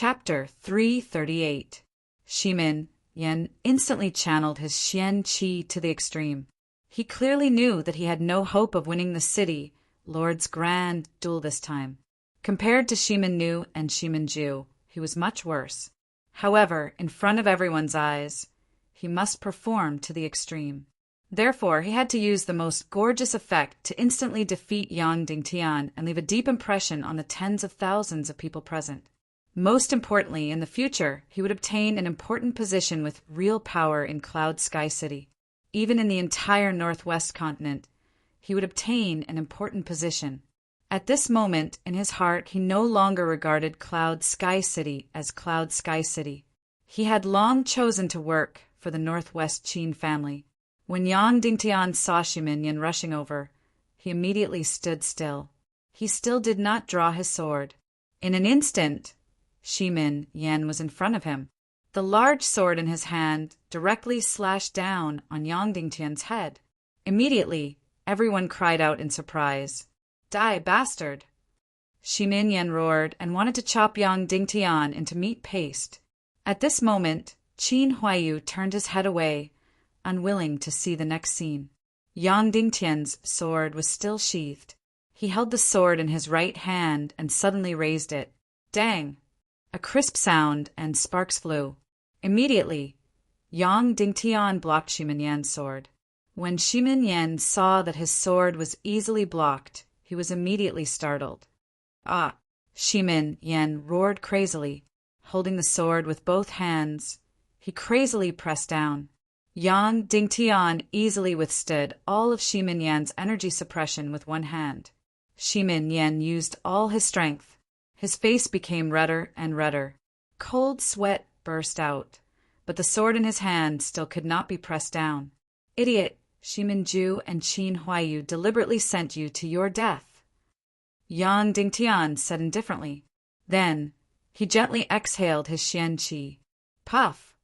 Chapter 338. Shimin Yan instantly channeled his Xian Qi to the extreme. He clearly knew that he had no hope of winning the city lord's grand duel this time. Compared to Shimin Nu and Shimin Ju, he was much worse. However, in front of everyone's eyes, he must perform to the extreme. Therefore, he had to use the most gorgeous effect to instantly defeat Yang Dingtian and leave a deep impression on the tens of thousands of people present. Most importantly, in the future, he would obtain an important position with real power in Cloud Sky City. Even in the entire Northwest continent, he would obtain an important position. At this moment, in his heart, he no longer regarded Cloud Sky City as Cloud Sky City. He had long chosen to work for the Northwest Qin family. When Yang Dingtian saw Shimin Yan rushing over, he immediately stood still. He still did not draw his sword. In an instant, Shimin Yan was in front of him. The large sword in his hand directly slashed down on Yang Dingtian's head. Immediately, everyone cried out in surprise, "Die, bastard!" Shimin Yan roared and wanted to chop Yang Dingtian into meat paste. At this moment, Qin Huaiyu turned his head away, unwilling to see the next scene. Yang Dingtian's sword was still sheathed. He held the sword in his right hand and suddenly raised it. Dang! A crisp sound and sparks flew. Immediately, Yang Dingtian blocked Shimin Yan's sword. When Shimin Yan saw that his sword was easily blocked, he was immediately startled. "Ah!" Shimin Yan roared crazily. Holding the sword with both hands, he crazily pressed down. Yang Dingtian easily withstood all of Shimin Yan's energy suppression with one hand. Shimin Yan used all his strength. His face became redder and redder. Cold sweat burst out, but the sword in his hand still could not be pressed down. "Idiot! Shimin Ju and Qin Huaiyu deliberately sent you to your death," Yang Dingtian said indifferently. Then, he gently exhaled his Xian Qi. Puff!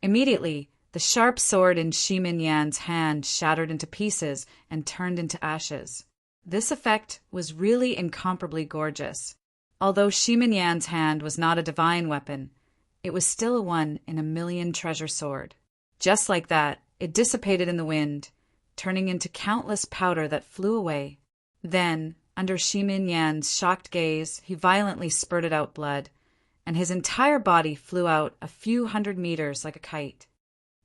Immediately, the sharp sword in Shimin Yan's hand shattered into pieces and turned into ashes. This effect was really incomparably gorgeous. Although Shimin Yan's hand was not a divine weapon, it was still a one-in-a-million treasure sword. Just like that, it dissipated in the wind, turning into countless powder that flew away. Then, under Shimin Yan's shocked gaze, he violently spurted out blood, and his entire body flew out a few hundred meters like a kite.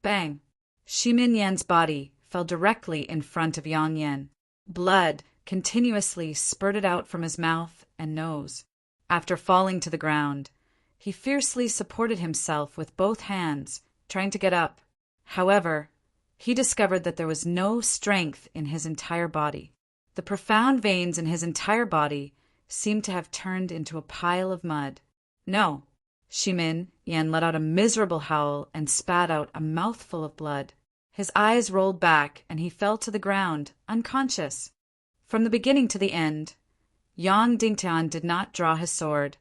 Bang! Shimin Yan's body fell directly in front of Yang Yan. Blood continuously spurted out from his mouth and nose. After falling to the ground, he fiercely supported himself with both hands, trying to get up. However, he discovered that there was no strength in his entire body. The profound veins in his entire body seemed to have turned into a pile of mud. "No!" Shimin Yan let out a miserable howl and spat out a mouthful of blood. His eyes rolled back and he fell to the ground, unconscious. From the beginning to the end, Yang Dingtian did not draw his sword,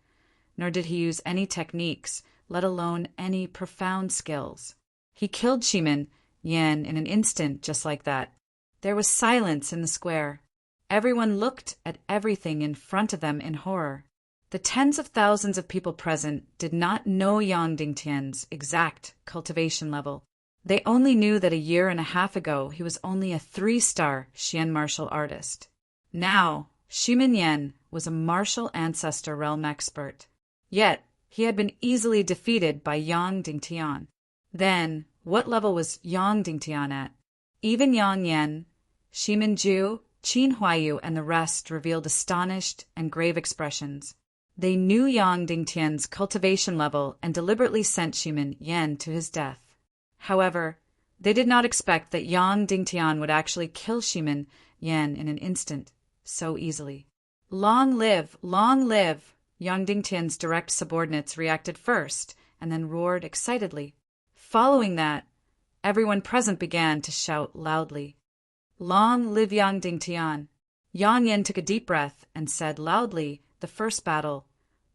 nor did he use any techniques, let alone any profound skills. He killed Shimin Yan in an instant just like that. There was silence in the square. Everyone looked at everything in front of them in horror. The tens of thousands of people present did not know Yang Dingtian's exact cultivation level. They only knew that a year and a half ago he was only a 3-star Xian martial artist. Now, Shimin Yan was a martial ancestor realm expert. Yet, he had been easily defeated by Yang Dingtian. Then, what level was Yang Dingtian at? Even Yang Yan, Shimin Ju, Qin Huaiyu, and the rest revealed astonished and grave expressions. They knew Yang Dingtian's cultivation level and deliberately sent Shimin Yan to his death. However, they did not expect that Yang Dingtian would actually kill Shimin Yan in an instant, so easily. Long live! Long live! Yang Dingtian's direct subordinates reacted first and then roared excitedly. Following that, everyone present began to shout loudly, "Long live Yang Dingtian!" Yang Yan took a deep breath and said loudly, "The first battle.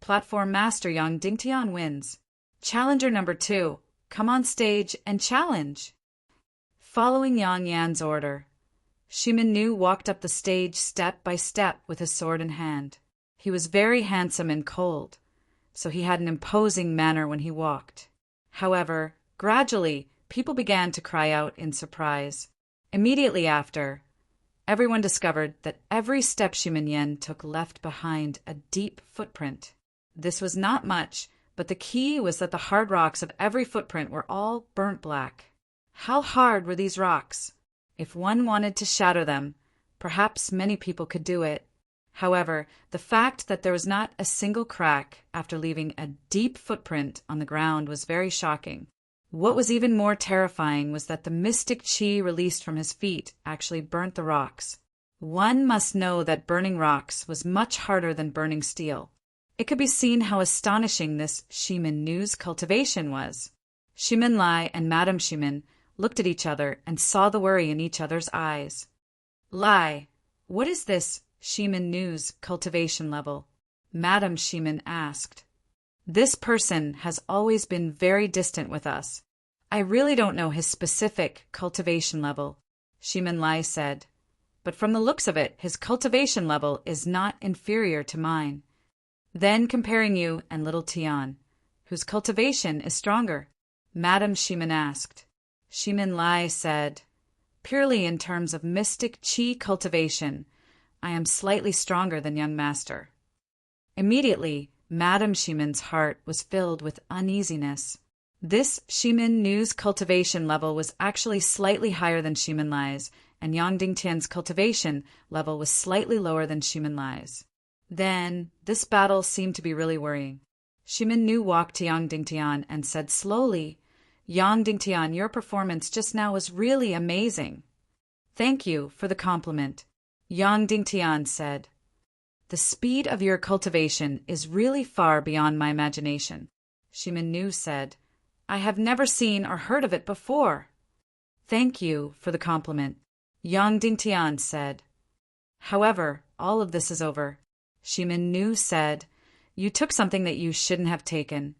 Platform Master Yang Dingtian wins. Challenger number 2, come on stage and challenge." Following Yang Yan's order, Shimin Nu walked up the stage step by step with his sword in hand. He was very handsome and cold. so he had an imposing manner when he walked. However, gradually, people began to cry out in surprise. Immediately after, everyone discovered that every step Xi Yen took left behind a deep footprint. This was not much, but the key was that the hard rocks of every footprint were all burnt black. How hard were these rocks? If one wanted to shatter them, perhaps many people could do it. However, the fact that there was not a single crack after leaving a deep footprint on the ground was very shocking. What was even more terrifying was that the mystic qi released from his feet actually burnt the rocks. One must know that burning rocks was much harder than burning steel. It could be seen how astonishing this Shimin Nu's cultivation was. Shimin Lai and Madame Shimin looked at each other and saw the worry in each other's eyes. Lai, what is this Shimin Nu's cultivation level? Madame Shimin asked. This person has always been very distant with us. I really don't know his specific cultivation level, Shimin Lai said. But from the looks of it, his cultivation level is not inferior to mine. Then comparing you and little Tian, whose cultivation is stronger, Madame Shimin asked. Shimin Lai said, purely in terms of mystic qi cultivation, I am slightly stronger than young master. Immediately, Madame Shimin's heart was filled with uneasiness. This Shimin Nu's cultivation level was actually slightly higher than Shimin Lai's, and Yang Dingtian's cultivation level was slightly lower than Shimin Lai's. Then, this battle seemed to be really worrying. Shimin Nu walked to Yang Dingtian and said slowly, Yang Dingtian, your performance just now was really amazing. Thank you for the compliment, Yang Dingtian said. The speed of your cultivation is really far beyond my imagination, Shimin Nu said. I have never seen or heard of it before. Thank you for the compliment, Yang Dingtian said. However, all of this is over. Shimin Nu said, you took something that you shouldn't have taken,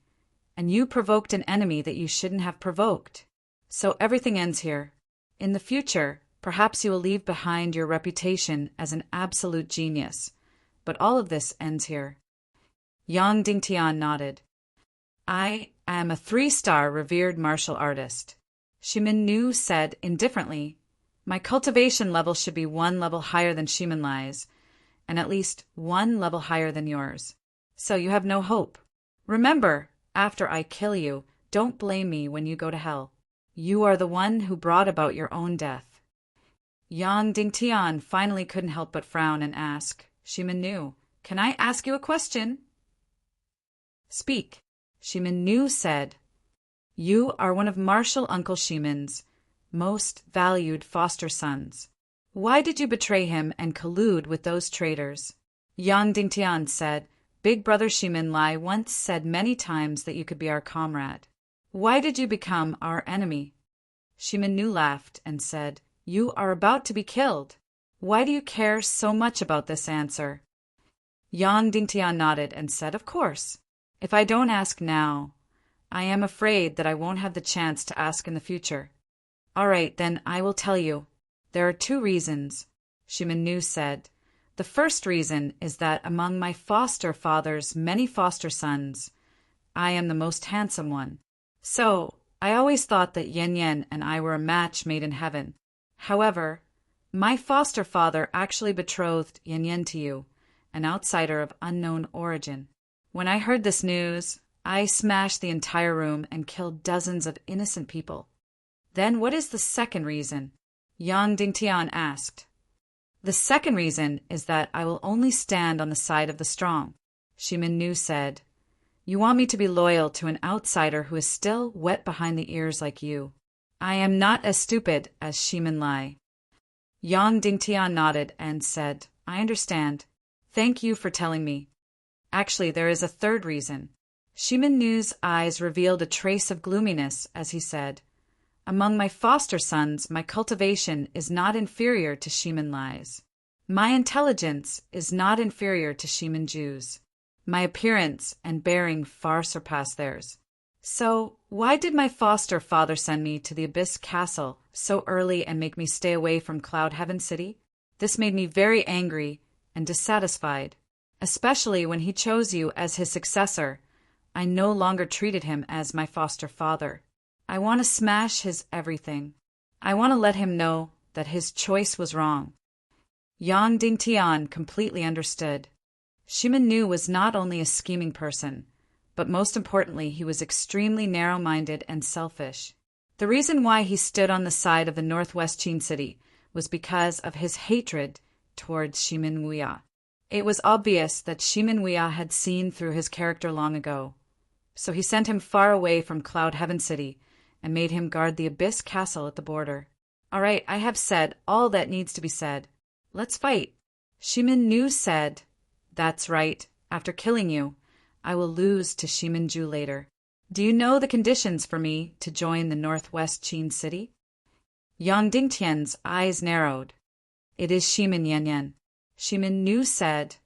and you provoked an enemy that you shouldn't have provoked. So everything ends here. In the future, perhaps you will leave behind your reputation as an absolute genius, but all of this ends here. Yang Dingtian nodded. I am a 3-star revered martial artist. Shimin Nu said indifferently, my cultivation level should be 1 level higher than Shimin Lai's, and at least 1 level higher than yours. So you have no hope. Remember, after I kill you, don't blame me when you go to hell. You are the one who brought about your own death. Yang Dingtian finally couldn't help but frown and ask, Shimin Nu, can I ask you a question? Speak, Shimin Nu said. You are one of Martial Uncle Shimin's most valued foster sons. Why did you betray him and collude with those traitors? Yang Dingtian said, Big Brother Shimin Lai once said many times that you could be our comrade. Why did you become our enemy? Shimin Nu laughed and said, you are about to be killed. Why do you care so much about this answer? Yang Dingtian nodded and said, of course. If I don't ask now, I am afraid that I won't have the chance to ask in the future. All right, then I will tell you. There are 2 reasons, Shimin Nu said. The first reason is that among my foster father's many foster sons, I am the most handsome one. So, I always thought that Yan Yan and I were a match made in heaven. However, my foster father actually betrothed Yan Yan to you, an outsider of unknown origin. When I heard this news, I smashed the entire room and killed dozens of innocent people. Then what is the second reason? Yang Dingtian asked. The second reason is that I will only stand on the side of the strong, Shimin Nu said. You want me to be loyal to an outsider who is still wet behind the ears like you. I am not as stupid as Shimin Lai. Yang Dingtian nodded and said, I understand. Thank you for telling me. Actually, there is a third reason. Shimin Nu's eyes revealed a trace of gloominess as he said, Among my foster sons, my cultivation is not inferior to Shimin Lai's. My intelligence is not inferior to Shimin Ju's. My appearance and bearing far surpass theirs. So, why did my foster father send me to the Abyss Castle so early and make me stay away from Cloud Heaven City? This made me very angry and dissatisfied, especially when he chose you as his successor, I no longer treated him as my foster father. I want to smash his everything. I want to let him know that his choice was wrong. Yang Dingtian completely understood. Shimin Nu was not only a scheming person, but most importantly, he was extremely narrow-minded and selfish. The reason why he stood on the side of the Northwest Qin City was because of his hatred towards Shimin Wuya. It was obvious that Shimin Wuya had seen through his character long ago, so he sent him far away from Cloud Heaven City and made him guard the Abyss Castle at the border. All right, I have said all that needs to be said. Let's fight. Shimin Nu said, "That's right. After killing you, I will lose to Shimin Ju later. Do you know the conditions for me to join the Northwest Qin City?" Yang Dingtian's eyes narrowed. "It is Shimin Yan. Shimin Nu said,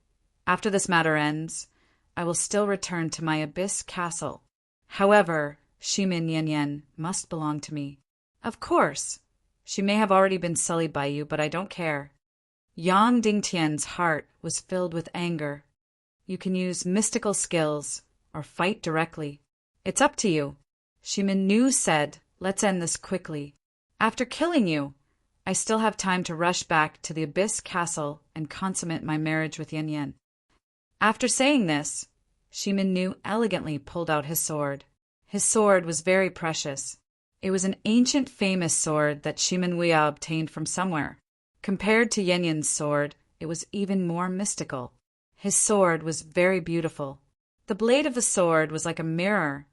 "After this matter ends, I will still return to my Abyss Castle. However, Shimin Yan must belong to me. Of course, she may have already been sullied by you, but I don't care." Yang Dingtian's heart was filled with anger. You can use mystical skills or fight directly. It's up to you. Shimin Nu said, "Let's end this quickly. After killing you, I still have time to rush back to the Abyss Castle and consummate my marriage with Yan Yan." After saying this, Shimin Nu elegantly pulled out his sword. His sword was very precious. It was an ancient famous sword that Shimin Wuya obtained from somewhere. Compared to Yan Yan's sword, it was even more mystical. His sword was very beautiful. The blade of the sword was like a mirror,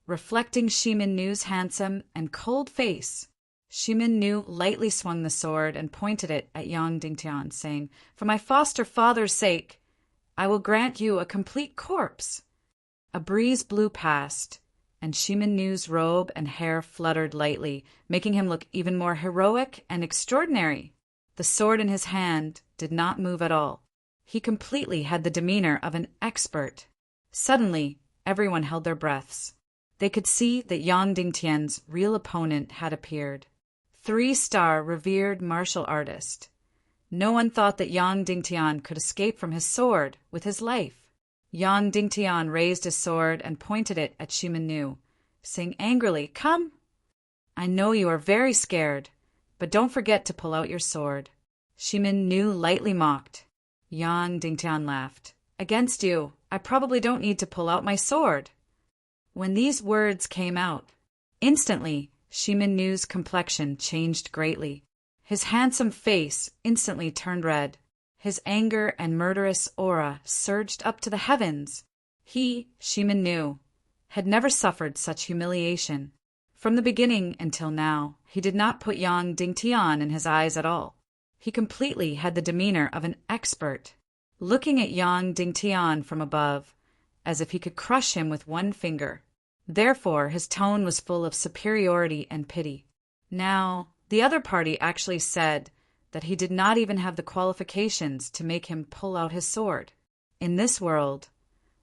reflecting Shimin Nu's handsome and cold face. Shimin Nu lightly swung the sword and pointed it at Yang Dingtian, saying, "For my foster father's sake, I will grant you a complete corpse." A breeze blew past, and Shimin Nu's robe and hair fluttered lightly, making him look even more heroic and extraordinary. The sword in his hand did not move at all. He completely had the demeanor of an expert. Suddenly, everyone held their breaths. They could see that Yang Dingtian's real opponent had appeared. 3-star revered martial artist. No one thought that Yang Dingtian could escape from his sword with his life. Yang Dingtian raised his sword and pointed it at Shimin Nu, saying angrily, "Come! I know you are very scared, but don't forget to pull out your sword." Shimin Nu lightly mocked. Yang Dingtian laughed. "Against you, I probably don't need to pull out my sword." When these words came out, instantly Shimin Nu's complexion changed greatly. His handsome face instantly turned red. His anger and murderous aura surged up to the heavens. He, Shimin Nu, had never suffered such humiliation. From the beginning until now, he did not put Yang Dingtian in his eyes at all. He completely had the demeanor of an expert, looking at Yang Dingtian from above, as if he could crush him with one finger. Therefore, his tone was full of superiority and pity. Now, the other party actually said that he did not even have the qualifications to make him pull out his sword. In this world,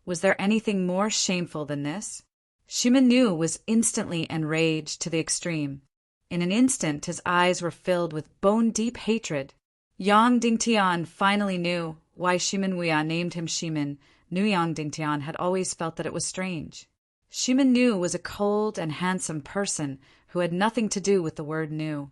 was there anything more shameful than this? Shimin Nu was instantly enraged to the extreme. In an instant, his eyes were filled with bone-deep hatred. Yang Dingtian finally knew why Shimin Wuya named him Shimin Nu. Yang Dingtian had always felt that it was strange. Shimin Nu was a cold and handsome person who had nothing to do with the word Nu.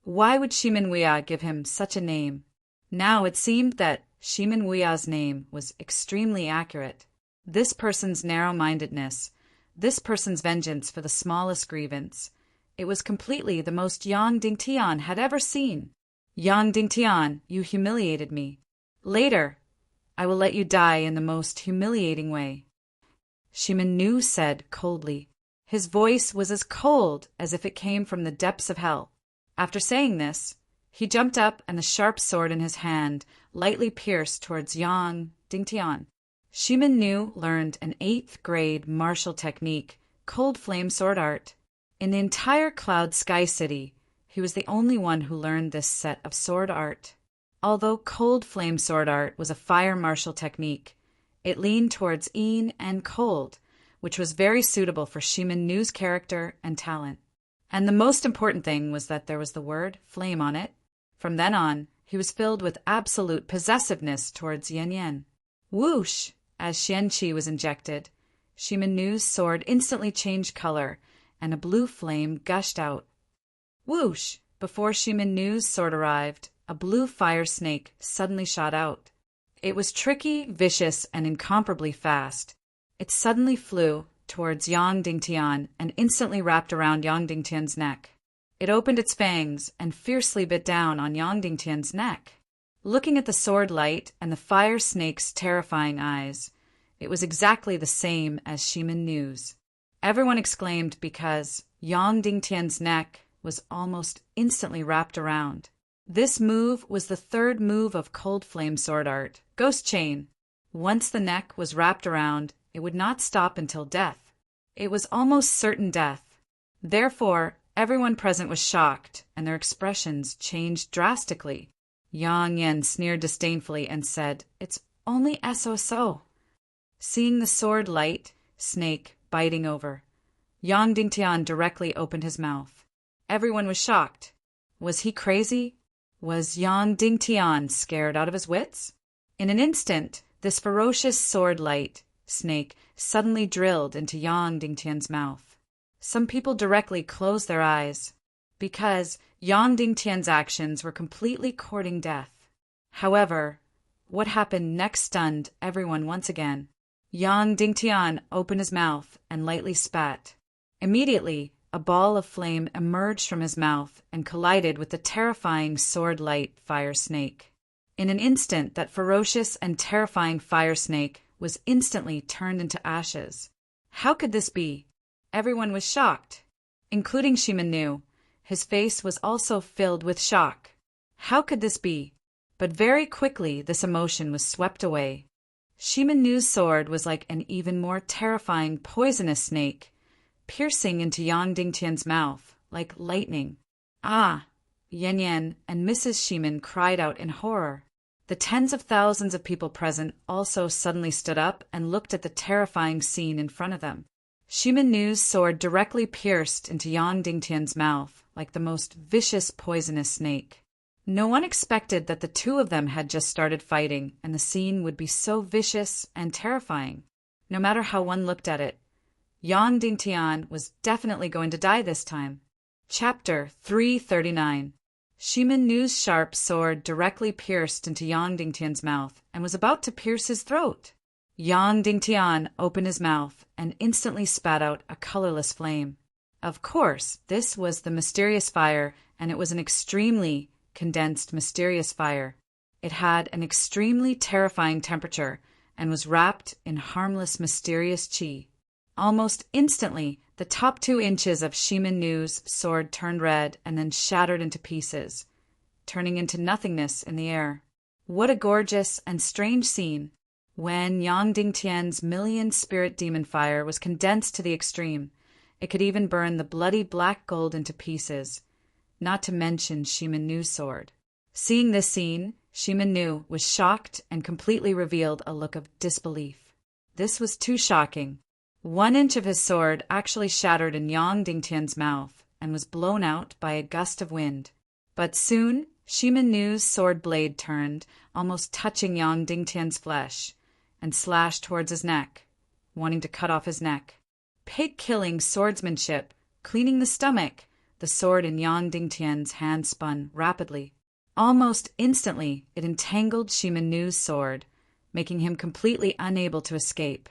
Why would Shimin Wuya give him such a name? Now it seemed that Shimin Wuya's name was extremely accurate. This person's narrow-mindedness, this person's vengeance for the smallest grievance, it was completely the most Yang Dingtian had ever seen. Yang Dingtian, you humiliated me. Later, I will let you die in the most humiliating way. Shimin Nu said coldly. His voice was as cold as if it came from the depths of hell. After saying this, he jumped up and the sharp sword in his hand lightly pierced towards Yang Dingtian. Shimin Nu learned an 8th grade martial technique, cold flame sword art. In the entire Cloud Sky City, he was the only one who learned this set of sword art. Although cold flame sword art was a fire martial technique, it leaned towards Yin and cold, which was very suitable for Shimin Nu's character and talent. And the most important thing was that there was the word flame on it. From then on, he was filled with absolute possessiveness towards Yan Yan. Whoosh! As Xian Qi was injected, Shimanu's sword instantly changed color, and a blue flame gushed out. Whoosh! Before Shimanu's sword arrived, a blue fire snake suddenly shot out. It was tricky, vicious, and incomparably fast. It suddenly flew towards Yang Dingtian and instantly wrapped around Yang Dingtian's neck. It opened its fangs and fiercely bit down on Yang Dingtian's neck. Looking at the sword light and the fire snake's terrifying eyes, it was exactly the same as Shimanu's. Everyone exclaimed because Yang Dingtian's neck was almost instantly wrapped around. This move was the third move of Cold Flame sword art, Ghost Chain. Once the neck was wrapped around, it would not stop until death. It was almost certain death. Therefore, everyone present was shocked, and their expressions changed drastically. Yang Yen sneered disdainfully and said, "It's only SOSO." Seeing the sword light, snake biting over, Yang Dingtian directly opened his mouth. Everyone was shocked. Was he crazy? Was Yang Dingtian scared out of his wits? In an instant, this ferocious sword light, snake, suddenly drilled into Yang Dingtian's mouth. Some people directly closed their eyes, because Yang Dingtian's actions were completely courting death. However, what happened next stunned everyone once again. Yang Dingtian opened his mouth and lightly spat. Immediately, a ball of flame emerged from his mouth and collided with the terrifying sword-light fire snake. In an instant, that ferocious and terrifying fire snake was instantly turned into ashes. How could this be? Everyone was shocked, including Shimanu. His face was also filled with shock. How could this be? But very quickly this emotion was swept away. Shimanu's sword was like an even more terrifying poisonous snake, piercing into Yang Dingtian's mouth like lightning. Ah! Yan Yan and Mrs. Shiman cried out in horror. The tens of thousands of people present also suddenly stood up and looked at the terrifying scene in front of them. Shimanu's sword directly pierced into Yang Dingtian's mouth like the most vicious poisonous snake. No one expected that the two of them had just started fighting and the scene would be so vicious and terrifying. No matter how one looked at it, Yang Dingtian was definitely going to die this time. Chapter 339. Shimanu's sharp sword directly pierced into Yang Dingtian's mouth and was about to pierce his throat. Yang Dingtian opened his mouth and instantly spat out a colorless flame. Of course, this was the mysterious fire, and it was an extremely condensed mysterious fire. It had an extremely terrifying temperature and was wrapped in harmless mysterious chi. Almost instantly, the top 2 inches of Shimanu's sword turned red and then shattered into pieces, turning into nothingness in the air. What a gorgeous and strange scene! When Yang Dingtian's million spirit demon fire was condensed to the extreme, it could even burn the bloody black gold into pieces, not to mention Shimanu's sword. Seeing this scene, Shimanu was shocked and completely revealed a look of disbelief. This was too shocking. 1 inch of his sword actually shattered in Yang Dingtian's mouth and was blown out by a gust of wind. But soon, Shimanu's sword blade turned, almost touching Yang Dingtian's flesh, and slashed towards his neck, wanting to cut off his neck. Pig-killing swordsmanship, cleaning the stomach, the sword in Yang Dingtian's hand spun rapidly. Almost instantly, it entangled Shimanu's sword, making him completely unable to escape.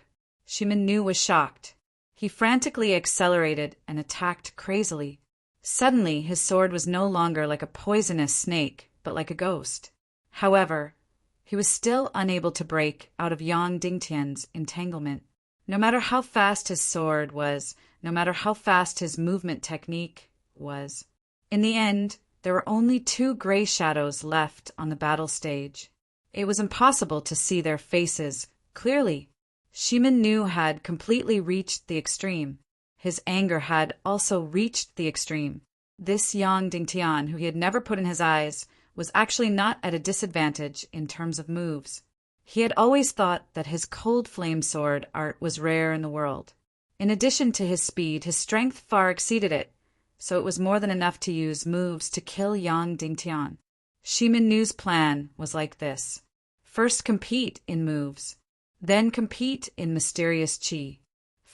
Shimanu was shocked. He frantically accelerated and attacked crazily. Suddenly, his sword was no longer like a poisonous snake, but like a ghost. However, he was still unable to break out of Yang Dingtian's entanglement. No matter how fast his sword was, no matter how fast his movement technique was, in the end, there were only 2 gray shadows left on the battle stage. It was impossible to see their faces clearly. Shimanu had completely reached the extreme. His anger had also reached the extreme. This Yang Dingtian, who he had never put in his eyes, was actually not at a disadvantage in terms of moves. He had always thought that his cold flame sword art was rare in the world. In addition to his speed, his strength far exceeded it, so it was more than enough to use moves to kill Yang Dingtian. Shimanu's plan was like this. First compete in moves, then compete in mysterious chi.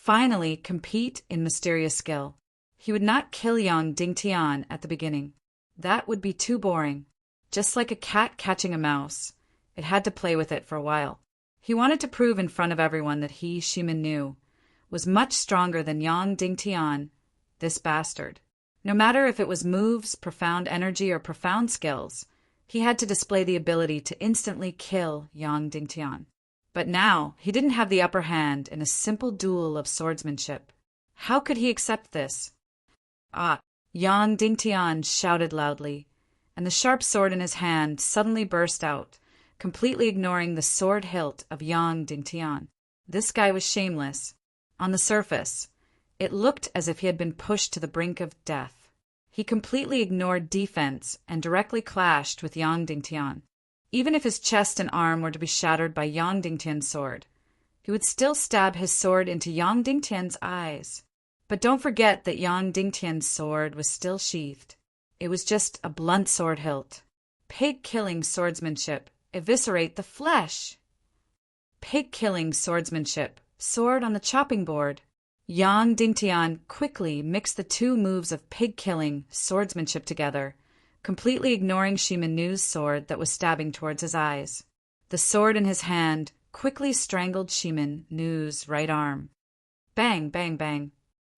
finally compete in mysterious skill. He would not kill young Dingtian at the beginning. That would be too boring. Just like a cat catching a mouse, it had to play with it for a while. He wanted to prove in front of everyone that he, Shimin Nu, was much stronger than Yang Dingtian, this bastard. No matter if it was moves, profound energy, or profound skills, he had to display the ability to instantly kill Yang Dingtian. But now, he didn't have the upper hand in a simple duel of swordsmanship. How could he accept this? Ah! Yang Dingtian shouted loudly, and the sharp sword in his hand suddenly burst out, completely ignoring the sword hilt of Yang Dingtian. This guy was shameless. On the surface, it looked as if he had been pushed to the brink of death. He completely ignored defense and directly clashed with Yang Dingtian. Even if his chest and arm were to be shattered by Yang Dingtian's sword, he would still stab his sword into Yang Dingtian's eyes. But don't forget that Yang Dingtian's sword was still sheathed. It was just a blunt sword hilt. Pig-killing swordsmanship. Eviscerate the flesh. Pig-killing swordsmanship. Sword on the chopping board. Yang Dingtian quickly mixed the two moves of pig-killing swordsmanship together, completely ignoring Shimin Nu's sword that was stabbing towards his eyes. The sword in his hand quickly strangled Shimin Nu's right arm. Bang, bang, bang.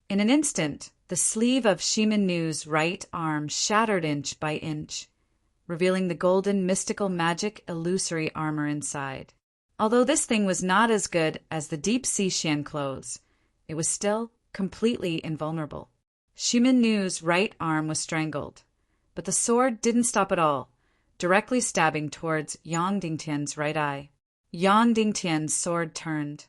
In an instant, the sleeve of Shimin Nu's right arm shattered inch by inch, revealing the golden mystical magic illusory armor inside. Although this thing was not as good as the deep sea Xian clothes, it was still completely invulnerable. Shimin Nu's right arm was strangled, but the sword didn't stop at all, directly stabbing towards Yang Dingtian's right eye. Yang Dingtian's sword turned,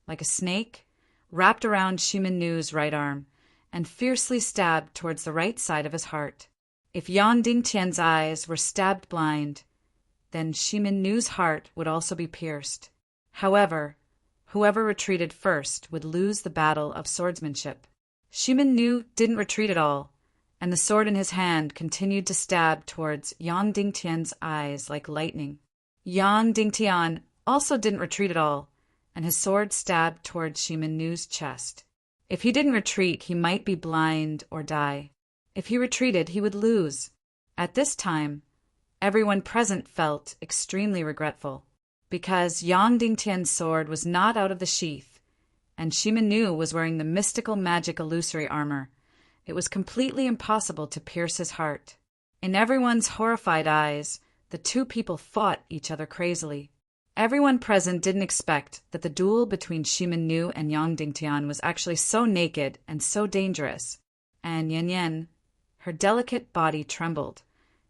like a snake, wrapped around Shimin Nu's right arm, and fiercely stabbed towards the right side of his heart. If Yang Dingtian's eyes were stabbed blind, then Shimin Nu's heart would also be pierced. However, whoever retreated first would lose the battle of swordsmanship. Shimin Nu didn't retreat at all, and the sword in his hand continued to stab towards Yang Dingtian's eyes like lightning. Yang Dingtian also didn't retreat at all, and his sword stabbed towards Shimin Nu's chest. If he didn't retreat, he might be blind or die. If he retreated, he would lose. At this time, everyone present felt extremely regretful, because Yang Dingtian's sword was not out of the sheath, and Shimin Nu was wearing the mystical magic illusory armor. It was completely impossible to pierce his heart. In everyone's horrified eyes, the two people fought each other crazily. Everyone present didn't expect that the duel between Shimin Nu and Yang Dingtian was actually so naked and so dangerous, and Yan Yan, her delicate body trembled,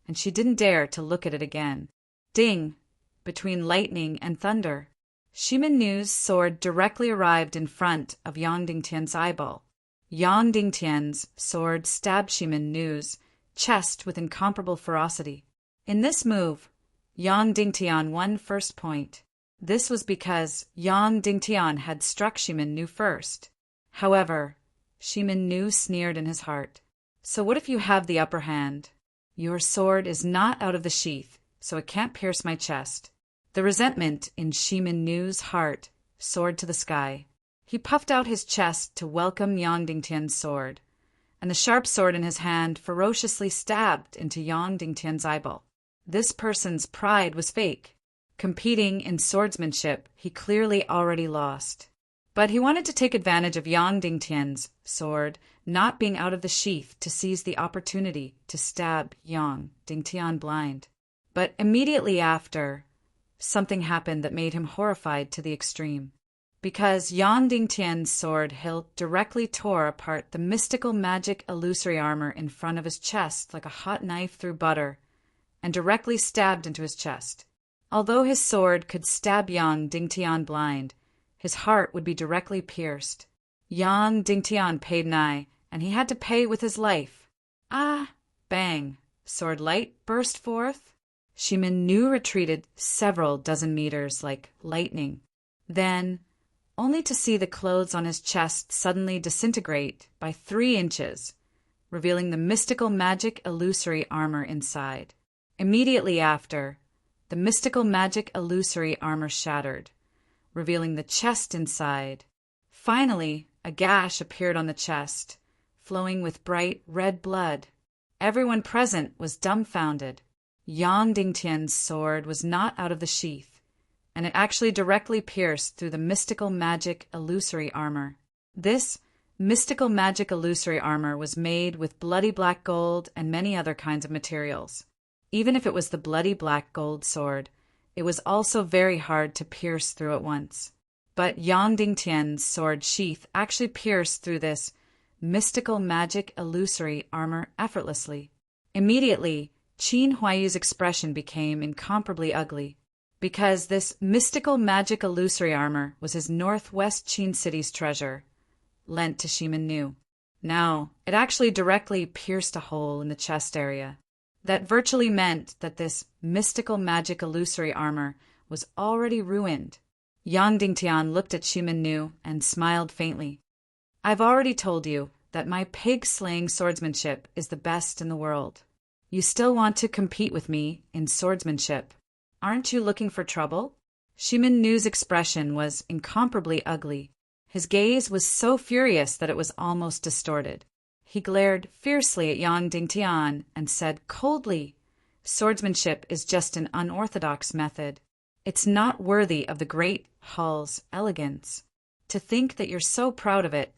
and she didn't dare to look at it again. Ding! Between lightning and thunder, Shimin Nu's sword directly arrived in front of Yang Dingtian's eyeball. Yang Dingtian's sword stabbed Shimin Nu's chest with incomparable ferocity. In this move, Yang Dingtian won first point. This was because Yang Dingtian had struck Shimin Nu first. However, Shimin Nu sneered in his heart. So what if you have the upper hand? Your sword is not out of the sheath, so it can't pierce my chest. The resentment in Shimin Nu's heart soared to the sky. He puffed out his chest to welcome Yang Dingtian's sword, and the sharp sword in his hand ferociously stabbed into Yang Dingtian's eyeball. This person's pride was fake. Competing in swordsmanship, he clearly already lost. But he wanted to take advantage of Yang Dingtian's sword not being out of the sheath to seize the opportunity to stab Yang Dingtian blind. But immediately after, something happened that made him horrified to the extreme. Because Yang Dingtian's sword hilt directly tore apart the mystical magic illusory armor in front of his chest like a hot knife through butter, and directly stabbed into his chest. Although his sword could stab Yang Dingtian blind, his heart would be directly pierced. Yang Dingtian paid an eye, and he had to pay with his life. Ah! Bang! Sword light burst forth. Shimin Nu retreated several dozen meters like lightning. Then, only to see the clothes on his chest suddenly disintegrate by 3 inches, revealing the mystical magic illusory armor inside. Immediately after, the mystical magic illusory armor shattered, revealing the chest inside. Finally, A gash appeared on the chest, flowing with bright red blood. Everyone present was dumbfounded. Yang Dingtian's sword was not out of the sheath, and it actually directly pierced through the mystical magic illusory armor. This mystical magic illusory armor was made with bloody black gold and many other kinds of materials. Even if it was the bloody black gold sword, it was also very hard to pierce through at once. But Yang Dingtian's sword sheath actually pierced through this mystical magic illusory armor effortlessly. Immediately, Qin Huaiyu's expression became incomparably ugly, because this mystical magic illusory armor was his northwest Qin city's treasure, lent to Shimin Nu. Now, it actually directly pierced a hole in the chest area. That virtually meant that this mystical magic illusory armor was already ruined. Yang Dingtian looked at Shimin Nu and smiled faintly. I've already told you that my pig-slaying swordsmanship is the best in the world. You still want to compete with me in swordsmanship. Aren't you looking for trouble? Shimin Nu's expression was incomparably ugly. His gaze was so furious that it was almost distorted. He glared fiercely at Yang Dingtian and said coldly, "Swordsmanship is just an unorthodox method. It's not worthy of the great hall's elegance. To think that you're so proud of it."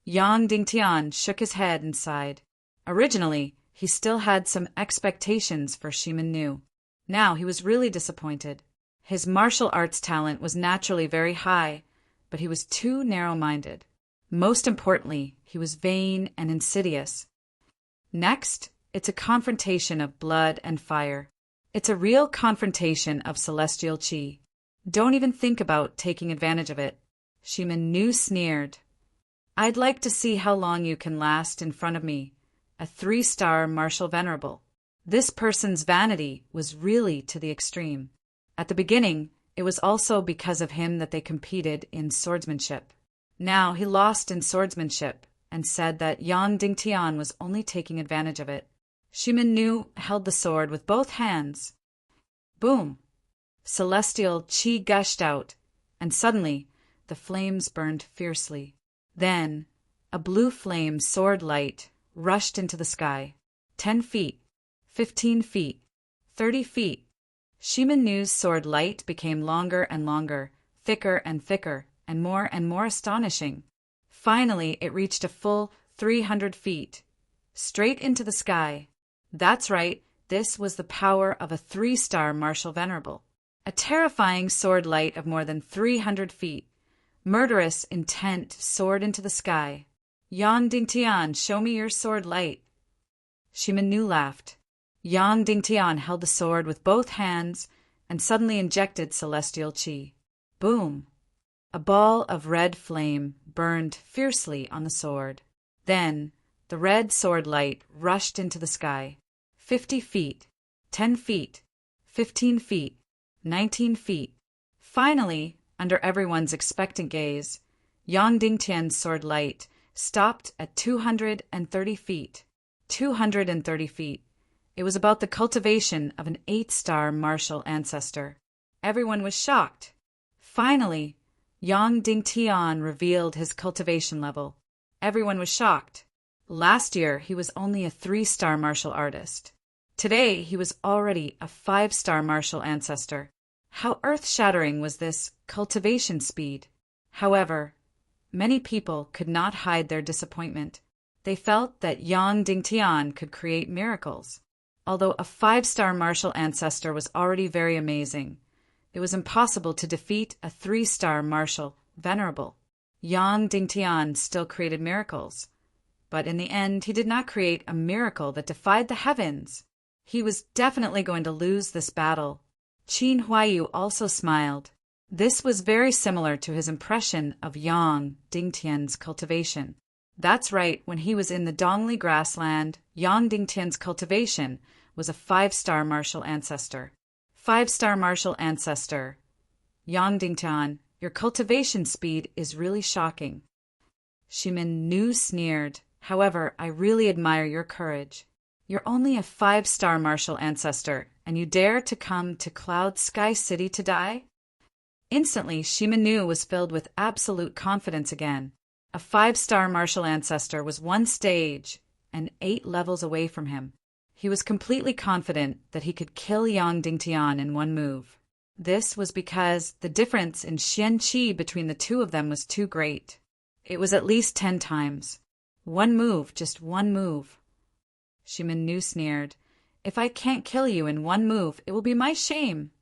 Yang Dingtian shook his head and sighed. Originally, he still had some expectations for Shimin Nu. Now he was really disappointed. His martial arts talent was naturally very high, but he was too narrow-minded. Most importantly, he was vain and insidious. Next, it's a confrontation of blood and fire. It's a real confrontation of celestial qi. Don't even think about taking advantage of it. Shimin Nu sneered. I'd like to see how long you can last in front of me, a 3-star martial venerable. This person's vanity was really to the extreme. At the beginning, it was also because of him that they competed in swordsmanship. Now he lost in swordsmanship and said that Yang Dingtian was only taking advantage of it. Shimin Nu held the sword with both hands. Boom! Celestial qi gushed out, and suddenly the flames burned fiercely. Then a blue flame sword light rushed into the sky. 10 feet, 15 feet, 30 feet. Shimin Nu's sword light became longer and longer, thicker and thicker, and more astonishing. Finally, it reached a full 300 feet, straight into the sky. That's right, this was the power of a 3-star martial venerable. A terrifying sword light of more than 300 feet. Murderous intent soared into the sky. Yang Dingtian, show me your sword light. Shimin Nu laughed. Yang Dingtian held the sword with both hands and suddenly injected celestial qi. Boom! A ball of red flame burned fiercely on the sword. Then the red sword light rushed into the sky. 50 feet, 10 feet, 15 feet, 19 feet. Finally, under everyone's expectant gaze, Yang Dingtian's sword light stopped at 230 feet. 230 feet. It was about the cultivation of an 8-star martial ancestor. Everyone was shocked. Finally, Yang Dingtian revealed his cultivation level. Everyone was shocked. Last year, he was only a 3-star martial artist. Today, he was already a 5-star martial ancestor. How earth-shattering was this cultivation speed? However, many people could not hide their disappointment. They felt that Yang Dingtian could create miracles. Although a 5-star martial ancestor was already very amazing, it was impossible to defeat a 3-star martial venerable. Yang Dingtian still created miracles, but in the end he did not create a miracle that defied the heavens. He was definitely going to lose this battle. Qin Huaiyu also smiled. This was very similar to his impression of Yang Dingtian's cultivation. That's right, when he was in the Dongli grassland, Yang Dingtian's cultivation was a 5-star martial ancestor. 5-star martial ancestor. Yang Dingtian, your cultivation speed is really shocking. Shimin Nu sneered. However, I really admire your courage. You're only a 5-star martial ancestor, and you dare to come to Cloud Sky City to die? Instantly, Shimin Nu was filled with absolute confidence again. A 5-star martial ancestor was one stage and 8 levels away from him. He was completely confident that he could kill Yang Dingtian in one move. This was because the difference in Xian Qi between the two of them was too great. It was at least 10 times. One move, just one move. Shimin Nu sneered. If I can't kill you in one move, it will be my shame.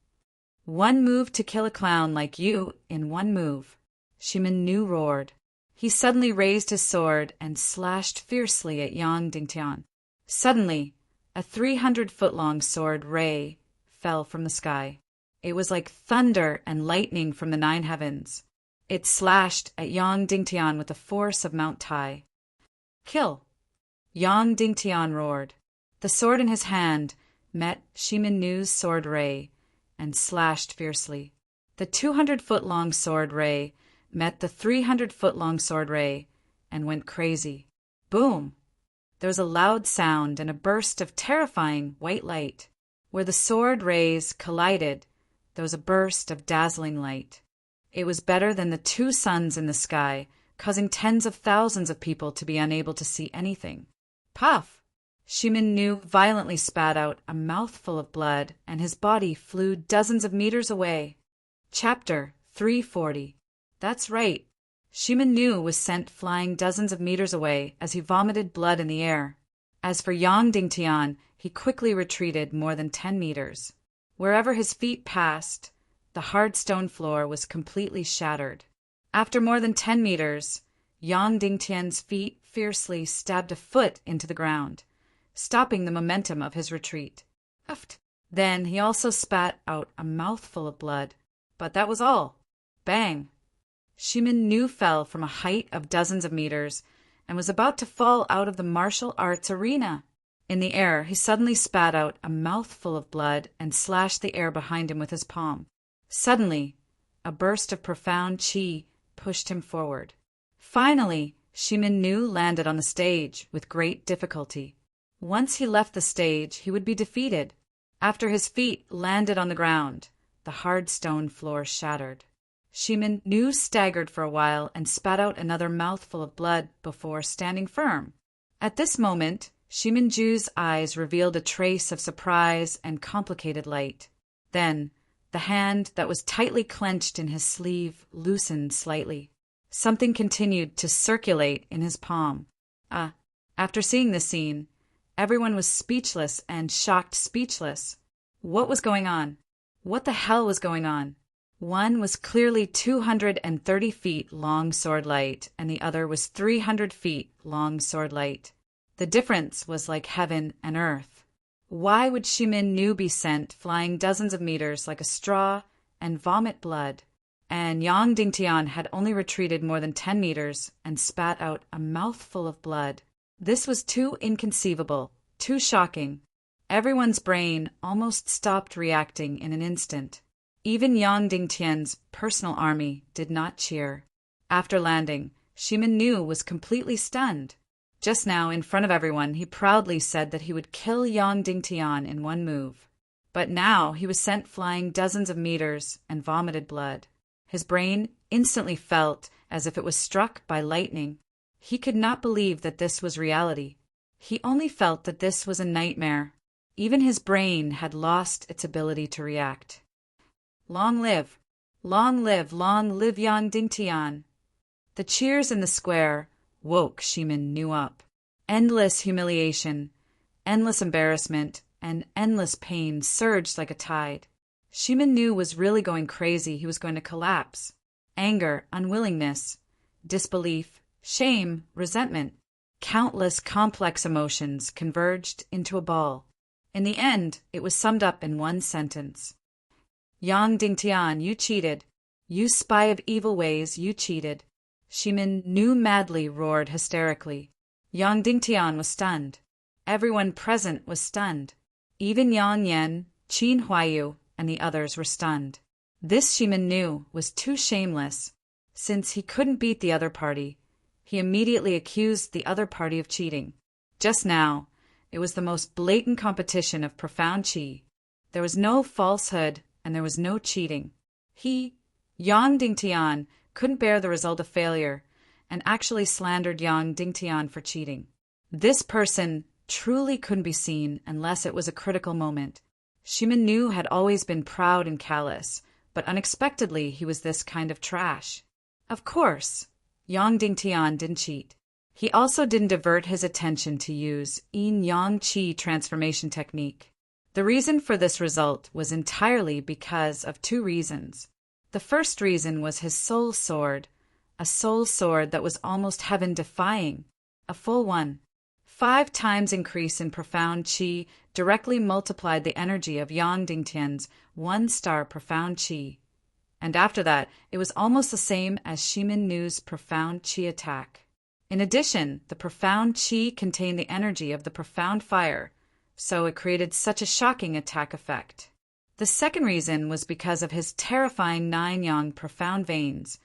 One move to kill a clown like you in one move. Shimin Nu roared. He suddenly raised his sword and slashed fiercely at Yang Dingtian. Suddenly, a 300-foot-long sword ray fell from the sky. It was like thunder and lightning from the 9 heavens. It slashed at Yang Dingtian with the force of Mount Tai. Kill! Yang Dingtian roared. The sword in his hand met Shimin Nu's sword ray and slashed fiercely. The 200-foot-long sword ray met the 300-foot-long sword ray and went crazy. Boom! There was a loud sound and a burst of terrifying white light. Where the sword rays collided, there was a burst of dazzling light. It was better than the 2 suns in the sky, causing tens of thousands of people to be unable to see anything. Puff! Shimin Nu violently spat out a mouthful of blood, and his body flew dozens of meters away. Chapter 340. That's right. Shimin Nu was sent flying dozens of meters away as he vomited blood in the air. As for Yang Dingtian, he quickly retreated more than 10 meters. Wherever his feet passed, the hard stone floor was completely shattered. After more than 10 meters, Yang Dingtian's feet fiercely stabbed a foot into the ground, stopping the momentum of his retreat. Uft. Then he also spat out a mouthful of blood. But that was all. Bang! Shimin Nu fell from a height of dozens of meters and was about to fall out of the martial arts arena. In the air, he suddenly spat out a mouthful of blood and slashed the air behind him with his palm. Suddenly, a burst of profound qi pushed him forward. Finally, Shimin Nu landed on the stage with great difficulty. Once he left the stage, he would be defeated. After his feet landed on the ground, the hard stone floor shattered. Shimin Nu staggered for a while and spat out another mouthful of blood before standing firm. At this moment, Shimin Ju's eyes revealed a trace of surprise and complicated light. Then, the hand that was tightly clenched in his sleeve loosened slightly. Something continued to circulate in his palm. After seeing this scene, everyone was speechless and shocked speechless. What was going on? What the hell was going on? One was clearly 230 feet long sword light, and the other was 300 feet long sword light. The difference was like heaven and earth. Why would Shimin Nu be sent flying dozens of meters like a straw and vomit blood? And Yang Dingtian had only retreated more than 10 meters and spat out a mouthful of blood. This was too inconceivable, too shocking. Everyone's brain almost stopped reacting in an instant. Even Yang Dingtian's personal army did not cheer. After landing, Shimin Nu was completely stunned. Just now, in front of everyone, he proudly said that he would kill Yang Dingtian in one move. But now he was sent flying dozens of meters and vomited blood. His brain instantly felt as if it was struck by lightning. He could not believe that this was reality. He only felt that this was a nightmare. Even his brain had lost its ability to react. Long live! Long live Yang Dingtian! The cheers in the square woke Shimin Nu up. Endless humiliation, endless embarrassment, and endless pain surged like a tide. Shimin Nu was really going crazy. He was going to collapse. Anger, unwillingness, disbelief, shame, resentment. Countless complex emotions converged into a ball. In the end, it was summed up in one sentence. Yang Dingtian, you cheated. You spy of evil ways, you cheated. Shimin Nu madly roared hysterically. Yang Dingtian was stunned. Everyone present was stunned. Even Yang Yan, Qin Huayu, and the others were stunned. This Shimin Nu was too shameless. Since he couldn't beat the other party, he immediately accused the other party of cheating. Just now, it was the most blatant competition of profound qi. There was no falsehood, and there was no cheating. He, Yang Dingtian, couldn't bear the result of failure, and actually slandered Yang Dingtian for cheating. This person truly couldn't be seen unless it was a critical moment. Shimin Nu had always been proud and callous, but unexpectedly he was this kind of trash. Of course, Yang Dingtian didn't cheat. He also didn't divert his attention to use Yin Yang Qi transformation technique. The reason for this result was entirely because of two reasons. The first reason was his soul sword, a soul sword that was almost heaven-defying, a full one. 5 times increase in profound qi directly multiplied the energy of Yang Dingtian's 1-star profound qi. And after that, it was almost the same as Shimin Nu's profound qi attack. In addition, the profound qi contained the energy of the profound fire, so it created such a shocking attack effect. The second reason was because of his terrifying 9 yang profound veins,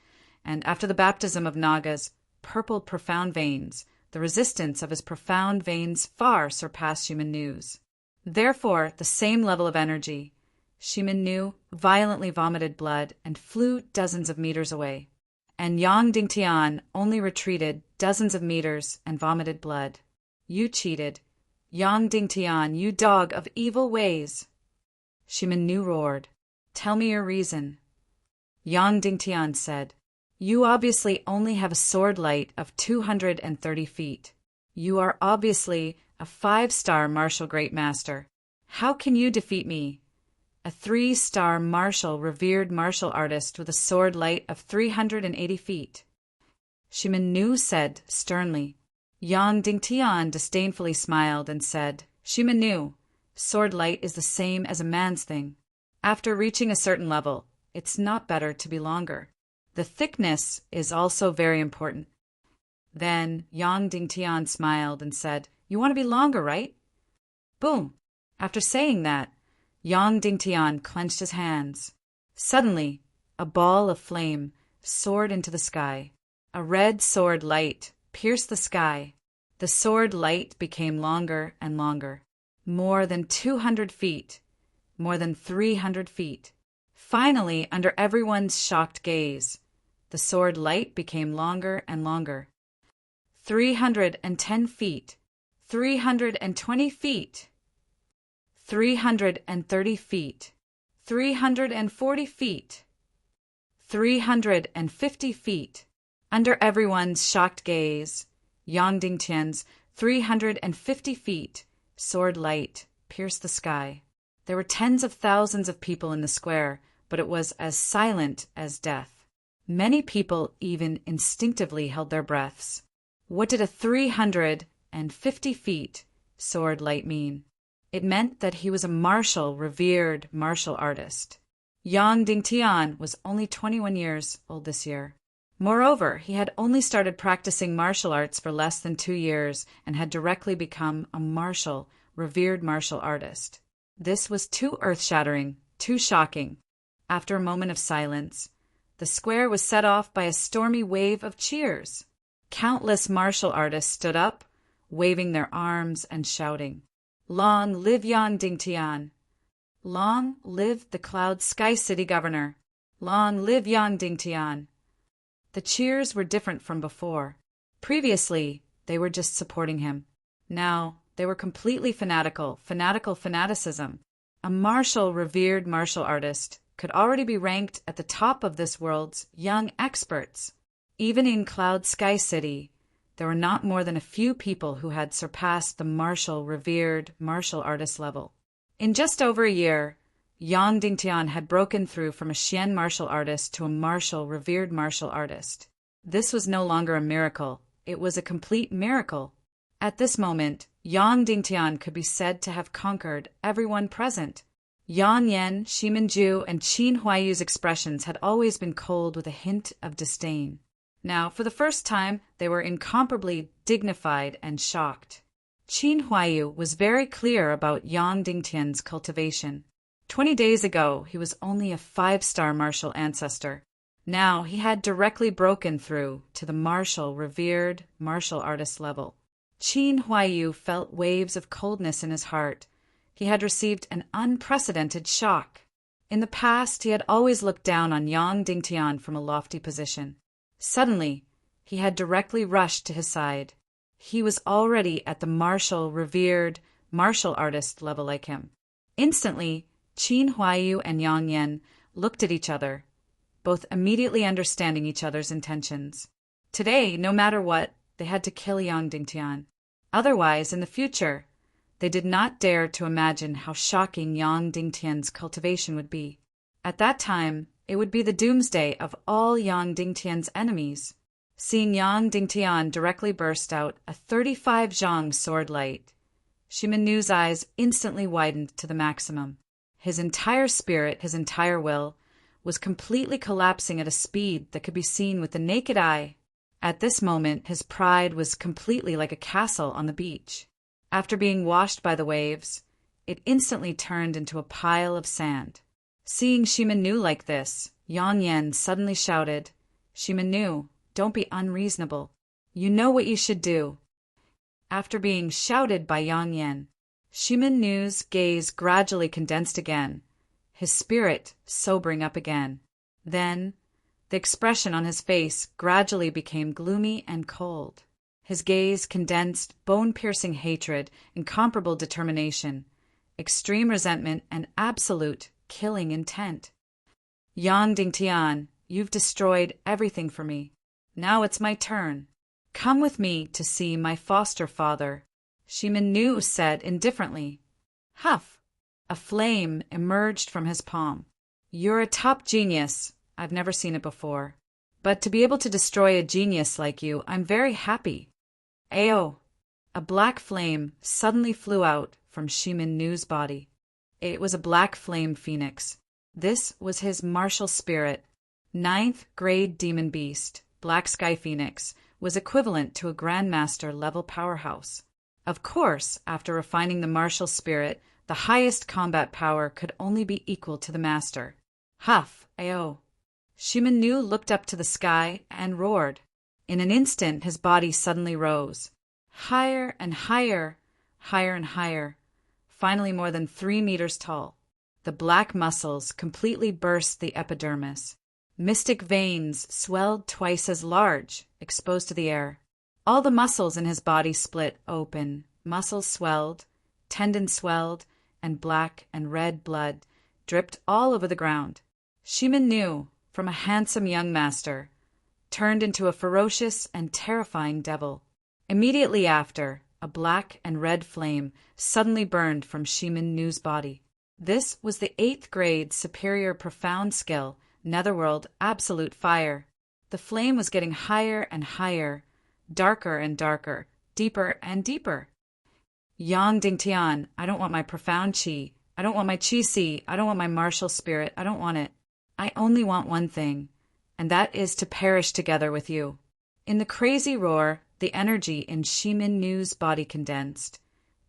and after the baptism of Naga's purple profound veins, the resistance of his profound veins far surpassed Shimin Nu's. Therefore, the same level of energy. Shimin Nu violently vomited blood and flew dozens of meters away, and Yang Dingtian only retreated dozens of meters and vomited blood. You cheated. Yang Dingtian, you dog of evil ways. Shimin Nu roared. Tell me your reason. Yang Dingtian said, You obviously only have a sword light of 230 feet. You are obviously a 5-star martial great master. How can you defeat me? A 3-star martial revered martial artist with a sword light of 380 feet. Shimin Nu said sternly. Yang Dingtian disdainfully smiled and said, Shimin Nu, sword light is the same as a man's thing. After reaching a certain level, it's not better to be longer. The thickness is also very important. Then Yang Dingtian smiled and said, You want to be longer, right? Boom! After saying that, Yang Dingtian clenched his hands. Suddenly, a ball of flame soared into the sky. A red sword light pierced the sky. The sword light became longer and longer. More than 200 feet. More than 300 feet. Finally, under everyone's shocked gaze, the sword light became longer and longer. 310 feet. 320 feet. 330 feet. 340 feet. 350 feet. Under everyone's shocked gaze, Yang Dingtian's 350 feet sword light pierced the sky. There were tens of thousands of people in the square, but it was as silent as death. Many people even instinctively held their breaths. What did a 350 feet sword light mean? It meant that he was a revered martial artist. Yang Dingtian was only 21 years old this year. Moreover, he had only started practicing martial arts for less than 2 years and had directly become a revered martial artist. This was too earth-shattering, too shocking. After a moment of silence, the square was set off by a stormy wave of cheers. Countless martial artists stood up, waving their arms and shouting, Long live Yang Dingtian! Long live the Cloud Sky City Governor! Long live Yang Dingtian! The cheers were different from before. Previously, they were just supporting him. Now, they were completely fanatical fanaticism. A revered martial artist could already be ranked at the top of this world's young experts. Even in Cloud Sky City, there were not more than a few people who had surpassed the revered martial artist level. In just over a year, Yang Dingtian had broken through from a Xian martial artist to a revered martial artist. This was no longer a miracle, it was a complete miracle. At this moment, Yang Dingtian could be said to have conquered everyone present. Yang Yan, Shimin Ju, and Qin Huaiyu's expressions had always been cold with a hint of disdain. Now, for the first time, they were incomparably dignified and shocked. Qin Huaiyu was very clear about Yang Dingtian's cultivation. 20 days ago, he was only a 5-star martial ancestor. Now he had directly broken through to the revered martial artist level. Qin Huaiyu felt waves of coldness in his heart. He had received an unprecedented shock. In the past, he had always looked down on Yang Dingtian from a lofty position. Suddenly, he had directly rushed to his side. He was already at the revered martial artist level like him. Instantly, Qin Huaiyu and Yang Yan looked at each other, both immediately understanding each other's intentions. Today, no matter what, they had to kill Yang Dingtian. Otherwise, in the future, they did not dare to imagine how shocking Yang Dingtian's cultivation would be. At that time, it would be the doomsday of all Yang Dingtian's enemies. Seeing Yang Dingtian directly burst out a 35 zhang sword light, Shiminnu's eyes instantly widened to the maximum. His entire spirit, his entire will, was completely collapsing at a speed that could be seen with the naked eye. At this moment, his pride was completely like a castle on the beach. After being washed by the waves, it instantly turned into a pile of sand. Seeing Shiminnu like this, Yang Yan suddenly shouted, "Shiminnu, don't be unreasonable. You know what you should do." After being shouted by Yang Yan, Shiminnu's gaze gradually condensed again, his spirit sobering up again. Then, the expression on his face gradually became gloomy and cold. His gaze condensed bone-piercing hatred, incomparable determination, extreme resentment, and absolute killing intent. "Yang Dingtian, you've destroyed everything for me. Now it's my turn. Come with me to see my foster father," Shiminnu said indifferently. Huff! A flame emerged from his palm. "You're a top genius. I've never seen it before. But to be able to destroy a genius like you, I'm very happy." Ayo! A black flame suddenly flew out from Shiminnu's body. It was a black flame phoenix. This was his martial spirit. 9th grade demon beast, Black Sky Phoenix, was equivalent to a Grandmaster level powerhouse. Of course, after refining the martial spirit, the highest combat power could only be equal to the master. Huff! Ayo! Shiminnu looked up to the sky and roared. In an instant his body suddenly rose. Higher and higher, higher and higher, finally more than 3 meters tall. The black muscles completely burst the epidermis. Mystic veins swelled twice as large, exposed to the air. All the muscles in his body split open. Muscles swelled, tendons swelled, and black and red blood dripped all over the ground. Shiminnu, from a handsome young master, turned into a ferocious and terrifying devil. Immediately after, a black and red flame suddenly burned from Shiminnu's body. This was the 8th grade superior profound skill, Netherworld Absolute Fire. The flame was getting higher and higher, darker and darker, deeper and deeper. "Yang Dingtian, I don't want my profound chi. I don't want my chi-si. I don't want my martial spirit. I don't want it. I only want one thing, and that is to perish together with you." In the crazy roar, the energy in Shiminnu's body condensed,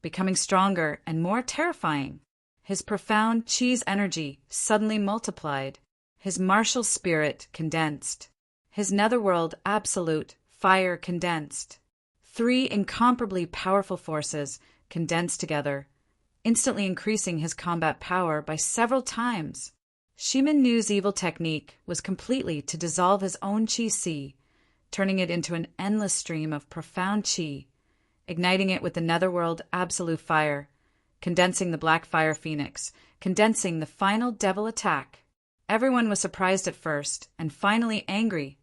becoming stronger and more terrifying. His profound chi's energy suddenly multiplied. His martial spirit condensed. His netherworld absolute fire condensed. 3 incomparably powerful forces condensed together, instantly increasing his combat power by several times. Shiminnu's evil technique was completely to dissolve his own chi-si, turning it into an endless stream of profound chi, igniting it with the netherworld absolute fire, condensing the black fire phoenix, condensing the final devil attack. Everyone was surprised at first, and finally angry.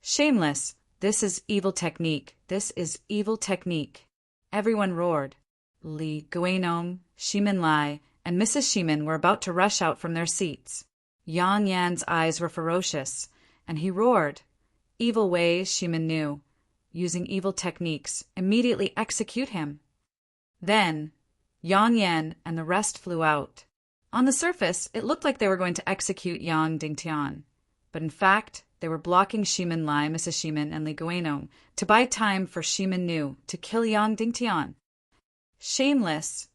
"Shameless! This is evil technique! This is evil technique!" Everyone roared. Li Guinom, Shimin Lai, and Mrs. Shimin were about to rush out from their seats. Yang Yan's eyes were ferocious, and he roared. Evil ways, Shimin knew. Using evil techniques, immediately execute him. Then, Yang Yan and the rest flew out. On the surface, it looked like they were going to execute Yang Dingtian, but in fact, they were blocking Shimin Lai, Mrs. Shimin, and Li Guinom to buy time for Shimin Nu to kill Yang Dingtian. Shameless!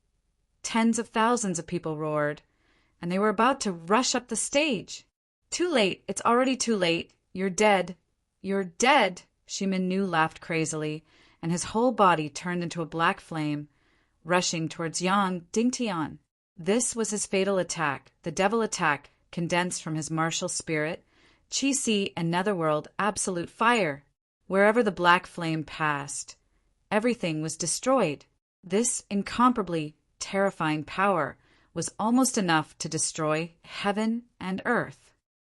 Tens of thousands of people roared, and they were about to rush up the stage. Too late! It's already too late! You're dead! You're dead! Shimin Nu laughed crazily, and his whole body turned into a black flame, rushing towards Yang Dingtian. This was his fatal attack, the devil attack, condensed from his martial spirit, Chi-Si and Netherworld absolute fire. Wherever the black flame passed, everything was destroyed. This incomparably terrifying power was almost enough to destroy heaven and earth.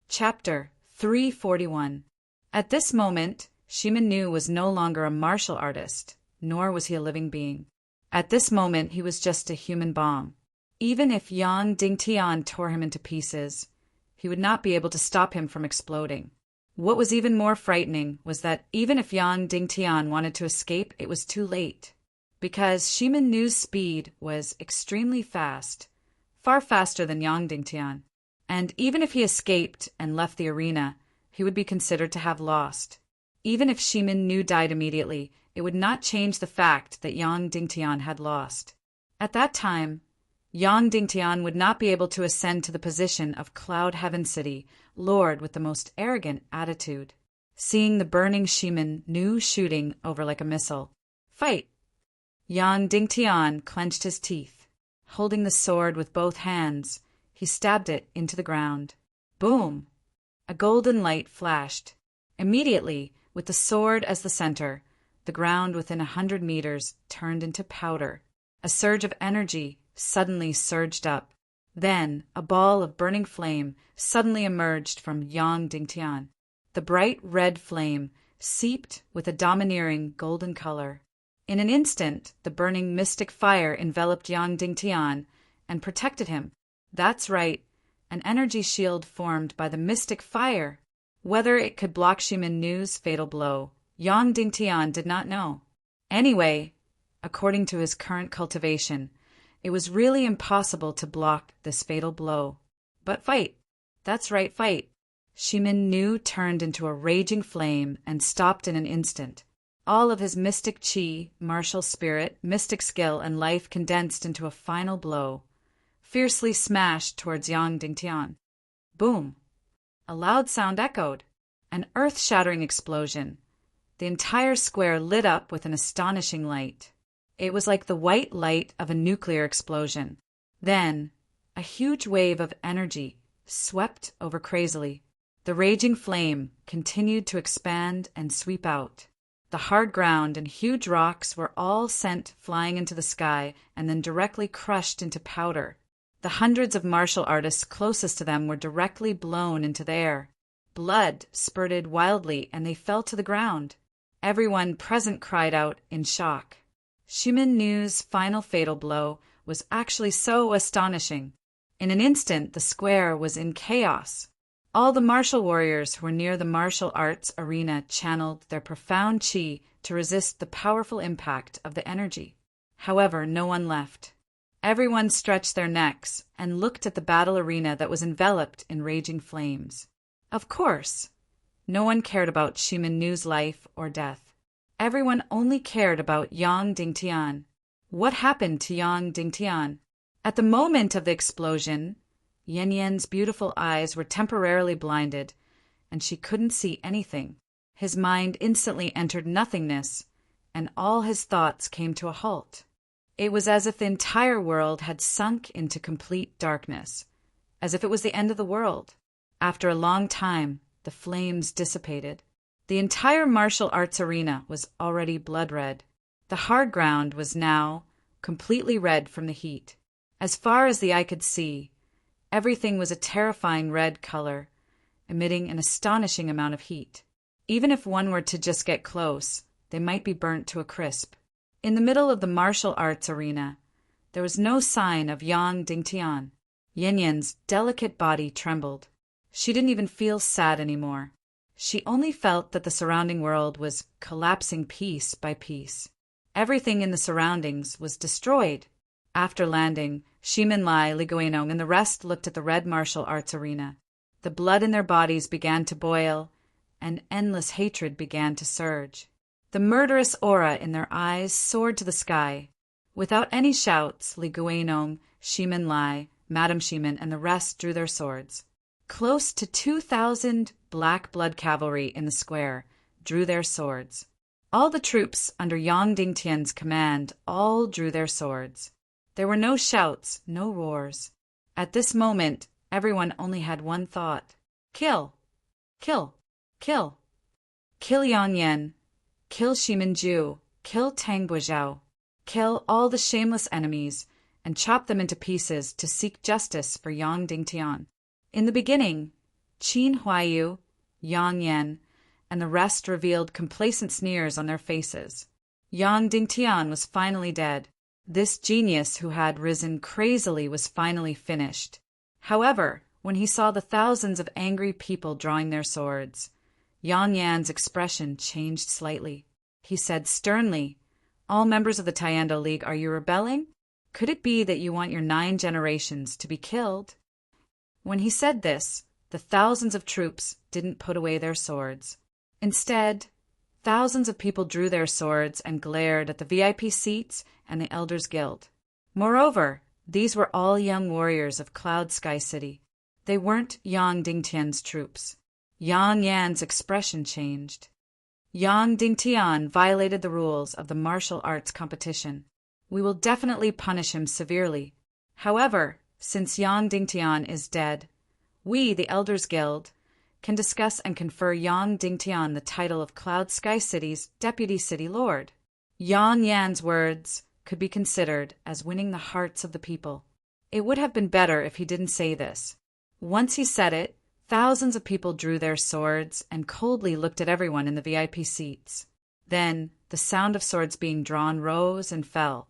Chapter 341. At this moment, Shimin Nu was no longer a martial artist, nor was he a living being. At this moment, he was just a human bomb. Even if Yang Dingtian tore him into pieces, he would not be able to stop him from exploding. What was even more frightening was that even if Yang Dingtian wanted to escape, it was too late. Because Shimin Nu's speed was extremely fast, far faster than Yang Dingtian. And even if he escaped and left the arena, he would be considered to have lost. Even if Shimin Nu died immediately, it would not change the fact that Yang Dingtian had lost. At that time, Yang Dingtian would not be able to ascend to the position of Cloud Heaven City, Lord with the most arrogant attitude. Seeing the burning Shimin Nu shooting over like a missile. Fight! Yang Dingtian clenched his teeth. Holding the sword with both hands, he stabbed it into the ground. Boom! A golden light flashed. Immediately, with the sword as the center, the ground within 100 meters turned into powder. A surge of energy suddenly surged up. Then, a ball of burning flame suddenly emerged from Yang Dingtian. The bright red flame seeped with a domineering golden color. In an instant, the burning mystic fire enveloped Yang Dingtian and protected him. That's right, an energy shield formed by the mystic fire. Whether it could block Shimin Nu's fatal blow, Yang Dingtian did not know. Anyway, according to his current cultivation, it was really impossible to block this fatal blow. But fight! That's right, fight! Shimin Nu turned into a raging flame and stopped in an instant. All of his mystic chi, martial spirit, mystic skill, and life condensed into a final blow, fiercely smashed towards Yang Dingtian. Boom! A loud sound echoed. An earth-shattering explosion. The entire square lit up with an astonishing light. It was like the white light of a nuclear explosion. Then, a huge wave of energy swept over crazily. The raging flame continued to expand and sweep out. The hard ground and huge rocks were all sent flying into the sky and then directly crushed into powder. The hundreds of martial artists closest to them were directly blown into the air. Blood spurted wildly and they fell to the ground. Everyone present cried out in shock. Shimin Nu's final fatal blow was actually so astonishing. In an instant, the square was in chaos. All the martial warriors who were near the martial arts arena channeled their profound chi to resist the powerful impact of the energy. However, no one left. Everyone stretched their necks and looked at the battle arena that was enveloped in raging flames. Of course, no one cared about Shimin Nu's life or death. Everyone only cared about Yang Dingtian. What happened to Yang Dingtian? At the moment of the explosion, Yan Yan's beautiful eyes were temporarily blinded, and she couldn't see anything. His mind instantly entered nothingness, and all his thoughts came to a halt. It was as if the entire world had sunk into complete darkness, as if it was the end of the world. After a long time, the flames dissipated. The entire martial arts arena was already blood-red. The hard ground was now completely red from the heat. As far as the eye could see, everything was a terrifying red color, emitting an astonishing amount of heat. Even if one were to just get close, they might be burnt to a crisp. In the middle of the martial arts arena, there was no sign of Yang Dingtian. Yan Yan's delicate body trembled. She didn't even feel sad anymore. She only felt that the surrounding world was collapsing piece by piece. Everything in the surroundings was destroyed. After landing, Shimin Lai, Li Guanong, and the rest looked at the red martial arts arena. The blood in their bodies began to boil, and endless hatred began to surge. The murderous aura in their eyes soared to the sky. Without any shouts, Li Guanong, Shimin Lai, Madame Shimin, and the rest drew their swords. Close to 2,000 black blood cavalry in the square drew their swords. All the troops under Yang Dingtian's command all drew their swords. There were no shouts, no roars. At this moment, everyone only had one thought. Kill! Kill! Kill! Kill Yang Yan, Kill Shiminju, kill Tang Buizhou, kill all the shameless enemies, and chop them into pieces to seek justice for Yang Dingtian. In the beginning, Qin Huaiyu, Yang Yan, and the rest revealed complacent sneers on their faces. Yang Dingtian was finally dead. This genius who had risen crazily was finally finished. However, when he saw the thousands of angry people drawing their swords, Yang Yan's expression changed slightly. He said sternly, "All members of the Tiando League, are you rebelling? Could it be that you want your 9 generations to be killed?" When he said this, the thousands of troops didn't put away their swords. Instead, thousands of people drew their swords and glared at the VIP seats and the Elders Guild. Moreover, these were all young warriors of Cloud Sky City. They weren't Yang Dingtian's troops. Yang Yan's expression changed. Yang Dingtian violated the rules of the martial arts competition. We will definitely punish him severely. However, since Yang Dingtian is dead, we, the Elders Guild, can discuss and confer Yang Dingtian the title of Cloud Sky City's Deputy City Lord. Yang Yan's words could be considered as winning the hearts of the people. It would have been better if he didn't say this. Once he said it, thousands of people drew their swords and coldly looked at everyone in the VIP seats. Then, the sound of swords being drawn rose and fell.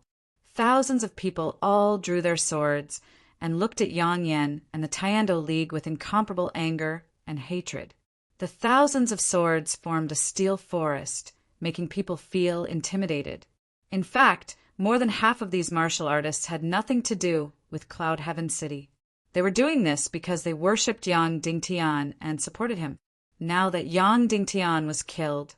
Thousands of people all drew their swords and looked at Yang Yan and the Tiando League with incomparable anger and hatred. The thousands of swords formed a steel forest, making people feel intimidated. In fact, more than half of these martial artists had nothing to do with Cloud Heaven City. They were doing this because they worshipped Yang Dingtian and supported him. Now that Yang Dingtian was killed,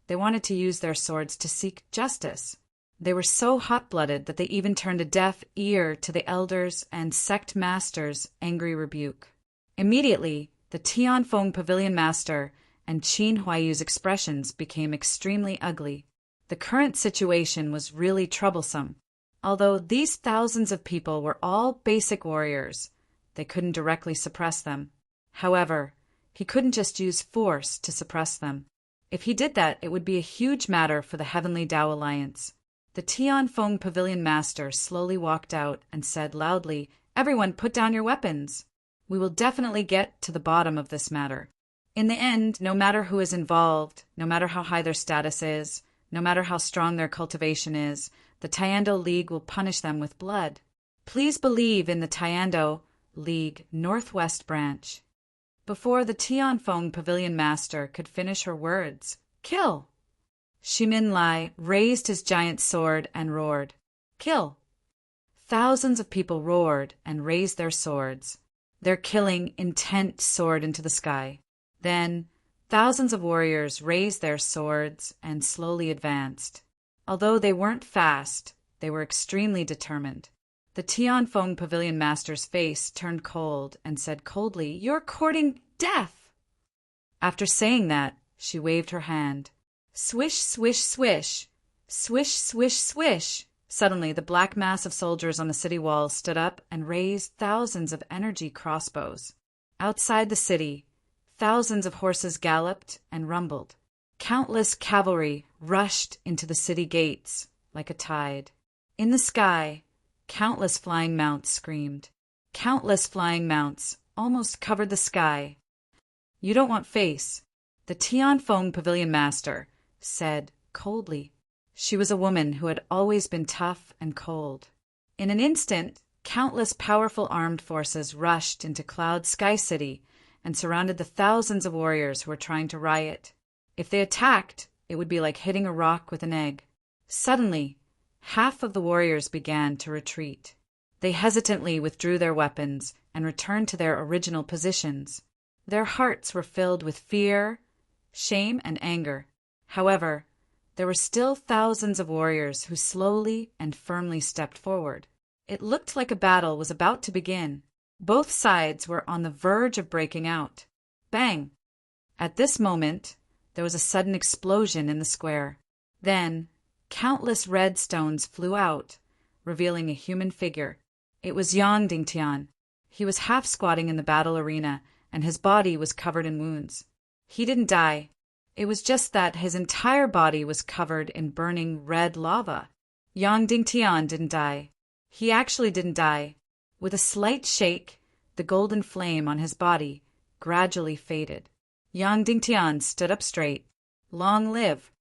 they wanted to use their swords to seek justice. They were so hot-blooded that they even turned a deaf ear to the elders and sect masters' angry rebuke. Immediately, the Tianfeng Pavilion Master and Qin Huaiyu's expressions became extremely ugly. The current situation was really troublesome. Although these thousands of people were all basic warriors, they couldn't directly suppress them. However, he couldn't just use force to suppress them. If he did that, it would be a huge matter for the Heavenly Tao Alliance. The Tianfeng Pavilion Master slowly walked out and said loudly, "Everyone put down your weapons. We will definitely get to the bottom of this matter. In the end, no matter who is involved, no matter how high their status is, no matter how strong their cultivation is, the Tiando League will punish them with blood. Please believe in the Tiando League Northwest Branch." Before the Tianfeng Pavilion Master could finish her words, "Kill!" Shimin Lai raised his giant sword and roared, "Kill!" Thousands of people roared and raised their swords. Their killing intent soared into the sky. Then, thousands of warriors raised their swords and slowly advanced. Although they weren't fast, they were extremely determined. The Tianfeng Pavilion Master's face turned cold and said coldly, "You're courting death!" After saying that, she waved her hand. Swish, swish, swish. Swish, swish, swish. Suddenly, the black mass of soldiers on the city walls stood up and raised thousands of energy crossbows. Outside the city, thousands of horses galloped and rumbled. Countless cavalry rushed into the city gates like a tide. In the sky, countless flying mounts screamed. Countless flying mounts almost covered the sky. "You don't want face," the Tianfeng Pavilion Master said coldly. She was a woman who had always been tough and cold. In an instant, countless powerful armed forces rushed into Cloud Sky City and surrounded the thousands of warriors who were trying to riot. If they attacked, it would be like hitting a rock with an egg. Suddenly, half of the warriors began to retreat. They hesitantly withdrew their weapons and returned to their original positions. Their hearts were filled with fear, shame, and anger. However, there were still thousands of warriors who slowly and firmly stepped forward. It looked like a battle was about to begin. Both sides were on the verge of breaking out. Bang! At this moment, there was a sudden explosion in the square. Then, countless red stones flew out, revealing a human figure. It was Yang Dingtian. He was half squatting in the battle arena, and his body was covered in wounds. He didn't die. It was just that his entire body was covered in burning red lava. Yang Dingtian didn't die. He actually didn't die. With a slight shake, the golden flame on his body gradually faded. Yang Dingtian stood up straight. Long live!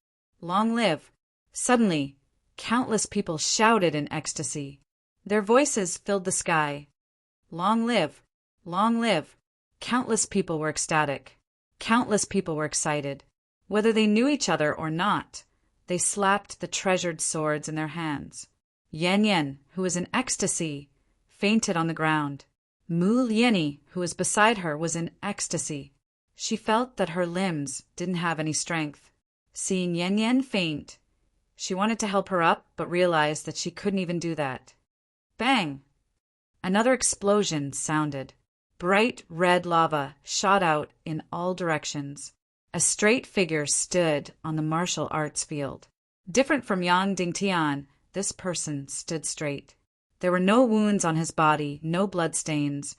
Long live! Suddenly, countless people shouted in ecstasy. Their voices filled the sky. Long live! Long live! Countless people were ecstatic. Countless people were excited. Whether they knew each other or not, they slapped the treasured swords in their hands. Yan Yan, who was in ecstasy, fainted on the ground. Mu Lieni, who was beside her, was in ecstasy. She felt that her limbs didn't have any strength. Seeing Yan Yan faint, she wanted to help her up, but realized that she couldn't even do that. Bang! Another explosion sounded. Bright red lava shot out in all directions. A straight figure stood on the martial arts field. Different from Yang Dingtian, this person stood straight. There were no wounds on his body, no bloodstains,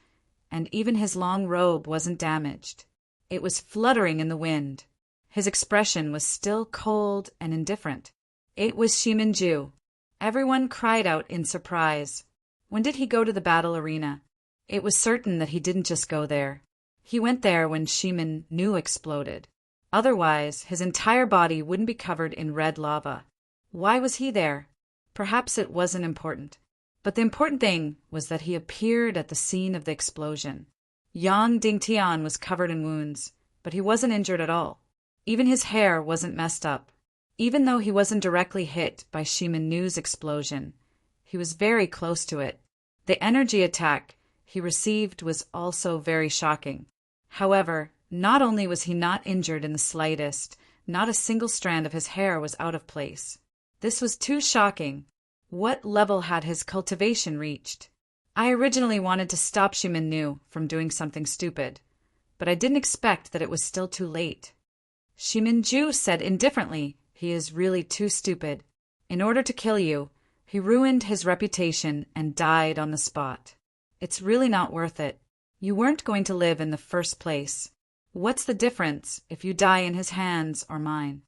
and even his long robe wasn't damaged. It was fluttering in the wind. His expression was still cold and indifferent. It was Shimin-ju. Everyone cried out in surprise. When did he go to the battle arena? It was certain that he didn't just go there. He went there when Shimin-nu exploded. Otherwise, his entire body wouldn't be covered in red lava. Why was he there? Perhaps it wasn't important. But the important thing was that he appeared at the scene of the explosion. Yang Dingtian was covered in wounds, but he wasn't injured at all. Even his hair wasn't messed up. Even though he wasn't directly hit by Shimin-nu's explosion, he was very close to it. The energy attack he received was also very shocking. However, not only was he not injured in the slightest, not a single strand of his hair was out of place. This was too shocking. What level had his cultivation reached? I originally wanted to stop Shimin-nu from doing something stupid, but I didn't expect that it was still too late. Shimin-ju said indifferently, "He is really too stupid. In order to kill you, he ruined his reputation and died on the spot. It's really not worth it. You weren't going to live in the first place. What's the difference if you die in his hands or mine?"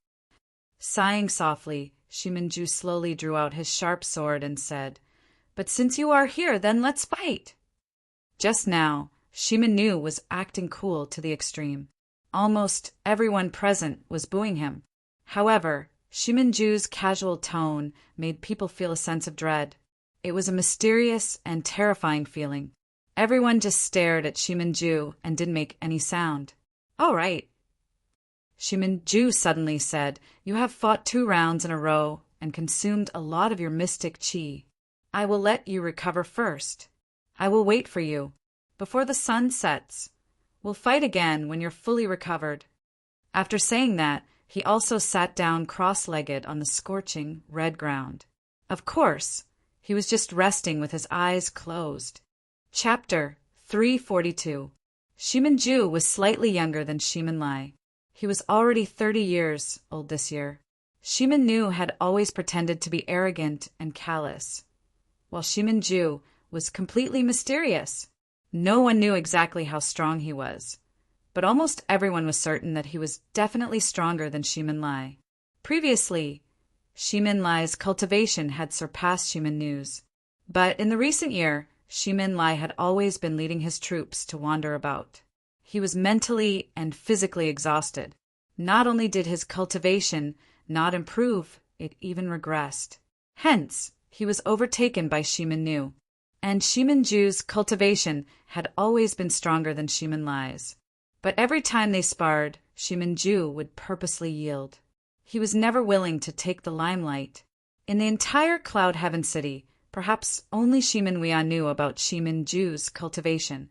Sighing softly, Shimin-ju slowly drew out his sharp sword and said, "But since you are here, then let's fight." Just now, Shimin-nu was acting cool to the extreme. Almost everyone present was booing him. However, Shimin-ju's casual tone made people feel a sense of dread. It was a mysterious and terrifying feeling. Everyone just stared at Shimin-ju and didn't make any sound. "All right." Shimin-ju suddenly said, "You have fought 2 rounds in a row and consumed a lot of your mystic chi. I will let you recover first. I will wait for you. Before the sun sets, we'll fight again when you're fully recovered." After saying that, he also sat down cross-legged on the scorching red ground. Of course, he was just resting with his eyes closed. Chapter 342. Shimin-ju was slightly younger than Shimin-lai. He was already 30 years old this year. Shimin-nu had always pretended to be arrogant and callous, while Shimin-ju was completely mysterious. No one knew exactly how strong he was, but almost everyone was certain that he was definitely stronger than Shimin-lai. Previously, Shimin-lai's cultivation had surpassed Shimin-nu's, but in the recent year, Shimin-lai had always been leading his troops to wander about. He was mentally and physically exhausted. Not only did his cultivation not improve, it even regressed. Hence, he was overtaken by Shimin-nu, and Shimin-ju's cultivation had always been stronger than Shimin-lai's. But every time they sparred, Shimin-ju would purposely yield. He was never willing to take the limelight. In the entire Cloud Heaven City, perhaps only Shimin-wea knew about Shimin-ju's cultivation.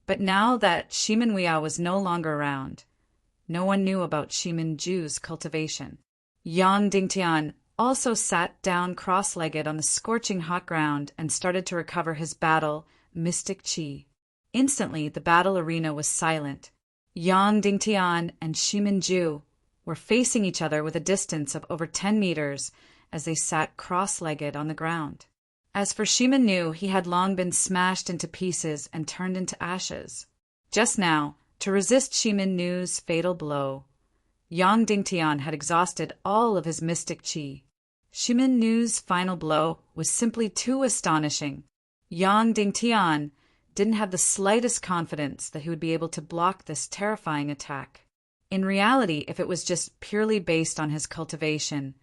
But now that Shimin-wea was no longer around, no one knew about Shimin-ju's cultivation. Yang Dingtian also sat down cross-legged on the scorching hot ground and started to recover his battle mystic chi. Instantly, the battle arena was silent. Yang Dingtian and Shimin-ju were facing each other with a distance of over 10 meters as they sat cross-legged on the ground. As for Shimin-nu, he had long been smashed into pieces and turned into ashes. Just now, to resist Shimin-nu's fatal blow, Yang Dingtian had exhausted all of his mystic qi. Shimin Nu's final blow was simply too astonishing. Yang Dingtian didn't have the slightest confidence that he would be able to block this terrifying attack. In reality, if it was just purely based on his cultivation,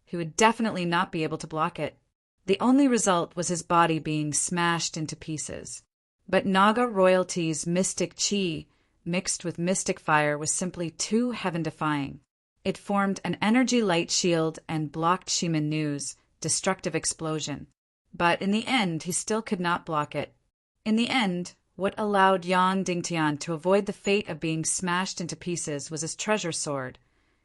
he would definitely not be able to block it. The only result was his body being smashed into pieces. But Naga royalty's mystic qi mixed with mystic fire was simply too heaven-defying. It formed an energy light shield and blocked Shimin Nu's destructive explosion. But in the end, he still could not block it. In the end, what allowed Yang Dingtian to avoid the fate of being smashed into pieces was his treasure sword,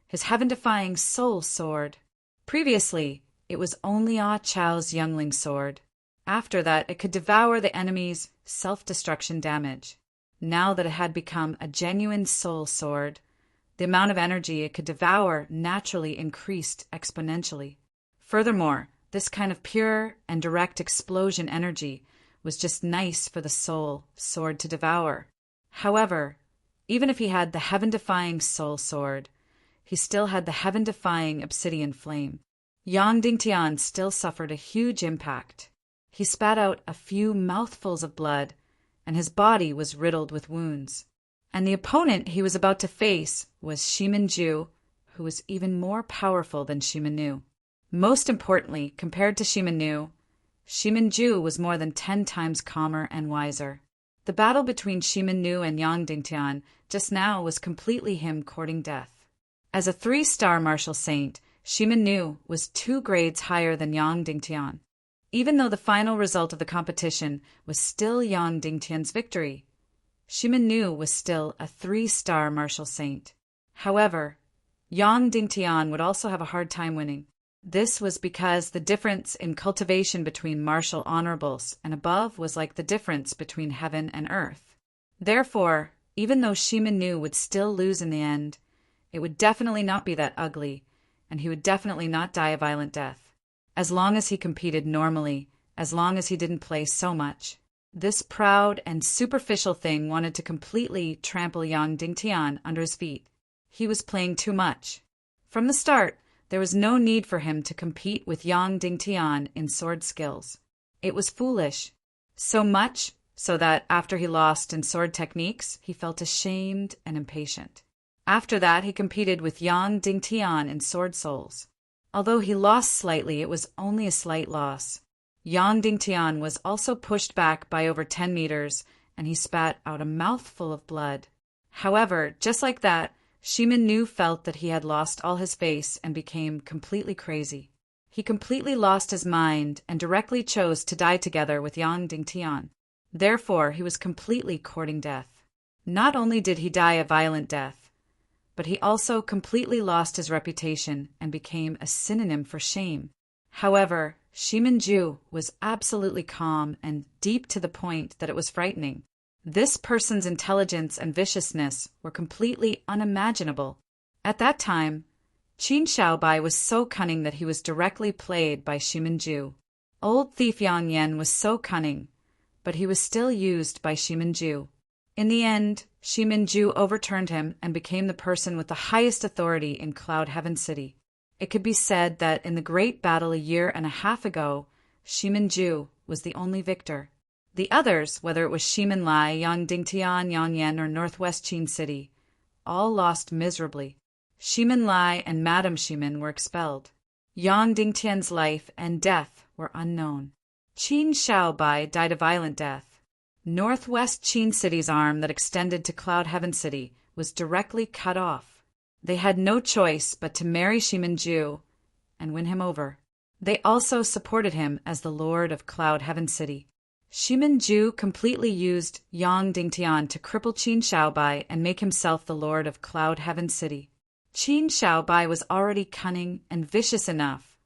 his heaven-defying soul sword. Previously, it was only Ah Chow's youngling sword. After that, it could devour the enemy's self-destruction damage. Now that it had become a genuine soul sword, the amount of energy it could devour naturally increased exponentially. Furthermore, this kind of pure and direct explosion energy was just nice for the soul sword to devour. However, even if he had the heaven-defying soul sword, he still had the heaven-defying obsidian flame. Yang Dingtian still suffered a huge impact. He spat out a few mouthfuls of blood, and his body was riddled with wounds. And the opponent he was about to face was Shimin Ju, who was even more powerful than Shimin Nu. Most importantly, compared to Shimin Nu, Shimin Ju was more than 10 times calmer and wiser. The battle between Shimin Nu and Yang Dingtian just now was completely him courting death. As a 3-star martial saint, Shimin Nu was 2 grades higher than Yang Dingtian, even though the final result of the competition was still Yang Dingtian's victory. Shimin Nu was still a 3-star martial saint. However, Yang Dingtian would also have a hard time winning. This was because the difference in cultivation between martial honorables and above was like the difference between heaven and earth. Therefore, even though Shimin Nu would still lose in the end, it would definitely not be that ugly, and he would definitely not die a violent death. As long as he competed normally, as long as he didn't play so much. This proud and superficial thing wanted to completely trample Yang Dingtian under his feet. He was playing too much. From the start, there was no need for him to compete with Yang Dingtian in sword skills. It was foolish. So much so that after he lost in sword techniques, he felt ashamed and impatient. After that, he competed with Yang Dingtian in sword souls. Although he lost slightly, it was only a slight loss. Yang Dingtian was also pushed back by over 10 meters, and he spat out a mouthful of blood. However, just like that, Shimin Nu felt that he had lost all his face and became completely crazy. He completely lost his mind and directly chose to die together with Yang Dingtian. Therefore, he was completely courting death. Not only did he die a violent death, but he also completely lost his reputation and became a synonym for shame. However, Shimin Ju was absolutely calm and deep to the point that it was frightening. This person's intelligence and viciousness were completely unimaginable. At that time, Qin Shaobai was so cunning that he was directly played by Shimin Ju. Old thief Yang Yan was so cunning, but he was still used by Shimin Ju. In the end, Shimin Ju overturned him and became the person with the highest authority in Cloud Heaven City. It could be said that in the great battle a year and a half ago, Shimin Ju was the only victor. The others, whether it was Shimin Lai, Yang Dingtian, Yang Yan, or Northwest Qin City, all lost miserably. Shimin Lai and Madame Shimin were expelled. Yang Dingtian's life and death were unknown. Qin Shaobai died a violent death. Northwest Qin City's arm that extended to Cloud Heaven City was directly cut off. They had no choice but to marry Shimin Ju and win him over. They also supported him as the Lord of Cloud Heaven City. Shimin Ju completely used Yang Dingtian to cripple Qin Shaobai and make himself the Lord of Cloud Heaven City. Qin Shaobai was already cunning and vicious enough,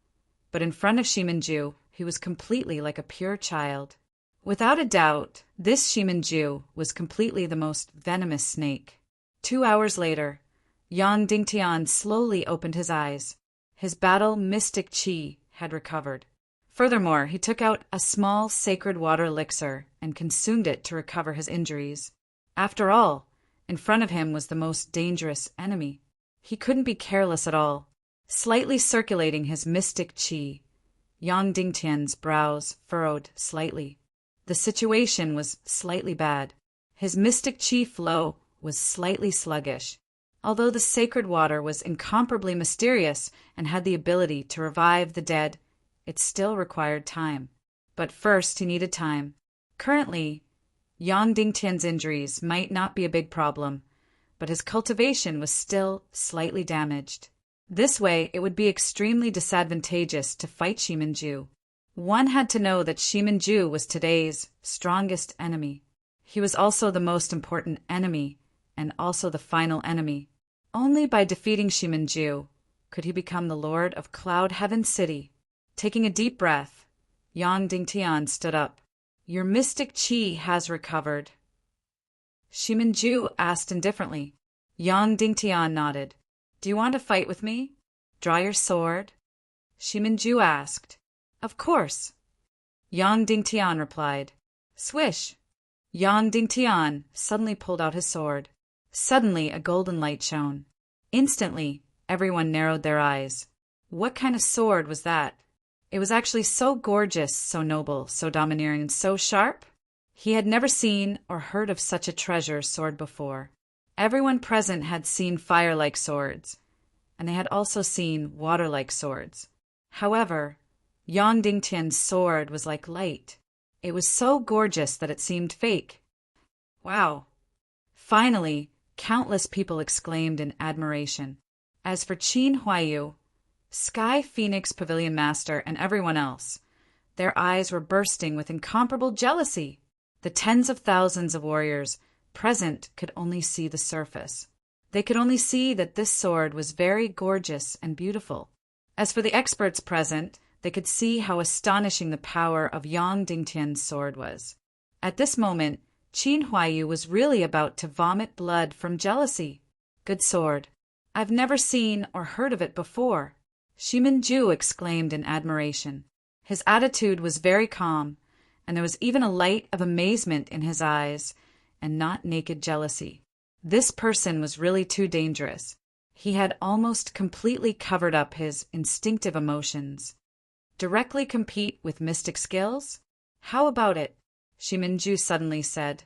but in front of Shimin Ju, he was completely like a pure child. Without a doubt, this Shimin Ju was completely the most venomous snake. 2 hours later, Yang Dingtian slowly opened his eyes. His battle mystic qi had recovered. Furthermore, he took out a small sacred water elixir and consumed it to recover his injuries. After all, in front of him was the most dangerous enemy. He couldn't be careless at all. Slightly circulating his mystic qi, Yang Dingtian's brows furrowed slightly. The situation was slightly bad. His mystic qi flow was slightly sluggish. Although the sacred water was incomparably mysterious and had the ability to revive the dead, it still required time. But first he needed time. Currently, Yang Dingtian's injuries might not be a big problem, but his cultivation was still slightly damaged. This way, it would be extremely disadvantageous to fight Shiminju. One had to know that Shiminju was today's strongest enemy. He was also the most important enemy, and also the final enemy. Only by defeating Shiminju could he become the Lord of Cloud Heaven City. Taking a deep breath, Yang Dingtian stood up. Your mystic qi has recovered. Shiminju asked indifferently. Yang Dingtian nodded. Do you want to fight with me? Draw your sword. Shiminju asked. Of course. Yang Dingtian replied. Swish. Yang Dingtian suddenly pulled out his sword. Suddenly a golden light shone. Instantly, everyone narrowed their eyes. What kind of sword was that? It was actually so gorgeous, so noble, so domineering, and so sharp. He had never seen or heard of such a treasure sword before. Everyone present had seen fire-like swords, and they had also seen water-like swords. However, Yang Dingtian's sword was like light. It was so gorgeous that it seemed fake. Wow! Finally, countless people exclaimed in admiration. As for Qin Huaiyu, Sky Phoenix Pavilion Master, and everyone else, their eyes were bursting with incomparable jealousy. The tens of thousands of warriors present could only see the surface. They could only see that this sword was very gorgeous and beautiful. As for the experts present, they could see how astonishing the power of Yang Dingtian's sword was. At this moment, Qin Huaiyu was really about to vomit blood from jealousy. Good sword. I've never seen or heard of it before. Shiminju exclaimed in admiration. His attitude was very calm, and there was even a light of amazement in his eyes, and not naked jealousy. This person was really too dangerous. He had almost completely covered up his instinctive emotions. Directly compete with mystic skills? How about it? Shiminju suddenly said.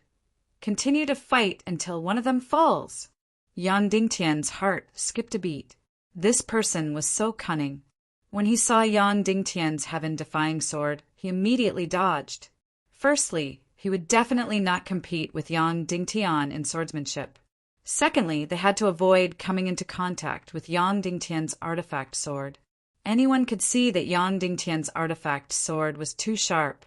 Continue to fight until one of them falls. Yang Dingtian's heart skipped a beat. This person was so cunning. When he saw Yang Dingtian's heaven-defying sword, he immediately dodged. Firstly, he would definitely not compete with Yang Dingtian in swordsmanship. Secondly, they had to avoid coming into contact with Yang Dingtian's artifact sword. Anyone could see that Yang Dingtian's artifact sword was too sharp.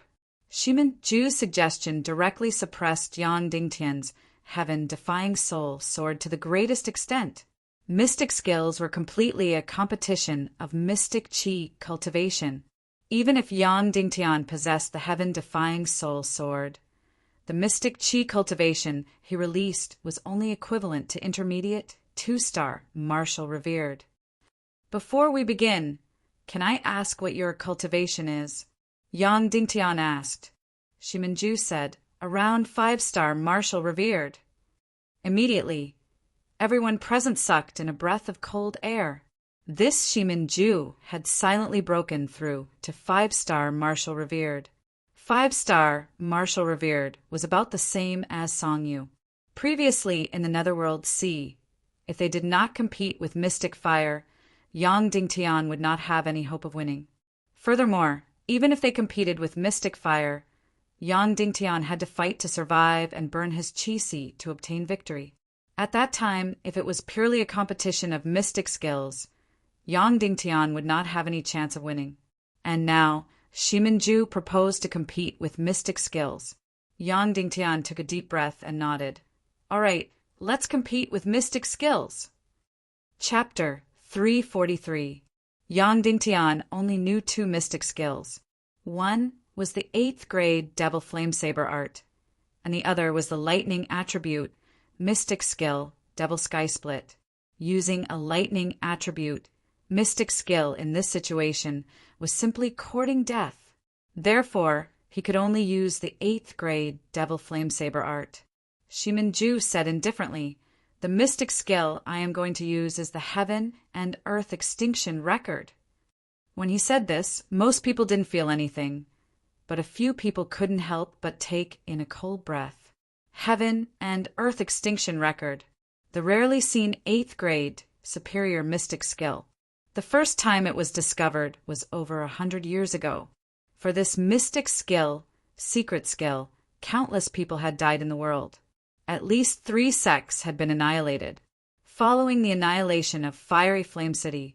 Shiminju's suggestion directly suppressed Yang Dingtian's heaven-defying soul sword to the greatest extent. Mystic skills were completely a competition of mystic qi cultivation. Even if Yang Dingtian possessed the heaven-defying soul sword, the mystic qi cultivation he released was only equivalent to intermediate 2-star martial revered. Before we begin, can I ask what your cultivation is? Yang Dingtian asked. Shiminju said, around 5-star martial revered. Immediately, everyone present sucked in a breath of cold air. This Shiminju had silently broken through to 5-star martial revered. 5-star martial revered was about the same as Songyu. Previously in the Netherworld Sea, if they did not compete with mystic fire, Yang Dingtian would not have any hope of winning. Furthermore, even if they competed with mystic fire, Yang Dingtian had to fight to survive and burn his qi seed to obtain victory. At that time, if it was purely a competition of mystic skills, Yang Dingtian would not have any chance of winning. And now, Shiminju proposed to compete with mystic skills. Yang Dingtian took a deep breath and nodded. All right, let's compete with mystic skills. Chapter 343. Yang Dingtian only knew 2 mystic skills. One was the 8th grade Devil Flamesaber art, and the other was the lightning attribute, mystic skill, Devil Sky Split. Using a lightning attribute, mystic skill in this situation was simply courting death. Therefore, he could only use the 8th grade Devil Flamesaber art. Shiminju said indifferently, The mystic skill I am going to use is the heaven and earth extinction record. When he said this, most people didn't feel anything, but a few people couldn't help but take in a cold breath. Heaven and earth extinction record. The rarely seen 8th grade superior mystic skill. The first time it was discovered was over 100 years ago. For this mystic skill, secret skill, countless people had died in the world. At least 3 sects had been annihilated. Following the annihilation of Fiery Flame City,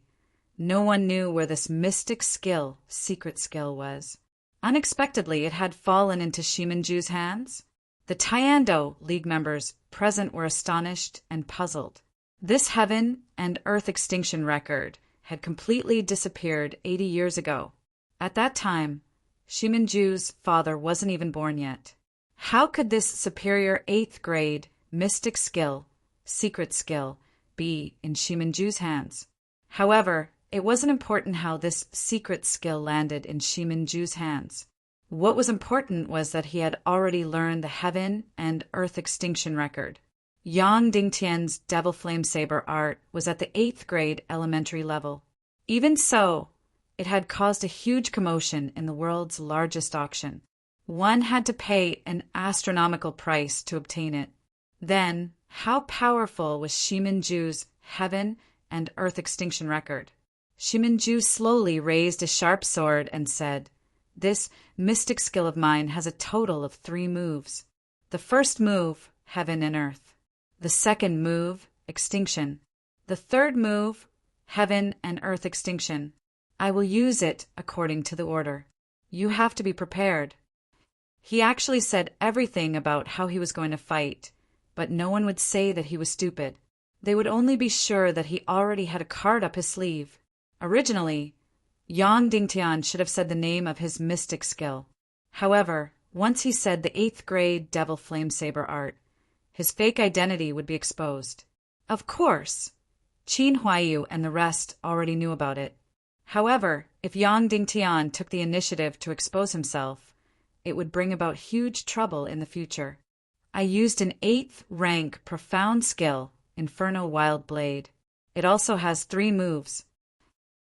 no one knew where this mystic skill, secret skill, was. Unexpectedly, it had fallen into Shiminju's hands. The Tyando League members present were astonished and puzzled. This heaven and earth extinction record had completely disappeared 80 years ago. At that time, Shiminju's father wasn't even born yet. How could this superior 8th grade mystic skill, secret skill, be in Shiminju's hands? However, it wasn't important how this secret skill landed in Shiminju's hands. What was important was that he had already learned the heaven and earth extinction record. Yang Dingtian's Devil Flame Saber art was at the 8th grade elementary level. Even so, it had caused a huge commotion in the world's largest auction. One had to pay an astronomical price to obtain it. Then, how powerful was Shiminju's heaven and earth extinction record? Shiminju slowly raised a sharp sword and said, "This mystic skill of mine has a total of 3 moves. The first move, heaven and earth. The second move, extinction. The third move, heaven and earth extinction. I will use it according to the order. You have to be prepared." He actually said everything about how he was going to fight, but no one would say that he was stupid. They would only be sure that he already had a card up his sleeve. Originally, Yang Dingtian should have said the name of his mystic skill. However, once he said the 8th grade Devil Flame Saber art, his fake identity would be exposed. Of course, Qin Huaiyu and the rest already knew about it. However, if Yang Dingtian took the initiative to expose himself, it would bring about huge trouble in the future. I used an 8th rank profound skill, Inferno Wild Blade. It also has 3 moves.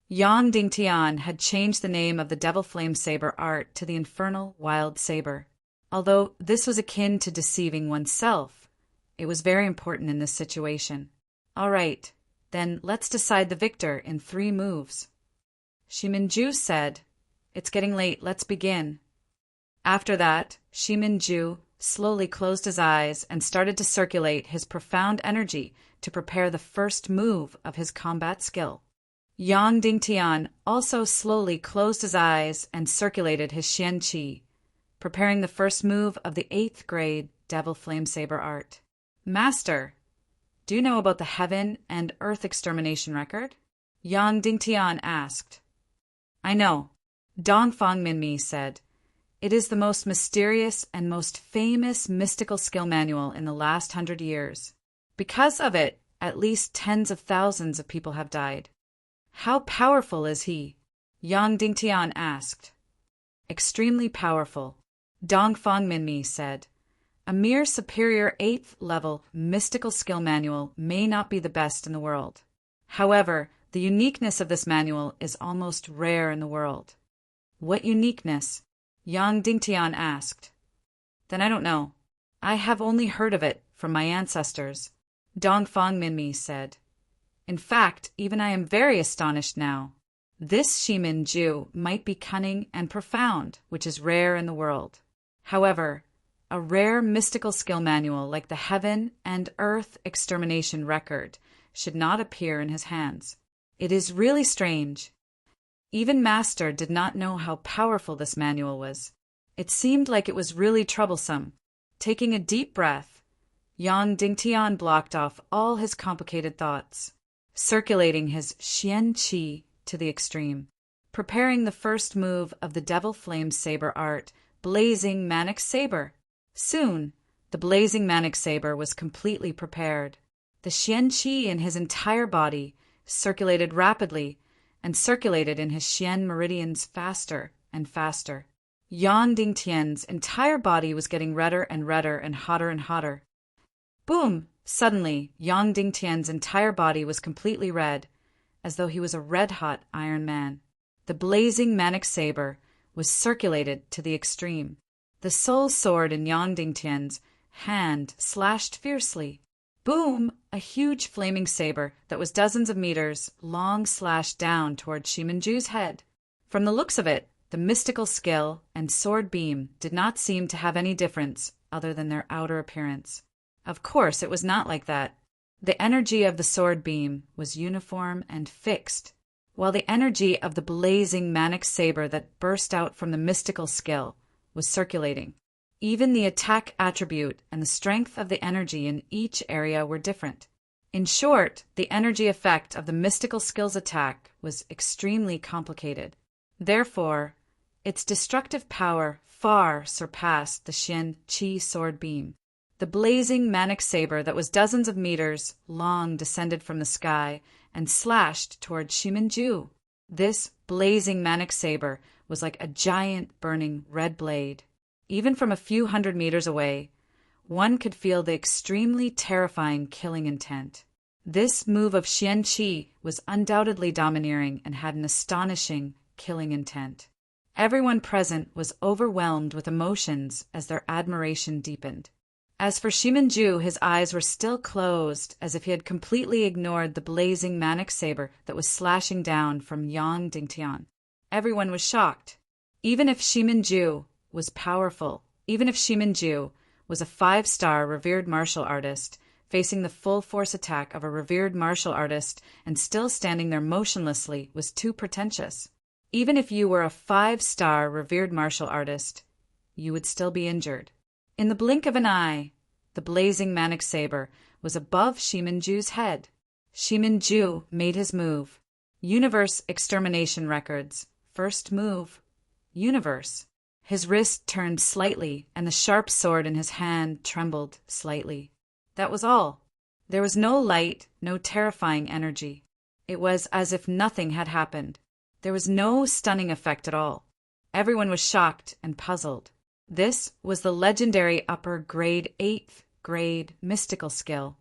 Yang Dingtian had changed the name of the Devil Flame Saber art to the Infernal Wild Saber. Although this was akin to deceiving oneself, it was very important in this situation. All right, then let's decide the victor in 3 moves. Shiminju said, "It's getting late, let's begin." After that, Shiminju slowly closed his eyes and started to circulate his profound energy to prepare the first move of his combat skill. Yang Dingtian also slowly closed his eyes and circulated his Xian Qi, preparing the first move of the 8th grade Devil Flame Saber art. "Master, do you know about the heaven and earth extermination record?" Yang Dingtian asked. "I know," Dongfang Minmi said. "It is the most mysterious and most famous mystical skill manual in the last 100 years. Because of it, at least tens of thousands of people have died." "How powerful is he?" Yang Dingtian asked. "Extremely powerful," Dongfang Minmi said. "A mere superior 8th level mystical skill manual may not be the best in the world. However, the uniqueness of this manual is almost rare in the world." "What uniqueness?" Yang Dingtian asked. "Then I don't know. I have only heard of it from my ancestors," Dongfang Minmi said. "In fact, even I am very astonished now. This Shiminju might be cunning and profound, which is rare in the world. However, a rare mystical skill manual like the Heaven and Earth Extermination Record should not appear in his hands. It is really strange. Even Master did not know how powerful this manual was. It seemed like it was really troublesome." Taking a deep breath, Yang Dingtian blocked off all his complicated thoughts, circulating his Xian Qi to the extreme, preparing the first move of the Devil Flame Saber art, Blazing Manic Saber. Soon, the Blazing Manic Saber was completely prepared. The Xian Qi in his entire body circulated rapidly and circulated in his Xian meridians faster and faster. Yang Dingtian's entire body was getting redder and redder and hotter and hotter. Boom! Suddenly, Yang Dingtian's entire body was completely red, as though he was a red-hot Iron Man. The blazing manic saber was circulated to the extreme. The soul sword in Yang Dingtian's hand slashed fiercely. Boom! A huge flaming saber that was dozens of meters long slashed down toward Shiminju's head. From the looks of it, the mystical skill and sword beam did not seem to have any difference other than their outer appearance. Of course, it was not like that. The energy of the sword beam was uniform and fixed, while the energy of the blazing manic saber that burst out from the mystical skill was circulating. Even the attack attribute and the strength of the energy in each area were different. In short, the energy effect of the mystical skill's attack was extremely complicated. Therefore, its destructive power far surpassed the Xian Qi sword beam. The blazing manic saber that was dozens of meters long descended from the sky and slashed toward Shiminju. This blazing manic saber was like a giant burning red blade. Even from a few hundred meters away, one could feel the extremely terrifying killing intent. This move of Xian Qi was undoubtedly domineering and had an astonishing killing intent. Everyone present was overwhelmed with emotions as their admiration deepened. As for Shiminju, his eyes were still closed, as if he had completely ignored the blazing manic saber that was slashing down from Yang Dingtian. Everyone was shocked. Even if Shiminju was powerful, even if Shiminju was a 5-star revered martial artist, facing the full force attack of a revered martial artist and still standing there motionlessly was too pretentious. Even if you were a 5-star revered martial artist, you would still be injured. In the blink of an eye, the blazing manic saber was above Shiminju's head. Shiminju made his move. Universe extermination records. First move. Universe. His wrist turned slightly, and the sharp sword in his hand trembled slightly. That was all. There was no light, no terrifying energy. It was as if nothing had happened. There was no stunning effect at all. Everyone was shocked and puzzled. This was the legendary upper grade 8th grade mystical skill.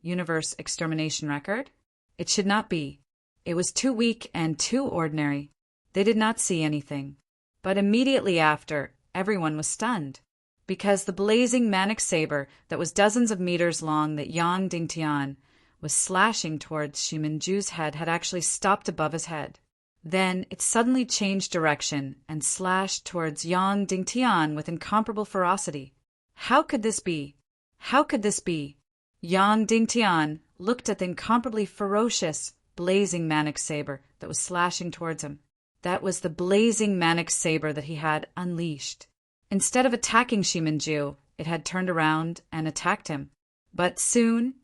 Universe extermination record? It should not be. It was too weak and too ordinary. They did not see anything. But immediately after, everyone was stunned, because the blazing manic saber that was dozens of meters long that Yang Dingtian was slashing towards Shiminju's head had actually stopped above his head. Then it suddenly changed direction and slashed towards Yang Dingtian with incomparable ferocity. How could this be? How could this be? Yang Dingtian looked at the incomparably ferocious, blazing manic saber that was slashing towards him. That was the blazing manic saber that he had unleashed. Instead of attacking Shiminju, it had turned around and attacked him. But soon,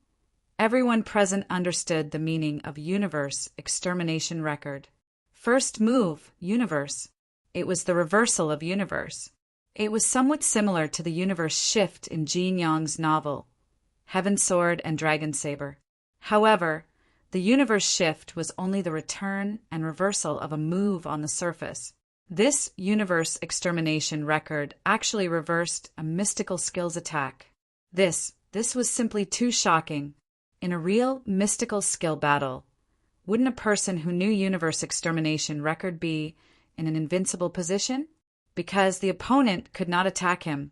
everyone present understood the meaning of universe extermination record. First move, universe. It was the reversal of universe. It was somewhat similar to the universe shift in Jean Yang's novel, Heaven Sword and Dragon Saber. However, the universe shift was only the return and reversal of a move on the surface. This universe extermination record actually reversed a mystical skills attack. This was simply too shocking. In a real mystical skill battle, wouldn't a person who knew universe extermination record be in an invincible position? Because the opponent could not attack him,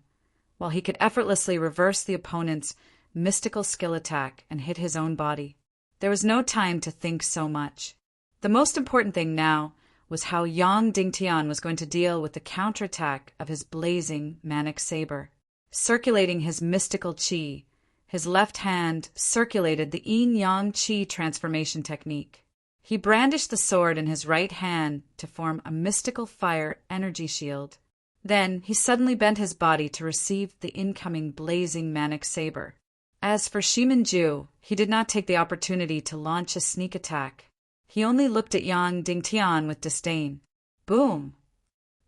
while he could effortlessly reverse the opponent's mystical skill attack and hit his own body. There was no time to think so much. The most important thing now was how Yang Dingtian was going to deal with the counterattack of his blazing manic saber. Circulating his mystical qi, his left hand circulated the yin-yang qi transformation technique. He brandished the sword in his right hand to form a mystical fire energy shield. Then he suddenly bent his body to receive the incoming blazing manic saber. As for Shiminju, he did not take the opportunity to launch a sneak attack. He only looked at Yang Dingtian with disdain. Boom!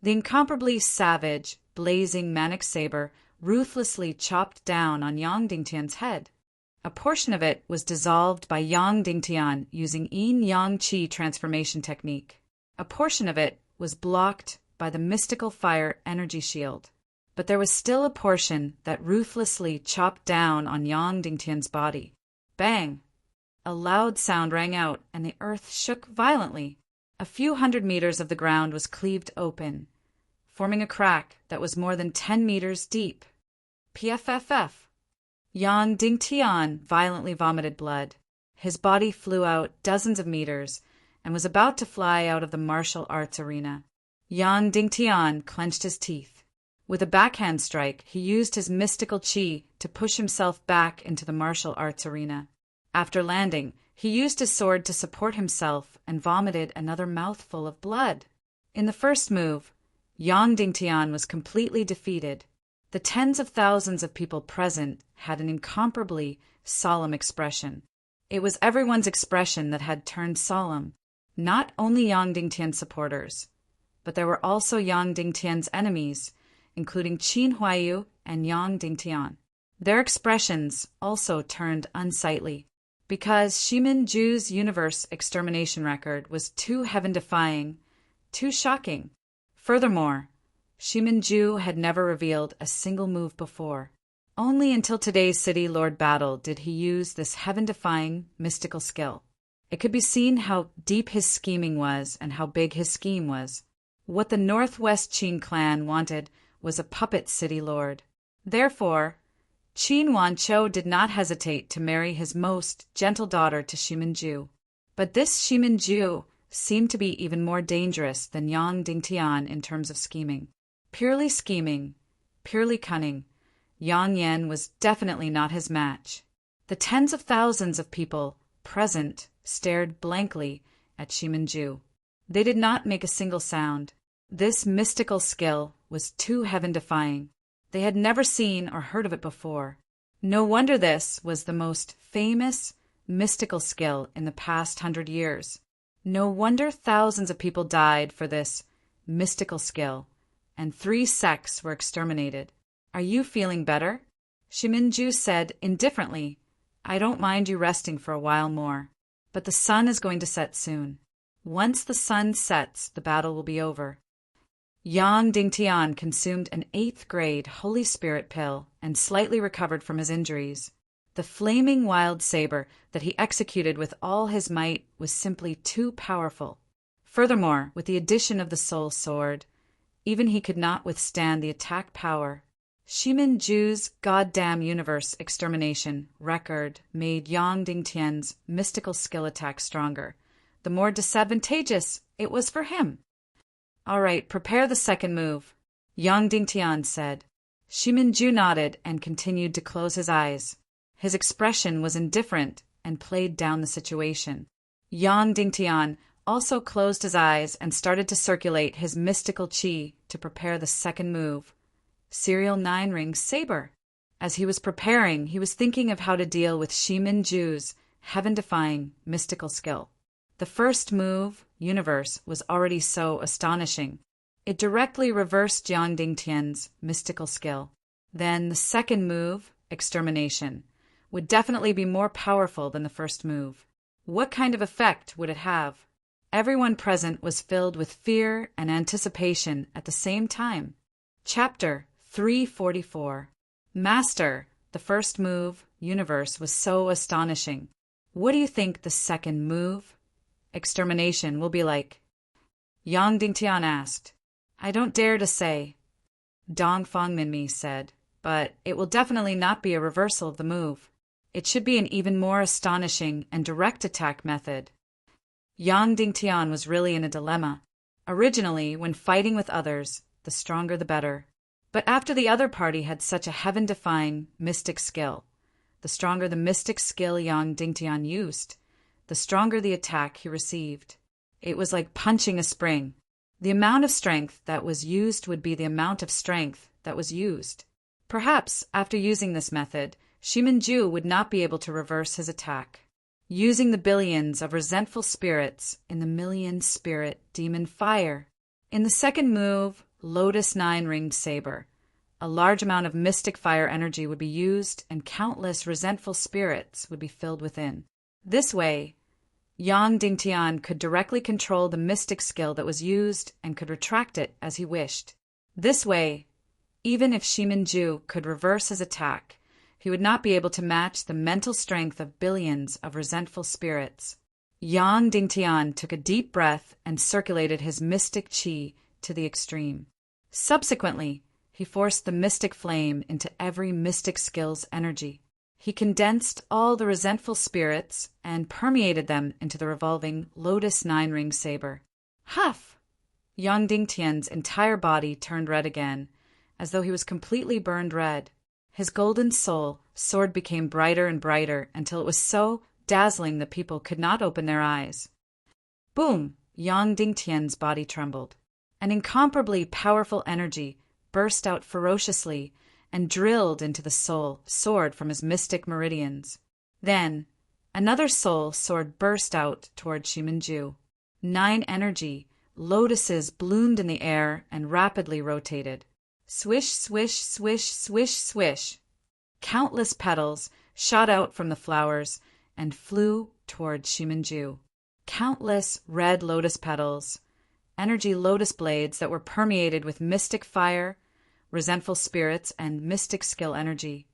The incomparably savage, blazing manic saber ruthlessly chopped down on Yang Dingtian's head. A portion of it was dissolved by Yang Dingtian using yin-yang qi transformation technique. A portion of it was blocked by the mystical fire energy shield. but there was still a portion that ruthlessly chopped down on Yang Dingtian's body. Bang! A loud sound rang out, and the earth shook violently. A few hundred meters of the ground was cleaved open, forming a crack that was more than 10 meters deep. PFFF. Yang Dingtian violently vomited blood. His body flew out dozens of meters and was about to fly out of the martial arts arena. Yang Dingtian clenched his teeth. With a backhand strike, he used his mystical qi to push himself back into the martial arts arena. After landing, he used his sword to support himself and vomited another mouthful of blood. In the first move, Yang Dingtian was completely defeated. The tens of thousands of people present had an incomparably solemn expression. It was everyone's expression that had turned solemn, not only Yang Dingtian's supporters, but there were also Yang Dingtian's enemies, including Qin Huaiyu and Yang Dingtian. Their expressions also turned unsightly, because Shimin Ju's universe extermination record was too heaven-defying, too shocking. Furthermore, Shimin Ju had never revealed a single move before. Only until today's City Lord battle did he use this heaven-defying mystical skill. It could be seen how deep his scheming was and how big his scheme was. What the Northwest Qin clan wanted was a puppet City Lord. Therefore, Qin Wanqiu did not hesitate to marry his most gentle daughter to Shimin Ju. But this Shimin Ju seemed to be even more dangerous than Yang Dingtian in terms of scheming. Purely scheming, purely cunning, Yang Yan was definitely not his match. The tens of thousands of people present stared blankly at Shimin Ju. They did not make a single sound. This mystical skill was too heaven-defying. They had never seen or heard of it before. No wonder this was the most famous mystical skill in the past 100 years. No wonder thousands of people died for this mystical skill, and 3 sects were exterminated. Are you feeling better? Shimin Ju said indifferently, I don't mind you resting for a while more, but the sun is going to set soon. Once the sun sets, the battle will be over. Yang Dingtian consumed an 8th grade Holy Spirit pill and slightly recovered from his injuries. The flaming wild saber that he executed with all his might was simply too powerful. Furthermore, with the addition of the soul sword, even he could not withstand the attack power. Shimin Ju's goddamn universe extermination record made Yang Dingtian's mystical skill attack stronger. The more disadvantageous it was for him. All right, prepare the second move, Yang Dingtian said. Shimin Ju nodded and continued to close his eyes. His expression was indifferent and played down the situation. Yang Dingtian also closed his eyes and started to circulate his mystical qi to prepare the second move, Serial 9-ring saber. As he was preparing, he was thinking of how to deal with Shimin Ju's heaven-defying mystical skill. The first move, Universe, was already so astonishing. It directly reversed Yang Dingtian's mystical skill. Then the second move, Extermination, would definitely be more powerful than the first move. What kind of effect would it have? Everyone present was filled with fear and anticipation at the same time. Chapter 344. Master, the first move, Universe, was so astonishing. What do you think the second move, Extermination, will be like? Yang Dingtian asked. I don't dare to say, Dong Fangminmi said, but it will definitely not be a reversal of the move. It should be an even more astonishing and direct attack method. Yang Dingtian was really in a dilemma. Originally, when fighting with others, the stronger the better. But after the other party had such a heaven-defying mystic skill, the stronger the mystic skill Yang Dingtian used, the stronger the attack he received. It was like punching a spring. The amount of strength that was used would be the amount of strength that was used. Perhaps, after using this method, Shimin Ju would not be able to reverse his attack. Using the billions of resentful spirits in the million-spirit demon fire. In the second move, Lotus 9-ringed saber, a large amount of mystic fire energy would be used and countless resentful spirits would be filled within. This way, Yang Dingtian could directly control the mystic skill that was used and could retract it as he wished. This way, Even if Shimin-ju could reverse his attack, he would not be able to match the mental strength of billions of resentful spirits. Yang Dingtian took a deep breath and circulated his mystic qi to the extreme. Subsequently, he forced the mystic flame into every mystic skill's energy. He condensed all the resentful spirits and permeated them into the revolving Lotus Nine-Ring saber. Huff! Yang Dingtian's entire body turned red again, as though he was completely burned red. His golden soul sword became brighter and brighter until it was so dazzling that people could not open their eyes. Boom! Yang Dingtian's body trembled. An incomparably powerful energy burst out ferociously and drilled into the soul sword from his mystic meridians. Then, another soul sword burst out toward Shimin-ju. 9 energy lotuses bloomed in the air and rapidly rotated. Swish, swish, swish, swish, swish. Countless petals shot out from the flowers and flew toward Shimin-ju. Countless red lotus petals, energy lotus blades that were permeated with mystic fire, resentful spirits, and mystic skill energy,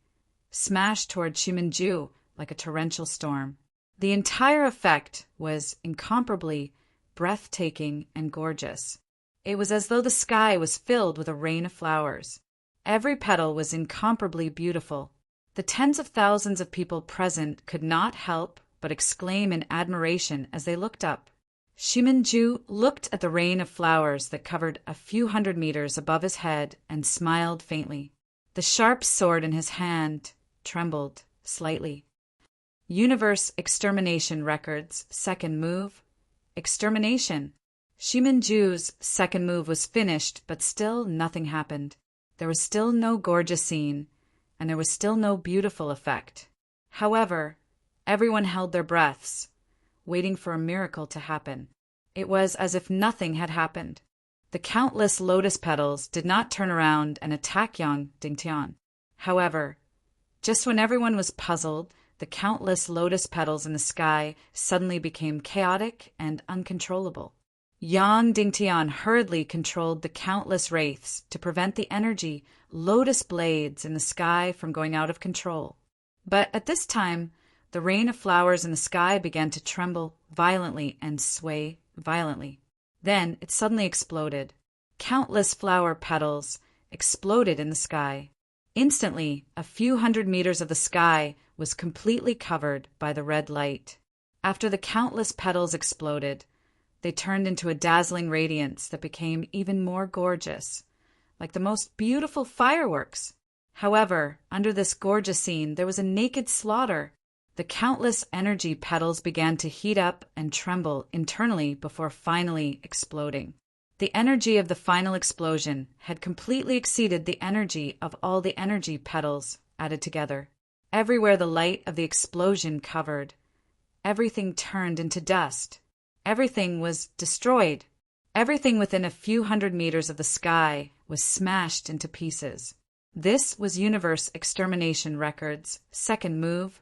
smashed toward Shimin-ju like a torrential storm. The entire effect was incomparably breathtaking and gorgeous. It was as though the sky was filled with a rain of flowers. Every petal was incomparably beautiful. The tens of thousands of people present could not help but exclaim in admiration as they looked up. Shimin-ju looked at the rain of flowers that covered a few hundred meters above his head and smiled faintly. The sharp sword in his hand trembled slightly. Universe Extermination Records' second move. Extermination. Shimin-ju's second move was finished, but still nothing happened. There was still no gorgeous scene, and there was still no beautiful effect. However, everyone held their breaths, waiting for a miracle to happen. It was as if nothing had happened. The countless lotus petals did not turn around and attack Yang Dingtian. However, just when everyone was puzzled, the countless lotus petals in the sky suddenly became chaotic and uncontrollable. Yang Dingtian hurriedly controlled the countless wraiths to prevent the energy lotus blades in the sky from going out of control. But at this time, the rain of flowers in the sky began to tremble violently and sway violently. Then it suddenly exploded. Countless flower petals exploded in the sky. Instantly, a few hundred meters of the sky was completely covered by the red light. After the countless petals exploded, they turned into a dazzling radiance that became even more gorgeous, like the most beautiful fireworks. However, under this gorgeous scene, there was a naked slaughter. The countless energy petals began to heat up and tremble internally before finally exploding. The energy of the final explosion had completely exceeded the energy of all the energy petals added together. Everywhere the light of the explosion covered, everything turned into dust. Everything was destroyed. Everything within a few hundred meters of the sky was smashed into pieces. This was Universe Extermination Records' second move,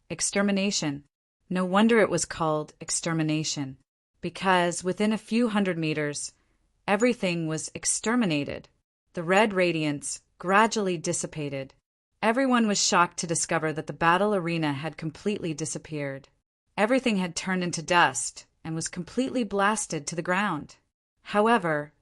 extermination. No wonder it was called extermination, because within a few hundred meters, everything was exterminated. The red radiance gradually dissipated. Everyone was shocked to discover that the battle arena had completely disappeared. Everything had turned into dust and was completely blasted to the ground. However,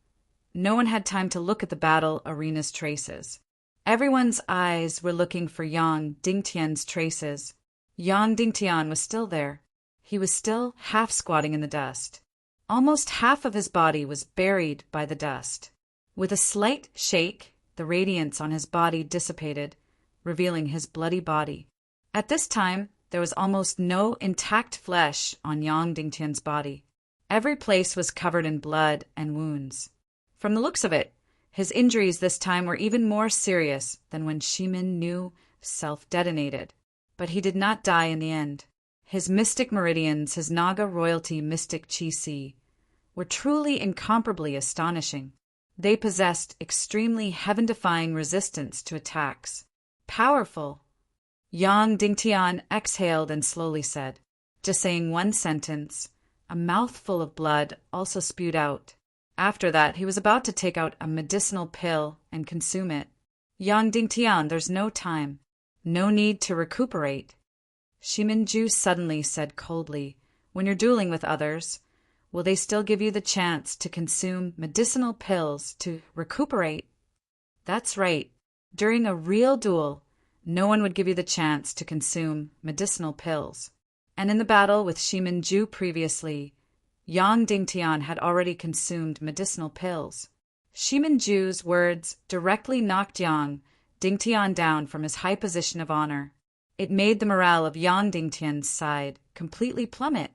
no one had time to look at the battle arena's traces. Everyone's eyes were looking for Yang Dingtian's traces. Yang Dingtian was still there. He was still half squatting in the dust. Almost half of his body was buried by the dust. With a slight shake, the radiance on his body dissipated, revealing his bloody body. At this time, there was almost no intact flesh on Yang Dingtian's body. Every place was covered in blood and wounds. From the looks of it, his injuries this time were even more serious than when Shimin-ju self-detonated. But he did not die in the end. His mystic meridians, his Naga royalty mystic chi-si, were truly incomparably astonishing. They possessed extremely heaven-defying resistance to attacks. Powerful. Yang Dingtian exhaled and slowly said, just saying one sentence, a mouthful of blood also spewed out. After that, he was about to take out a medicinal pill and consume it. Yang Dingtian, there's no time. No need to recuperate. Shimin-ju suddenly said coldly, when you're dueling with others, will they still give you the chance to consume medicinal pills to recuperate? That's right. During a real duel, no one would give you the chance to consume medicinal pills. And in the battle with Shimin-ju previously, Yang Dingtian had already consumed medicinal pills. Shimin-ju's words directly knocked Yang Dingtian down from his high position of honor. It made the morale of Yang Dingtian's side completely plummet.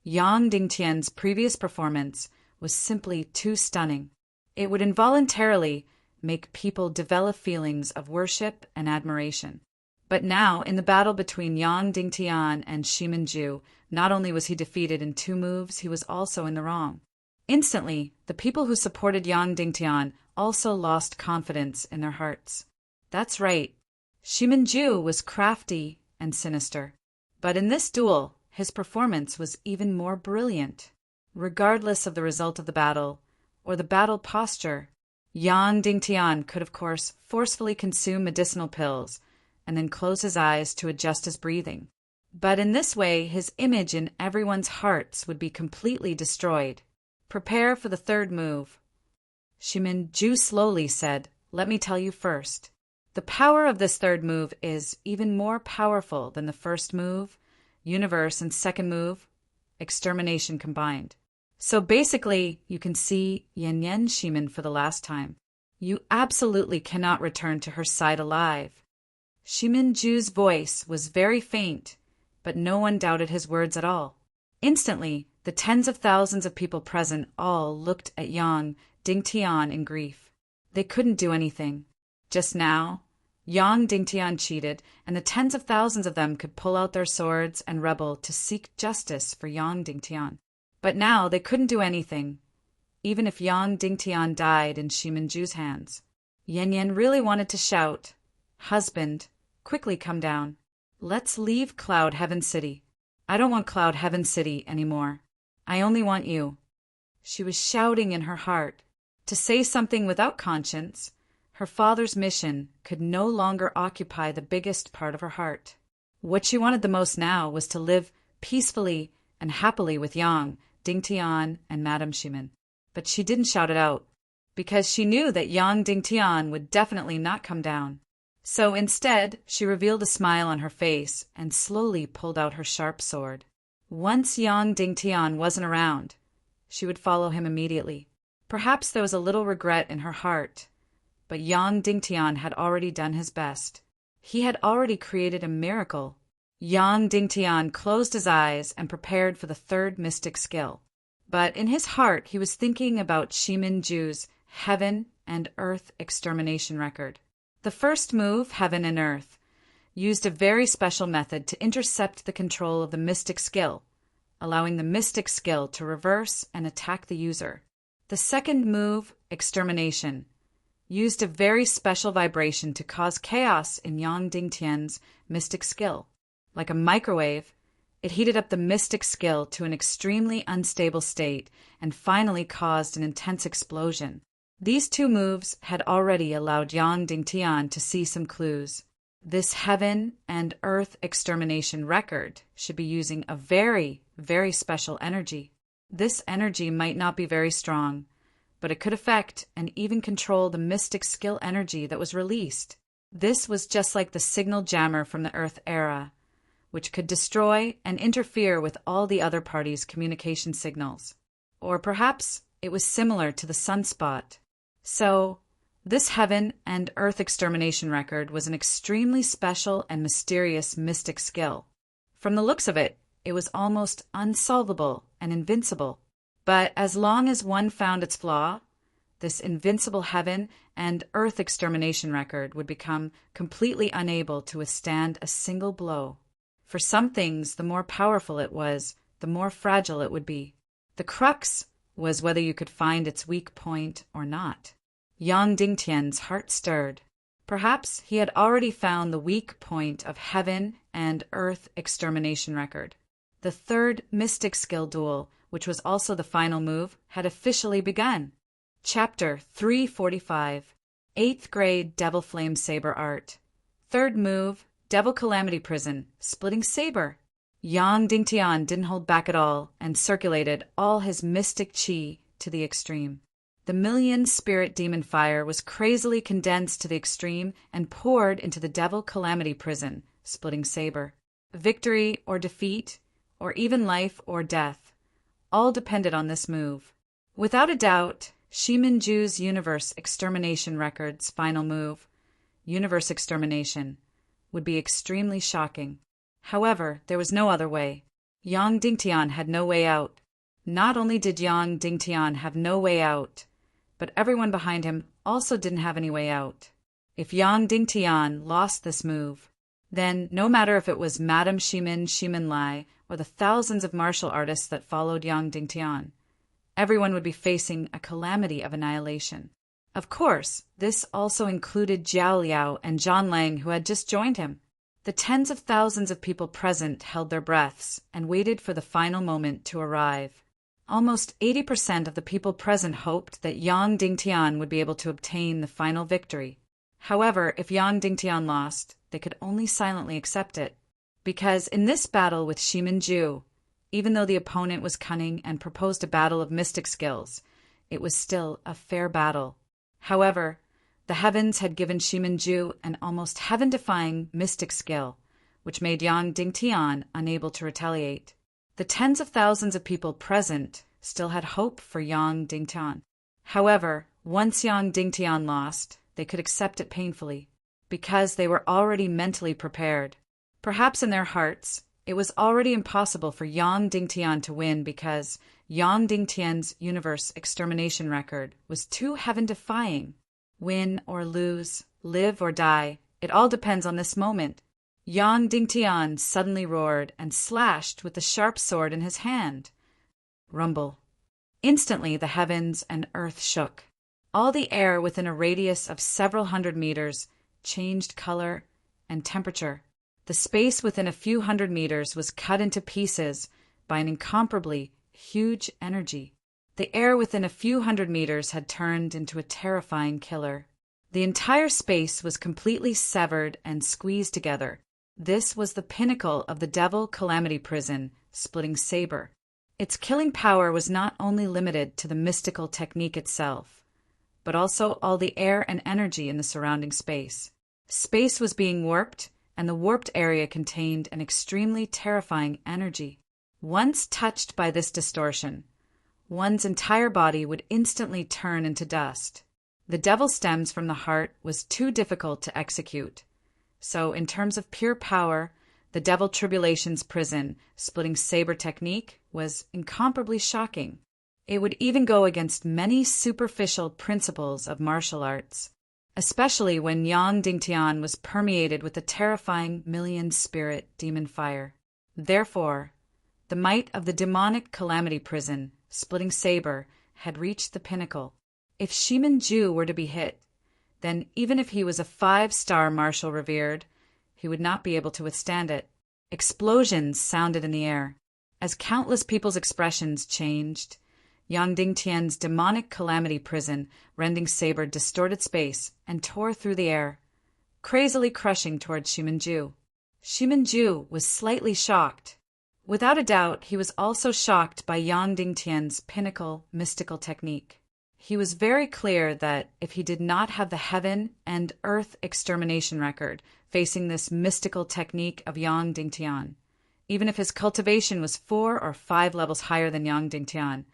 Yang Dingtian's previous performance was simply too stunning. It would involuntarily make people develop feelings of worship and admiration. But now, in the battle between Yang Dingtian and Shimin-ju, not only was he defeated in 2 moves, he was also in the wrong. Instantly, the people who supported Yang Dingtian also lost confidence in their hearts. That's right, Shimin-ju was crafty and sinister. But in this duel, his performance was even more brilliant. Regardless of the result of the battle, or the battle posture, Yang Dingtian could of course forcefully consume medicinal pills and then close his eyes to adjust his breathing. But in this way, his image in everyone's hearts would be completely destroyed. Prepare for the 3rd move. Shimin-ju slowly said, let me tell you first. The power of this 3rd move is even more powerful than the 1st move, universe, and 2nd move, extermination combined. So basically, you can see Yan Shimin for the last time. You absolutely cannot return to her side alive. Shimin-ju's voice was very faint, but no one doubted his words at all. Instantly, the tens of thousands of people present all looked at Yang Dingtian in grief. They couldn't do anything. Just now, Yang Dingtian cheated, and the tens of thousands of them could pull out their swords and rebel to seek justice for Yang Dingtian. But now they couldn't do anything, even if Yang Dingtian died in Shimin-ju's hands. Yan really wanted to shout, husband, quickly come down. Let's leave Cloud Heaven City. I don't want Cloud Heaven City anymore. I only want you. She was shouting in her heart. To say something without conscience, her father's mission could no longer occupy the biggest part of her heart. What she wanted the most now was to live peacefully and happily with Yang Dingtian and Madame Shimin. But she didn't shout it out, because she knew that Yang Dingtian would definitely not come down. So instead, she revealed a smile on her face and slowly pulled out her sharp sword. Once Yang Dingtian wasn't around, she would follow him immediately. Perhaps there was a little regret in her heart, but Yang Dingtian had already done his best. He had already created a miracle. Yang Dingtian closed his eyes and prepared for the 3rd mystic skill. But in his heart, he was thinking about Shimin-ju's Heaven and Earth extermination record. The 1st move, Heaven and Earth, used a very special method to intercept the control of the mystic skill, allowing the mystic skill to reverse and attack the user. The 2nd move, Extermination, used a very special vibration to cause chaos in Yang Dingtian's mystic skill. Like a microwave, it heated up the mystic skill to an extremely unstable state and finally caused an intense explosion. These 2 moves had already allowed Yang Dingtian to see some clues. This Heaven and Earth extermination record should be using a very, very special energy. This energy might not be very strong, but it could affect and even control the mystic skill energy that was released. This was just like the signal jammer from the Earth era, which could destroy and interfere with all the other parties' communication signals. Or perhaps it was similar to the sunspot. So, this Heaven and Earth extermination record was an extremely special and mysterious mystic skill. From the looks of it, it was almost unsolvable and invincible. But as long as one found its flaw, this invincible Heaven and Earth extermination record would become completely unable to withstand a single blow. For some things, the more powerful it was, the more fragile it would be. The crux was whether you could find its weak point or not. Yang Dingtian's heart stirred. Perhaps he had already found the weak point of Heaven and Earth extermination record. The 3rd mystic skill duel, which was also the final move, had officially begun. Chapter 345. 8th grade Devil Flame Saber art. 3rd move, Devil Calamity Prison, splitting saber. Yang Dingtian didn't hold back at all and circulated all his mystic chi to the extreme. The million spirit demon fire was crazily condensed to the extreme and poured into the Devil Calamity Prison, splitting saber. Victory or defeat, or even life or death, all depended on this move. Without a doubt, Shimin-Ju's Universe Extermination Record's final move, Universe Extermination, would be extremely shocking. However, there was no other way. Yang Dingtian had no way out. Not only did Yang Dingtian have no way out, but everyone behind him also didn't have any way out. If Yang Dingtian lost this move, then no matter if it was Madame Shimin Lai, or the thousands of martial artists that followed Yang Dingtian, everyone would be facing a calamity of annihilation. Of course, this also included Jiao Liao and Zhan Lang, who had just joined him. The tens of thousands of people present held their breaths and waited for the final moment to arrive. Almost 80% of the people present hoped that Yang Dingtian would be able to obtain the final victory. However, if Yang Dingtian lost, they could only silently accept it. Because in this battle with Shimin-Ju, even though the opponent was cunning and proposed a battle of mystic skills, it was still a fair battle. However, the heavens had given Shimin-Ju an almost heaven-defying mystic skill, which made Yang Dingtian unable to retaliate. The tens of thousands of people present still had hope for Yang Dingtian. However, once Yang Dingtian lost, they could accept it painfully, because they were already mentally prepared. Perhaps in their hearts, it was already impossible for Yang Dingtian to win because Yang Dingtian's Universe Extermination Record was too heaven-defying. Win or lose, live or die, it all depends on this moment. Yang Dingtian suddenly roared and slashed with the sharp sword in his hand. Rumble. Instantly the heavens and earth shook. All the air within a radius of several hundred meters changed color and temperature. The space within a few hundred meters was cut into pieces by an incomparably huge energy. The air within a few hundred meters had turned into a terrifying killer. The entire space was completely severed and squeezed together. This was the pinnacle of the Devil Calamity Prison, splitting saber. Its killing power was not only limited to the mystical technique itself, but also all the air and energy in the surrounding space. Space was being warped, and the warped area contained an extremely terrifying energy. Once touched by this distortion, one's entire body would instantly turn into dust. The devil stems from the heart was too difficult to execute. So, in terms of pure power, the Devil Tribulation's prison, splitting saber technique, was incomparably shocking. It would even go against many superficial principles of martial arts, especially when Yang Dingtian was permeated with the terrifying million-spirit demon fire. Therefore, the might of the demonic calamity prison, splitting saber, had reached the pinnacle. If Shimin-Ju were to be hit, then even if he was a 5-star marshal revered, he would not be able to withstand it. Explosions sounded in the air. As countless people's expressions changed, Yang Dingtian's demonic calamity prison rending saber distorted space and tore through the air, crazily crushing towards Shimin-Ju. Shimin-Ju was slightly shocked. Without a doubt, he was also shocked by Yang Dingtian's pinnacle mystical technique. He was very clear that if he did not have the heaven and earth extermination record facing this mystical technique of Yang Dingtian, even if his cultivation was 4 or 5 levels higher than Yang Dingtian,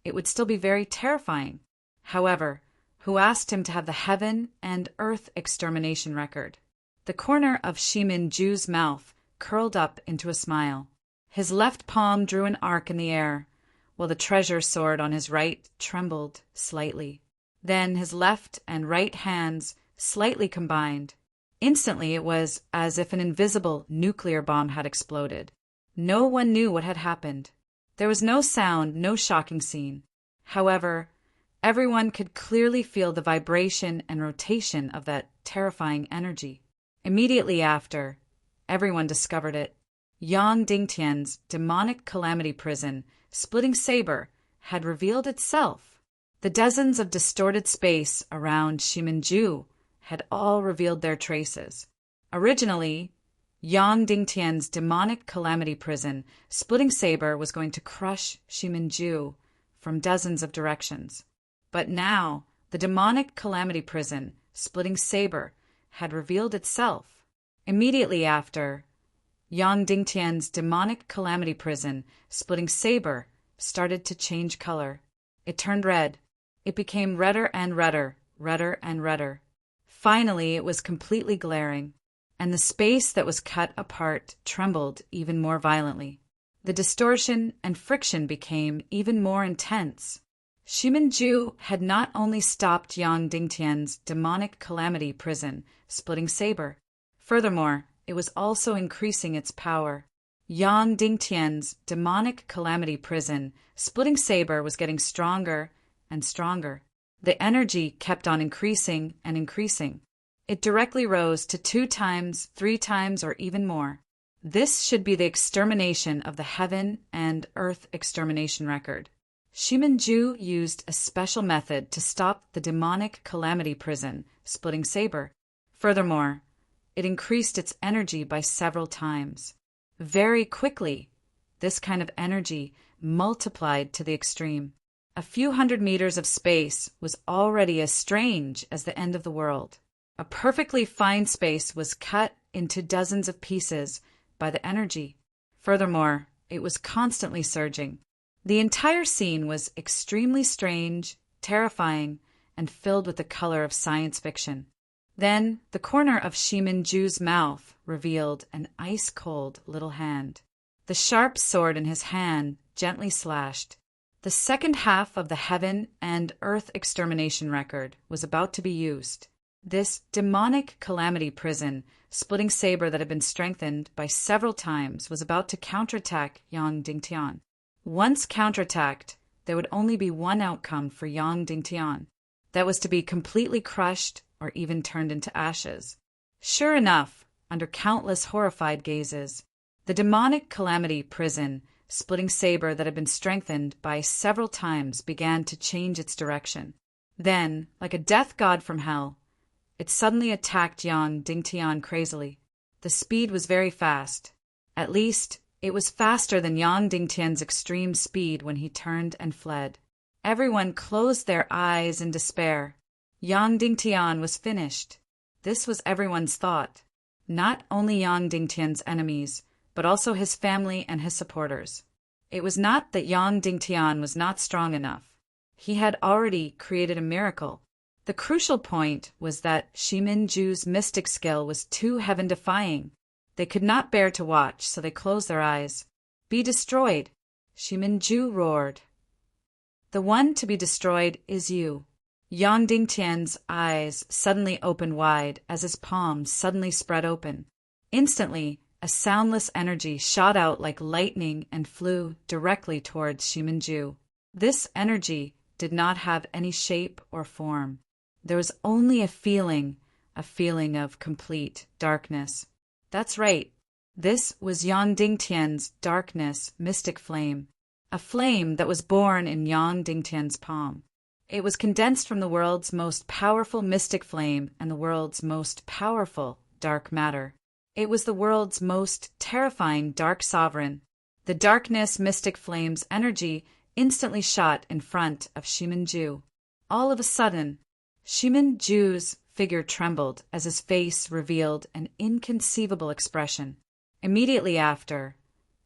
it would still be very terrifying. However, who asked him to have the heaven and earth extermination record? The corner of Shimin-Ju's mouth curled up into a smile. His left palm drew an arc in the air, while the treasure sword on his right trembled slightly. Then his left and right hands slightly combined. Instantly it was as if an invisible nuclear bomb had exploded. No one knew what had happened. There was no sound, no shocking scene. However, everyone could clearly feel the vibration and rotation of that terrifying energy. Immediately after, everyone discovered it. Yang Dingtian's demonic calamity prison, splitting saber, had revealed itself. The dozens of distorted space around Shiminju had all revealed their traces. Originally, Yang Dingtian's demonic calamity prison, splitting saber, was going to crush Shiminju from dozens of directions. But now, the demonic calamity prison, splitting saber, had revealed itself. Immediately after, Yang Dingtian's demonic calamity prison, splitting saber, started to change color. It turned red. It became redder and redder, redder and redder. Finally, it was completely glaring, and the space that was cut apart trembled even more violently. The distortion and friction became even more intense. Shiminju had not only stopped Yang Dingtian's demonic calamity prison, splitting saber. Furthermore, it was also increasing its power. Yang Dingtian's demonic calamity prison, splitting saber, was getting stronger and stronger. The energy kept on increasing and increasing. It directly rose to 2 times, 3 times, or even more. This should be the extermination of the heaven and earth extermination record. Shiminju used a special method to stop the demonic calamity prison, splitting saber. Furthermore, it increased its energy by several times. Very quickly, this kind of energy multiplied to the extreme. A few hundred meters of space was already as strange as the end of the world. A perfectly fine space was cut into dozens of pieces by the energy. Furthermore, it was constantly surging. The entire scene was extremely strange, terrifying, and filled with the color of science fiction. Then, the corner of Shiminju's mouth revealed an ice-cold little hand. The sharp sword in his hand gently slashed. The second half of the heaven and earth extermination record was about to be used. This demonic calamity prison, splitting saber that had been strengthened by several times, was about to counterattack Yang Dingtian. Once counterattacked, there would only be one outcome for Yang Dingtian. That was to be completely crushed or even turned into ashes. Sure enough, under countless horrified gazes, the demonic calamity prison, splitting saber that had been strengthened by several times, began to change its direction. Then, like a death god from hell, it suddenly attacked Yang Dingtian crazily. The speed was very fast. At least, it was faster than Yang Dingtian's extreme speed when he turned and fled. Everyone closed their eyes in despair. Yang Dingtian was finished. This was everyone's thought. Not only Yang Dingtian's enemies, but also his family and his supporters. It was not that Yang Dingtian was not strong enough. He had already created a miracle. The crucial point was that Shiminju's mystic skill was too heaven-defying. They could not bear to watch, so they closed their eyes. "Be destroyed!" Shiminju roared. "The one to be destroyed is you." Yang Dingtian's eyes suddenly opened wide as his palms suddenly spread open. Instantly, a soundless energy shot out like lightning and flew directly towards Shiminju. This energy did not have any shape or form. There was only a feeling of complete darkness. That's right. This was Yang Dingtian's darkness mystic flame, a flame that was born in Yang Dingtian's palm. It was condensed from the world's most powerful mystic flame and the world's most powerful dark matter. It was the world's most terrifying dark sovereign. The darkness mystic flame's energy instantly shot in front of Shiminju. All of a sudden, Shiminju's figure trembled as his face revealed an inconceivable expression. Immediately after,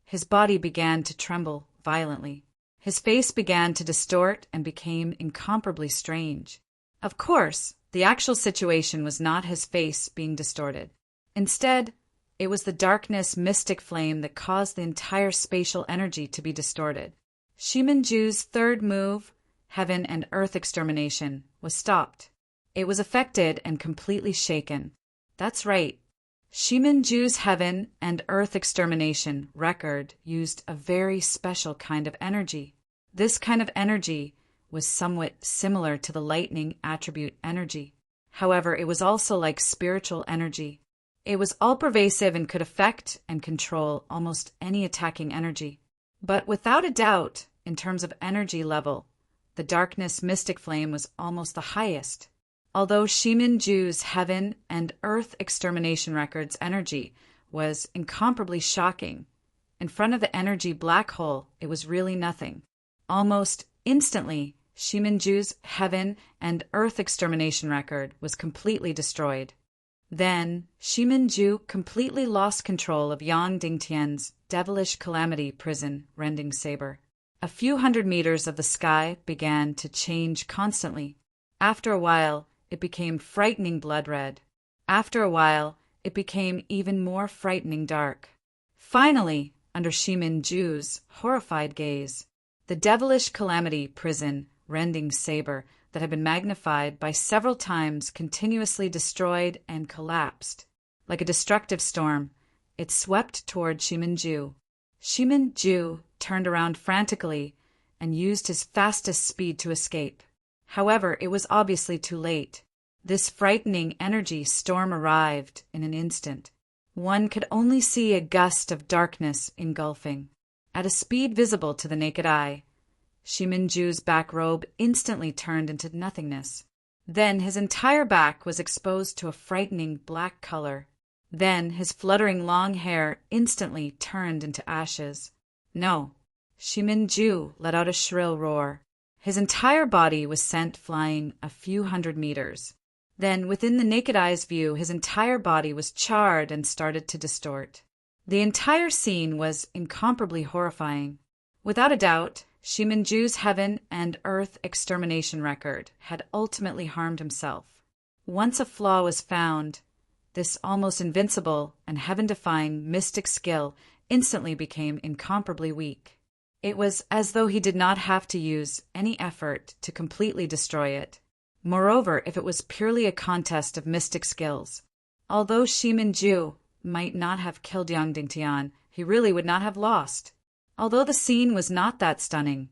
his body began to tremble violently. His face began to distort and became incomparably strange. Of course, the actual situation was not his face being distorted. Instead, it was the darkness mystic flame that caused the entire spatial energy to be distorted. Shiminju's third move, heaven and earth extermination, was stopped. It was affected and completely shaken. That's right. Shiminju's heaven and earth extermination record used a very special kind of energy. This kind of energy was somewhat similar to the lightning attribute energy. However, it was also like spiritual energy. It was all-pervasive and could affect and control almost any attacking energy. But without a doubt, in terms of energy level, the darkness mystic flame was almost the highest. Although Shimin-Ju's heaven and earth extermination record's energy was incomparably shocking, in front of the energy black hole, it was really nothing. Almost instantly, Shimin-Ju's heaven and earth extermination record was completely destroyed. Then, Shimin-Ju completely lost control of Yang Dingtian's devilish calamity prison rending saber. A few hundred meters of the sky began to change constantly. After a while, it became frightening blood red. After a while, it became even more frightening dark. Finally, under Shimin-Ju's horrified gaze, the devilish calamity prison rending saber that had been magnified by several times continuously destroyed and collapsed. Like a destructive storm, it swept toward Shimin-Ju. Shimin-Ju turned around frantically and used his fastest speed to escape. However, it was obviously too late. This frightening energy storm arrived in an instant. One could only see a gust of darkness engulfing. At a speed visible to the naked eye, Shimin-Ju's back robe instantly turned into nothingness. Then his entire back was exposed to a frightening black color. Then his fluttering long hair instantly turned into ashes. No, Shimin-Ju let out a shrill roar. His entire body was sent flying a few hundred meters. Then, within the naked eye's view, his entire body was charred and started to distort. The entire scene was incomparably horrifying. Without a doubt, Shimin-Ju's heaven and earth extermination record had ultimately harmed himself. Once a flaw was found, this almost invincible and heaven-defying mystic skill instantly became incomparably weak. It was as though he did not have to use any effort to completely destroy it. Moreover, if it was purely a contest of mystic skills, although Shimin-Ju might not have killed Yang Dingtian, he really would not have lost. Although the scene was not that stunning,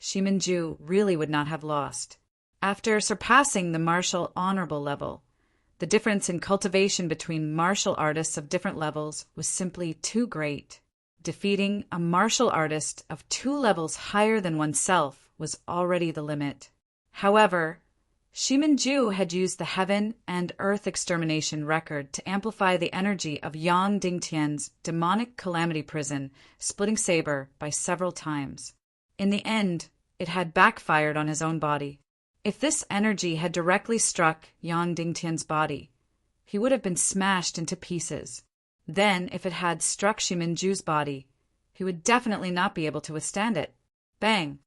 Shimin-Ju really would not have lost. After surpassing the martial honorable level, the difference in cultivation between martial artists of different levels was simply too great. Defeating a martial artist of 2 levels higher than oneself was already the limit. However, Shimin-Ju had used the heaven and earth extermination record to amplify the energy of Yang Dingtian's demonic calamity prison, splitting saber by several times. In the end, it had backfired on his own body. If this energy had directly struck Yang Dingtian's body, he would have been smashed into pieces. Then, if it had struck Shimin-Ju's body, he would definitely not be able to withstand it. Bang!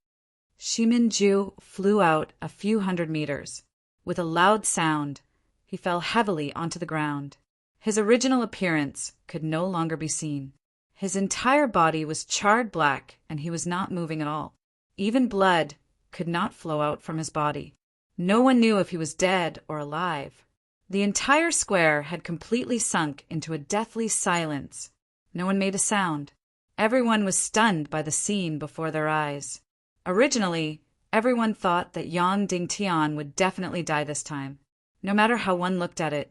Shimin-Ju flew out a few hundred meters. With a loud sound, he fell heavily onto the ground. His original appearance could no longer be seen. His entire body was charred black, and he was not moving at all. Even blood could not flow out from his body. No one knew if he was dead or alive. The entire square had completely sunk into a deathly silence. No one made a sound. Everyone was stunned by the scene before their eyes. Originally, everyone thought that Yang Dingtian would definitely die this time. No matter how one looked at it,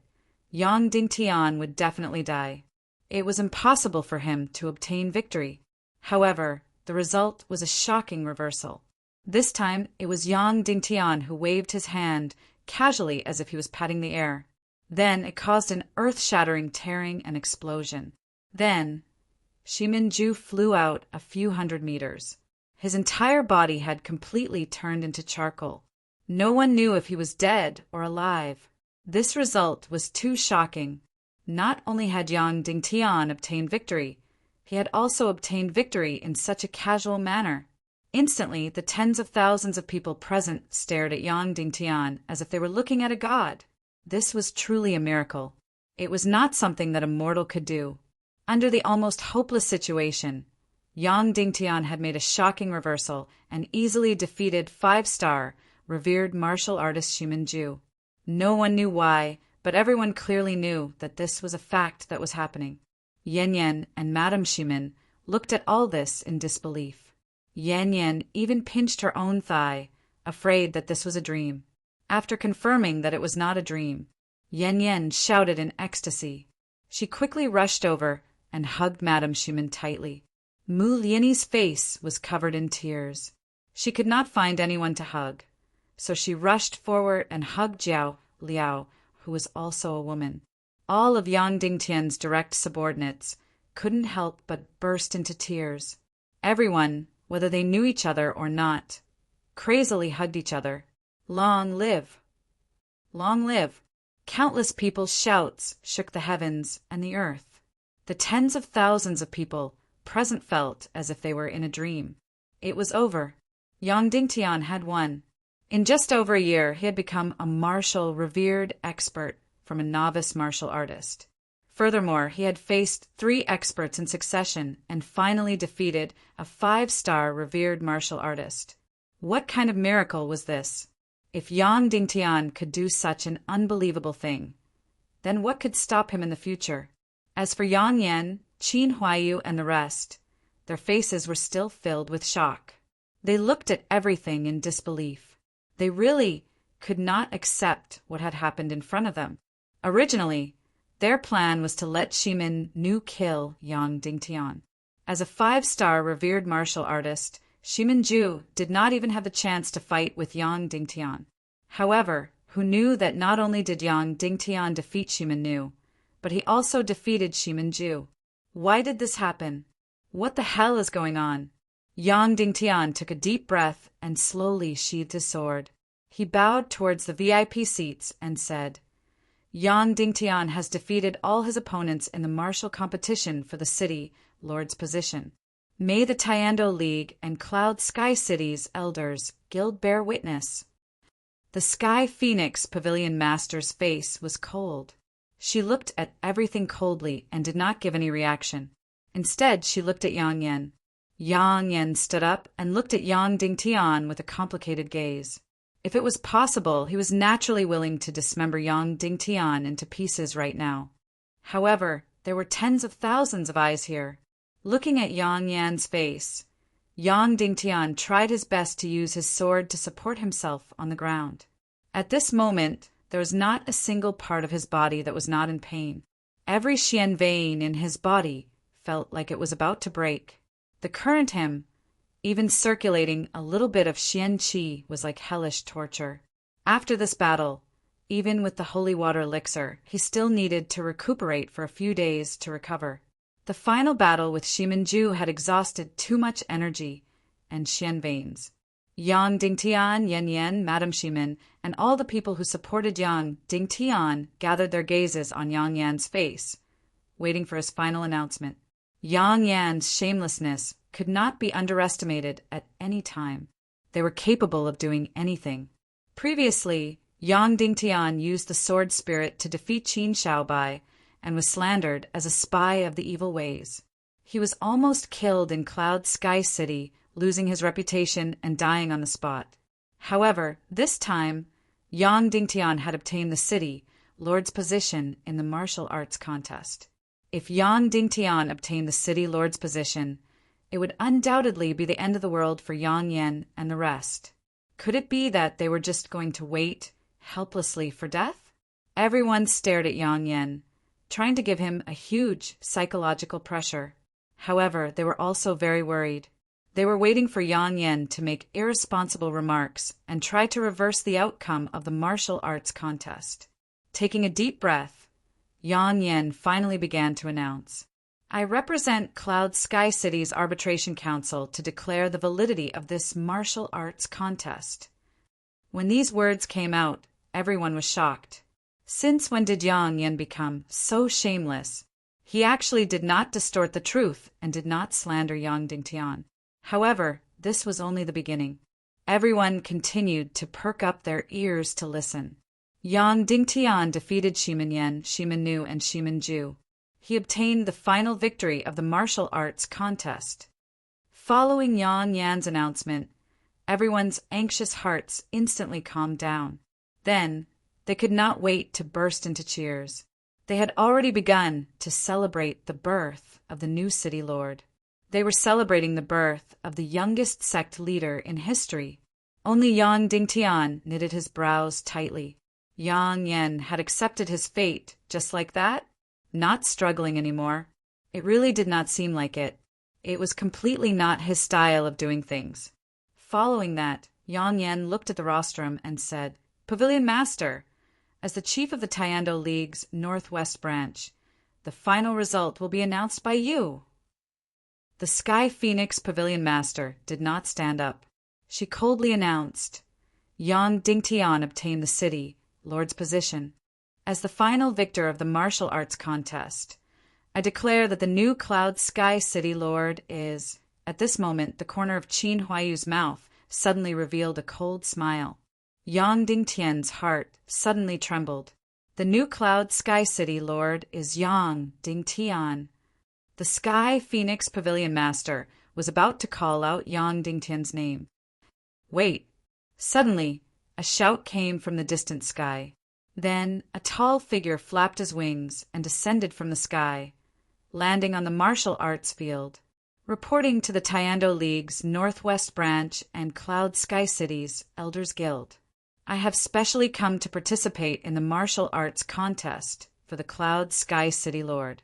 Yang Dingtian would definitely die. It was impossible for him to obtain victory. However, the result was a shocking reversal. This time, it was Yang Dingtian who waved his hand casually as if he was patting the air. Then it caused an earth-shattering tearing and explosion. Then, Shimin-Ju flew out a few hundred meters. His entire body had completely turned into charcoal. No one knew if he was dead or alive. This result was too shocking. Not only had Yang Dingtian obtained victory, he had also obtained victory in such a casual manner. Instantly, the tens of thousands of people present stared at Yang Dingtian as if they were looking at a god. This was truly a miracle. It was not something that a mortal could do. Under the almost hopeless situation, Yang Dingtian had made a shocking reversal and easily defeated 5-star, revered martial artist Shimin-Ju. No one knew why, but everyone clearly knew that this was a fact that was happening. Yan Yan and Madame Shimin looked at all this in disbelief. Yan Yan even pinched her own thigh, afraid that this was a dream. After confirming that it was not a dream, Yan Yan shouted in ecstasy. She quickly rushed over and hugged Madame Shimin tightly. Mu Lianyi's face was covered in tears. She could not find anyone to hug, so she rushed forward and hugged Jiao Liao, who was also a woman. All of Yang Dingtian's direct subordinates couldn't help but burst into tears. Everyone, whether they knew each other or not, crazily hugged each other. Long live! Long live! Countless people's shouts shook the heavens and the earth. The tens of thousands of people present felt as if they were in a dream. It was over. Yang Dingtian had won. In just over a year, he had become a martial, revered expert from a novice martial artist. Furthermore, he had faced 3 experts in succession and finally defeated a 5-star revered martial artist. What kind of miracle was this? If Yang Dingtian could do such an unbelievable thing, then what could stop him in the future? As for Yang Yan, Qin Huaiyu, and the rest, their faces were still filled with shock. They looked at everything in disbelief. They really could not accept what had happened in front of them. Originally, their plan was to let Shimin Nu kill Yang Dingtian. As a 5-star revered martial artist, Shimin Ju did not even have the chance to fight with Yang Dingtian. However, who knew that not only did Yang Dingtian defeat Shimin Nu, but he also defeated Shimin Ju. Why did this happen? What the hell is going on? Yang Dingtian took a deep breath and slowly sheathed his sword. He bowed towards the VIP seats and said, Yang Dingtian has defeated all his opponents in the martial competition for the city lord's position. May the Tiando League and Cloud Sky City's elders guild bear witness. The Sky Phoenix Pavilion Master's face was cold. She looked at everything coldly and did not give any reaction. Instead, she looked at Yang Yan. Yang Yan stood up and looked at Yang Dingtian with a complicated gaze. If it was possible, he was naturally willing to dismember Yang Dingtian into pieces right now. However, there were tens of thousands of eyes here. Looking at Yang Yan's face, Yang Dingtian tried his best to use his sword to support himself on the ground. At this moment, there was not a single part of his body that was not in pain. Every xian vein in his body felt like it was about to break. The current him, even circulating a little bit of xian qi, was like hellish torture. After this battle, even with the holy water elixir, he still needed to recuperate for a few days to recover. The final battle with Shimin Ju had exhausted too much energy and xian veins. Yang Dingtian, Yan Yan, Madame Shimin, and all the people who supported Yang Dingtian gathered their gazes on Yang Yan's face, waiting for his final announcement. Yang Yan's shamelessness could not be underestimated at any time. They were capable of doing anything. Previously, Yang Dingtian used the sword spirit to defeat Qin Shaobai and was slandered as a spy of the evil ways. He was almost killed in Cloud Sky City, losing his reputation and dying on the spot. However, this time, Yang Dingtian had obtained the city lord's position in the martial arts contest. If Yang Dingtian obtained the city lord's position, it would undoubtedly be the end of the world for Yang Yan and the rest. Could it be that they were just going to wait helplessly for death? Everyone stared at Yang Yan, trying to give him a huge psychological pressure. However, they were also very worried. They were waiting for Yang Yan to make irresponsible remarks and try to reverse the outcome of the martial arts contest. Taking a deep breath, Yang Yan finally began to announce, I represent Cloud Sky City's Arbitration Council to declare the validity of this martial arts contest. When these words came out, everyone was shocked. Since when did Yang Yan become so shameless? He actually did not distort the truth and did not slander Yang Dingtian. However, this was only the beginning. Everyone continued to perk up their ears to listen. Yang Dingtian defeated Shimin Yan, Shimin Nu, and Shimin Ju. He obtained the final victory of the martial arts contest. Following Yang Yan's announcement, everyone's anxious hearts instantly calmed down. Then, they could not wait to burst into cheers. They had already begun to celebrate the birth of the new city lord. They were celebrating the birth of the youngest sect leader in history. Only Yang Dingtian knitted his brows tightly. Yang Yan had accepted his fate just like that, not struggling anymore. It really did not seem like it. It was completely not his style of doing things. Following that, Yang Yan looked at the rostrum and said, "Pavilion Master, as the chief of the Tayando League's Northwest branch, the final result will be announced by you." The Sky Phoenix Pavilion Master did not stand up. She coldly announced, "Yang Dingtian obtained the city lord's position. As the final victor of the martial arts contest, I declare that the new Cloud Sky City Lord is—" At this moment, the corner of Qin Huayu's mouth suddenly revealed a cold smile. Yang Dingtian's heart suddenly trembled. "The new Cloud Sky City Lord is Yang Dingtian." The Sky Phoenix Pavilion Master was about to call out Yang Dingtian's name. Wait! Suddenly, a shout came from the distant sky. Then a tall figure flapped his wings and descended from the sky, landing on the martial arts field. Reporting to the Tayando League's Northwest Branch and Cloud Sky City's Elders Guild, I have specially come to participate in the martial arts contest for the Cloud Sky City Lord.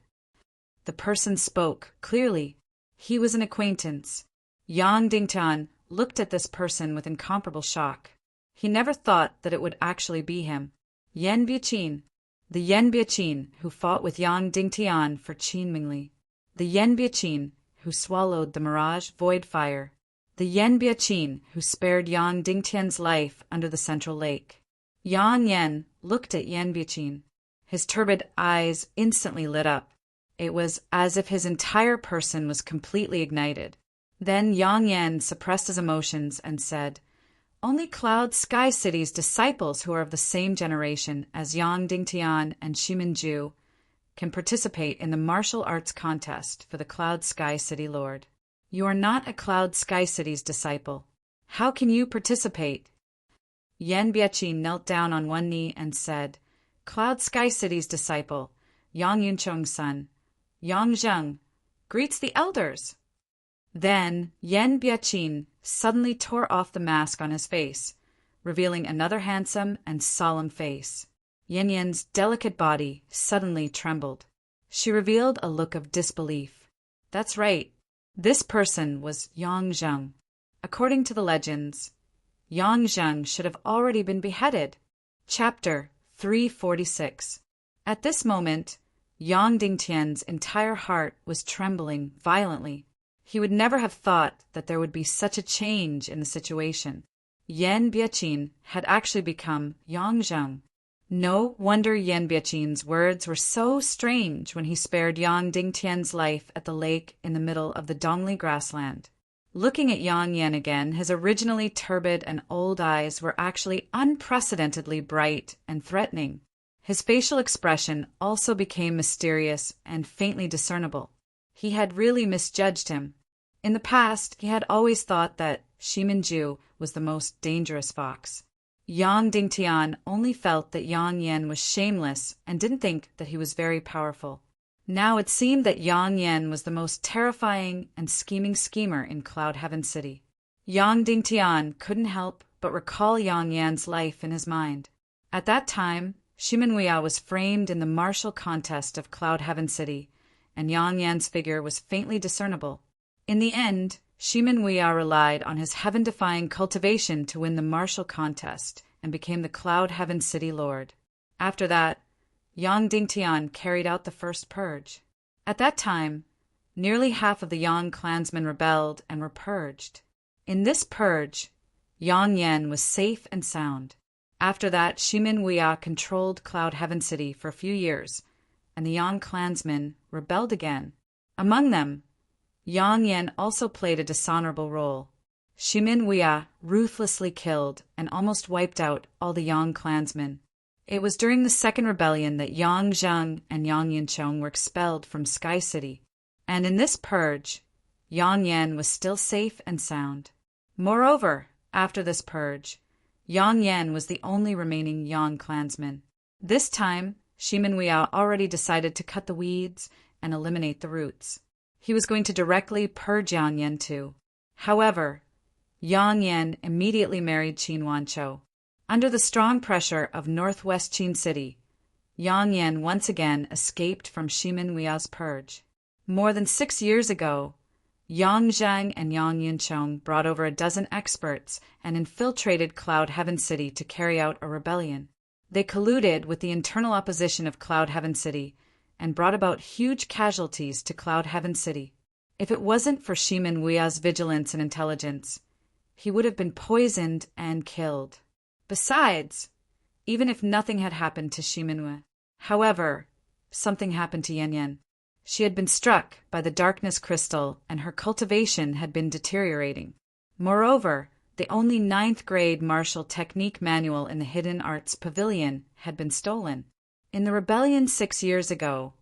The person spoke clearly. He was an acquaintance. Yang Dingtian looked at this person with incomparable shock. He never thought that it would actually be him. Yan Biaqin, the Yan Biaqin who fought with Yang Dingtian for Qin Mingli. The Yan Biaqin who swallowed the Mirage Void Fire. The Yan Biaqin who spared Yang Dingtian's life under the Central Lake. Yang Yan looked at Yan Biaqin. His turbid eyes instantly lit up. It was as if his entire person was completely ignited. Then Yang Yan suppressed his emotions and said, "Only Cloud Sky City's disciples who are of the same generation as Yang Dingtian and Shiminju can participate in the martial arts contest for the Cloud Sky City Lord. You are not a Cloud Sky City's disciple. How can you participate?" Yan Biaqin knelt down on one knee and said, "Cloud Sky City's disciple, Yang Yuncheng's son, Yang Zheng, greets the elders." Then Yan Biaqin suddenly tore off the mask on his face, revealing another handsome and solemn face. Yan Yan's delicate body suddenly trembled. She revealed a look of disbelief. That's right. This person was Yang Zheng. According to the legends, Yang Zheng should have already been beheaded. Chapter 346. At this moment, Yang Dingtian's entire heart was trembling violently. He would never have thought that there would be such a change in the situation. Yan Biaqin had actually become Yang Zheng. No wonder Yan Biaqin's words were so strange when he spared Yang Dingtian's life at the lake in the middle of the Dongli grassland. Looking at Yang Yan again, his originally turbid and old eyes were actually unprecedentedly bright and threatening. His facial expression also became mysterious and faintly discernible. He had really misjudged him. In the past, he had always thought that Shiminju was the most dangerous fox. Yang Dingtian only felt that Yang Yan was shameless and didn't think that he was very powerful. Now it seemed that Yang Yan was the most terrifying and scheming schemer in Cloud Heaven City. Yang Dingtian couldn't help but recall Yang Yan's life in his mind. At that time, Shimenwia was framed in the martial contest of Cloud Heaven City, and Yang Yan's figure was faintly discernible. In the end, Shimenwia relied on his heaven-defying cultivation to win the martial contest and became the Cloud Heaven City Lord. After that, Yang Dingtian carried out the first purge. At that time, nearly half of the Yang clansmen rebelled and were purged. In this purge, Yang Yan was safe and sound. After that, Shimenwia controlled Cloud Heaven City for a few years, and the Yang clansmen rebelled again. Among them, Yang Yan also played a dishonorable role. Shimenwia ruthlessly killed and almost wiped out all the Yang clansmen. It was during the second rebellion that Yang Zheng and Yang Yuncheng were expelled from Sky City, and in this purge, Yang Yan was still safe and sound. Moreover, after this purge, Yang Yan was the only remaining Yang clansman. This time, Shimenwia already decided to cut the weeds and eliminate the roots. He was going to directly purge Yang Yan too. However, Yang Yan immediately married Qin Wanqiu. Under the strong pressure of northwest Qin City, Yang Yan once again escaped from Shimenwia's purge. More than 6 years ago, Yang Zheng and Yang Yincheng brought over a dozen experts and infiltrated Cloud Heaven City to carry out a rebellion. They colluded with the internal opposition of Cloud Heaven City and brought about huge casualties to Cloud Heaven City. If it wasn't for Shimin Wuya's vigilance and intelligence, he would have been poisoned and killed. Besides, even if nothing had happened to Shimin Wuya, however, something happened to Yan Yan. She had been struck by the darkness crystal and her cultivation had been deteriorating. Moreover, the only 9th grade martial technique manual in the Hidden Arts Pavilion had been stolen. In the rebellion 6 years ago,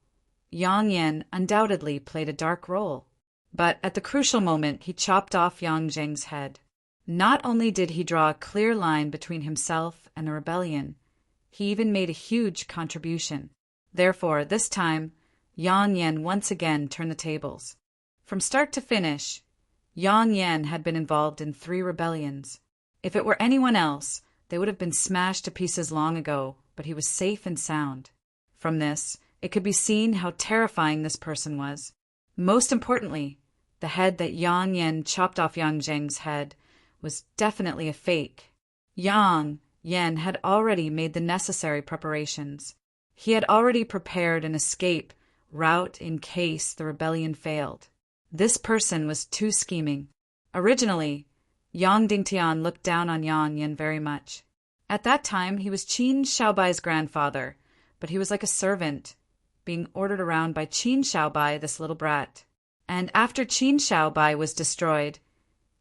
Yang Yan undoubtedly played a dark role. But at the crucial moment, he chopped off Yang Zheng's head. Not only did he draw a clear line between himself and the rebellion, he even made a huge contribution. Therefore, this time, Yang Yan once again turned the tables. From start to finish, Yang Yan had been involved in 3 rebellions. If it were anyone else, they would have been smashed to pieces long ago, but he was safe and sound. From this, it could be seen how terrifying this person was. Most importantly, the head that Yang Yan chopped off Yang Zheng's head was definitely a fake. Yang Yan had already made the necessary preparations. He had already prepared an escape route in case the rebellion failed. This person was too scheming. Originally, Yang Dingtian looked down on Yang Yan very much. At that time, he was Qin Xiaobai's grandfather, but he was like a servant, being ordered around by Qin Xiaobai, this little brat. And after Qin Xiaobai was destroyed,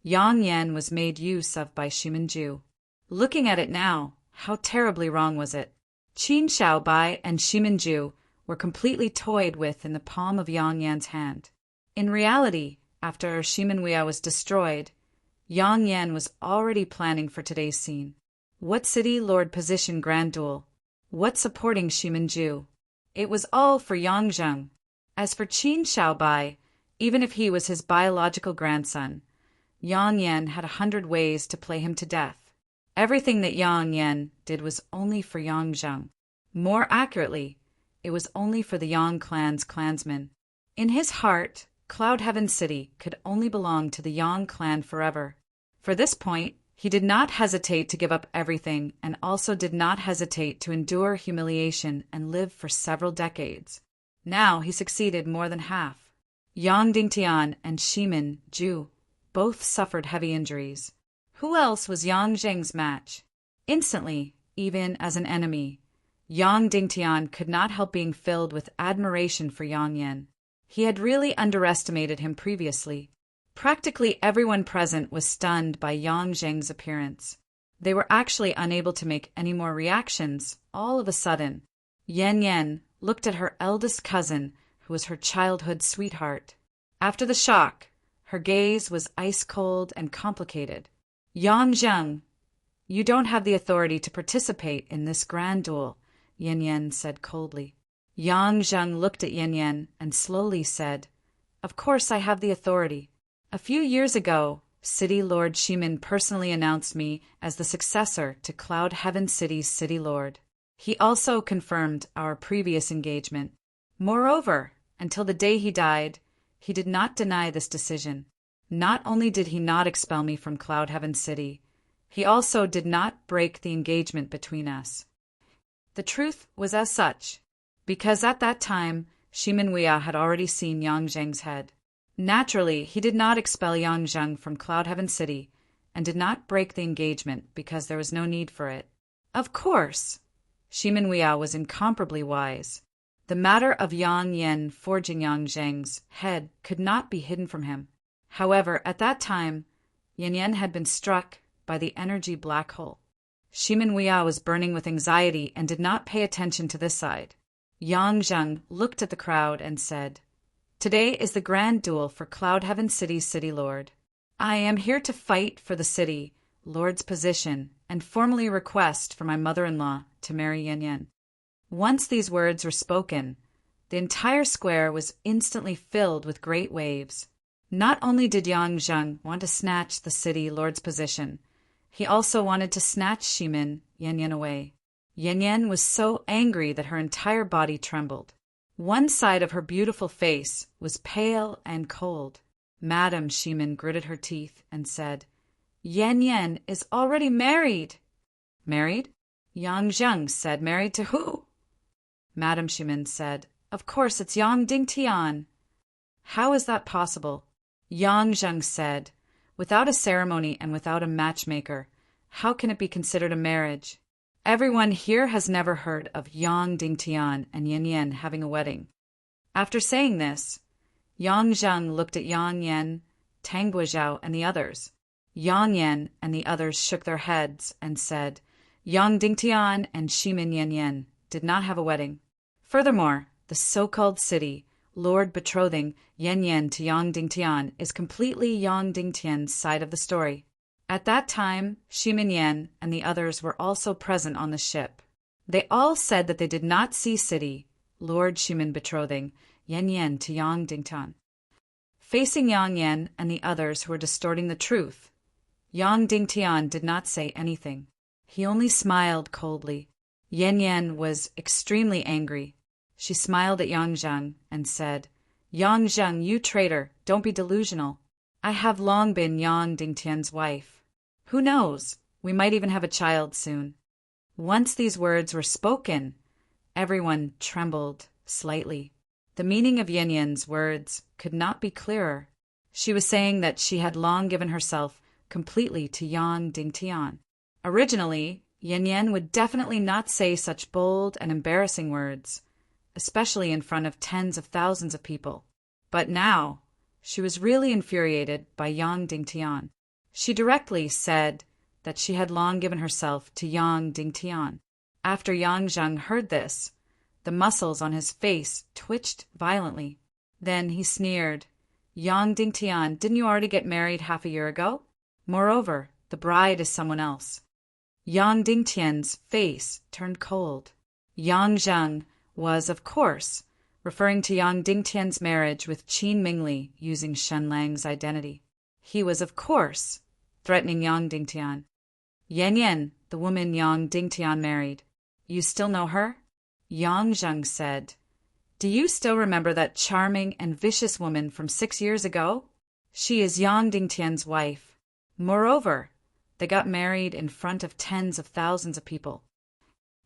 Yang Yan was made use of by Shiminju. Looking at it now, how terribly wrong was it? Qin Xiaobai and Shiminju were completely toyed with in the palm of Yang Yan's hand. In reality, after Shimin Wuya was destroyed, Yang Yan was already planning for today's scene. What city lord position grand duel? What supporting Shiminju? It was all for Yang Zheng. As for Qin Xiaobai, even if he was his biological grandson, Yang Yan had 100 ways to play him to death. Everything that Yang Yan did was only for Yang Zheng. More accurately, it was only for the Yang clan's clansmen. In his heart, Cloud Heaven City could only belong to the Yang clan forever. For this point, he did not hesitate to give up everything and also did not hesitate to endure humiliation and live for several decades. Now he succeeded more than half. Yang Dingtian and Shimin Ju both suffered heavy injuries. Who else was Yang Zheng's match? Instantly, even as an enemy, Yang Dingtian could not help being filled with admiration for Yang Yan. He had really underestimated him previously. Practically everyone present was stunned by Yang Zheng's appearance. They were actually unable to make any more reactions. All of a sudden, Yan Yan looked at her eldest cousin, who was her childhood sweetheart. After the shock, her gaze was ice-cold and complicated. Yang Zheng, you don't have the authority to participate in this grand duel, Yan Yan said coldly. Yang Zheng looked at Yan Yan and slowly said, Of course I have the authority. A few years ago, City Lord Shimin personally announced me as the successor to Cloud Heaven City's City Lord. He also confirmed our previous engagement. Moreover, until the day he died, he did not deny this decision. Not only did he not expel me from Cloud Heaven City, he also did not break the engagement between us. The truth was as such, because at that time, Shimin Wuya had already seen Yang Zheng's head. Naturally, he did not expel Yang Zheng from Cloud Heaven City and did not break the engagement because there was no need for it. Of course, Shimin Wuya was incomparably wise. The matter of Yang Yan forging Yang Zheng's head could not be hidden from him. However, at that time, Yan Yan had been struck by the energy black hole. Shimin Wuya was burning with anxiety and did not pay attention to this side. Yang Zheng looked at the crowd and said, Today is the grand duel for Cloud Heaven City's City Lord. I am here to fight for the City Lord's position and formally request for my mother-in-law to marry Yan Yan. Once these words were spoken, the entire square was instantly filled with great waves. Not only did Yang Zheng want to snatch the City Lord's position, he also wanted to snatch Shimin Yan Yan away. Yan Yan was so angry that her entire body trembled. One side of her beautiful face was pale and cold. Madame Shimin gritted her teeth and said, Yan Yan is already married. Married? Yang Zheng said, married to who? Madame Shimin said, of course it's Yang Dingtian. How is that possible? Yang Zheng said, without a ceremony and without a matchmaker, how can it be considered a marriage? Everyone here has never heard of Yang Dingtian and Yan Yan having a wedding. After saying this, Yang Zheng looked at Yang Yan, Tang Buizhao, and the others. Yang Yan and the others shook their heads and said, Yang Dingtian and Shimin Yan Yan did not have a wedding. Furthermore, the so-called city, Lord betrothing Yan Yan to Yang Dingtian, is completely Yang Dingtian's side of the story. At that time, Shimin Yan and the others were also present on the ship. They all said that they did not see city, Lord Shimin betrothing Yan Yan to Yang Dingtian. Facing Yang Yan and the others who were distorting the truth, Yang Dingtian did not say anything. He only smiled coldly. Yan Yan was extremely angry. She smiled at Yang Zheng and said, Yang Zheng, you traitor, don't be delusional. I have long been Yang Dingtian's wife. Who knows? We might even have a child soon. Once these words were spoken, everyone trembled slightly. The meaning of Yan Yan's words could not be clearer. She was saying that she had long given herself completely to Yang Dingtian. Originally, Yan Yan would definitely not say such bold and embarrassing words, especially in front of tens of thousands of people. But now, she was really infuriated by Yang Dingtian. She directly said that she had long given herself to Yang Dingtian. After Yang Zheng heard this, the muscles on his face twitched violently. Then he sneered, Yang Dingtian, didn't you already get married half a year ago? Moreover, the bride is someone else. Yang Dingtian's face turned cold. Yang Zheng was, of course, referring to Yang Dingtian's marriage with Qin Mingli using Shen Lang's identity. He was, of course, threatening Yang Dingtian. Yan Yan, the woman Yang Dingtian married. You still know her? Yang Zheng said, do you still remember that charming and vicious woman from 6 years ago? She is Yang Dingtian's wife. Moreover, they got married in front of tens of thousands of people.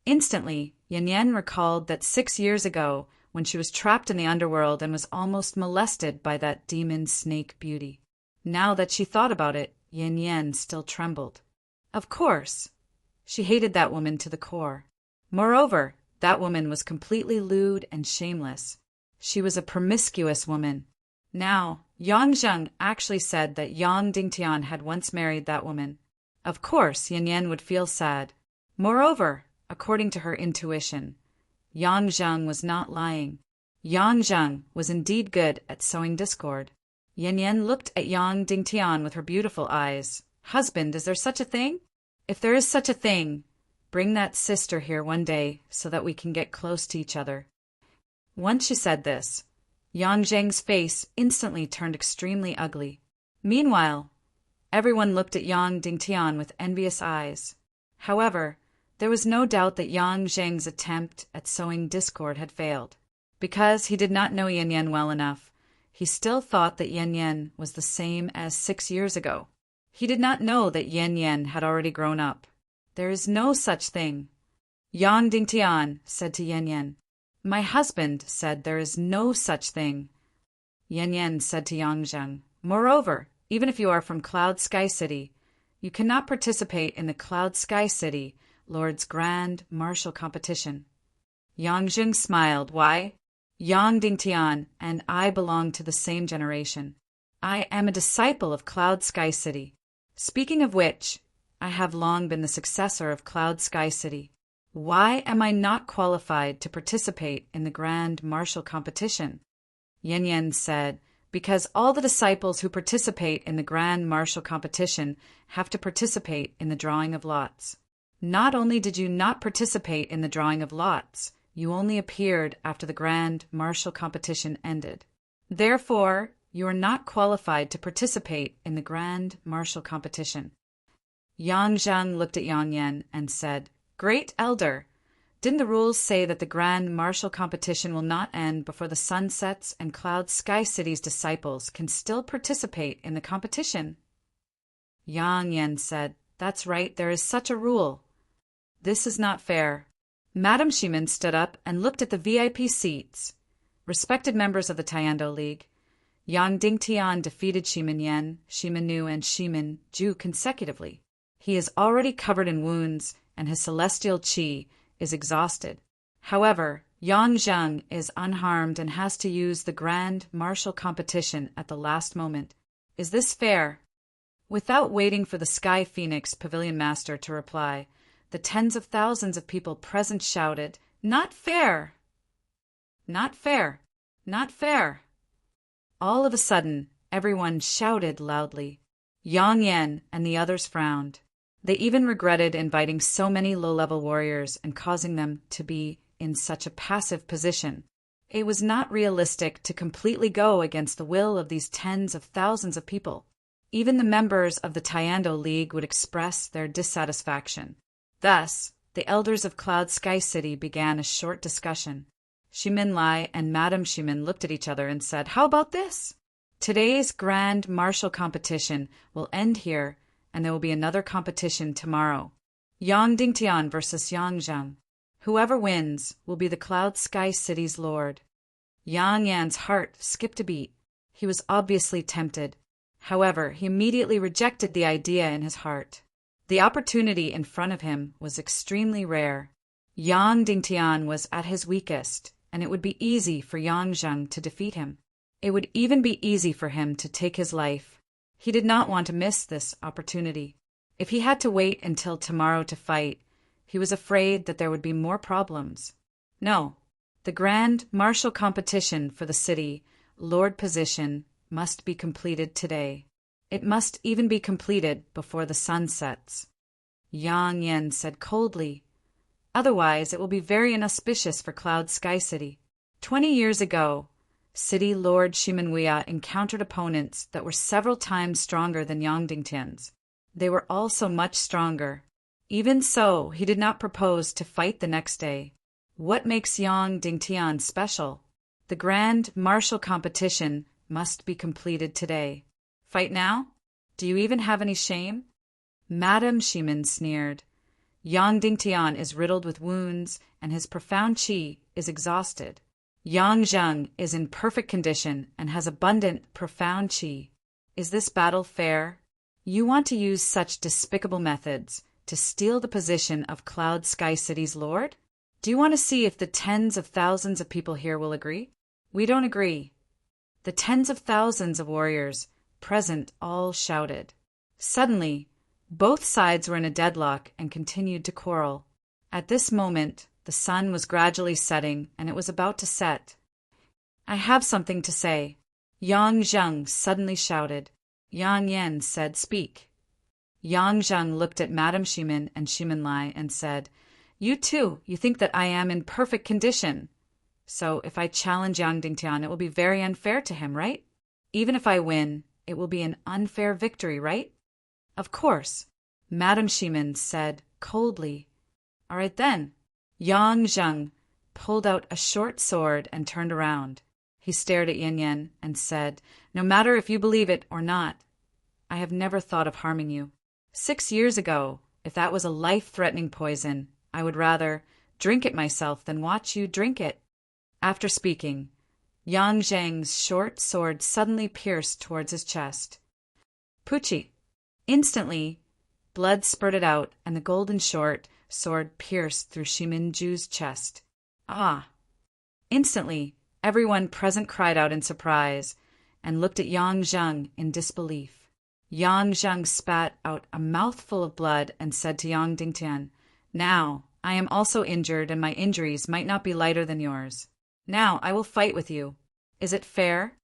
Instantly, Yan Yan recalled that 6 years ago, when she was trapped in the underworld and was almost molested by that demon snake beauty. Now that she thought about it, Yan Yan still trembled. Of course, she hated that woman to the core. Moreover, that woman was completely lewd and shameless. She was a promiscuous woman. Now, Yang Zheng actually said that Yang Dingtian had once married that woman. Of course, Yan Yan would feel sad. Moreover, according to her intuition, Yang Zheng was not lying. Yang Zheng was indeed good at sowing discord. Yan Yan looked at Yang Dingtian with her beautiful eyes. Husband, is there such a thing? If there is such a thing, bring that sister here one day so that we can get close to each other. Once she said this, Yang Zheng's face instantly turned extremely ugly. Meanwhile, everyone looked at Yang Dingtian with envious eyes. However, there was no doubt that Yang Zheng's attempt at sowing discord had failed. Because he did not know Yan Yan well enough, he still thought that Yan Yan was the same as 6 years ago. He did not know that Yan Yan had already grown up. There is no such thing. Yang Dingtian said to Yan Yan. My husband said there is no such thing. Yan Yan said to Yang Zheng. Moreover, even if you are from Cloud Sky City, you cannot participate in the Cloud Sky City Lord's Grand Martial Competition. Yang Zheng smiled. Why? Yang Dingtian and I belong to the same generation. I am a disciple of Cloud Sky City. Speaking of which, I have long been the successor of Cloud Sky City. Why am I not qualified to participate in the Grand Martial Competition? Yan Yan said, because all the disciples who participate in the Grand Martial Competition have to participate in the drawing of lots. Not only did you not participate in the drawing of lots, you only appeared after the Grand Martial Competition ended. Therefore, you are not qualified to participate in the Grand Martial Competition. Yang Zheng looked at Yang Yan and said, Great Elder, Didn't the rules say that the grand martial competition will not end before the sun sets and Cloud Sky City's disciples can still participate in the competition? Yang Yan said, "That's right, there is such a rule. This is not fair." Madame Shimin stood up and looked at the VIP seats. Respected members of the Taiando League, Yang Dingtian defeated Shimin Yan, Shimin Nu, and Shimin Ju consecutively. He is already covered in wounds, and his celestial qi is exhausted. However, Yang Zheng is unharmed and has to use the grand martial competition at the last moment. Is this fair? Without waiting for the Sky Phoenix Pavilion Master to reply, the tens of thousands of people present shouted, "Not fair! Not fair! Not fair!" All of a sudden, everyone shouted loudly. Yang Yan and the others frowned. They even regretted inviting so many low-level warriors and causing them to be in such a passive position. It was not realistic to completely go against the will of these tens of thousands of people. Even the members of the Taiando League would express their dissatisfaction. Thus, the elders of Cloud Sky City began a short discussion. Shimin Lai and Madame Shimin looked at each other and said, "How about this? Today's grand martial competition will end here, and there will be another competition tomorrow. Yang Dingtian versus Yang Zheng. Whoever wins will be the Cloud Sky City's lord." Yang Yan's heart skipped a beat. He was obviously tempted. However, he immediately rejected the idea in his heart. The opportunity in front of him was extremely rare. Yang Dingtian was at his weakest, and it would be easy for Yang Zheng to defeat him. It would even be easy for him to take his life. He did not want to miss this opportunity. If he had to wait until tomorrow to fight, he was afraid that there would be more problems. No, the grand martial competition for the city lord position must be completed today. It must even be completed before the sun sets. Yang Yan said coldly, "Otherwise it will be very inauspicious for Cloud Sky City." 20 years ago, City Lord Shimenwia encountered opponents that were several times stronger than Yang Dingtian's. They were also much stronger. Even so, he did not propose to fight the next day. What makes Yang Dingtian special? The grand martial competition must be completed today. Fight now? Do you even have any shame? Madame Shimin sneered. Yang Dingtian is riddled with wounds, and his profound qi is exhausted. Yang Zheng is in perfect condition and has abundant, profound qi. Is this battle fair? You want to use such despicable methods to steal the position of Cloud Sky City's lord? Do you want to see if the tens of thousands of people here will agree? We don't agree. The tens of thousands of warriors present all shouted. Suddenly, both sides were in a deadlock and continued to quarrel. At this moment, the sun was gradually setting, and it was about to set. "I have something to say," Yang Zheng suddenly shouted. Yang Yan said, "Speak." Yang Zheng looked at Madame Shimin and Shimin Lai and said, "You too, you think that I am in perfect condition. So if I challenge Yang Dingtian, it will be very unfair to him, right? Even if I win, it will be an unfair victory, right?" "Of course," Madame Shimin said coldly. "All right then." Yang Zheng pulled out a short sword and turned around. He stared at Yan Yan and said, "No matter if you believe it or not, I have never thought of harming you. 6 years ago, if that was a life-threatening poison, I would rather drink it myself than watch you drink it." After speaking, Yang Zheng's short sword suddenly pierced towards his chest. Pucci! Instantly, blood spurted out, and the golden short sword pierced through Shimin Ju's chest. Ah! Instantly, everyone present cried out in surprise and looked at Yang Zheng in disbelief. Yang Zheng spat out a mouthful of blood and said to Yang Dingtian, "Now, I am also injured, and my injuries might not be lighter than yours. Now I will fight with you. Is it fair?"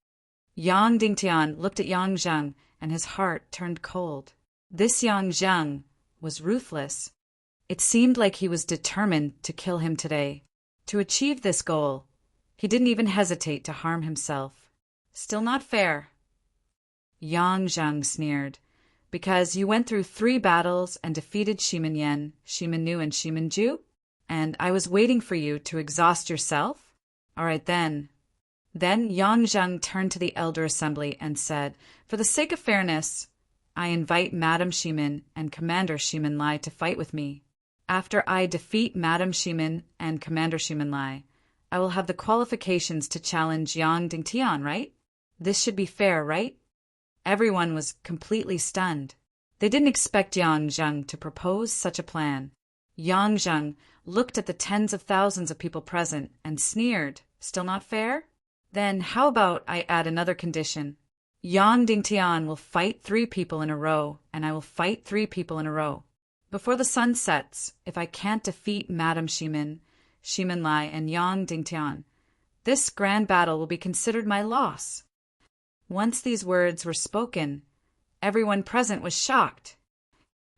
Yang Dingtian looked at Yang Zheng, and his heart turned cold. This Yang Zheng was ruthless. It seemed like he was determined to kill him today. To achieve this goal, he didn't even hesitate to harm himself. "Still not fair," Yang Zheng sneered, "because you went through 3 battles and defeated Shimin Yan, Shimin Nu, and Shimin Ju? And I was waiting for you to exhaust yourself? All right, then. Then Yang Zheng turned to the elder assembly and said, "For the sake of fairness, I invite Madam Shimin and Commander Shimin Lai to fight with me. After I defeat Madam Shimin and Commander Shimin Lai, I will have the qualifications to challenge Yang Dingtian, right? This should be fair, right?" Everyone was completely stunned. They didn't expect Yang Zheng to propose such a plan. Yang Zheng looked at the tens of thousands of people present and sneered. "Still not fair? Then how about I add another condition? Yang Dingtian will fight 3 people in a row, and I will fight 3 people in a row. Before the sun sets, if I can't defeat Madam Shimin, Shimin Lai, and Yang Dingtian, this grand battle will be considered my loss." Once these words were spoken, everyone present was shocked.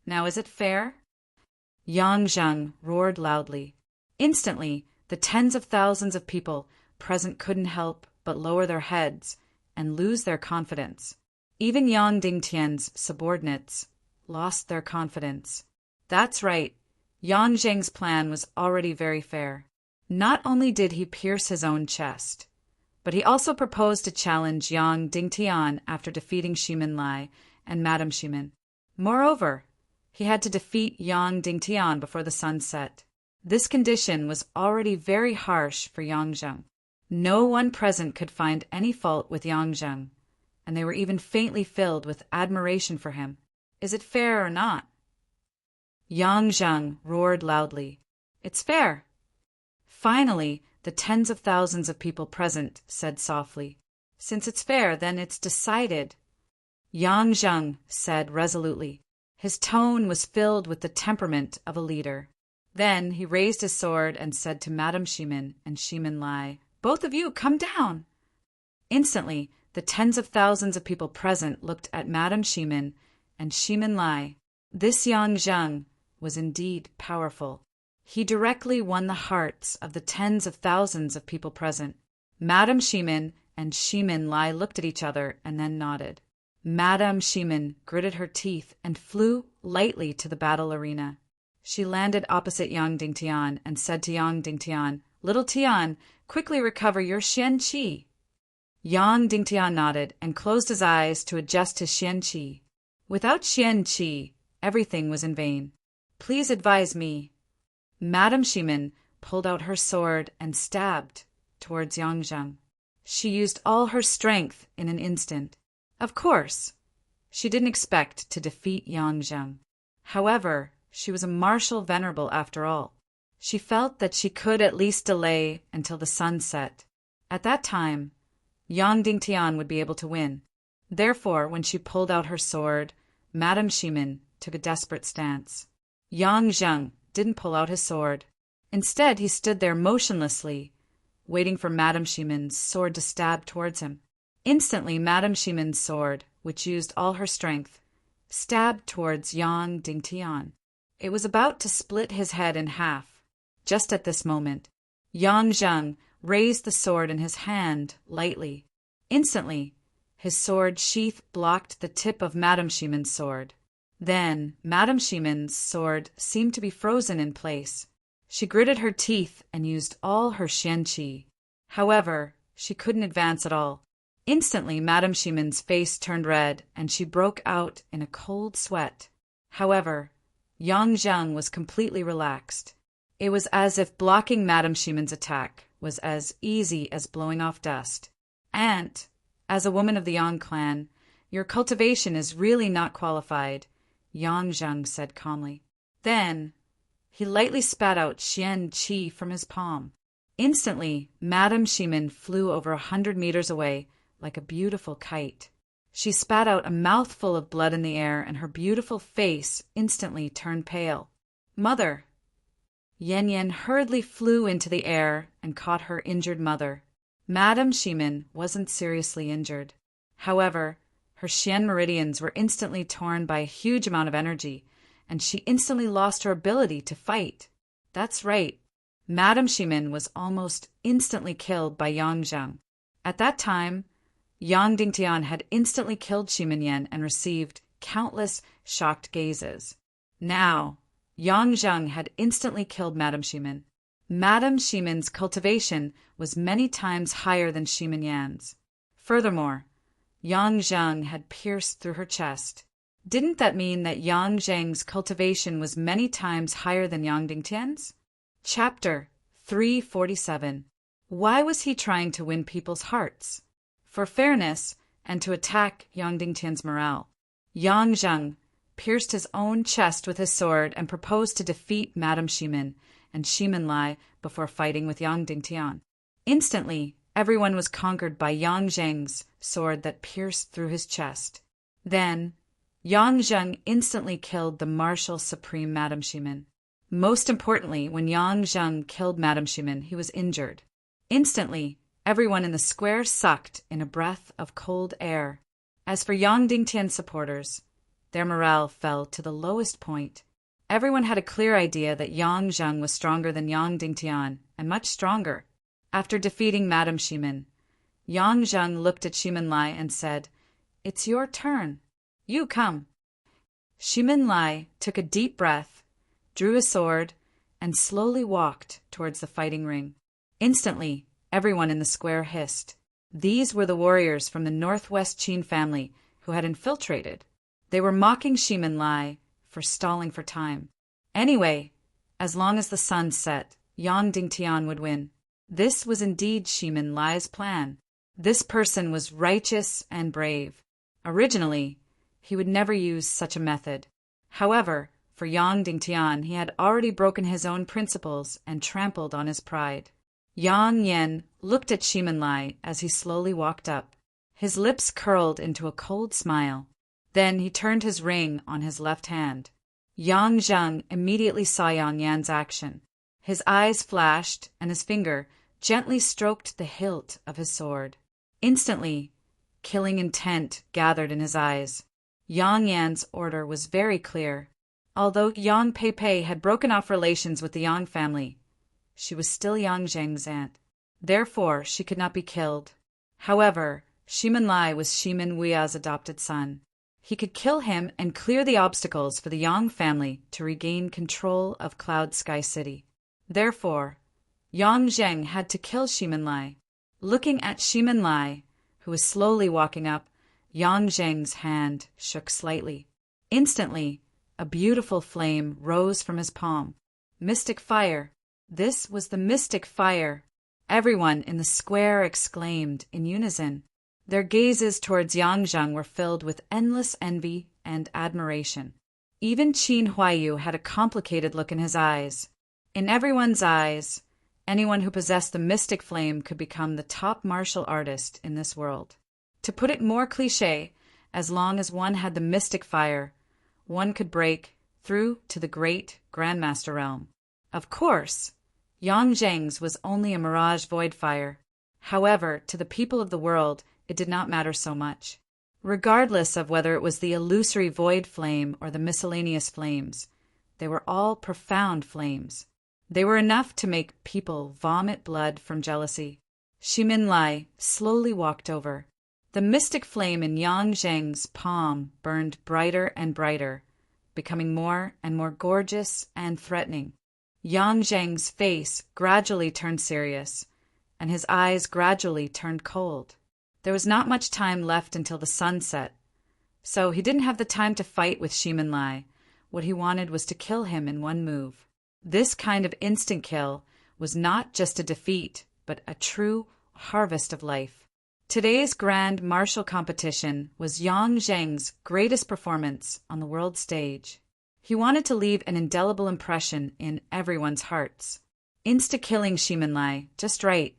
"Now is it fair?" Yang Zheng roared loudly. Instantly, the tens of thousands of people present couldn't help but lower their heads and lose their confidence. Even Yang Dingtian's subordinates lost their confidence. That's right, Yang Zheng's plan was already very fair. Not only did he pierce his own chest, but he also proposed to challenge Yang Dingtian after defeating Shimin Lai and Madam Shimin. Moreover, he had to defeat Yang Dingtian before the sun set. This condition was already very harsh for Yang Zheng. No one present could find any fault with Yang Zheng, and they were even faintly filled with admiration for him. Is it fair or not? Yang Zheng roared loudly. It's fair. Finally, the tens of thousands of people present said softly, "Since it's fair, then it's decided." Yang Zheng said resolutely. His tone was filled with the temperament of a leader. Then he raised his sword and said to Madam Shimin and Shimin Lai, "Both of you, come down." Instantly, the tens of thousands of people present looked at Madam Shimin and Shimin Lai. This Yang Zheng was indeed powerful. He directly won the hearts of the tens of thousands of people present. Madam Shimin and Shimin Lai looked at each other and then nodded. Madam Shimin gritted her teeth and flew lightly to the battle arena. She landed opposite Yang Dingtian and said to Yang Dingtian, "Little Tian, quickly recover your Xian Qi." Yang Dingtian nodded and closed his eyes to adjust his Xian Qi. Without Xian Qi, everything was in vain. "Please advise me." Madam Shimin pulled out her sword and stabbed towards Yang Zheng. She used all her strength in an instant. Of course, she didn't expect to defeat Yang Zheng. However, she was a martial venerable after all. She felt that she could at least delay until the sun set. At that time, Yang Dingtian would be able to win. Therefore, when she pulled out her sword, Madam Shimin took a desperate stance. Yang Zheng didn't pull out his sword. Instead, he stood there motionlessly, waiting for Madam Shimin's sword to stab towards him. Instantly, Madam Shimin's sword, which used all her strength, stabbed towards Yang Dingtian. It was about to split his head in half. Just at this moment, Yang Zheng raised the sword in his hand lightly. Instantly, his sword sheath blocked the tip of Madam Shimin's sword. Then, Madam Shimin's sword seemed to be frozen in place. She gritted her teeth and used all her Xian Qi. However, she couldn't advance at all. Instantly, Madam Shimin's face turned red, and she broke out in a cold sweat. However, Yang Zheng was completely relaxed. It was as if blocking Madam Shimin's attack was as easy as blowing off dust. "Aunt, as a woman of the Yang clan, your cultivation is really not qualified," Yang Zheng said calmly. Then, he lightly spat out Xian Qi from his palm. Instantly, Madam Shimin flew over 100 meters away like a beautiful kite. She spat out a mouthful of blood in the air, and her beautiful face instantly turned pale. "Mother!" Yan Yan hurriedly flew into the air and caught her injured mother. Madam Shimin wasn't seriously injured. However, her Xian meridians were instantly torn by a huge amount of energy, and she instantly lost her ability to fight. That's right. Madam Shimin was almost instantly killed by Yang Zheng. At that time, Yang Dingtian had instantly killed Shimin Yan and received countless shocked gazes. Now, Yang Zheng had instantly killed Madame Shimin. Madame Shimin's cultivation was many times higher than Shimin Yan's. Furthermore, Yang Zheng had pierced through her chest. Didn't that mean that Yang Zheng's cultivation was many times higher than Yang Dingtian's? Chapter 347. Why was he trying to win people's hearts? For fairness and to attack Yang Dingtian's morale. Yang Zheng pierced his own chest with his sword and proposed to defeat Madame Shimin and Shimin Lai before fighting with Yang Dingtian. Instantly, everyone was conquered by Yang Zheng's sword that pierced through his chest. Then, Yang Zheng instantly killed the martial supreme Madame Shimin. Most importantly, when Yang Zheng killed Madame Shimin, he was injured. Instantly, everyone in the square sucked in a breath of cold air. As for Yang Dingtian's supporters, their morale fell to the lowest point. Everyone had a clear idea that Yang Zheng was stronger than Yang Dingtian, and much stronger. After defeating Madame Shimin, Yang Zheng looked at Shimin Lai and said, "It's your turn. You come." Shimin Lai took a deep breath, drew his sword, and slowly walked towards the fighting ring. Instantly, everyone in the square hissed. These were the warriors from the Northwest Qin family who had infiltrated. They were mocking Shimin Lai for stalling for time. Anyway, as long as the sun set, Yang Dingtian would win. This was indeed Shimin Lai's plan. This person was righteous and brave. Originally, he would never use such a method. However, for Yang Dingtian, he had already broken his own principles and trampled on his pride. Yang Yan looked at Shimin Lai as he slowly walked up. His lips curled into a cold smile. Then he turned his ring on his left hand. Yang Zheng immediately saw Yang Yan's action. His eyes flashed, and his finger gently stroked the hilt of his sword. Instantly, killing intent gathered in his eyes. Yang Yan's order was very clear. Although Yang Peipei had broken off relations with the Yang family, she was still Yang Zheng's aunt. Therefore, she could not be killed. However, Shimin Lai was Shimin Wuya's adopted son. He could kill him and clear the obstacles for the Yang family to regain control of Cloud Sky City. Therefore, Yang Zheng had to kill Shimin Lai. Looking at Shimin Lai, who was slowly walking up, Yang Zheng's hand shook slightly. Instantly, a beautiful flame rose from his palm. Mystic fire. This was the mystic fire. Everyone in the square exclaimed in unison. Their gazes towards Yang Zheng were filled with endless envy and admiration. Even Qin Huaiyu had a complicated look in his eyes. In everyone's eyes, anyone who possessed the mystic flame could become the top martial artist in this world. To put it more cliché, as long as one had the mystic fire, one could break through to the great Grandmaster realm. Of course, Yang Zheng's was only a mirage void fire. However, to the people of the world, it did not matter so much. Regardless of whether it was the illusory void flame or the miscellaneous flames, they were all profound flames. They were enough to make people vomit blood from jealousy. Shimin Lai slowly walked over. The mystic flame in Yang Zheng's palm burned brighter and brighter, becoming more and more gorgeous and threatening. Yang Zheng's face gradually turned serious, and his eyes gradually turned cold. There was not much time left until the sun set, so he didn't have the time to fight with Shimin Lai. What he wanted was to kill him in one move. This kind of instant kill was not just a defeat, but a true harvest of life. Today's grand martial competition was Yang Zheng's greatest performance on the world stage. He wanted to leave an indelible impression in everyone's hearts. Insta-killing Shimin Lai, just right.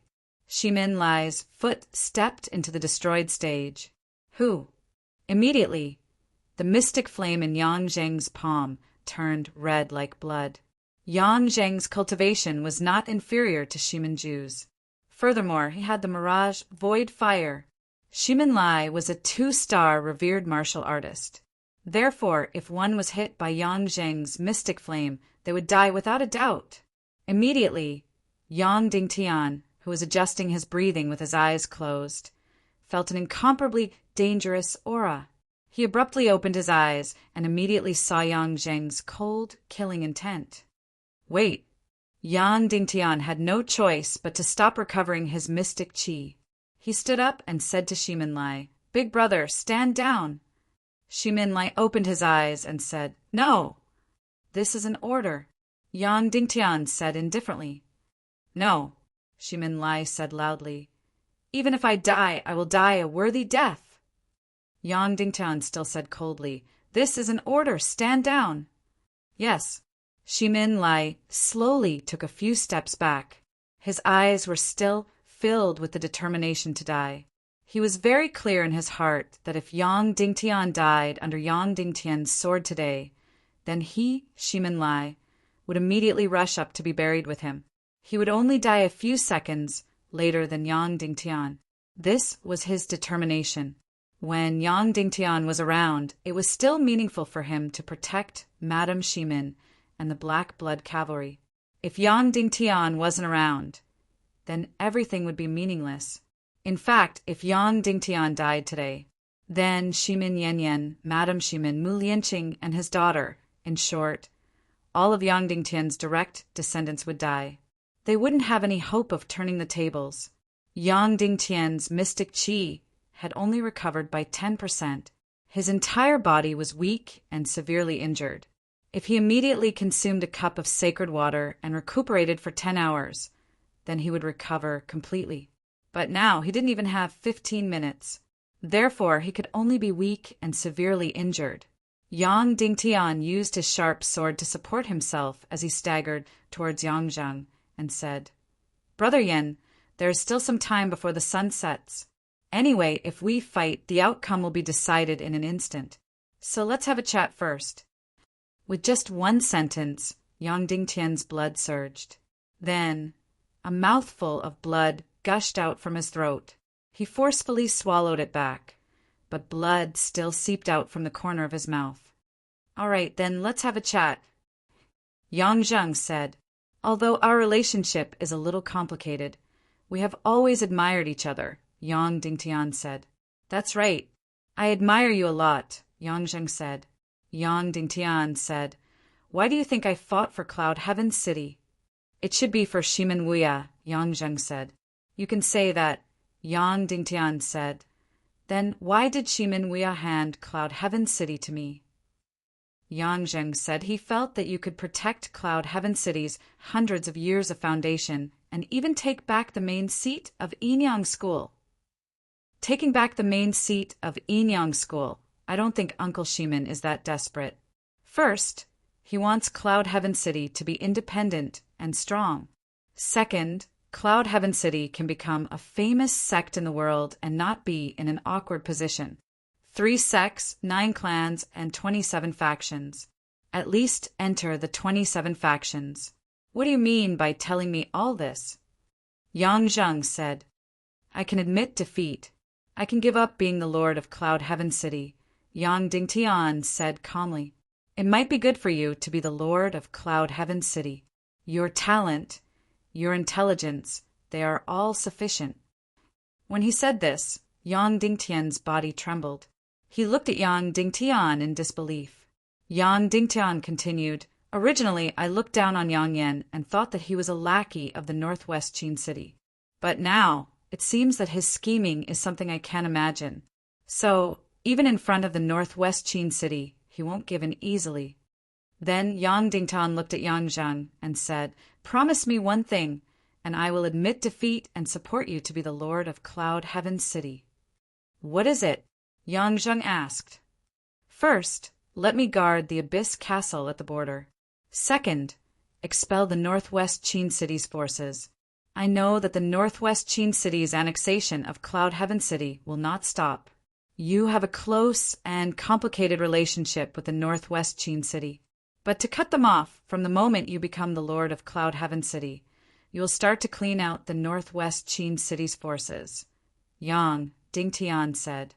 Shimin Lai's foot stepped into the destroyed stage. Who? Immediately, the mystic flame in Yang Zheng's palm turned red like blood. Yang Zheng's cultivation was not inferior to Shimin Ju's. Furthermore, he had the mirage void fire. Shimin Lai was a 2-star revered martial artist. Therefore, if one was hit by Yang Zheng's mystic flame, they would die without a doubt. Immediately, Yang Dingtian, who was adjusting his breathing with his eyes closed, felt an incomparably dangerous aura. He abruptly opened his eyes and immediately saw Yang Zheng's cold, killing intent. Wait! Yang Dingtian had no choice but to stop recovering his mystic qi. He stood up and said to Shimin-Lai, "Big brother, stand down!" Shimin-Lai opened his eyes and said, "No! This is an order," Yang Dingtian said indifferently. "No," Shimin-Lai said loudly. "Even if I die, I will die a worthy death." Yang Dingtian still said coldly, "This is an order, stand down." "Yes." Shimin-Lai slowly took a few steps back. His eyes were still filled with the determination to die. He was very clear in his heart that if Yang Dingtian died under Yang Dingtian's sword today, then he, Shimin-Lai, would immediately rush up to be buried with him. He would only die a few seconds later than Yang Dingtian. This was his determination. When Yang Dingtian was around, it was still meaningful for him to protect Madame Shimin and the Black Blood Cavalry. If Yang Dingtian wasn't around, then everything would be meaningless. In fact, if Yang Dingtian died today, then Shimin Yanyan, Madame Shimin, Mu Lianqing, and his daughter, in short, all of Yang Dingtian's direct descendants would die. They wouldn't have any hope of turning the tables. Yang Dingtian's mystic qi had only recovered by 10%. His entire body was weak and severely injured. If he immediately consumed a cup of sacred water and recuperated for 10 hours, then he would recover completely. But now he didn't even have 15 minutes. Therefore, he could only be weak and severely injured. Yang Dingtian used his sharp sword to support himself as he staggered towards Yang Zheng and said, "Brother Yen, there is still some time before the sun sets. Anyway, if we fight, the outcome will be decided in an instant. So let's have a chat first." With just one sentence, Yang Dingtian's blood surged. Then, a mouthful of blood gushed out from his throat. He forcefully swallowed it back, but blood still seeped out from the corner of his mouth. "All right, then let's have a chat," Yang Zheng said. "Although our relationship is a little complicated, we have always admired each other," Yang Dingtian said. "That's right. I admire you a lot," Yang Zheng said. Yang Dingtian said, "Why do you think I fought for Cloud Heaven City?" "It should be for Shimin Wuya," Yang Zheng said. "You can say that," Yang Dingtian said. "Then why did Shimin Wuya hand Cloud Heaven City to me?" Yang Zheng said he felt that you could protect Cloud Heaven City's hundreds of years of foundation and even take back the main seat of Yinyang School. Taking back the main seat of Yinyang School, I don't think Uncle Shimin is that desperate. First, he wants Cloud Heaven City to be independent and strong. Second, Cloud Heaven City can become a famous sect in the world and not be in an awkward position. 3 sects, 9 clans, and 27 factions. At least enter the 27 factions. What do you mean by telling me all this? Yang Zheng said, "I can admit defeat. I can give up being the lord of Cloud Heaven City." Yang Dingtian said calmly, "It might be good for you to be the lord of Cloud Heaven City. Your talent, your intelligence, they are all sufficient." When he said this, Yang Dingtian's body trembled. He looked at Yang Dingtian in disbelief. Yang Dingtian continued, "Originally, I looked down on Yang Yan and thought that he was a lackey of the Northwest Qin City. But now, it seems that his scheming is something I can't imagine. So, even in front of the Northwest Qin City, he won't give in easily." Then Yang Dingtian looked at Yang Zheng and said, "Promise me one thing, and I will admit defeat and support you to be the lord of Cloud Heaven City." "What is it?" Yang Zheng asked. "First, let me guard the Abyss Castle at the border. Second, expel the Northwest Qin City's forces. I know that the Northwest Qin City's annexation of Cloud Heaven City will not stop. You have a close and complicated relationship with the Northwest Qin City. But to cut them off from the moment you become the lord of Cloud Heaven City, you will start to clean out the Northwest Qin City's forces," Yang Dingtian said.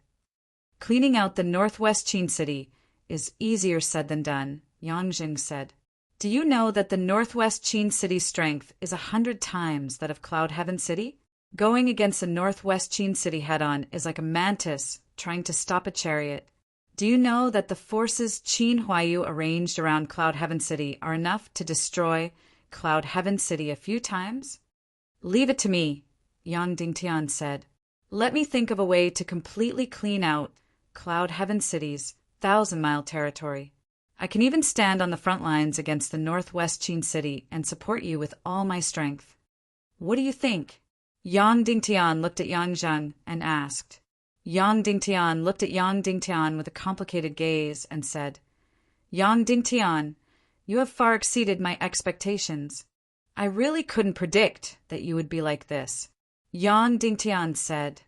"Cleaning out the Northwest Qin City is easier said than done," Yang Zheng said. "Do you know that the Northwest Qin City's strength is 100 times that of Cloud Heaven City? Going against the Northwest Qin City head-on is like a mantis trying to stop a chariot. Do you know that the forces Qin Huayu arranged around Cloud Heaven City are enough to destroy Cloud Heaven City a few times? Leave it to me, Yang Dingtian said. Let me think of a way to completely clean out Cloud Heaven City's 1,000-mile territory. I can even stand on the front lines against the northwest Qin City and support you with all my strength. What do you think? Yang Dingtian looked at Yang Zheng and asked. Yang Dingtian looked at Yang Dingtian with a complicated gaze and said, Yang Dingtian, you have far exceeded my expectations. I really couldn't predict that you would be like this. Yang Dingtian said,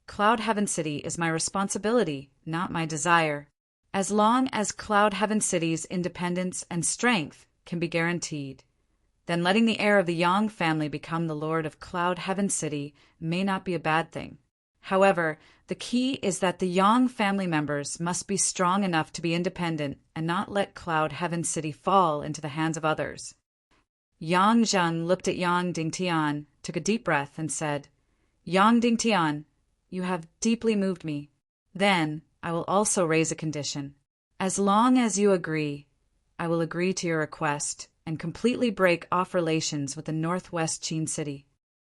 Cloud Heaven City is my responsibility, not my desire. As long as Cloud Heaven City's independence and strength can be guaranteed, then letting the heir of the Yang family become the lord of Cloud Heaven City may not be a bad thing. However, the key is that the Yang family members must be strong enough to be independent and not let Cloud Heaven City fall into the hands of others. Yang Zheng looked at Yang Dingtian, took a deep breath, and said, Yang Dingtian, you have deeply moved me. Then I will also raise a condition. As long as you agree, I will agree to your request and completely break off relations with the northwest Qin City.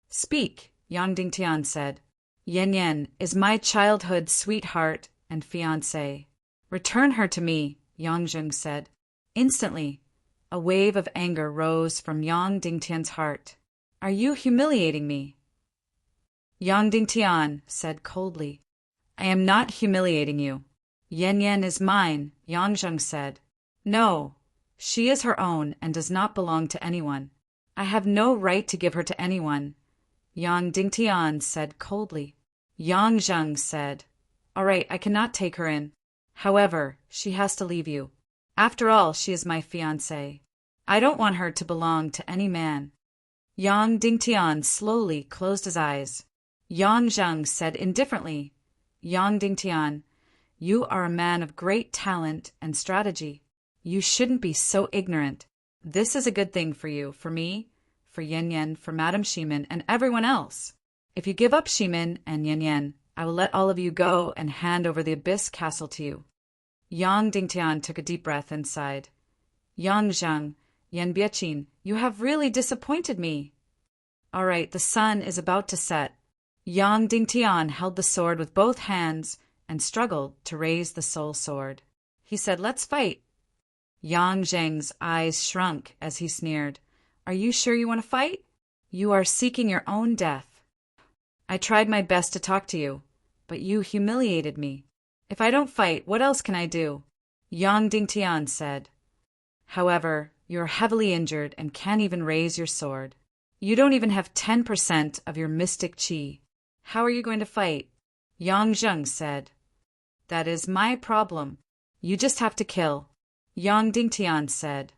Speak, Yang Dingtian said. Yan Yan is my childhood sweetheart and fiancée. Return her to me, Yang Zheng said. Instantly, a wave of anger rose from Yang Dingtian's heart. Are you humiliating me? Yang Dingtian said coldly. I am not humiliating you. Yan Yan is mine, Yang Zheng said. No, she is her own and does not belong to anyone. I have no right to give her to anyone, Yang Dingtian said coldly. Yang Zheng said, All right, I cannot take her in. However, she has to leave you. After all, she is my fiancée. I don't want her to belong to any man. Yang Dingtian slowly closed his eyes. Yang Zheng said indifferently, Yang Dingtian, you are a man of great talent and strategy. You shouldn't be so ignorant. This is a good thing for you, for me, for Yan Yan, for Madame Shimin, and everyone else. If you give up Shimin and Yan Yan, I will let all of you go and hand over the Abyss Castle to you. Yang Dingtian took a deep breath and sighed. Yang Zheng, Yan Biaqin, you have really disappointed me. All right, the sun is about to set. Yang Dingtian held the sword with both hands and struggled to raise the soul sword. He said, Let's fight. Yang Zheng's eyes shrunk as he sneered. Are you sure you want to fight? You are seeking your own death. I tried my best to talk to you, but you humiliated me. If I don't fight, what else can I do? Yang Dingtian said. However, you're heavily injured and can't even raise your sword. You don't even have 10% of your mystic qi. How are you going to fight? Yang Zheng said. That is my problem. You just have to kill. Yang Dingtian said.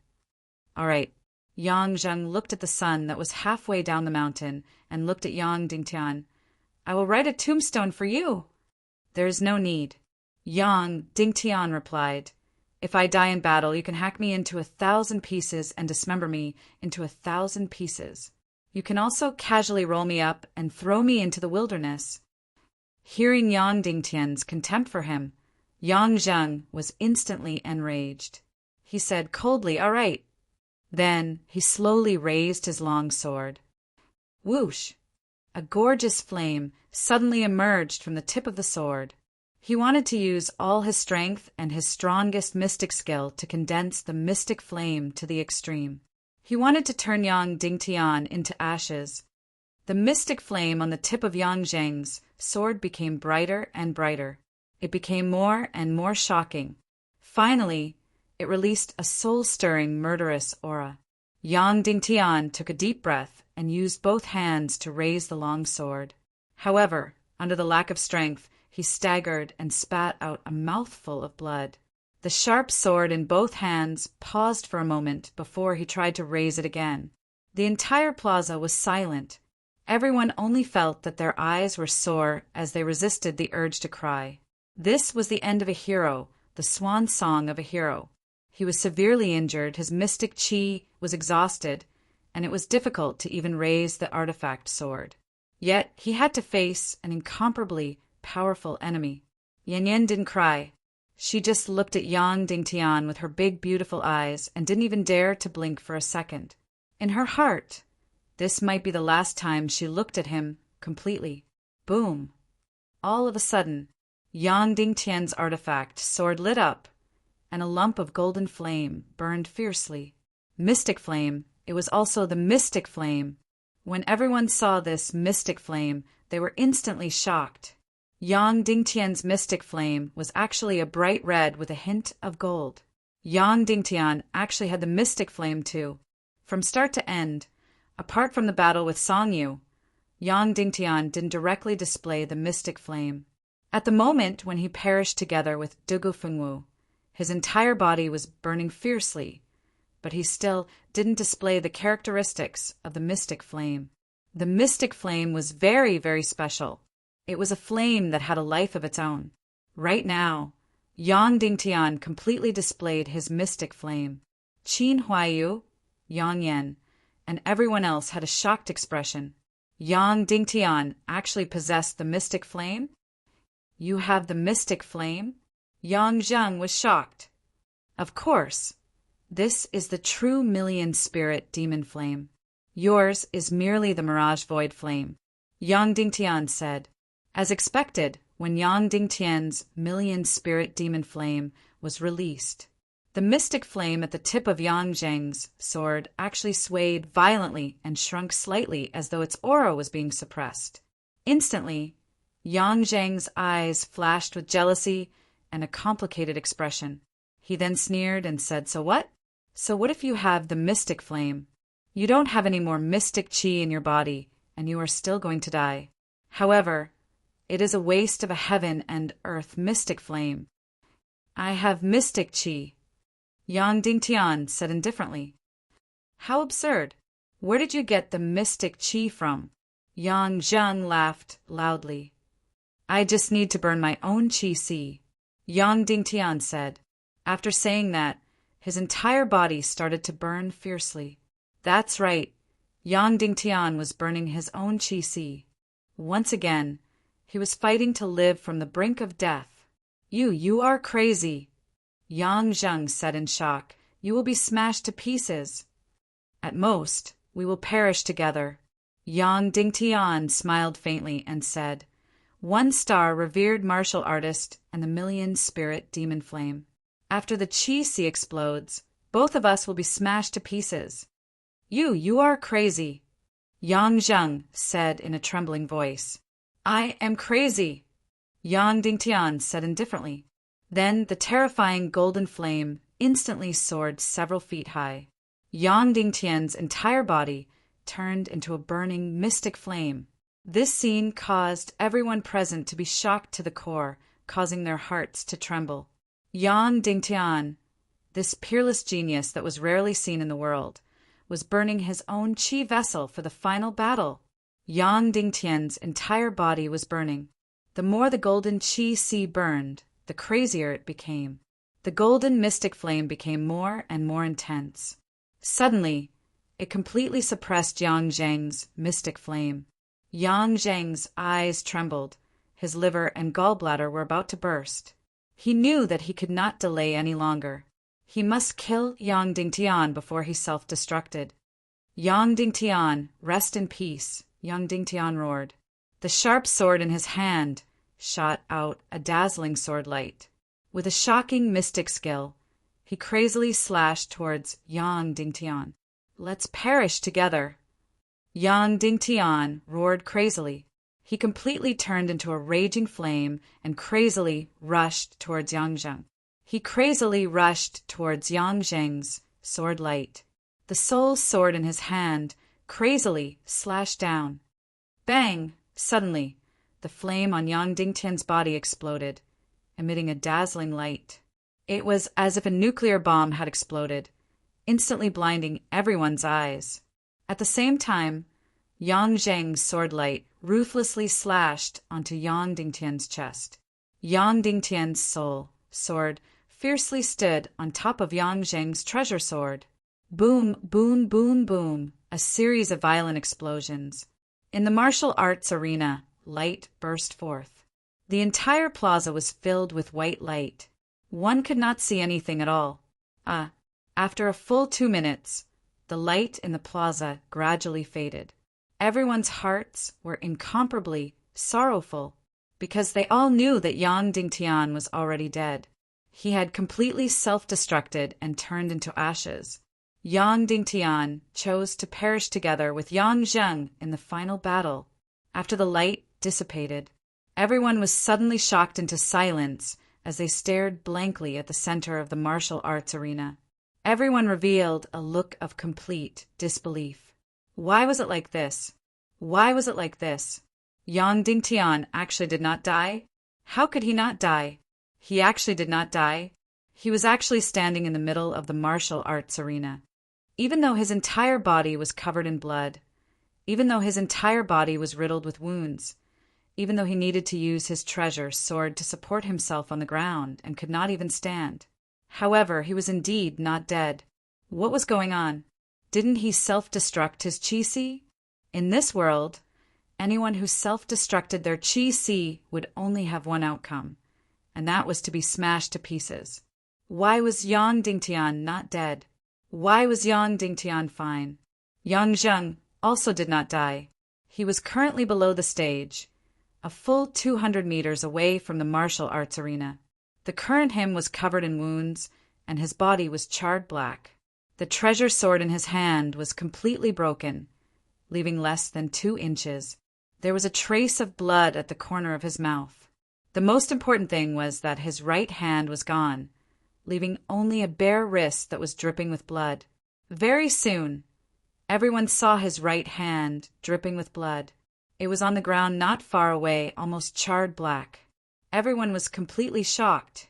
All right. Yang Zheng looked at the sun that was halfway down the mountain and looked at Yang Dingtian. I will write a tombstone for you. There is no need. Yang Dingtian replied. If I die in battle, you can hack me into 1,000 pieces and dismember me into 1,000 pieces. You can also casually roll me up and throw me into the wilderness. Hearing Yang Dingtian's contempt for him, Yang Zheng was instantly enraged. He said coldly, All right. Then he slowly raised his long sword. Whoosh! A gorgeous flame suddenly emerged from the tip of the sword. He wanted to use all his strength and his strongest mystic skill to condense the mystic flame to the extreme. He wanted to turn Yang Dingtian into ashes. The mystic flame on the tip of Yang Zheng's sword became brighter and brighter. It became more and more shocking. Finally, it released a soul-stirring, murderous aura. Yang Dingtian took a deep breath and used both hands to raise the long sword. However, under the lack of strength, he staggered and spat out a mouthful of blood. The sharp sword in both hands paused for a moment before he tried to raise it again. The entire plaza was silent. Everyone only felt that their eyes were sore as they resisted the urge to cry. This was the end of a hero, the swan song of a hero. He was severely injured, his mystic qi was exhausted, and it was difficult to even raise the artifact sword. Yet he had to face an incomparably powerful enemy. Yan Yan didn't cry. She just looked at Yang Dingtian with her big, beautiful eyes and didn't even dare to blink for a second. In her heart, this might be the last time she looked at him completely. Boom! All of a sudden, Yang Dingtian's artifact sword lit up, and a lump of golden flame burned fiercely. Mystic flame. It was also the mystic flame. When everyone saw this mystic flame, they were instantly shocked. Yang Dingtian's mystic flame was actually a bright red with a hint of gold. Yang Dingtian actually had the mystic flame too. From start to end, apart from the battle with Song Yu, Yang Dingtian didn't directly display the mystic flame. At the moment when he perished together with Dugu Fengwu, his entire body was burning fiercely, but he still didn't display the characteristics of the mystic flame. The mystic flame was very, very special. It was a flame that had a life of its own. Right now, Yang Dingtian completely displayed his mystic flame. Qin Huaiyu, Yang Yan, and everyone else had a shocked expression. Yang Dingtian actually possessed the mystic flame? You have the mystic flame? Yang Zheng was shocked. Of course. This is the true million spirit demon flame. Yours is merely the mirage void flame, Yang Dingtian said. As expected, when Yang Dingtian's million spirit demon flame was released, the mystic flame at the tip of Yang Zheng's sword actually swayed violently and shrunk slightly as though its aura was being suppressed. Instantly, Yang Zheng's eyes flashed with jealousy and a complicated expression. He then sneered and said, "So what? So what if you have the mystic flame? You don't have any more mystic qi in your body, and you are still going to die. However, it is a waste of a heaven and earth mystic flame." "I have mystic qi," Yang Dingtian said indifferently. "How absurd! Where did you get the mystic qi from?" Yang Zheng laughed loudly. "I just need to burn my own qi si," Yang Dingtian said. After saying that, his entire body started to burn fiercely. That's right, Yang Dingtian was burning his own qi si. Once again, he was fighting to live from the brink of death. You are crazy," Yang Zheng said in shock. "You will be smashed to pieces." "At most, we will perish together." Yang Dingtian smiled faintly and said, "One star, revered martial artist and the million spirit demon flame. After the qi si explodes, both of us will be smashed to pieces." You are crazy," Yang Zheng said in a trembling voice. "I am crazy," Yang Dingtian said indifferently. Then the terrifying golden flame instantly soared several feet high. Yang Dingtian's entire body turned into a burning mystic flame. This scene caused everyone present to be shocked to the core, causing their hearts to tremble. Yang Dingtian, this peerless genius that was rarely seen in the world, was burning his own qi vessel for the final battle. Yang Dingtian's entire body was burning. The more the golden qi si burned, the crazier it became. The golden mystic flame became more and more intense. Suddenly, it completely suppressed Yang Zheng's mystic flame. Yang Zheng's eyes trembled. His liver and gallbladder were about to burst. He knew that he could not delay any longer. He must kill Yang Dingtian before he self-destructed. "Yang Dingtian, rest in peace," Yang Dingtian roared. The sharp sword in his hand shot out a dazzling sword light. With a shocking mystic skill, he crazily slashed towards Yang Dingtian. "Let's perish together." Yang Dingtian roared crazily. He completely turned into a raging flame and crazily rushed towards Yang Zheng. He crazily rushed towards Yang Zheng's sword light. The soul sword in his hand crazily slashed down. Bang! Suddenly, the flame on Yang Dingtian's body exploded, emitting a dazzling light. It was as if a nuclear bomb had exploded, instantly blinding everyone's eyes. At the same time, Yang Zheng's sword light ruthlessly slashed onto Yang Dingtian's chest. Yang Dingtian's soul sword fiercely stood on top of Yang Zheng's treasure sword. Boom, boom, boom, boom, a series of violent explosions. In the martial arts arena, light burst forth. The entire plaza was filled with white light. One could not see anything at all. After a full 2 minutes, the light in the plaza gradually faded. Everyone's hearts were incomparably sorrowful, because they all knew that Yang Dingtian was already dead. He had completely self-destructed and turned into ashes. Yang Dingtian chose to perish together with Yang Zheng in the final battle. After the light dissipated, everyone was suddenly shocked into silence as they stared blankly at the center of the martial arts arena. Everyone revealed a look of complete disbelief. Why was it like this? Why was it like this? Yang Dingtian actually did not die? How could he not die? He actually did not die. He was actually standing in the middle of the martial arts arena. Even though his entire body was covered in blood, even though his entire body was riddled with wounds, even though he needed to use his treasure sword to support himself on the ground and could not even stand. However, he was indeed not dead. What was going on? Didn't he self-destruct his chi-si? In this world, anyone who self-destructed their chi-si would only have one outcome, and that was to be smashed to pieces. Why was Yang Dingtian not dead? Why was Yang Dingtian fine? Yang Zheng also did not die. He was currently below the stage, a full 200 meters away from the martial arts arena. The current him was covered in wounds, and his body was charred black. The treasure sword in his hand was completely broken, leaving less than 2 inches. There was a trace of blood at the corner of his mouth. The most important thing was that his right hand was gone, leaving only a bare wrist that was dripping with blood. Very soon, everyone saw his right hand dripping with blood. It was on the ground not far away, almost charred black. Everyone was completely shocked.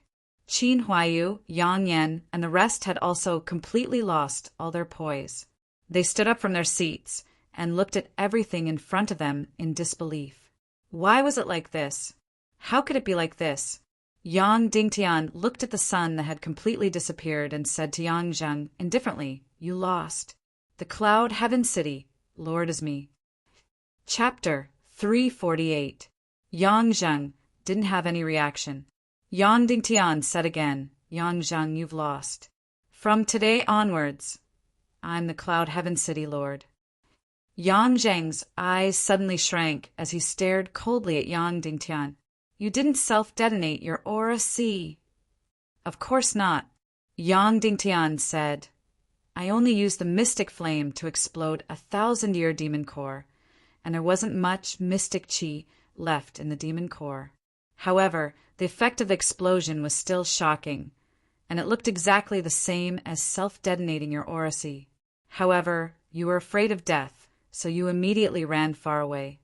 Qin Huayu, Yang Yan, and the rest had also completely lost all their poise. They stood up from their seats and looked at everything in front of them in disbelief. Why was it like this? How could it be like this? Yang Dingtian looked at the sun that had completely disappeared and said to Yang Zheng indifferently, "You lost. The Cloud Heaven City, Lord is me." Chapter 348. Yang Zheng didn't have any reaction. Yang Dingtian said again, "Yang Zheng, you've lost. From today onwards, I'm the Cloud Heaven City Lord." Yang Zheng's eyes suddenly shrank as he stared coldly at Yang Dingtian. "You didn't self-detonate your aura C." "Of course not," Yang Dingtian said. "I only used the mystic flame to explode 1,000-year demon core, and there wasn't much mystic chi left in the demon core. However, the effect of the explosion was still shocking, and it looked exactly the same as self-detonating your aura C. However, you were afraid of death, so you immediately ran far away."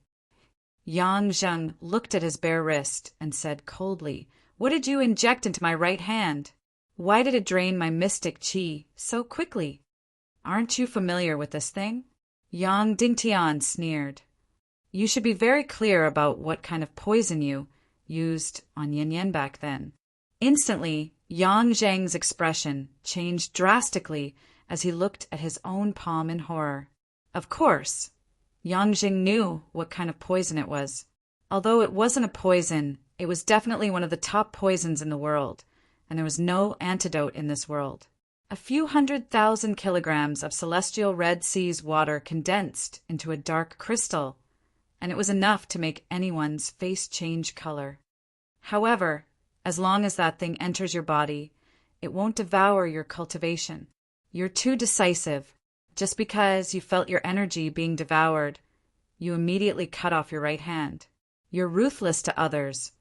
Yang Zheng looked at his bare wrist and said coldly, "What did you inject into my right hand? Why did it drain my mystic chi so quickly? Aren't you familiar with this thing?" Yang Dingtian sneered. "You should be very clear about what kind of poison you used on Yin Yan back then." Instantly, Yang Zheng's expression changed drastically as he looked at his own palm in horror. Of course, Yang Zheng knew what kind of poison it was. Although it wasn't a poison, it was definitely one of the top poisons in the world, and there was no antidote in this world. A few 100,000 kilograms of celestial Red Sea's water condensed into a dark crystal, and it was enough to make anyone's face change color. However, as long as that thing enters your body, it won't devour your cultivation. You're too decisive. Just because you felt your energy being devoured, you immediately cut off your right hand. You're ruthless to others,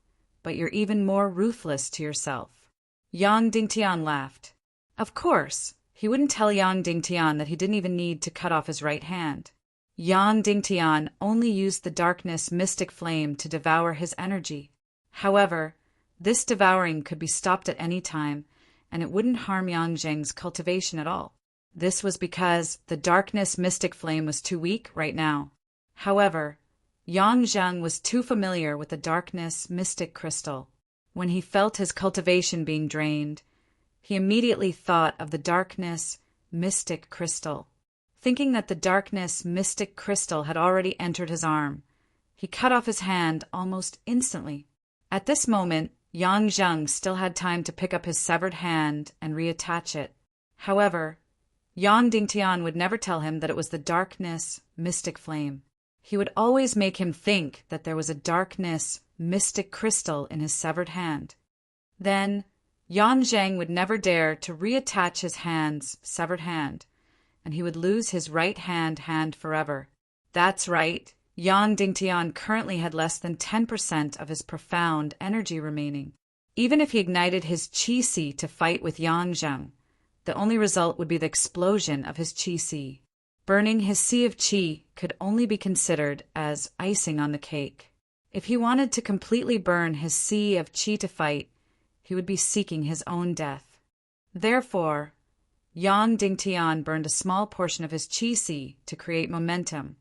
but you're even more ruthless to yourself. Yang Dingtian laughed. Of course, he wouldn't tell Yang Dingtian that he didn't even need to cut off his right hand. Yang Dingtian only used the darkness mystic flame to devour his energy. However, this devouring could be stopped at any time, and it wouldn't harm Yang Zheng's cultivation at all. This was because the darkness mystic flame was too weak right now. However, Yang Zheng was too familiar with the darkness mystic crystal. When he felt his cultivation being drained, he immediately thought of the darkness mystic crystal. Thinking that the darkness mystic crystal had already entered his arm, he cut off his hand almost instantly. At this moment, Yang Zheng still had time to pick up his severed hand and reattach it. However, Yang Dingtian would never tell him that it was the darkness, mystic flame. He would always make him think that there was a darkness, mystic crystal in his severed hand. Then, Yang Zheng would never dare to reattach his severed hand, and he would lose his right hand forever. That's right, Yang Dingtian currently had less than 10% of his profound energy remaining. Even if he ignited his qi-si to fight with Yang Zheng, the only result would be the explosion of his qi-si. Burning his sea of qi could only be considered as icing on the cake. If he wanted to completely burn his sea of qi to fight, he would be seeking his own death. Therefore, Yang Dingtian burned a small portion of his qi-si to create momentum,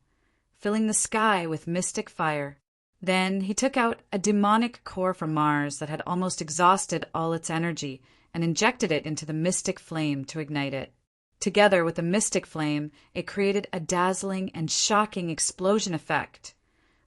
filling the sky with mystic fire. Then he took out a demonic core from Mars that had almost exhausted all its energy and injected it into the mystic flame to ignite it. Together with the mystic flame, it created a dazzling and shocking explosion effect,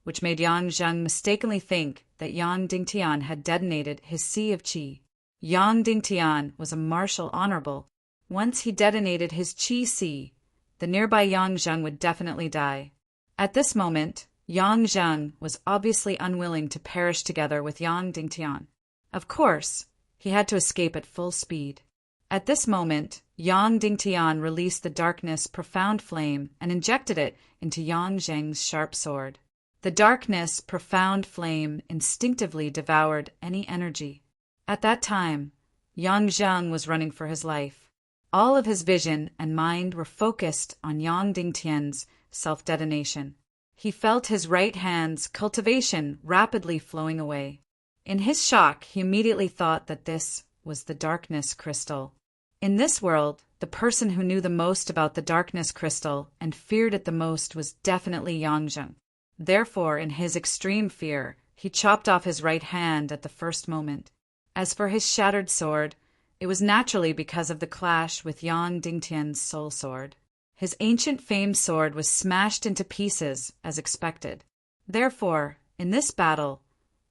which made Yang Zheng mistakenly think that Yang Dingtian had detonated his sea of qi. Yang Dingtian was a martial honorable. Once he detonated his qi-si, the nearby Yang Zheng would definitely die. At this moment, Yang Zheng was obviously unwilling to perish together with Yang Dingtian. Of course, he had to escape at full speed. At this moment, Yang Dingtian released the darkness profound flame and injected it into Yang Zheng's sharp sword. The darkness profound flame instinctively devoured any energy. At that time, Yang Zheng was running for his life. All of his vision and mind were focused on Yang Dingtian's self-detonation. He felt his right hand's cultivation rapidly flowing away. In his shock, he immediately thought that this was the darkness crystal. In this world, the person who knew the most about the darkness crystal and feared it the most was definitely Yang Zheng. Therefore, in his extreme fear, he chopped off his right hand at the first moment. As for his shattered sword, it was naturally because of the clash with Yang Dingtian's soul sword. His ancient famed sword was smashed into pieces, as expected. Therefore, in this battle,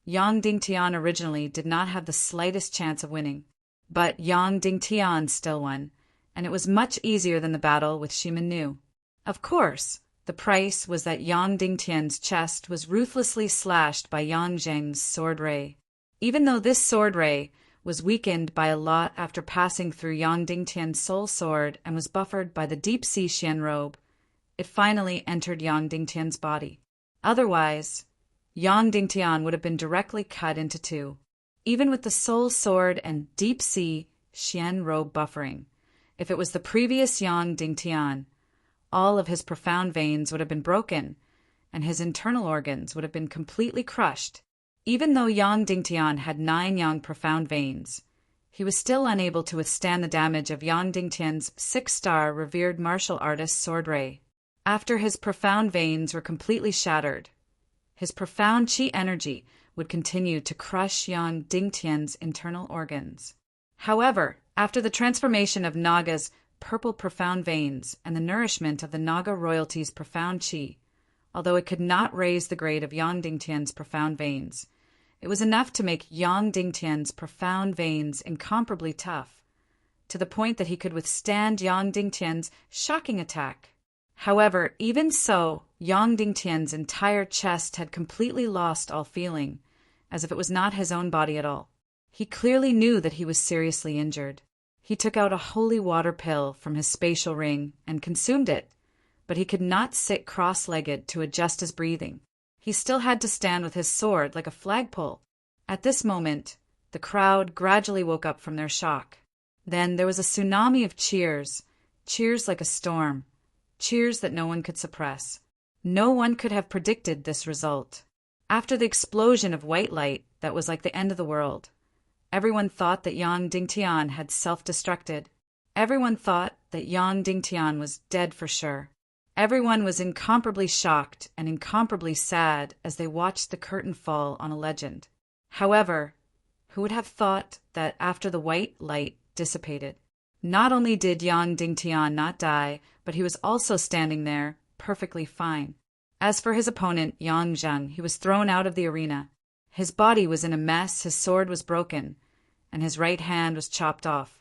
Yang Dingtian originally did not have the slightest chance of winning. But Yang Dingtian still won, and it was much easier than the battle with Shimin Nu. Of course, the price was that Yang Dingtian's chest was ruthlessly slashed by Yang Zheng's sword ray. Even though this sword ray was weakened by a lot after passing through Yang Dingtian's soul sword and was buffered by the deep-sea Xian robe, it finally entered Yang Dingtian's body. Otherwise, Yang Dingtian would have been directly cut into two. Even with the soul sword and deep-sea Xian robe buffering, if it was the previous Yang Dingtian, all of his profound veins would have been broken, and his internal organs would have been completely crushed. Even though Yang Dingtian had 9 Yang profound veins, he was still unable to withstand the damage of Yang Dingtian's 6-star revered martial artist sword ray. After his profound veins were completely shattered, his profound qi energy would continue to crush Yang Dingtian's internal organs. However, after the transformation of Naga's purple profound veins and the nourishment of the Naga royalty's profound qi, although it could not raise the grade of Yang Dingtian's profound veins, it was enough to make Yang Dingtian's profound veins incomparably tough, to the point that he could withstand Yang Dingtian's shocking attack. However, even so, Yang Dingtian's entire chest had completely lost all feeling, as if it was not his own body at all. He clearly knew that he was seriously injured. He took out a holy water pill from his spatial ring and consumed it, but he could not sit cross-legged to adjust his breathing. He still had to stand with his sword like a flagpole. At this moment, the crowd gradually woke up from their shock. Then there was a tsunami of cheers, cheers like a storm, cheers that no one could suppress. No one could have predicted this result. After the explosion of white light that was like the end of the world, everyone thought that Yang Dingtian had self-destructed. Everyone thought that Yang Dingtian was dead for sure. Everyone was incomparably shocked and incomparably sad as they watched the curtain fall on a legend. However, who would have thought that after the white light dissipated, not only did Yang Dingtian not die, but he was also standing there, perfectly fine. As for his opponent, Yang Zheng, he was thrown out of the arena. His body was in a mess, his sword was broken, and his right hand was chopped off.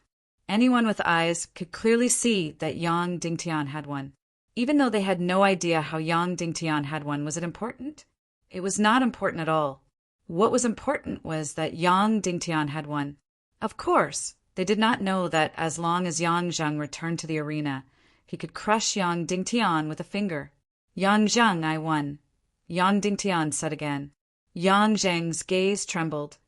Anyone with eyes could clearly see that Yang Dingtian had one. Even though they had no idea how Yang Dingtian had one, was it important? It was not important at all. What was important was that Yang Dingtian had one. Of course, they did not know that as long as Yang Zheng returned to the arena, he could crush Yang Dingtian with a finger. Yang Zheng, I won, Yang Dingtian said again. Yang Zheng's gaze trembled,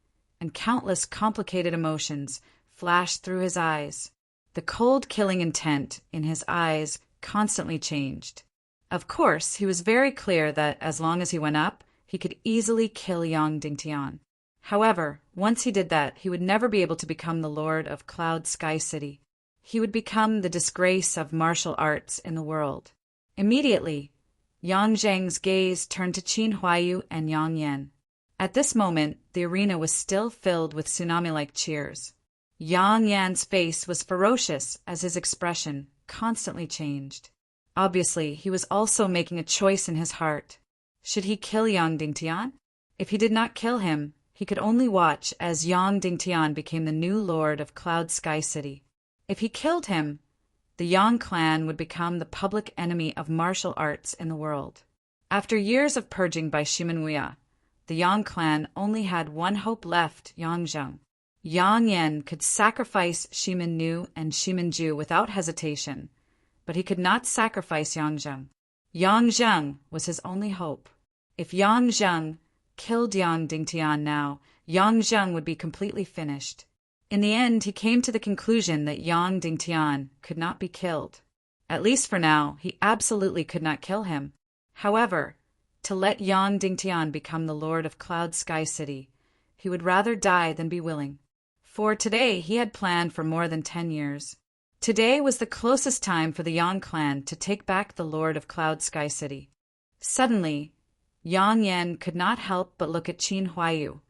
and countless complicated emotions flashed through his eyes. The cold killing intent in his eyes constantly changed. Of course, he was very clear that as long as he went up, he could easily kill Yang Dingtian. However, once he did that, he would never be able to become the lord of Cloud Sky City. He would become the disgrace of martial arts in the world. Immediately, Yang Zheng's gaze turned to Qin Huaiyu and Yang Yan. At this moment, the arena was still filled with tsunami-like cheers. Yang Yan's face was ferocious as his expression constantly changed. Obviously, he was also making a choice in his heart. Should he kill Yang Dingtian? If he did not kill him, he could only watch as Yang Dingtian became the new lord of Cloud Sky City. If he killed him, the Yang clan would become the public enemy of martial arts in the world. After years of purging by Shimanwuya, the Yang clan only had one hope left, Yang Zheng. Yang Yan could sacrifice Shiman Nu and Shiman Ju without hesitation, but he could not sacrifice Yang Zheng. Yang Zheng was his only hope. If Yang Zheng killed Yang Dingtian now, Yang Zheng would be completely finished. In the end, he came to the conclusion that Yang Dingtian could not be killed. At least for now, he absolutely could not kill him. However, to let Yang Dingtian become the lord of Cloud Sky City, he would rather die than be willing. For today, he had planned for more than 10 years. Today was the closest time for the Yang clan to take back the lord of Cloud Sky City. Suddenly, Yang Yan could not help but look at Qin Huaiyu,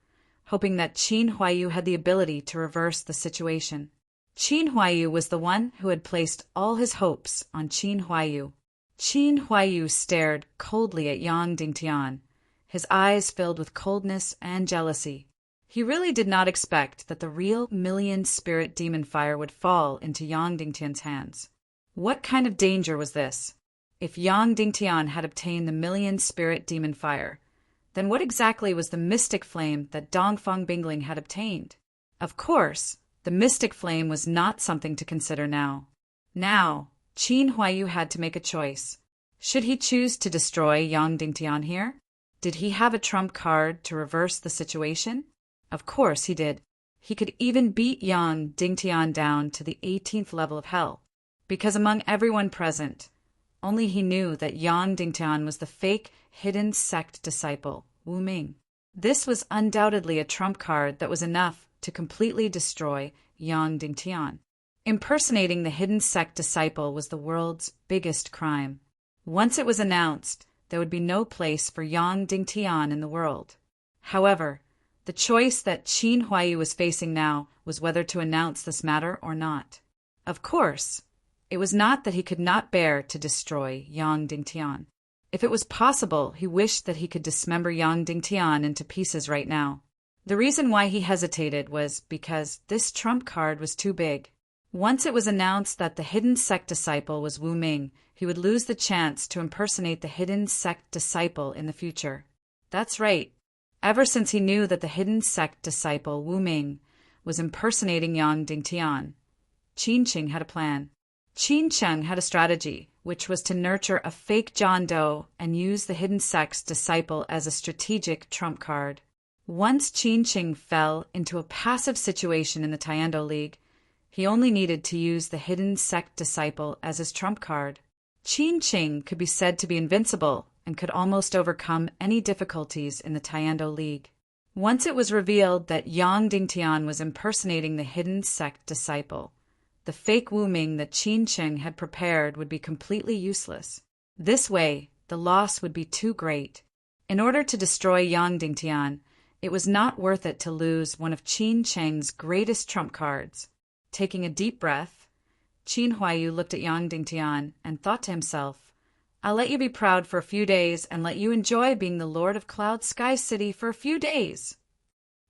hoping that Qin Huaiyu had the ability to reverse the situation. Qin Huaiyu was the one who had placed all his hopes on Qin Huaiyu. Qin Huaiyu stared coldly at Yang Dingtian, his eyes filled with coldness and jealousy. He really did not expect that the real million-spirit demon fire would fall into Yang Dingtian's hands. What kind of danger was this? If Yang Dingtian had obtained the million-spirit demon fire, then what exactly was the mystic flame that Dongfang Bingling had obtained? Of course, the mystic flame was not something to consider now. Now, Qin Huaiyu had to make a choice. Should he choose to destroy Yang Dingtian here? Did he have a trump card to reverse the situation? Of course he did. He could even beat Yang Dingtian down to the 18th level of hell, because among everyone present, only he knew that Yang Dingtian was the fake hidden sect disciple, Wu Ming. This was undoubtedly a trump card that was enough to completely destroy Yang Dingtian. Impersonating the hidden sect disciple was the world's biggest crime. Once it was announced, there would be no place for Yang Dingtian in the world. However, the choice that Qin Huaiyu was facing now was whether to announce this matter or not. Of course, it was not that he could not bear to destroy Yang Dingtian. If it was possible, he wished that he could dismember Yang Dingtian into pieces right now. The reason why he hesitated was because this trump card was too big. Once it was announced that the hidden sect disciple was Wu Ming, he would lose the chance to impersonate the hidden sect disciple in the future. That's right. Ever since he knew that the hidden sect disciple Wu Ming was impersonating Yang Dingtian, Qin Cheng had a plan. Qin Cheng had a strategy, which was to nurture a fake John Doe and use the hidden sect's disciple as a strategic trump card. Once Qin Cheng fell into a passive situation in the Taekwondo League, he only needed to use the hidden sect disciple as his trump card. Qin Cheng could be said to be invincible and could almost overcome any difficulties in the Taekwondo League. Once it was revealed that Yang Dingtian was impersonating the hidden sect disciple, the fake Wu Ming that Qin Cheng had prepared would be completely useless. This way, the loss would be too great. In order to destroy Yang Dingtian, it was not worth it to lose one of Qin Cheng's greatest trump cards. Taking a deep breath, Qin Huaiyu looked at Yang Dingtian and thought to himself, I'll let you be proud for a few days and let you enjoy being the lord of Cloud Sky City for a few days.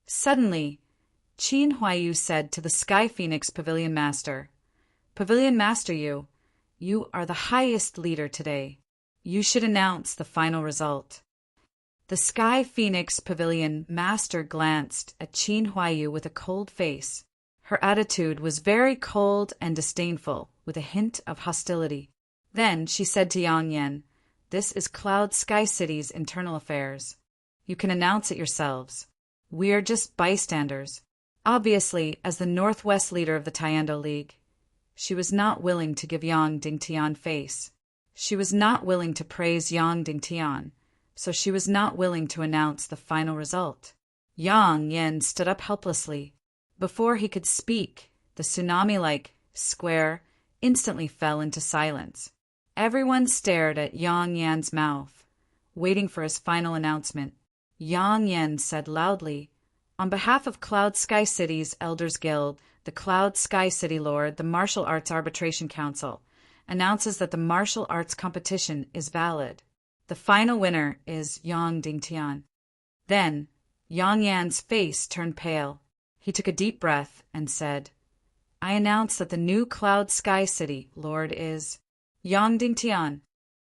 Suddenly, Qin Huaiyu said to the Sky Phoenix Pavilion Master, "Pavilion Master you are the highest leader today. You should announce the final result." The Sky Phoenix Pavilion Master glanced at Qin Huaiyu with a cold face. Her attitude was very cold and disdainful, with a hint of hostility. Then she said to Yang Yan, "This is Cloud Sky City's internal affairs. You can announce it yourselves. We are just bystanders." Obviously, as the Northwest leader of the Tiando League, she was not willing to give Yang Dingtian face. She was not willing to praise Yang Dingtian, so she was not willing to announce the final result. Yang Yan stood up helplessly. Before he could speak, the tsunami-like square instantly fell into silence. Everyone stared at Yang Yan's mouth, waiting for his final announcement. Yang Yan said loudly, "On behalf of Cloud Sky City's Elders Guild, the Cloud Sky City Lord, the Martial Arts Arbitration Council, announces that the martial arts competition is valid. The final winner is Yang Dingtian." Then, Yang Yan's face turned pale. He took a deep breath and said, "I announce that the new Cloud Sky City Lord is Yang Dingtian."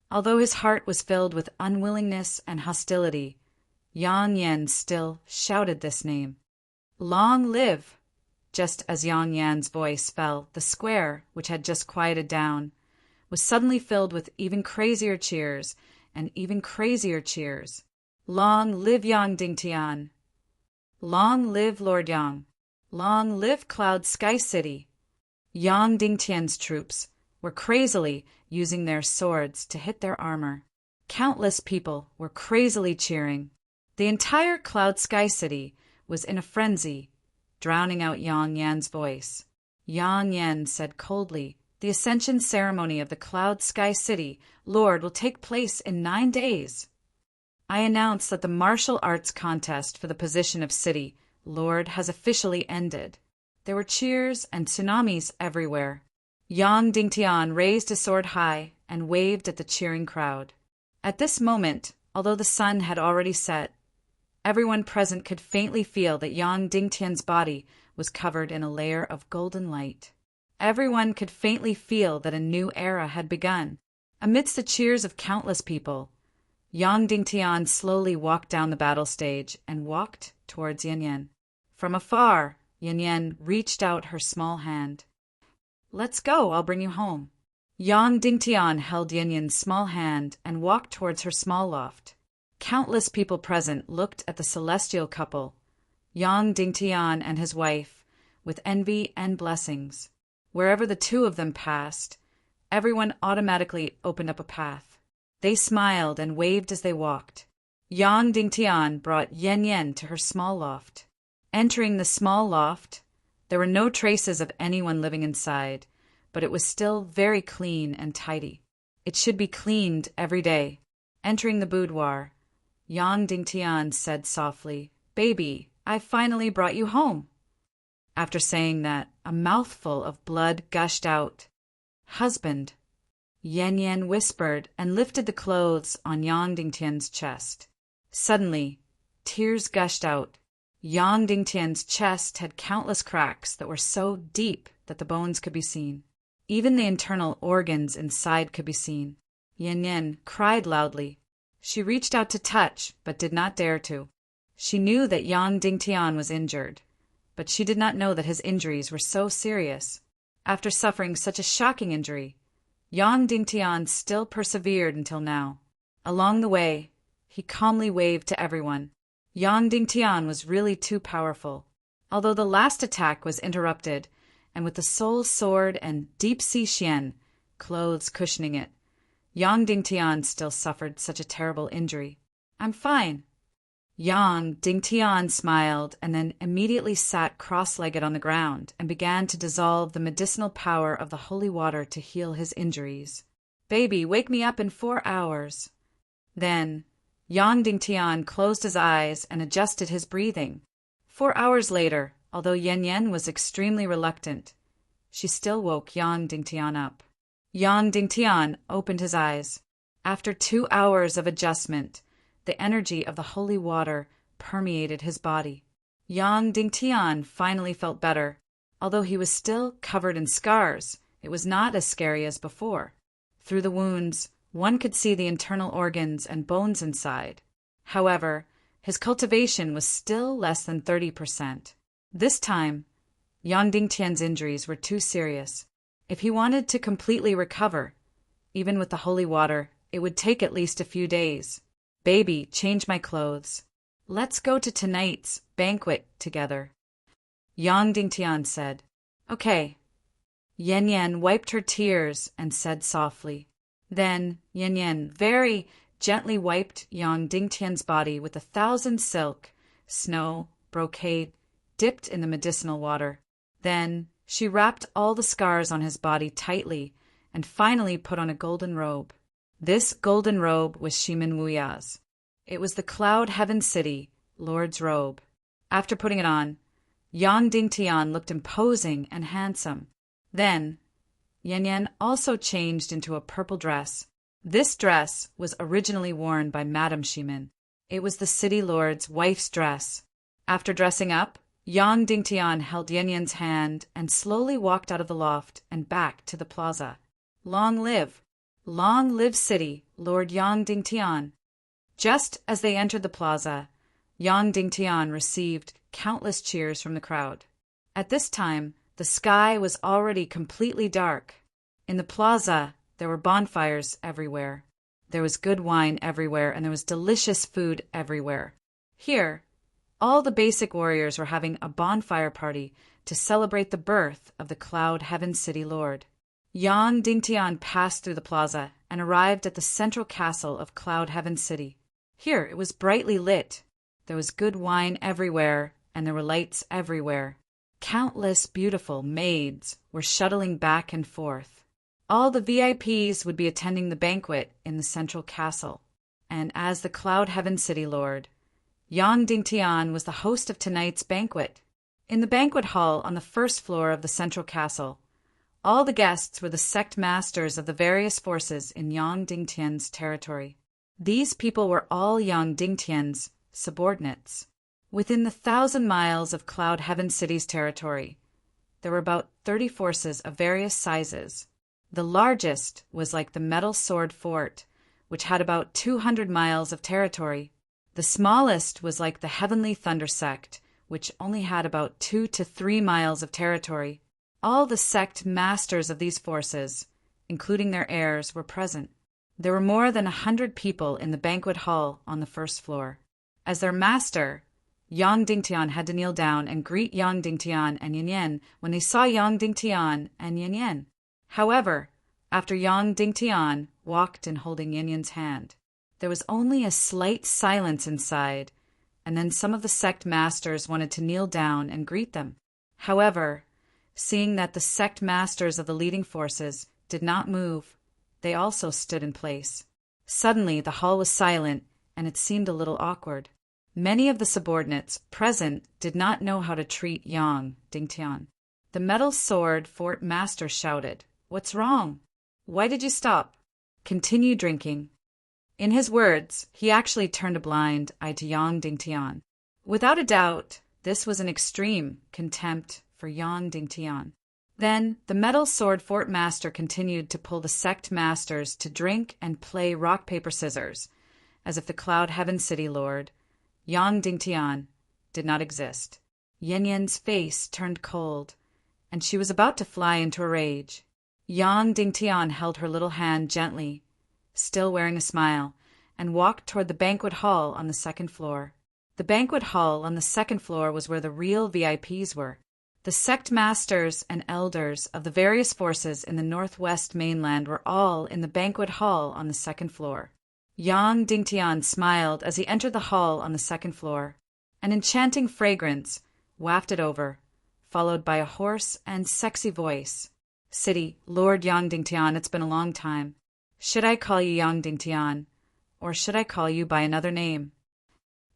Although his heart was filled with unwillingness and hostility, Yang Yan still shouted this name. "Long live!" Just as Yang Yan's voice fell, the square, which had just quieted down, was suddenly filled with even crazier cheers and even crazier cheers. "Long live Yang Dingtian! Long live Lord Yang! Long live Cloud Sky City!" Yang Dingtian's troops were crazily using their swords to hit their armor. Countless people were crazily cheering. The entire Cloud Sky City was in a frenzy, drowning out Yang Yan's voice. Yang Yan said coldly, "The ascension ceremony of the Cloud Sky City Lord will take place in 9 days. I announce that the martial arts contest for the position of City Lord has officially ended." There were cheers and tsunamis everywhere. Yang Dingtian raised his sword high and waved at the cheering crowd. At this moment, although the sun had already set, everyone present could faintly feel that Yang Dingtian's body was covered in a layer of golden light. Everyone could faintly feel that a new era had begun. Amidst the cheers of countless people, Yang Dingtian slowly walked down the battle stage and walked towards Yan Yan. From afar, Yan Yan reached out her small hand. "Let's go, I'll bring you home." Yang Dingtian held Yan Yan's small hand and walked towards her small loft. Countless people present looked at the celestial couple, Yang Dingtian and his wife, with envy and blessings. Wherever the two of them passed, everyone automatically opened up a path. They smiled and waved as they walked. Yang Dingtian brought Yan Yan to her small loft. Entering the small loft, there were no traces of anyone living inside, but it was still very clean and tidy. It should be cleaned every day. Entering the boudoir, Yang Dingtian said softly, "Baby, I finally brought you home." After saying that, a mouthful of blood gushed out. "Husband," Yan Yan whispered and lifted the clothes on Yang Dingtian's chest. Suddenly, tears gushed out. Yang Dingtian's chest had countless cracks that were so deep that the bones could be seen. Even the internal organs inside could be seen. Yan Yan cried loudly. She reached out to touch, but did not dare to. She knew that Yang Dingtian was injured, but she did not know that his injuries were so serious. After suffering such a shocking injury, Yang Dingtian still persevered until now. Along the way, he calmly waved to everyone. Yang Dingtian was really too powerful. Although the last attack was interrupted, and with the soul sword and deep sea xian clothes cushioning it, Yang Dingtian still suffered such a terrible injury. "I'm fine." Yang Dingtian smiled and then immediately sat cross-legged on the ground and began to dissolve the medicinal power of the holy water to heal his injuries. "Baby, wake me up in 4 hours." Then, Yang Dingtian closed his eyes and adjusted his breathing. 4 hours later, although Yan Yan was extremely reluctant, she still woke Yang Dingtian up. Yang Dingtian opened his eyes. After 2 hours of adjustment, the energy of the holy water permeated his body. Yang Dingtian finally felt better. Although he was still covered in scars, it was not as scary as before. Through the wounds, one could see the internal organs and bones inside. However, his cultivation was still less than 30%. This time, Yang Dingtian's injuries were too serious. If he wanted to completely recover, even with the holy water, it would take at least a few days. Baby, change my clothes. Let's go to tonight's banquet together. Yang Dingtian said. Okay. Yan Yan wiped her tears and said softly. Then Yan Yan very gently wiped Yang Dingtian's body with 1,000 silk, snow, brocade, dipped in the medicinal water. Then she wrapped all the scars on his body tightly and finally put on a golden robe. This golden robe was Shimin Wuya's. It was the Cloud Heaven City, Lord's robe. After putting it on, Yang Dingtian looked imposing and handsome. Then, Yan Yan also changed into a purple dress. This dress was originally worn by Madame Shimin. It was the city lord's wife's dress. After dressing up, Yang Dingtian held Yan Yan's hand and slowly walked out of the loft and back to the plaza. Long live city, Lord Yang Dingtian. Just as they entered the plaza, Yang Dingtian received countless cheers from the crowd. At this time, the sky was already completely dark. In the plaza, there were bonfires everywhere. There was good wine everywhere, and there was delicious food everywhere. Here, all the basic warriors were having a bonfire party to celebrate the birth of the Cloud Heaven City Lord. Yang Dingtian passed through the plaza and arrived at the central castle of Cloud Heaven City. Here it was brightly lit. There was good wine everywhere, and there were lights everywhere. Countless beautiful maids were shuttling back and forth. All the VIPs would be attending the banquet in the central castle. And as the Cloud Heaven City Lord, Yang Dingtian was the host of tonight's banquet. In the banquet hall on the first floor of the central castle, all the guests were the sect masters of the various forces in Yang Dingtian's territory. These people were all Yang Dingtian's subordinates. Within the 1,000 miles of Cloud Heaven City's territory, there were about 30 forces of various sizes. The largest was like the Metal Sword Fort, which had about 200 miles of territory. The smallest was like the Heavenly Thunder Sect, which only had about 2 to 3 miles of territory. All the sect masters of these forces, including their heirs, were present. There were more than 100 people in the banquet hall on the first floor. As their master, Yang Dingtian had to kneel down and greet Yang Dingtian and Yan Yan when they saw Yang Dingtian and Yan Yan. However, after Yang Dingtian walked in holding Yan Yan's hand, there was only a slight silence inside, and then some of the sect masters wanted to kneel down and greet them. However, seeing that the sect masters of the leading forces did not move, they also stood in place. Suddenly, the hall was silent, and it seemed a little awkward. Many of the subordinates present did not know how to treat Yang Dingtian. The Metal Sword Fort Master shouted, "What's wrong? Why did you stop? Continue drinking." In his words, he actually turned a blind eye to Yang Dingtian. Without a doubt, this was an extreme contempt for Yang Dingtian. Then the Metal Sword Fort Master continued to pull the sect masters to drink and play rock, paper, scissors, as if the Cloud Heaven City Lord, Yang Dingtian, did not exist. Yan Yan's face turned cold, and she was about to fly into a rage. Yang Dingtian held her little hand gently, still wearing a smile, and walked toward the banquet hall on the second floor. The banquet hall on the second floor was where the real VIPs were. The sect masters and elders of the various forces in the northwest mainland were all in the banquet hall on the second floor. Yang Dingtian smiled as he entered the hall on the second floor. An enchanting fragrance wafted over, followed by a hoarse and sexy voice. "City, Lord Yang Dingtian, it's been a long time. Should I call you Yang Dingtian, or should I call you by another name?"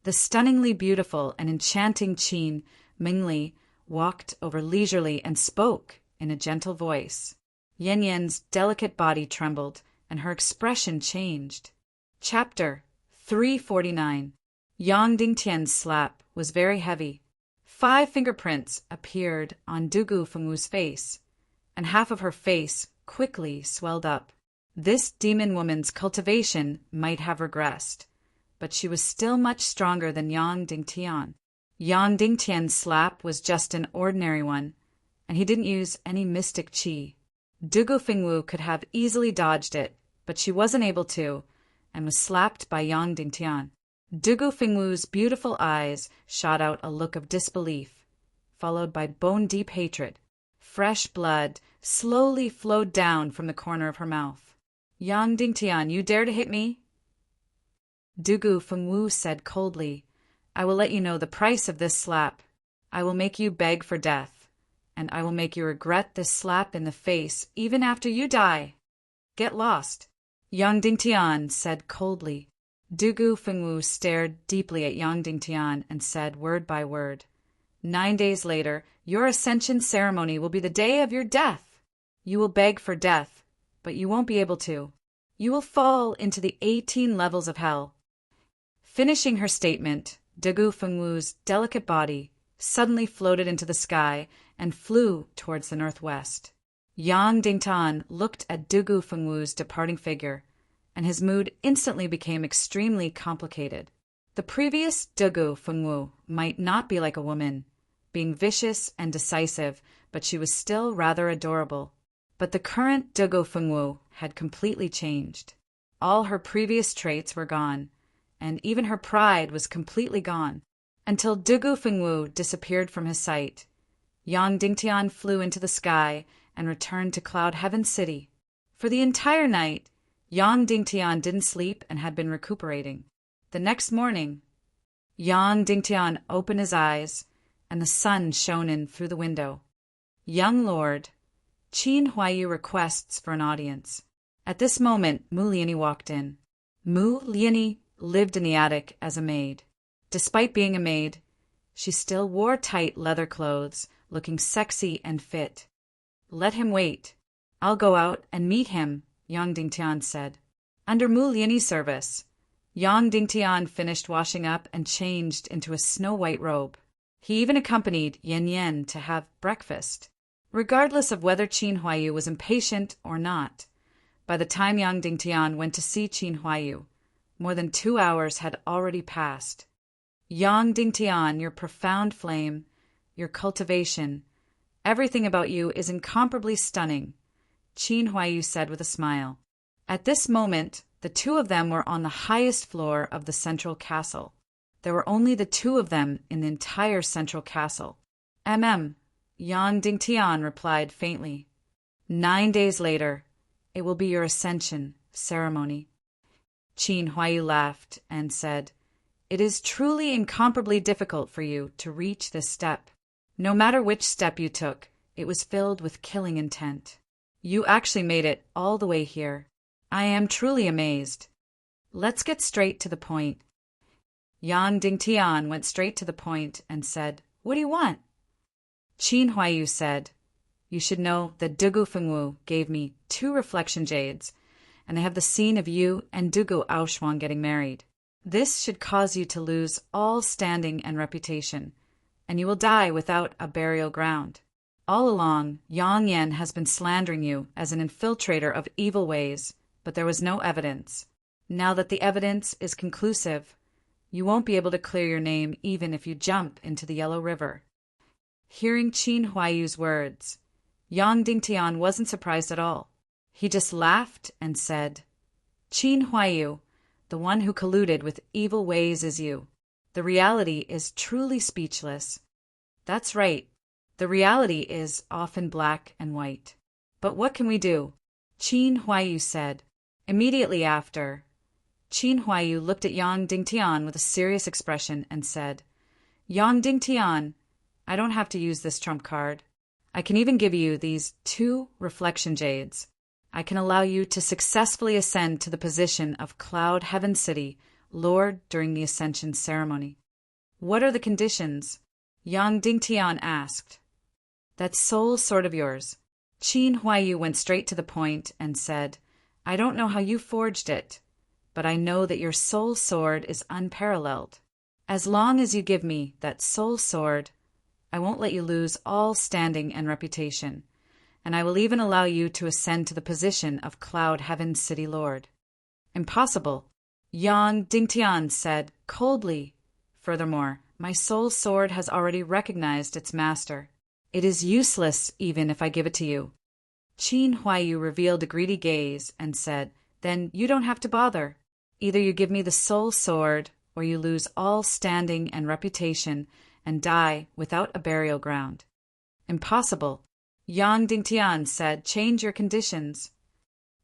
The stunningly beautiful and enchanting Qin Mingli walked over leisurely and spoke in a gentle voice. Yan Yan's delicate body trembled, and her expression changed. Chapter 349. Yang Dingtian's slap was very heavy. 5 fingerprints appeared on Dugu Fengwu's face, and half of her face quickly swelled up. This demon woman's cultivation might have regressed, but she was still much stronger than Yang Dingtian. Yang Dingtian's slap was just an ordinary one, and he didn't use any mystic qi. Dugu Fengwu could have easily dodged it, but she wasn't able to, and was slapped by Yang Dingtian. Dugu Fengwu's beautiful eyes shot out a look of disbelief, followed by bone-deep hatred. Fresh blood slowly flowed down from the corner of her mouth. Yang Dingtian, you dare to hit me? Dugu Fengwu said coldly, I will let you know the price of this slap. I will make you beg for death, and I will make you regret this slap in the face even after you die. Get lost. Yang Dingtian said coldly. Dugu Fengwu stared deeply at Yang Dingtian and said word by word, 9 days later, your ascension ceremony will be the day of your death. You will beg for death, but you won't be able to. You will fall into the 18 levels of hell. Finishing her statement, Dugu Fengwu's delicate body suddenly floated into the sky and flew towards the northwest. Yang Dingtian looked at Dugu Fengwu's departing figure, and his mood instantly became extremely complicated. The previous Dugu Fengwu might not be like a woman, being vicious and decisive, but she was still rather adorable. But the current Dugu Fengwu had completely changed. All her previous traits were gone, and even her pride was completely gone. Until Dugu Fengwu disappeared from his sight, Yang Dingtian flew into the sky and returned to Cloud Heaven City. For the entire night, Yang Dingtian didn't sleep and had been recuperating. The next morning, Yang Dingtian opened his eyes, and the sun shone in through the window. Young Lord, Qin Huaiyu requests for an audience. At this moment, Mu Liani walked in. Mu Liani lived in the attic as a maid. Despite being a maid, she still wore tight leather clothes, looking sexy and fit. Let him wait. I'll go out and meet him, Yang Dingtian said. Under Mu Liani's service, Yang Dingtian finished washing up and changed into a snow-white robe. He even accompanied Yan Yan to have breakfast. Regardless of whether Qin Huaiyu was impatient or not, by the time Yang Dingtian went to see Qin Huaiyu, more than 2 hours had already passed. Yang Dingtian, your profound flame, your cultivation, everything about you is incomparably stunning, Qin Huaiyu said with a smile. At this moment, the two of them were on the highest floor of the central castle. There were only the two of them in the entire central castle. Yang Dingtian replied faintly. 9 days later, it will be your ascension ceremony. Qin Huaiyu laughed and said, It is truly incomparably difficult for you to reach this step. No matter which step you took, it was filled with killing intent. You actually made it all the way here. I am truly amazed. Let's get straight to the point. Yang Dingtian went straight to the point and said, What do you want? Qin Huaiyu said, You should know that Dugu Fengwu gave me 2 reflection jades, and they have the scene of you and Dugu Aoshuang getting married. This should cause you to lose all standing and reputation, and you will die without a burial ground. All along, Yang Yan has been slandering you as an infiltrator of evil ways, but there was no evidence. Now that the evidence is conclusive, you won't be able to clear your name even if you jump into the Yellow River. Hearing Qin Huaiyu's words, Yang Dingtian wasn't surprised at all. He just laughed and said, Qin Huaiyu, the one who colluded with evil ways is you. The reality is truly speechless. That's right. The reality is often black and white. But what can we do? Qin Huaiyu said. Immediately after, Qin Huaiyu looked at Yang Dingtian with a serious expression and said, Yang Dingtian, I don't have to use this trump card. I can even give you these 2 reflection jades. I can allow you to successfully ascend to the position of Cloud Heaven City, Lord during the Ascension ceremony. What are the conditions? Yang Dingtian asked. That soul sword of yours. Qin Huaiyu went straight to the point and said, I don't know how you forged it, but I know that your soul sword is unparalleled. As long as you give me that soul sword, I won't let you lose all standing and reputation, and I will even allow you to ascend to the position of Cloud Heaven's city lord. Impossible, Yang Dingtian said coldly. Furthermore, my soul sword has already recognized its master. It is useless even if I give it to you. Qin Huaiyu revealed a greedy gaze and said, then you don't have to bother. Either you give me the soul sword, or you lose all standing and reputation and die without a burial ground. Impossible, Yang Dingtian said, change your conditions.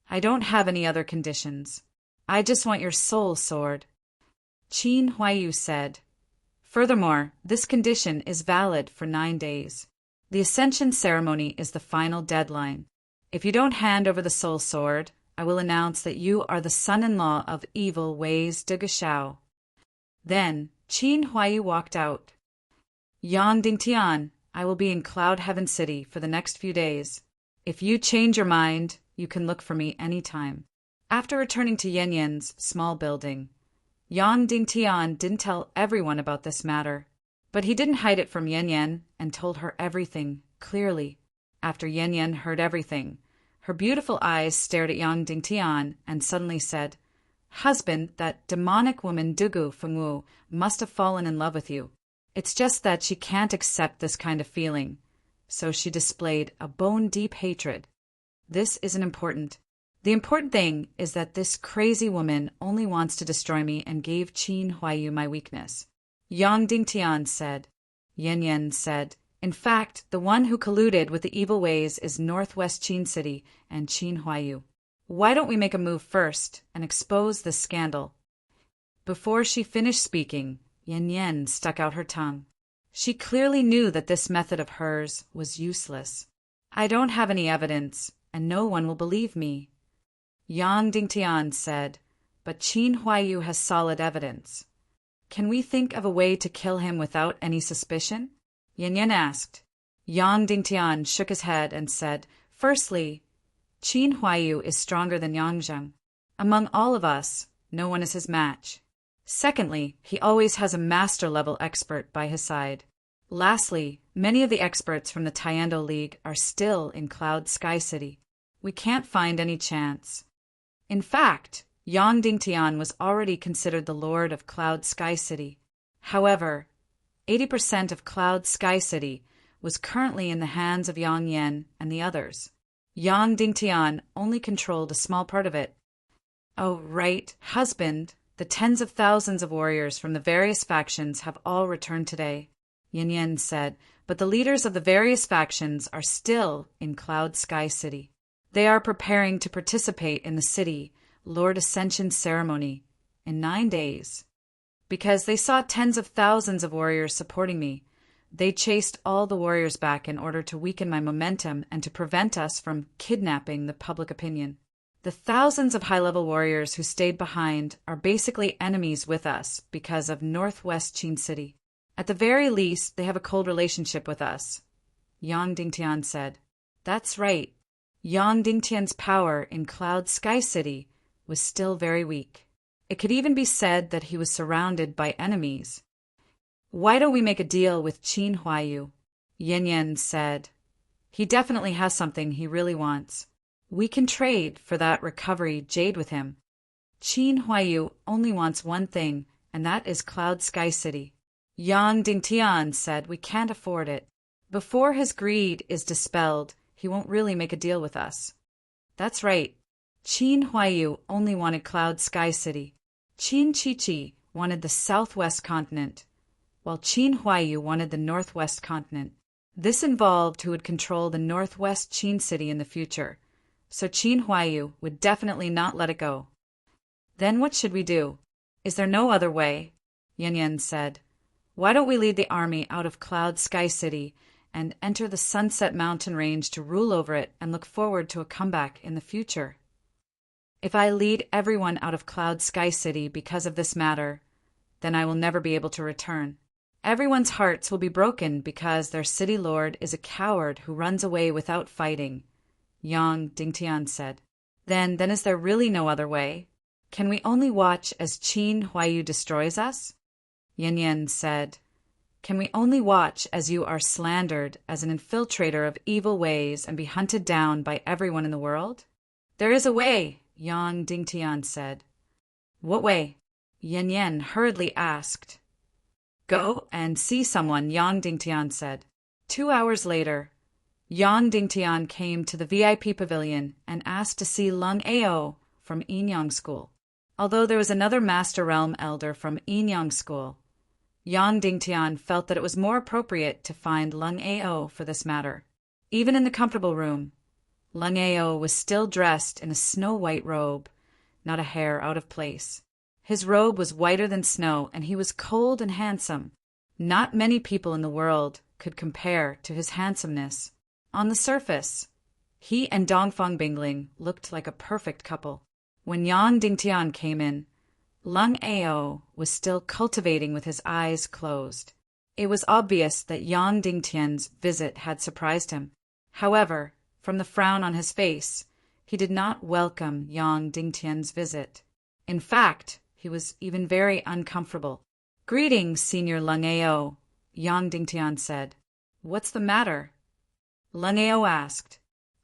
I don't have any other conditions. I just want your soul sword. Qin Huaiyu said, furthermore, this condition is valid for 9 days. The ascension ceremony is the final deadline. If you don't hand over the soul sword, I will announce that you are the son-in-law of evil Wei's de Gashao. Then Qin Huaiyu walked out. Yang Dingtian, I will be in Cloud Heaven City for the next few days. If you change your mind, you can look for me anytime. After returning to Yan Yan's small building, Yang Dingtian didn't tell everyone about this matter, but he didn't hide it from Yan Yan and told her everything, clearly. After Yan Yan heard everything, her beautiful eyes stared at Yang Dingtian and suddenly said, husband, that demonic woman Dugu Fengwu must have fallen in love with you. It's just that she can't accept this kind of feeling, so she displayed a bone-deep hatred. This isn't important. The important thing is that this crazy woman only wants to destroy me and gave Qin Huaiyu my weakness. Yang Dingtian said. Yan Yan said, in fact, the one who colluded with the evil ways is Northwest Qin City and Qin Huaiyu. Why don't we make a move first and expose this scandal? Before she finished speaking, Yan Yan stuck out her tongue. She clearly knew that this method of hers was useless. I don't have any evidence, and no one will believe me. Yang Dingtian said, but Qin Huaiyu has solid evidence. Can we think of a way to kill him without any suspicion? Yan Yan asked. Yang Dingtian shook his head and said, firstly, Qin Huaiyu is stronger than Yangzheng. Among all of us, no one is his match. Secondly, he always has a master-level expert by his side. Lastly, many of the experts from the Tiando League are still in Cloud Sky City. We can't find any chance. In fact, Yang Dingtian was already considered the lord of Cloud Sky City. However, 80% of Cloud Sky City was currently in the hands of Yang Yan and the others. Yang Dingtian only controlled a small part of it. Oh, right, husband. The tens of thousands of warriors from the various factions have all returned today, Yan Yan said, but the leaders of the various factions are still in Cloud Sky City. They are preparing to participate in the city Lord Ascension ceremony in 9 days. Because they saw tens of thousands of warriors supporting me, they chased all the warriors back in order to weaken my momentum and to prevent us from kidnapping the public opinion. The thousands of high-level warriors who stayed behind are basically enemies with us because of Northwest Qin City. At the very least, they have a cold relationship with us, Yang Dingtian said. That's right. Yang Dingtian's power in Cloud Sky City was still very weak. It could even be said that he was surrounded by enemies. Why don't we make a deal with Qin Huaiyu? Yan Yan said. He definitely has something he really wants. We can trade for that recovery jade with him. Qin Huaiyu only wants one thing, and that is Cloud Sky City. Yang Dingtian said we can't afford it. Before his greed is dispelled, he won't really make a deal with us. That's right. Qin Huaiyu only wanted Cloud Sky City. Qin Chichi wanted the southwest continent, while Qin Huaiyu wanted the northwest continent. This involved who would control the Northwest Qin City in the future, so Qin Huaiyu would definitely not let it go. Then what should we do? Is there no other way? Yan Yan said. Why don't we lead the army out of Cloud Sky City and enter the Sunset Mountain Range to rule over it and look forward to a comeback in the future? If I lead everyone out of Cloud Sky City because of this matter, then I will never be able to return. Everyone's hearts will be broken because their city lord is a coward who runs away without fighting, Yang Dingtian said. Then is there really no other way? Can we only watch as Qin Huaiyu destroys us? Yan Yan said. Can we only watch as you are slandered as an infiltrator of evil ways and be hunted down by everyone in the world? There is a way, Yang Dingtian said. What way? Yen hurriedly asked. Go and see someone, Yang Dingtian said. 2 hours later, Yang Dingtian came to the VIP pavilion and asked to see Lung Ao from Yinyang School. Although there was another Master Realm Elder from Yinyang School, Yang Dingtian felt that it was more appropriate to find Lung Ao for this matter. Even in the comfortable room, Lung Ao was still dressed in a snow-white robe, not a hair out of place. His robe was whiter than snow, and he was cold and handsome. Not many people in the world could compare to his handsomeness. On the surface, he and Dongfang Bingling looked like a perfect couple. When Yang Dingtian came in, Lung Ao was still cultivating with his eyes closed. It was obvious that Yang Dingtian's visit had surprised him. However, from the frown on his face, he did not welcome Yang Dingtian's visit. In fact, he was even very uncomfortable. Greetings, Senior Lung Ao, Yang Dingtian said. What's the matter? Lung Ao asked.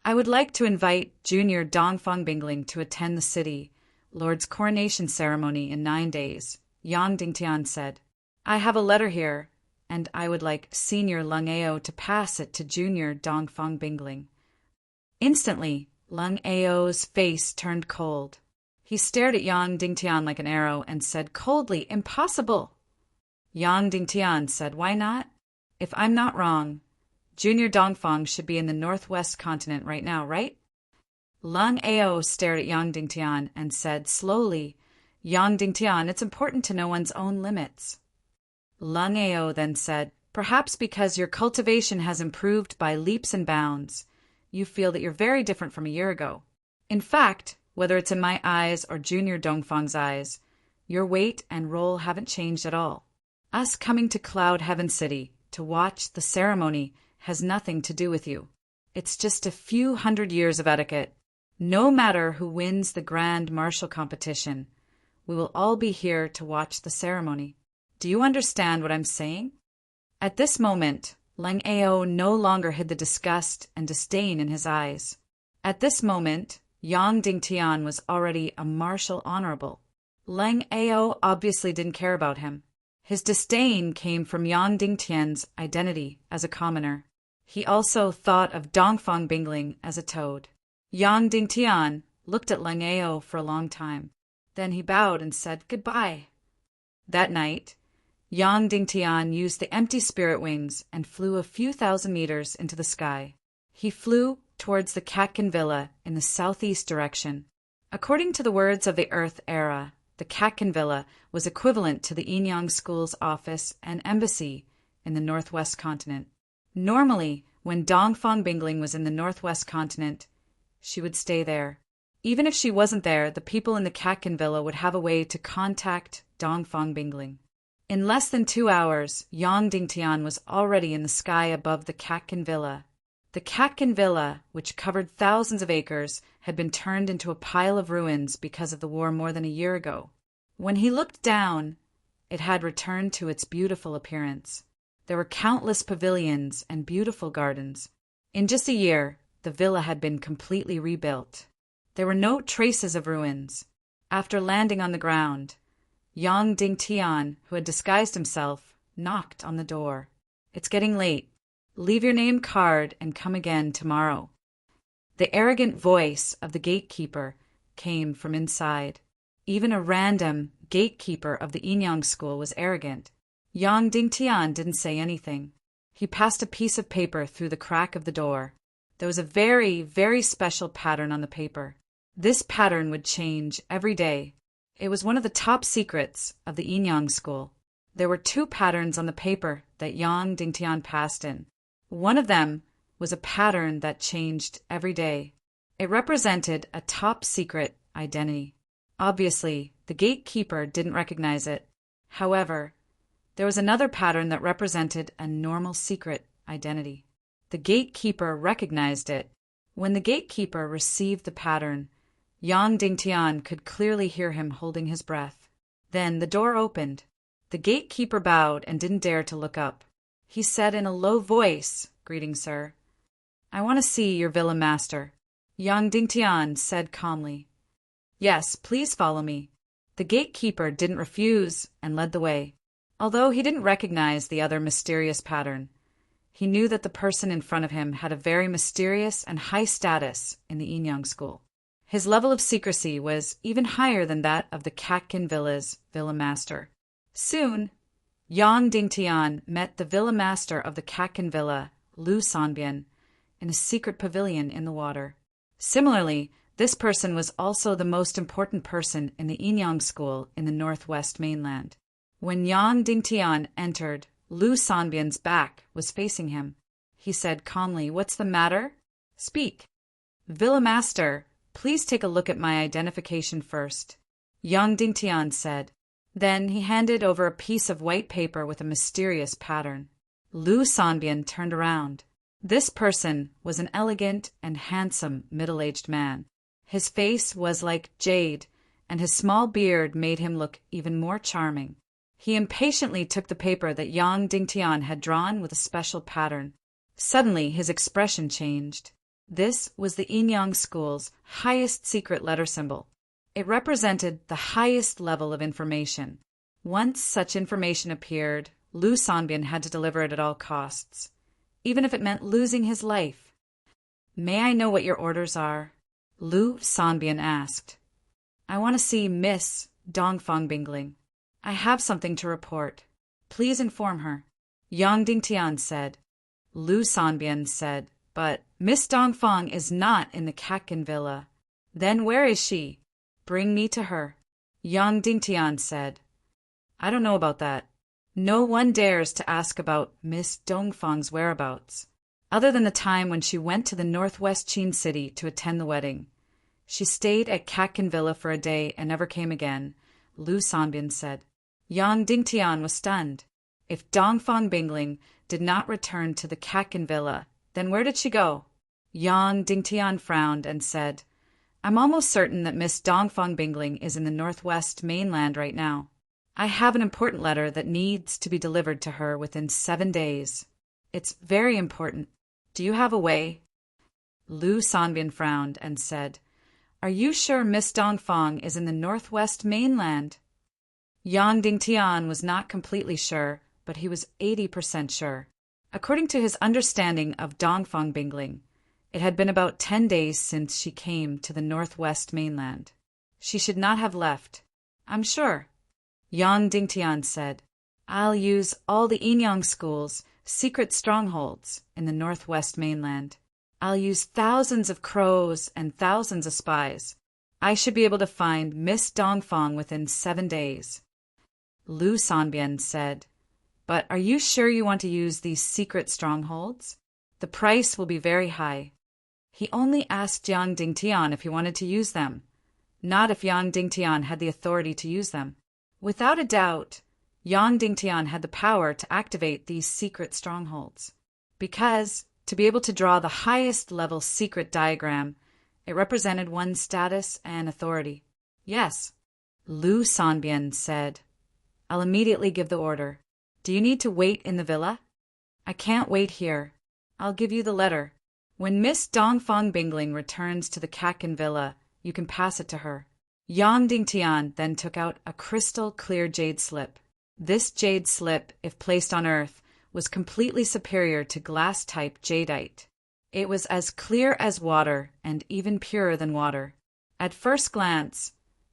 I would like to invite Junior Dongfang Bingling to attend the city Lord's coronation ceremony in 9 days, Yang Dingtian said. I have a letter here, and I would like Senior Lung Ao to pass it to Junior Dongfang Bingling. Instantly, Lung Ao's face turned cold. He stared at Yang Dingtian like an arrow and said coldly, Impossible! Yang Dingtian said, Why not? If I'm not wrong, Junior Dongfang should be in the northwest continent right now, right? Lung Ao stared at Yang Dingtian and said slowly, Yang Dingtian, it's important to know one's own limits. Lung Ao then said, Perhaps because your cultivation has improved by leaps and bounds, you feel that you're very different from a year ago. In fact, whether it's in my eyes or Junior Dongfang's eyes, your weight and role haven't changed at all. Us coming to Cloud Heaven City to watch the ceremony has nothing to do with you. It's just a few hundred years of etiquette. No matter who wins the grand martial competition, we will all be here to watch the ceremony. Do you understand what I'm saying? At this moment, Lung Ao no longer hid the disgust and disdain in his eyes. At this moment, Yang Dingtian was already a martial honorable. Lung Ao obviously didn't care about him. His disdain came from Yang Dingtian's identity as a commoner. He also thought of Dongfang Bingling as a toad. Yang Dingtian looked at Lung Ao for a long time. Then he bowed and said goodbye. That night, Yang Dingtian used the empty spirit wings and flew a few thousand meters into the sky. He flew towards the Katkin Villa in the southeast direction. According to the words of the Earth era, the Katkin Villa was equivalent to the Yinyang School's office and embassy in the northwest continent. Normally, when Dongfang Bingling was in the northwest continent, she would stay there. Even if she wasn't there, the people in the Katkin Villa would have a way to contact Dongfang Bingling. In less than 2 hours, Yang Dingtian was already in the sky above the Katkin Villa. The Katkin Villa, which covered thousands of acres, had been turned into a pile of ruins because of the war more than a year ago. When he looked down, it had returned to its beautiful appearance. There were countless pavilions and beautiful gardens. In just a year, the villa had been completely rebuilt. There were no traces of ruins. After landing on the ground, Yang Dingtian, who had disguised himself, knocked on the door. It's getting late. Leave your name card and come again tomorrow. The arrogant voice of the gatekeeper came from inside. Even a random gatekeeper of the Yinyang School was arrogant. Yang Dingtian didn't say anything. He passed a piece of paper through the crack of the door. There was a very, very special pattern on the paper. This pattern would change every day. It was one of the top secrets of the Yinyang School. There were 2 patterns on the paper that Yang Dingtian passed in. One of them was a pattern that changed every day. It represented a top secret identity. Obviously, the gatekeeper didn't recognize it. However, there was another pattern that represented a normal secret identity. The gatekeeper recognized it. When the gatekeeper received the pattern, Yang Dingtian could clearly hear him holding his breath. Then the door opened. The gatekeeper bowed and didn't dare to look up. He said in a low voice, "Greetings, sir." "I want to see your villa master," Yang Dingtian said calmly. "Yes, please follow me." The gatekeeper didn't refuse and led the way. Although he didn't recognize the other mysterious pattern, he knew that the person in front of him had a very mysterious and high status in the Inyang school. His level of secrecy was even higher than that of the Katkin villa's villa master. Soon, Yang Dingtian met the villa master of the Katkin villa, Lu Sanbian, in a secret pavilion in the water. Similarly, this person was also the most important person in the Inyang school in the northwest mainland. When Yang Dingtian entered, Lu Sanbian's back was facing him. He said calmly, "What's the matter? Speak." "Villa master, please take a look at my identification first," Yang Dingtian said. Then he handed over a piece of white paper with a mysterious pattern. Lu Sanbian turned around. This person was an elegant and handsome middle-aged man. His face was like jade, and his small beard made him look even more charming. He impatiently took the paper that Yang Dingtian had drawn with a special pattern. Suddenly his expression changed. This was the Inyang school's highest secret letter symbol. It represented the highest level of information. Once such information appeared, Lu Sanbian had to deliver it at all costs, even if it meant losing his life. "May I know what your orders are?" Lu Sanbian asked. "I want to see Miss Dongfang Bingling. I have something to report. Please inform her," Yang Dingtian said. Lu Sanbian said, "But Miss Dongfang is not in the Katkin villa." "Then where is she? Bring me to her," Yang Dingtian said. "I don't know about that. No one dares to ask about Miss Dongfang's whereabouts, other than the time when she went to the northwest Qin city to attend the wedding. She stayed at Katkin villa for a day and never came again," Lu Sanbian said. Yang Dingtian was stunned. If Dongfang Bingling did not return to the Katkin villa, then where did she go? Yang Dingtian frowned and said, "I'm almost certain that Miss Dongfang Bingling is in the northwest mainland right now. I have an important letter that needs to be delivered to her within 7 days. It's very important. Do you have a way?" Lu Sanbian frowned and said, "Are you sure Miss Dongfang is in the northwest mainland?" Yang Dingtian was not completely sure, but he was 80% sure. According to his understanding of Dongfang Bingling, it had been about 10 days since she came to the northwest mainland. She should not have left. "I'm sure," Yang Dingtian said. "I'll use all the Inyang school's secret strongholds in the northwest mainland. I'll use thousands of crows and thousands of spies. I should be able to find Miss Dongfang within 7 days." Lu Sanbian said, "But are you sure you want to use these secret strongholds? The price will be very high." He only asked Yang Dingtian if he wanted to use them, not if Yang Dingtian had the authority to use them. Without a doubt, Yang Dingtian had the power to activate these secret strongholds, because to be able to draw the highest level secret diagram, it represented one's status and authority. "Yes," Lu Sanbian said. "I'll immediately give the order. Do you need to wait in the villa?" "I can't wait here. I'll give you the letter. When Miss Dongfang Bingling returns to the Katkin villa, you can pass it to her." Yang Dingtian then took out a crystal-clear jade slip. This jade slip, if placed on earth, was completely superior to glass-type jadeite. It was as clear as water and even purer than water. At first glance,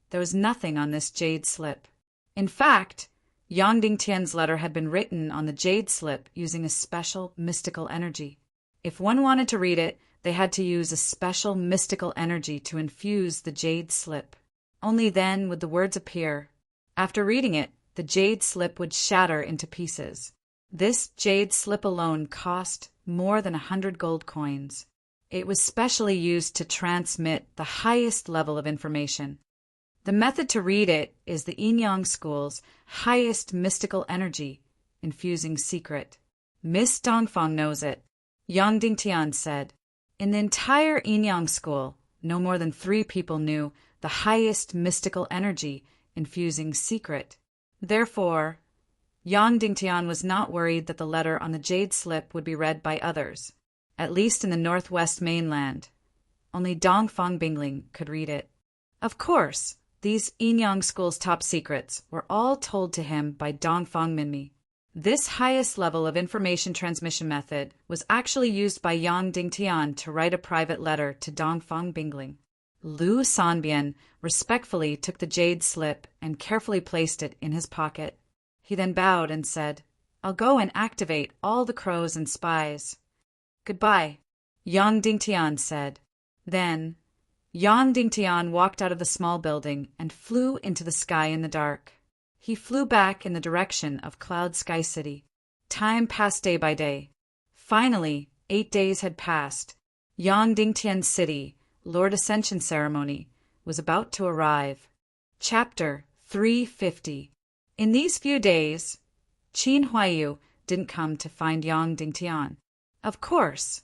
there was nothing on this jade slip. In fact, Yang Dingtian's letter had been written on the jade slip using a special mystical energy. If one wanted to read it, they had to use a special mystical energy to infuse the jade slip. Only then would the words appear. After reading it, the jade slip would shatter into pieces. This jade slip alone cost more than 100 gold coins. It was specially used to transmit the highest level of information. The method to read it is the Inyang school's highest mystical energy, infusing secret. Miss Dongfang knows it, Yang Dingtian said. In the entire Inyang school, no more than 3 people knew the highest mystical energy, infusing secret. Therefore, Yang Dingtian was not worried that the letter on the jade slip would be read by others, at least in the northwest mainland. Only Dongfang Bingling could read it. Of course, these Yinyang school's top secrets were all told to him by Dongfang Minmi. This highest level of information transmission method was actually used by Yang Dingtian to write a private letter to Dongfang Bingling. Lu Sanbian respectfully took the jade slip and carefully placed it in his pocket. He then bowed and said, "I'll go and activate all the crows and spies." "Goodbye," Yang Dingtian said. Then, Yang Dingtian walked out of the small building and flew into the sky in the dark. He flew back in the direction of Cloud Sky City. Time passed day by day. Finally, 8 days had passed. Yang Dingtian's city, Lord Ascension Ceremony, was about to arrive. Chapter 350. In these few days, Qin Huaiyu didn't come to find Yang Dingtian. Of course,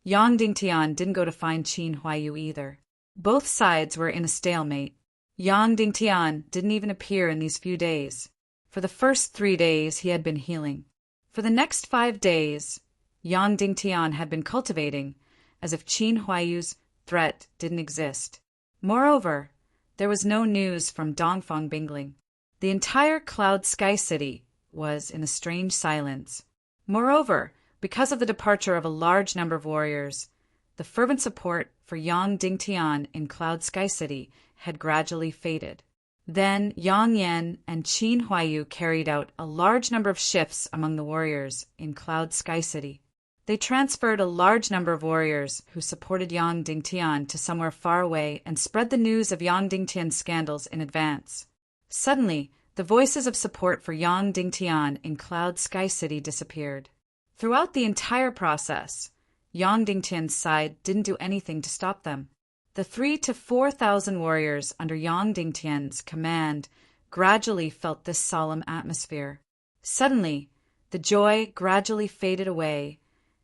Yang Dingtian didn't go to find Qin Huaiyu either. Both sides were in a stalemate. Yang Dingtian didn't even appear in these few days. For the first 3 days, he had been healing. For the next 5 days, Yang Dingtian had been cultivating, as if Qin Huaiyu's threat didn't exist. Moreover, there was no news from Dongfang Bingling. The entire Cloud Sky City was in a strange silence. Moreover, because of the departure of a large number of warriors, the fervent support for Yang Dingtian in Cloud Sky City had gradually faded. Then Yang Yan and Qin Huaiyu carried out a large number of shifts among the warriors in Cloud Sky City. They transferred a large number of warriors who supported Yang Dingtian to somewhere far away and spread the news of Yang Dingtian's scandals in advance. Suddenly, the voices of support for Yang Dingtian in Cloud Sky City disappeared. Throughout the entire process, Yang Dingtian's side didn't do anything to stop them. The 3,000 to 4,000 warriors under Yang Dingtian's command gradually felt this solemn atmosphere. Suddenly, the joy gradually faded away,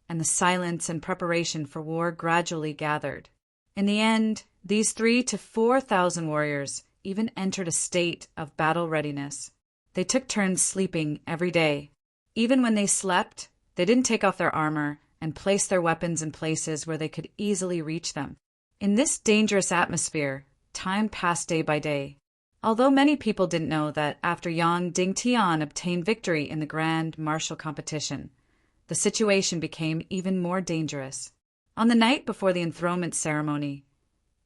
and the silence and preparation for war gradually gathered. In the end, these 3,000 to 4,000 warriors even entered a state of battle readiness. They took turns sleeping every day. Even when they slept, they didn't take off their armor and place their weapons in places where they could easily reach them. In this dangerous atmosphere, time passed day by day. Although many people didn't know that after Yang Dingtian obtained victory in the grand martial competition, the situation became even more dangerous. On the night before the enthronement ceremony,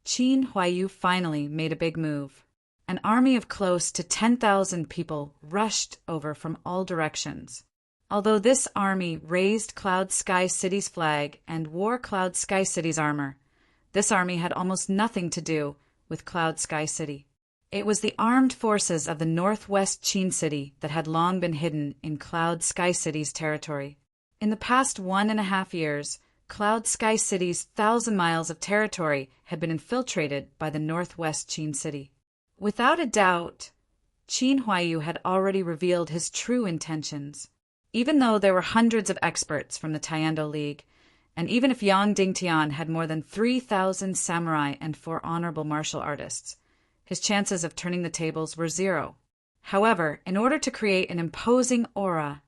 Qin Huaiyu finally made a big move. An army of close to 10,000 people rushed over from all directions. Although this army raised Cloud Sky City's flag and wore Cloud Sky City's armor, this army had almost nothing to do with Cloud Sky City. It was the armed forces of the northwest Qin City that had long been hidden in Cloud Sky City's territory. In the past 1.5 years, Cloud Sky City's 1,000 miles of territory had been infiltrated by the northwest Qin City. Without a doubt, Qin Huaiyu had already revealed his true intentions. Even though there were hundreds of experts from the Taekwondo League, and even if Yang Dingtian had more than 3,000 samurai and 4 honorable martial artists, his chances of turning the tables were 0. However, in order to create an imposing aura,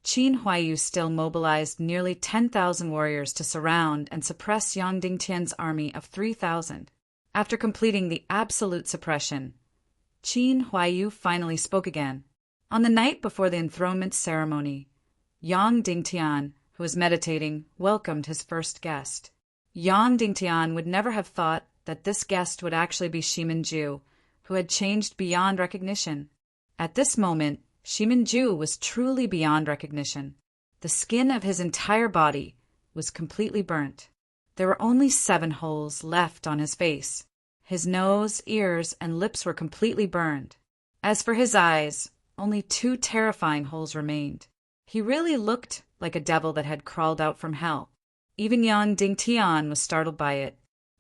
Qin Huaiyu still mobilized nearly 10,000 warriors to surround and suppress Yang Dingtian's army of 3,000. After completing the absolute suppression, Qin Huaiyu finally spoke again. On the night before the enthronement ceremony, Yang Dingtian, who was meditating, welcomed his first guest. Yang Dingtian would never have thought that this guest would actually be Shimin Ju, who had changed beyond recognition. At this moment, Shimin Ju was truly beyond recognition. The skin of his entire body was completely burnt. There were only 7 holes left on his face. His nose, ears, and lips were completely burned. As for his eyes, only 2 terrifying holes remained. He really looked like a devil that had crawled out from hell. Even Yang Dingtian was startled by it.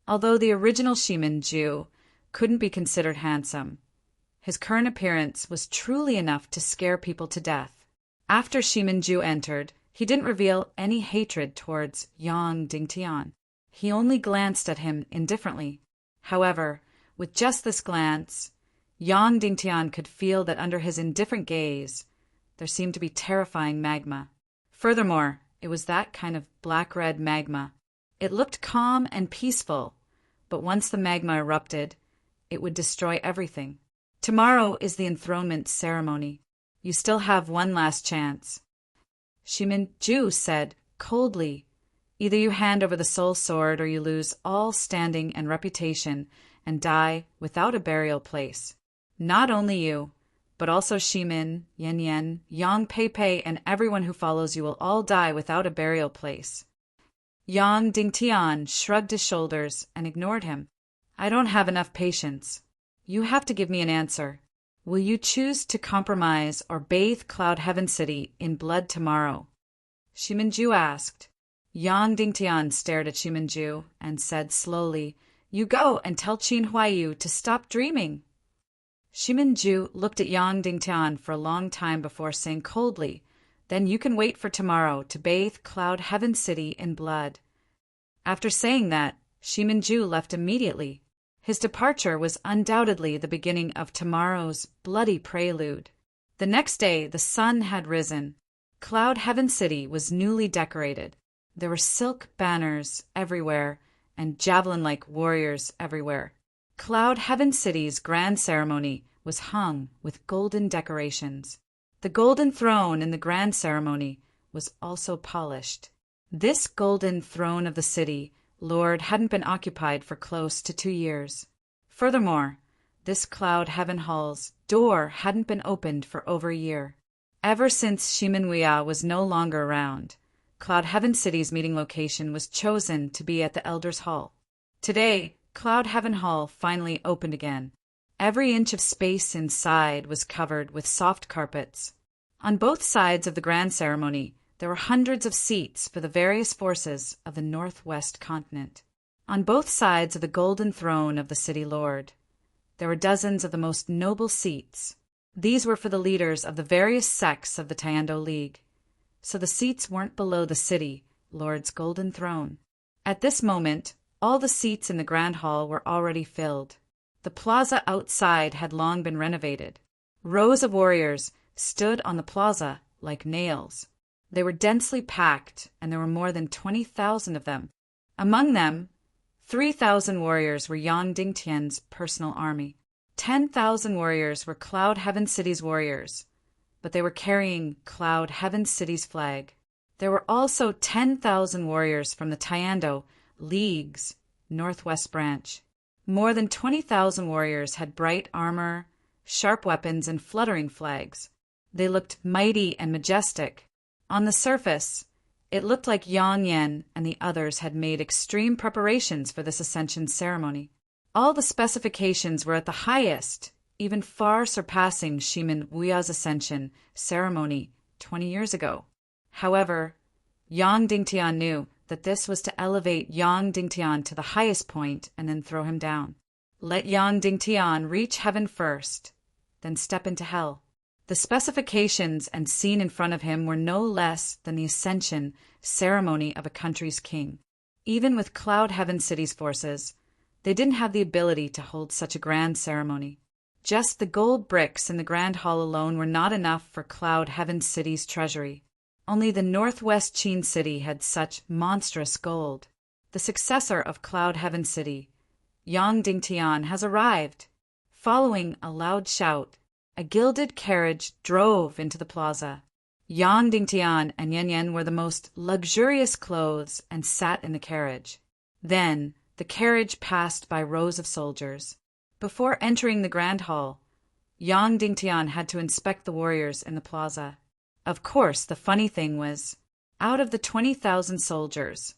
Although the original Shimin Ju couldn't be considered handsome, his current appearance was truly enough to scare people to death. After Shimin Ju entered, he didn't reveal any hatred towards Yang Dingtian. He only glanced at him indifferently. However, with just this glance, Yang Dingtian could feel that under his indifferent gaze, There seemed to be terrifying magma. Furthermore, it was that kind of black-red magma. It looked calm and peaceful, but once the magma erupted, it would destroy everything. Tomorrow is the enthronement ceremony. You still have one last chance. Shimin-ju said coldly, either you hand over the soul sword or you lose all standing and reputation and die without a burial place. Not only you, but also Shimin, Yan, Yang Pei, and everyone who follows you will all die without a burial place. Yang Dingtian shrugged his shoulders and ignored him. I don't have enough patience. You have to give me an answer. Will you choose to compromise or bathe Cloud Heaven City in blood tomorrow? Shimin-ju asked. Yang Dingtian stared at Shimin-ju and said slowly, You go and tell Qin Huaiyu to stop dreaming. Shimin-ju looked at Yang Dingtian for a long time before saying coldly, Then you can wait for tomorrow to bathe Cloud Heaven City in blood. After saying that, Shimin-ju left immediately. His departure was undoubtedly the beginning of tomorrow's bloody prelude. The next day, the sun had risen. Cloud Heaven City was newly decorated. There were silk banners everywhere and javelin-like warriors everywhere. Cloud Heaven City's grand ceremony was hung with golden decorations. The golden throne in the grand ceremony was also polished. This golden throne of the city Lord hadn't been occupied for close to 2 years. Furthermore, this Cloud Heaven Hall's door hadn't been opened for over a year. Ever since Shimin-Wuya was no longer around, Cloud Heaven City's meeting location was chosen to be at the Elders' Hall. Today, Cloud Heaven Hall finally opened again. Every inch of space inside was covered with soft carpets. On both sides of the grand ceremony, there were hundreds of seats for the various forces of the Northwest continent. On both sides of the golden throne of the city lord, there were dozens of the most noble seats. These were for the leaders of the various sects of the Taiando League. So the seats weren't below the city lord's golden throne. At this moment, all the seats in the grand hall were already filled. The plaza outside had long been renovated. Rows of warriors stood on the plaza like nails. They were densely packed, and there were more than 20,000 of them. Among them, 3,000 warriors were Yang Dingtian's personal army. 10,000 warriors were Cloud Heaven City's warriors, but they were carrying Cloud Heaven City's flag. There were also 10,000 warriors from the Taiando League's Northwest branch. More than 20,000 warriors had bright armor, sharp weapons, and fluttering flags. They looked mighty and majestic. On the surface, it looked like Yang Yan and the others had made extreme preparations for this ascension ceremony. All the specifications were at the highest, even far surpassing Shimin-Wuya's ascension ceremony 20 years ago. However, Yang Dingtian knew that this was to elevate Yang Dingtian to the highest point and then throw him down. Let Yang Dingtian reach heaven first, then step into hell. The specifications and scene in front of him were no less than the ascension ceremony of a country's king. Even with Cloud Heaven City's forces, they didn't have the ability to hold such a grand ceremony. Just the gold bricks in the grand hall alone were not enough for Cloud Heaven City's treasury. Only the Northwest Qin City had such monstrous gold. The successor of Cloud Heaven City, Yang Dingtian, has arrived. Following a loud shout, a gilded carriage drove into the plaza. Yang Dingtian and Yan wore the most luxurious clothes and sat in the carriage. Then the carriage passed by rows of soldiers. Before entering the grand hall, Yang Dingtian had to inspect the warriors in the plaza. Of course, the funny thing was, out of the 20,000 soldiers,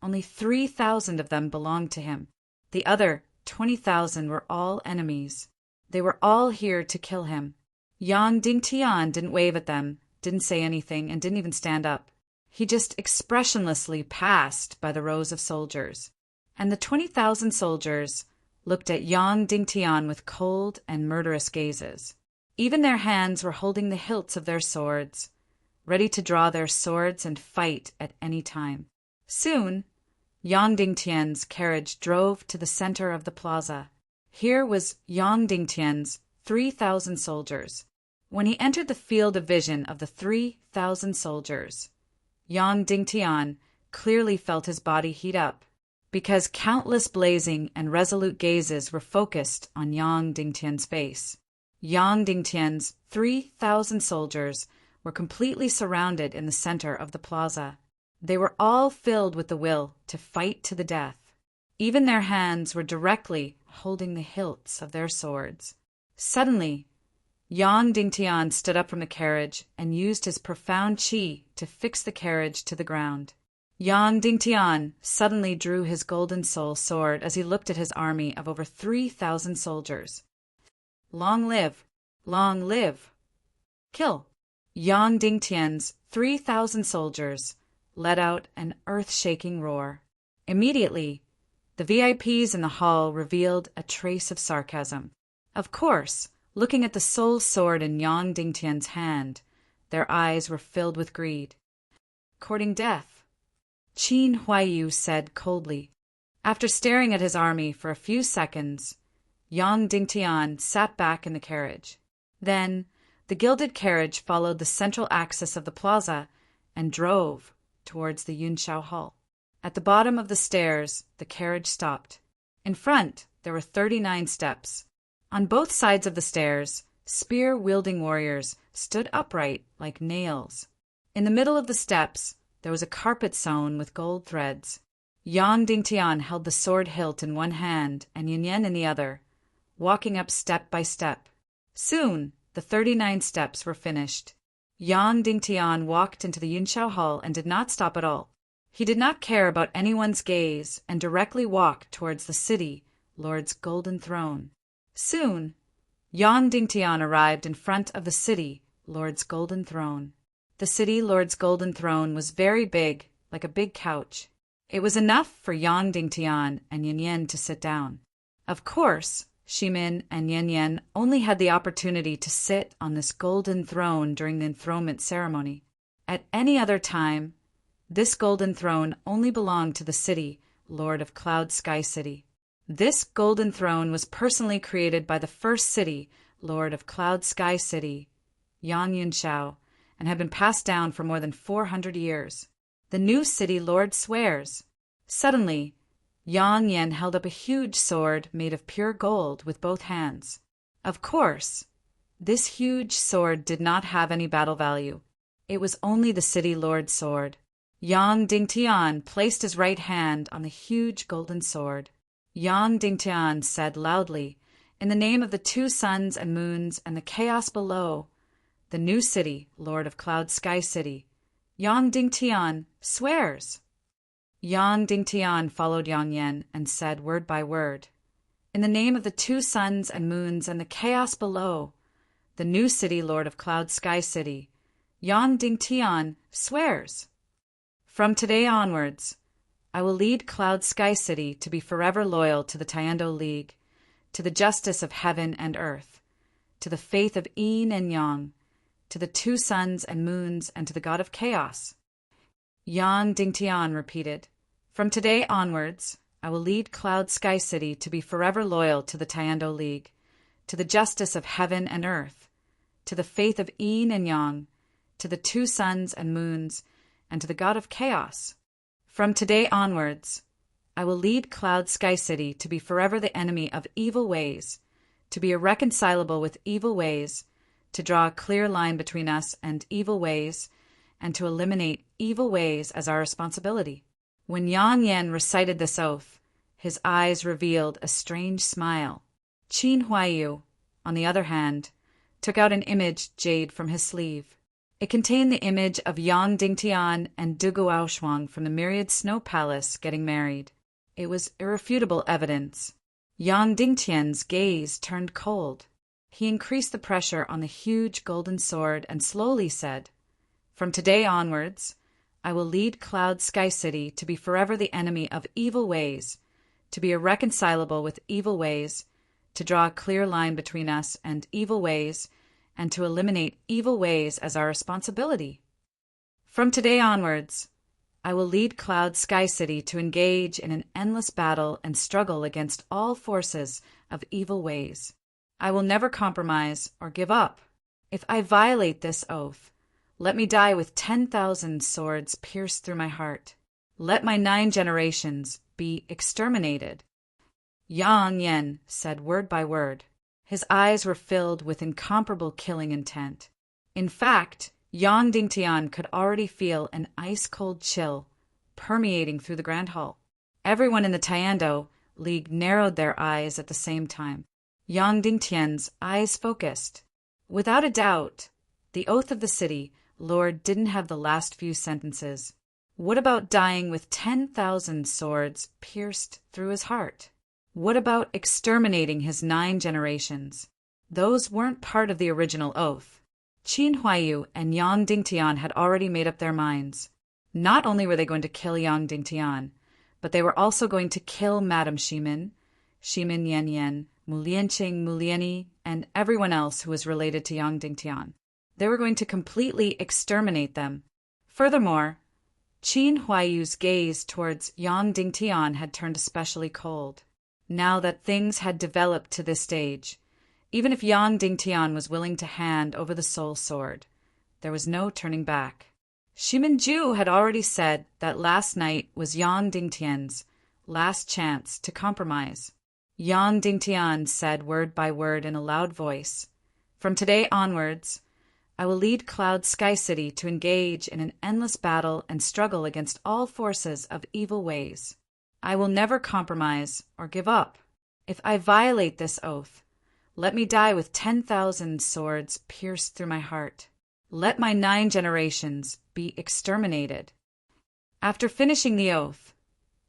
only 3,000 of them belonged to him. The other 20,000 were all enemies. They were all here to kill him. Yang Dingtian didn't wave at them, didn't say anything, and didn't even stand up. He just expressionlessly passed by the rows of soldiers. And the 20,000 soldiers looked at Yang Dingtian with cold and murderous gazes. Even their hands were holding the hilts of their swords, ready to draw their swords and fight at any time. Soon, Yang Dingtian's carriage drove to the center of the plaza. Here was Yang Dingtian's 3,000 soldiers. When he entered the field of vision of the 3,000 soldiers, Yang Dingtian clearly felt his body heat up, because countless blazing and resolute gazes were focused on Yang Dingtian's face. Yang Dingtian's 3,000 soldiers were completely surrounded in the center of the plaza. They were all filled with the will to fight to the death. Even their hands were directly holding the hilts of their swords. Suddenly, Yang Dingtian stood up from the carriage and used his profound qi to fix the carriage to the ground. Yang Dingtian suddenly drew his golden soul sword as he looked at his army of over 3,000 soldiers. Long live! Long live! Kill! Yang Dingtian's 3,000 soldiers let out an earth-shaking roar. Immediately, the VIPs in the hall revealed a trace of sarcasm. Of course, looking at the soul sword in Yang Dingtian's hand, their eyes were filled with greed. Courting death, Qin Huaiyu said coldly. After staring at his army for a few seconds, Yang Dingtian sat back in the carriage. Then, the gilded carriage followed the central axis of the plaza and drove towards the Yunshao Hall. At the bottom of the stairs, the carriage stopped. In front, there were 39 steps. On both sides of the stairs, spear-wielding warriors stood upright like nails. In the middle of the steps, there was a carpet sewn with gold threads. Yang Dingtian held the sword hilt in one hand and Yin Yan in the other, walking up step by step. Soon, the 39 steps were finished. Yang Dingtian walked into the Yunshao Hall and did not stop at all. He did not care about anyone's gaze and directly walked towards the city lord's golden throne. Soon, Yang Dingtian arrived in front of the city lord's golden throne. The city lord's golden throne was very big, like a big couch. It was enough for Yang Dingtian and Yin Yan to sit down. Of course, Shimin and Yin Yan only had the opportunity to sit on this golden throne during the enthronement ceremony. At any other time, this golden throne only belonged to the city lord of Cloud Sky City. This golden throne was personally created by the first city lord of Cloud Sky City, Yang Yunshao, and had been passed down for more than 400 years. The new city lord swears. Suddenly, Yang Yan held up a huge sword made of pure gold with both hands. Of course, this huge sword did not have any battle value. It was only the city lord's sword. Yang Dingtian placed his right hand on the huge golden sword. Yang Dingtian said loudly, "In the name of the two suns and moons and the chaos below, the new city, lord of Cloud Sky City, Yang Dingtian swears." Yang Dingtian followed Yang Yan and said word by word, "In the name of the two suns and moons and the chaos below, the new city, lord of Cloud Sky City, Yang Dingtian swears. From today onwards, I will lead Cloud Sky City to be forever loyal to the Taiendo League, to the justice of heaven and earth, to the faith of yin and yang, to the two suns and moons, and to the god of chaos." Yang Dingtian repeated, "From today onwards, I will lead Cloud Sky City to be forever loyal to the Taiendo League, to the justice of heaven and earth, to the faith of yin and yang, to the two suns and moons, and to the god of chaos. From today onwards, I will lead Cloud Sky City to be forever the enemy of evil ways, to be irreconcilable with evil ways, to draw a clear line between us and evil ways, and to eliminate evil ways as our responsibility." When Yang Yan recited this oath, his eyes revealed a strange smile. Qin Huaiyu, on the other hand, took out an image jade from his sleeve. It contained the image of Yang Dingtian and Du Guoshuang from the Myriad Snow Palace getting married. It was irrefutable evidence. Yang Dingtian's gaze turned cold. He increased the pressure on the huge golden sword and slowly said, "From today onwards, I will lead Cloud Sky City to be forever the enemy of evil ways, to be irreconcilable with evil ways, to draw a clear line between us and evil ways, and to eliminate evil ways as our responsibility. From today onwards, I will lead Cloud Sky City to engage in an endless battle and struggle against all forces of evil ways. I will never compromise or give up. If I violate this oath, let me die with 10,000 swords pierced through my heart. Let my 9 generations be exterminated." Yang Yen said word by word. His eyes were filled with incomparable killing intent. In fact, Yang Dingtian could already feel an ice-cold chill permeating through the Grand Hall. Everyone in the Tiando League narrowed their eyes at the same time. Yang Dingtian's eyes focused. Without a doubt, the oath of the city lord didn't have the last few sentences. What about dying with 10,000 swords pierced through his heart? What about exterminating his 9 generations? Those weren't part of the original oath. Qin Huaiyu and Yang Dingtian had already made up their minds. Not only were they going to kill Yang Dingtian, but they were also going to kill Madame Shimin, Shimin Yan Yan, Mu Lianqing, Mu Lianyi, and everyone else who was related to Yang Dingtian. They were going to completely exterminate them. Furthermore, Qin Huaiyu's gaze towards Yang Dingtian had turned especially cold. Now that things had developed to this stage, even if Yang Dingtian was willing to hand over the soul sword, there was no turning back. Shimin Ju had already said that last night was Yang Dingtian's last chance to compromise. Yang Dingtian said word by word in a loud voice, "From today onwards, I will lead Cloud Sky City to engage in an endless battle and struggle against all forces of evil ways. I will never compromise or give up. If I violate this oath, let me die with 10,000 swords pierced through my heart. Let my 9 generations be exterminated." After finishing the oath,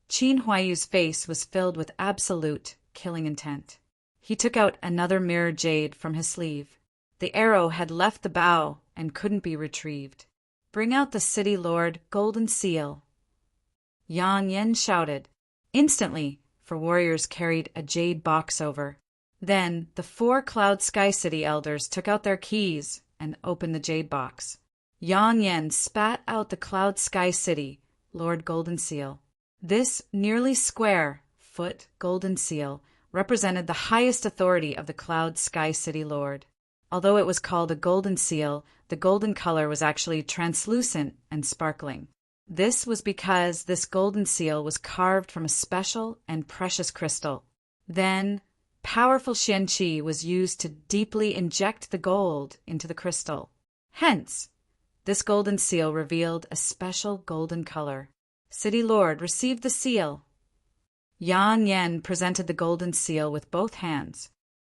Qin Huaiyu's face was filled with absolute killing intent. He took out another mirror jade from his sleeve. The arrow had left the bow and couldn't be retrieved. "Bring out the city lord golden seal," Yang Yen shouted. Instantly, 4 warriors carried a jade box over. Then the 4 Cloud Sky City elders took out their keys and opened the jade box. Yang Yen spat out the Cloud Sky City Lord Golden Seal. This nearly square-foot golden seal represented the highest authority of the Cloud Sky City Lord. Although it was called a golden seal, the golden color was actually translucent and sparkling. This was because this golden seal was carved from a special and precious crystal. Then, powerful Xianqi was used to deeply inject the gold into the crystal. Hence, this golden seal revealed a special golden color. City Lord received the seal. Yang Yen presented the golden seal with both hands.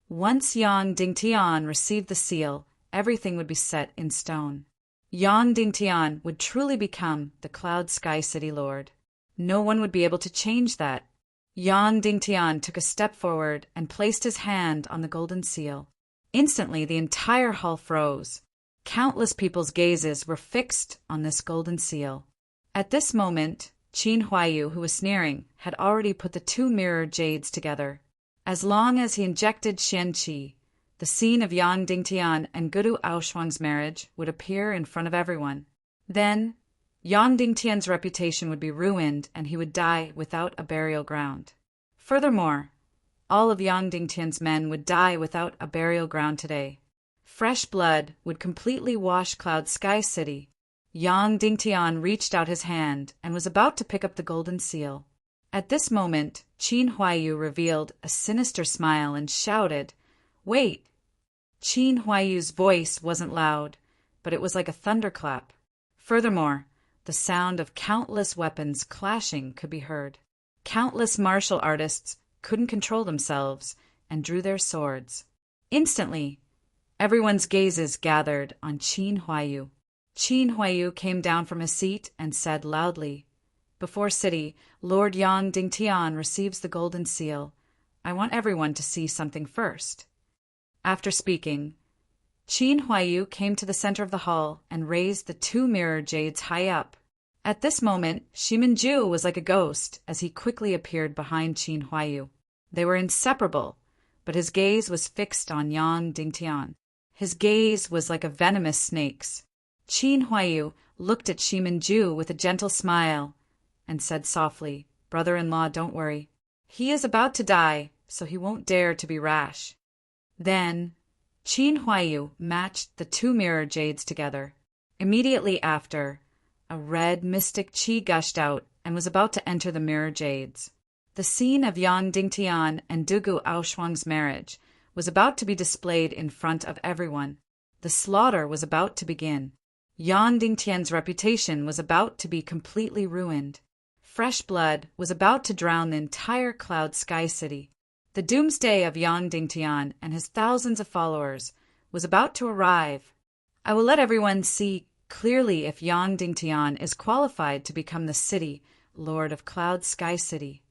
Once Yang Dingtian received the seal, everything would be set in stone. Yang Dingtian would truly become the Cloud Sky City Lord. No one would be able to change that. Yang Dingtian took a step forward and placed his hand on the golden seal. Instantly, the entire hall froze. Countless people's gazes were fixed on this golden seal. At this moment, Qin Huaiyu, who was sneering, had already put the 2 mirror jades together. As long as he injected Xianqi, the scene of Yang Dingtian and Guru Aoshuang's marriage would appear in front of everyone. Then, Yang Dingtian's reputation would be ruined and he would die without a burial ground. Furthermore, all of Yang Dingtian's men would die without a burial ground today. Fresh blood would completely wash Cloud Sky City. Yang Dingtian reached out his hand and was about to pick up the golden seal. At this moment, Qin Huaiyu revealed a sinister smile and shouted, "Wait!" Qin Huaiyu's voice wasn't loud, but it was like a thunderclap. Furthermore, the sound of countless weapons clashing could be heard. Countless martial artists couldn't control themselves and drew their swords. Instantly, everyone's gazes gathered on Qin Huaiyu. Qin Huaiyu came down from his seat and said loudly, "Before City, Lord Yang Dingtian receives the golden seal. I want everyone to see something first." After speaking, Qin Huaiyu came to the center of the hall and raised the 2 mirror jades high up. At this moment, Shimin Ju was like a ghost as he quickly appeared behind Qin Huaiyu. They were inseparable, but his gaze was fixed on Yang Dingtian. His gaze was like a venomous snake's. Qin Huaiyu looked at Shimin Ju with a gentle smile and said softly, "Brother-in-law, don't worry. He is about to die, so he won't dare to be rash." Then, Qin Huaiyu matched the two mirror jades together. Immediately after, a red mystic qi gushed out and was about to enter the mirror jades. The scene of Yang Dingtian and Dugu Aoshuang's marriage was about to be displayed in front of everyone. The slaughter was about to begin. Yang Dingtian's reputation was about to be completely ruined. Fresh blood was about to drown the entire Cloud Sky City. The doomsday of Yang Dingtian and his thousands of followers was about to arrive. I will let everyone see clearly if Yang Dingtian is qualified to become the city lord of Cloud Sky City.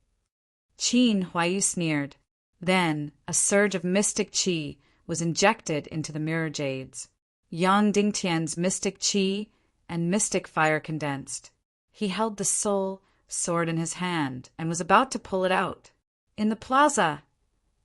Qin Huaiyu sneered. Then a surge of mystic qi was injected into the mirror jades. Yang Dingtian's mystic qi and mystic fire condensed. He held the soul sword in his hand and was about to pull it out. In the plaza,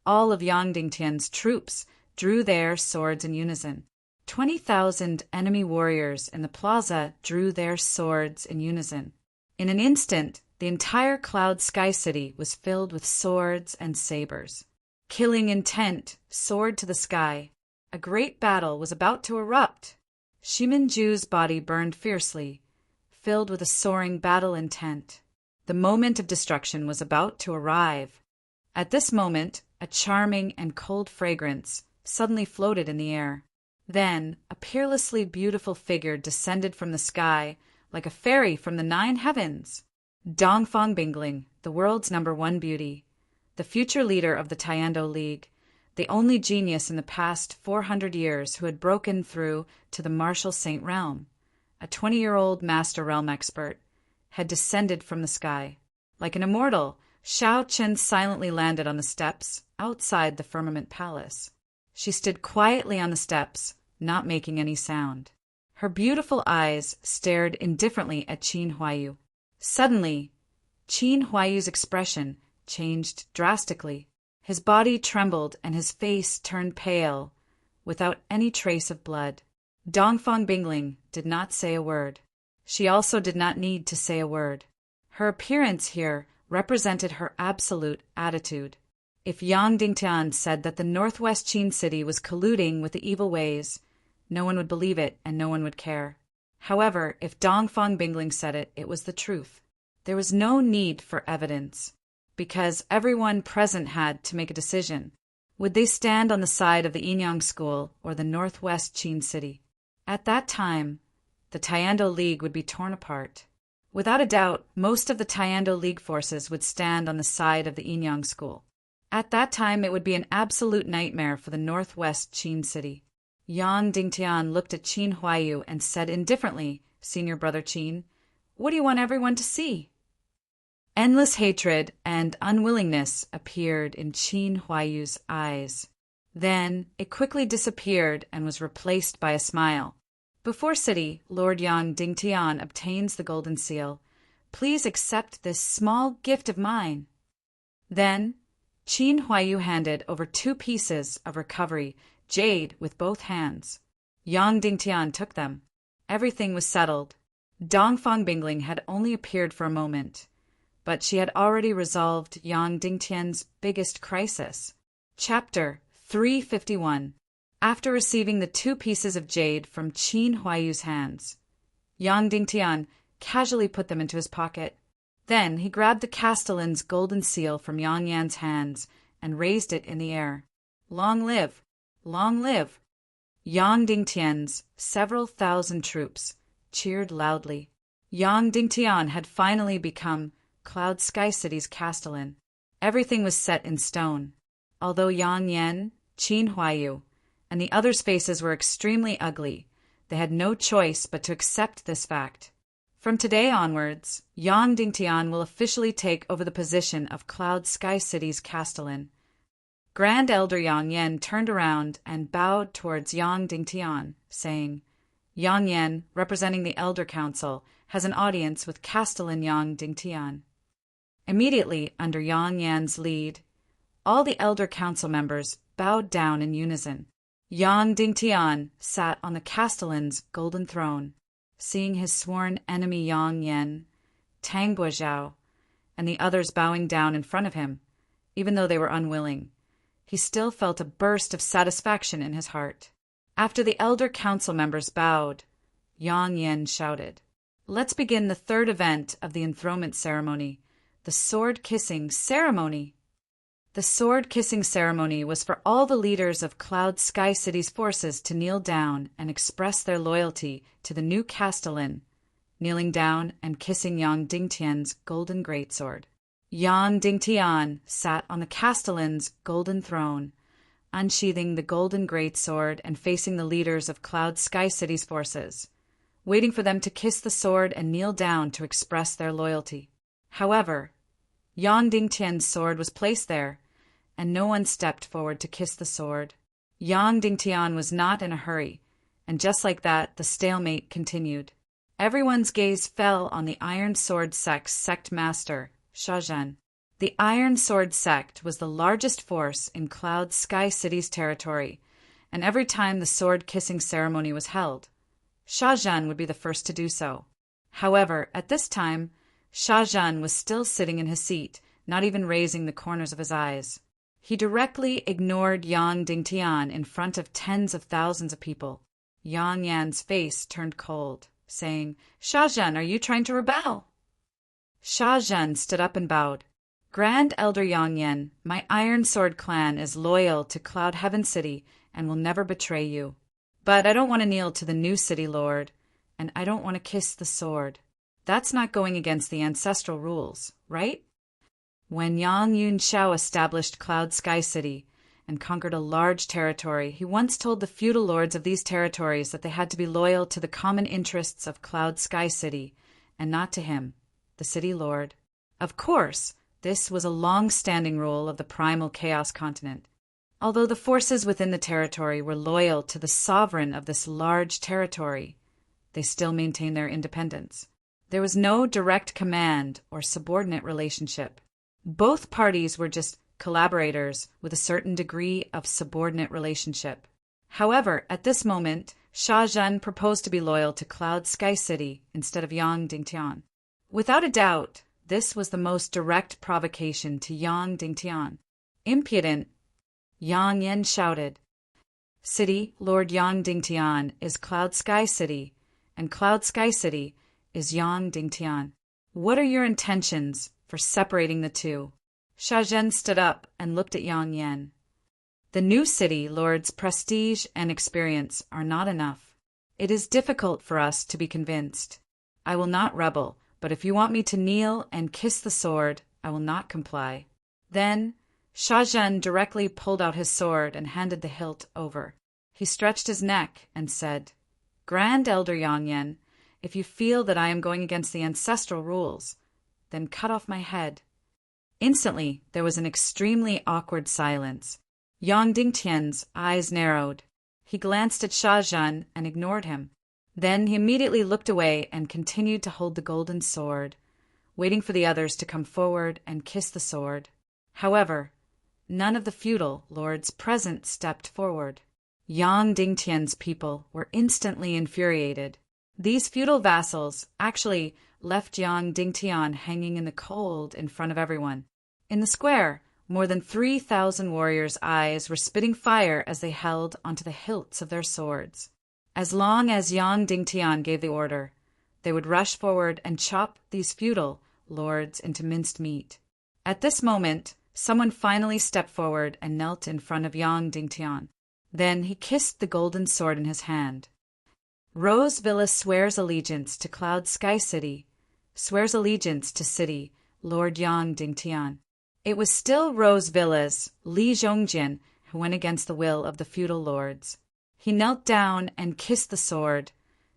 all of Yang Dingtian's troops drew their swords in unison. 20,000 enemy warriors in the plaza drew their swords in unison. In an instant, the entire Cloud Sky City was filled with swords and sabers. Killing intent soared to the sky. A great battle was about to erupt. Shimin Ju's body burned fiercely, filled with a soaring battle intent. The moment of destruction was about to arrive. At this moment, a charming and cold fragrance suddenly floated in the air. Then, a peerlessly beautiful figure descended from the sky like a fairy from the 9 heavens. Dongfang Bingling, the world's #1 beauty, the future leader of the Taiando League, the only genius in the past 400 years who had broken through to the martial saint realm, a 20-year-old master realm expert, had descended from the sky. Like an immortal, Shao Chen silently landed on the steps outside the firmament palace. She stood quietly on the steps, not making any sound. Her beautiful eyes stared indifferently at Qin Huaiyu. Suddenly, Qin Huaiyu's expression changed drastically. His body trembled and his face turned pale, without any trace of blood. Dongfang Bingling did not say a word. She also did not need to say a word. Her appearance here represented her absolute attitude. If Yang Dingtian said that the northwest Qin city was colluding with the evil ways, no one would believe it and no one would care. However, if Dongfang Bingling said it, it was the truth. There was no need for evidence, because everyone present had to make a decision. Would they stand on the side of the Yinyang School or the northwest Qin city? At that time, the Taiando League would be torn apart. Without a doubt, most of the Taiando League forces would stand on the side of the Yinyang School. At that time, it would be an absolute nightmare for the northwest Qin city. Yang Dingtian looked at Qin Huaiyu and said indifferently, "Senior brother Qin, what do you want everyone to see?" Endless hatred and unwillingness appeared in Qin Huaiyu's eyes. Then it quickly disappeared and was replaced by a smile. "Before City, Lord Yang Dingtian obtains the golden seal. Please accept this small gift of mine." Then Qin Huaiyu handed over 2 pieces of recovery jade with both hands. Yang Dingtian took them. Everything was settled. Dongfang Bingling had only appeared for a moment, but she had already resolved Yang Dingtian's biggest crisis. Chapter 351. After receiving the 2 pieces of jade from Qin Huaiyu's hands, Yang Dingtian casually put them into his pocket. Then he grabbed the Castellan's golden seal from Yang Yan's hands and raised it in the air. "Long live! Long live!" Yang Dingtian's several thousand troops cheered loudly. Yang Dingtian had finally become Cloud Sky City's Castellan. Everything was set in stone. Although Yang Yan, Qin Huaiyu, and the others' faces were extremely ugly, they had no choice but to accept this fact. From today onwards, Yang Dingtian will officially take over the position of Cloud Sky City's Castellan. Grand Elder Yang Yan turned around and bowed towards Yang Dingtian, saying, "Yang Yan, representing the Elder Council, has an audience with Castellan Yang Dingtian." Immediately, under Yang Yan's lead, all the Elder Council members bowed down in unison. Yang Dingtian sat on the Castellan's golden throne. Seeing his sworn enemy Yang Yan, Tang Guozhao, and the others bowing down in front of him, even though they were unwilling, he still felt a burst of satisfaction in his heart. After the elder council members bowed, Yang Yan shouted, "Let's begin the third event of the enthronement ceremony, the sword-kissing ceremony." The sword-kissing ceremony was for all the leaders of Cloud Sky City's forces to kneel down and express their loyalty to the new castellan, kneeling down and kissing Yang Dingtian's golden greatsword. Yang Dingtian sat on the castellan's golden throne, unsheathing the golden greatsword and facing the leaders of Cloud Sky City's forces, waiting for them to kiss the sword and kneel down to express their loyalty. However, Yang Dingtian's sword was placed there, and no one stepped forward to kiss the sword. Yang Dingtian was not in a hurry, and just like that, the stalemate continued. Everyone's gaze fell on the Iron Sword Sect's sect master, Shazhan. The Iron Sword Sect was the largest force in Cloud Sky City's territory, and every time the sword-kissing ceremony was held, Shazhan would be the first to do so. However, at this time, Shazhan was still sitting in his seat, not even raising the corners of his eyes. He directly ignored Yang Dingtian in front of tens of thousands of people. Yang Yan's face turned cold, saying, "Shazhan, are you trying to rebel?" Shazhan stood up and bowed. "Grand Elder Yang Yan, my Iron Sword clan is loyal to Cloud Heaven City and will never betray you. But I don't want to kneel to the new city lord, and I don't want to kiss the sword. That's not going against the ancestral rules, right?" When Yang Yunxiao established Cloud Sky City and conquered a large territory, he once told the feudal lords of these territories that they had to be loyal to the common interests of Cloud Sky City and not to him, the city lord. Of course, this was a long-standing rule of the primal chaos continent. Although the forces within the territory were loyal to the sovereign of this large territory, they still maintained their independence. There was no direct command or subordinate relationship. Both parties were just collaborators with a certain degree of subordinate relationship. However, at this moment, Shazhan proposed to be loyal to Cloud Sky City instead of Yang Dingtian. Without a doubt, this was the most direct provocation to Yang Dingtian. Impudent, Yang Yan shouted, "City Lord Yang Dingtian is Cloud Sky City, and Cloud Sky City is Yang Dingtian. What are your intentions for separating the two?" Shazhen stood up and looked at Yang Yan. "The new city lord's prestige and experience are not enough. It is difficult for us to be convinced. I will not rebel, but if you want me to kneel and kiss the sword, I will not comply." Then Shazhen directly pulled out his sword and handed the hilt over. He stretched his neck and said, "Grand Elder Yang Yan, if you feel that I am going against the ancestral rules, then cut off my head." Instantly, there was an extremely awkward silence. Yang Dingtian's eyes narrowed. He glanced at Shazhen and ignored him. Then he immediately looked away and continued to hold the golden sword, waiting for the others to come forward and kiss the sword. However, none of the feudal lords present stepped forward. Yang Dingtian's people were instantly infuriated. These feudal vassals actually left Yang Dingtian hanging in the cold in front of everyone. In the square, more than 3,000 warriors' eyes were spitting fire as they held onto the hilts of their swords. As long as Yang Dingtian gave the order, they would rush forward and chop these feudal lords into minced meat. At this moment, someone finally stepped forward and knelt in front of Yang Dingtian. Then he kissed the golden sword in his hand. "Rose Villa swears allegiance to Cloud Sky City, swears allegiance to City Lord Yang Dingtian." It was still Rose Villa's Li Zhongjian who went against the will of the feudal lords. He knelt down and kissed the sword,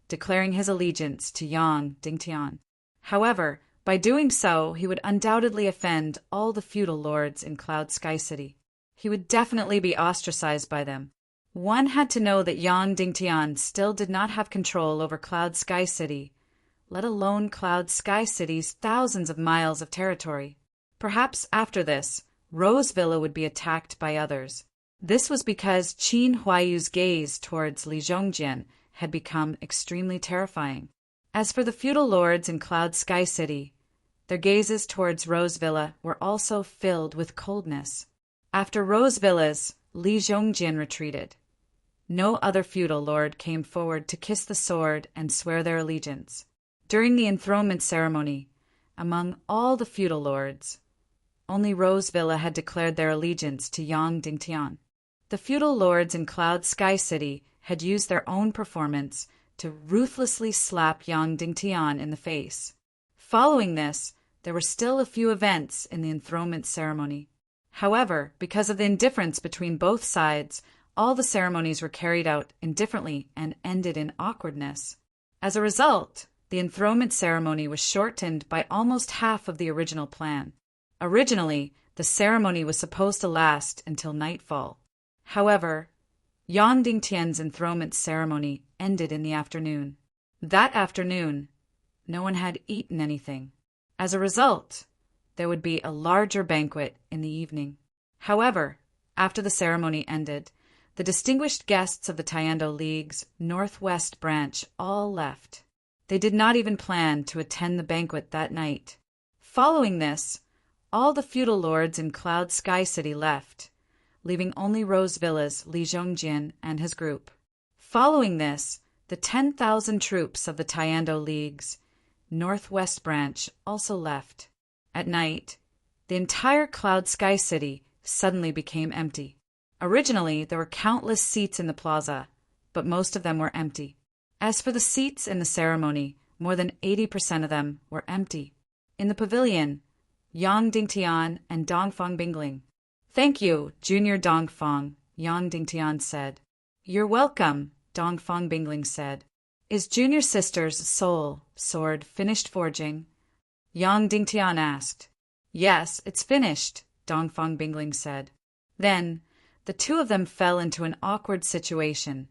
declaring his allegiance to Yang Dingtian. However, by doing so, he would undoubtedly offend all the feudal lords in Cloud Sky City. He would definitely be ostracized by them. One had to know that Yang Dingtian still did not have control over Cloud Sky City, let alone Cloud Sky City's thousands of miles of territory. Perhaps after this, Rose Villa would be attacked by others. This was because Qin Huayu's gaze towards Li Zhongjian had become extremely terrifying. As for the feudal lords in Cloud Sky City, their gazes towards Rose Villa were also filled with coldness. After Rose Villas, Li Zhongjin retreated. No other feudal lord came forward to kiss the sword and swear their allegiance. During the enthronement ceremony, among all the feudal lords, only Rose Villa had declared their allegiance to Yang Dingtian. The feudal lords in Cloud Sky City had used their own performance to ruthlessly slap Yang Dingtian in the face. Following this, there were still a few events in the enthronement ceremony. However, because of the indifference between both sides, all the ceremonies were carried out indifferently and ended in awkwardness. As a result, the enthronement ceremony was shortened by almost half of the original plan. Originally, the ceremony was supposed to last until nightfall. However, Yang Dingtian's enthronement ceremony ended in the afternoon. That afternoon, no one had eaten anything. As a result, there would be a larger banquet in the evening. However, after the ceremony ended, the distinguished guests of the Tayando League's Northwest branch all left. They did not even plan to attend the banquet that night. Following this, all the feudal lords in Cloud Sky City left, leaving only Rose Villa's Li Zhongjin and his group. Following this, the 10,000 troops of the Tayando League's Northwest branch also left. At night, the entire Cloud Sky City suddenly became empty. Originally, there were countless seats in the plaza, but most of them were empty. As for the seats in the ceremony, more than 80% of them were empty. In the pavilion, Yang Dingtian and Dongfang Bingling. "Thank you, Junior Dongfang," Yang Dingtian said. "You're welcome," Dongfang Bingling said. "Is Junior Sister's soul sword finished forging?" Yang Dingtian asked. "Yes, it's finished," Dongfang Bingling said. Then, the two of them fell into an awkward situation,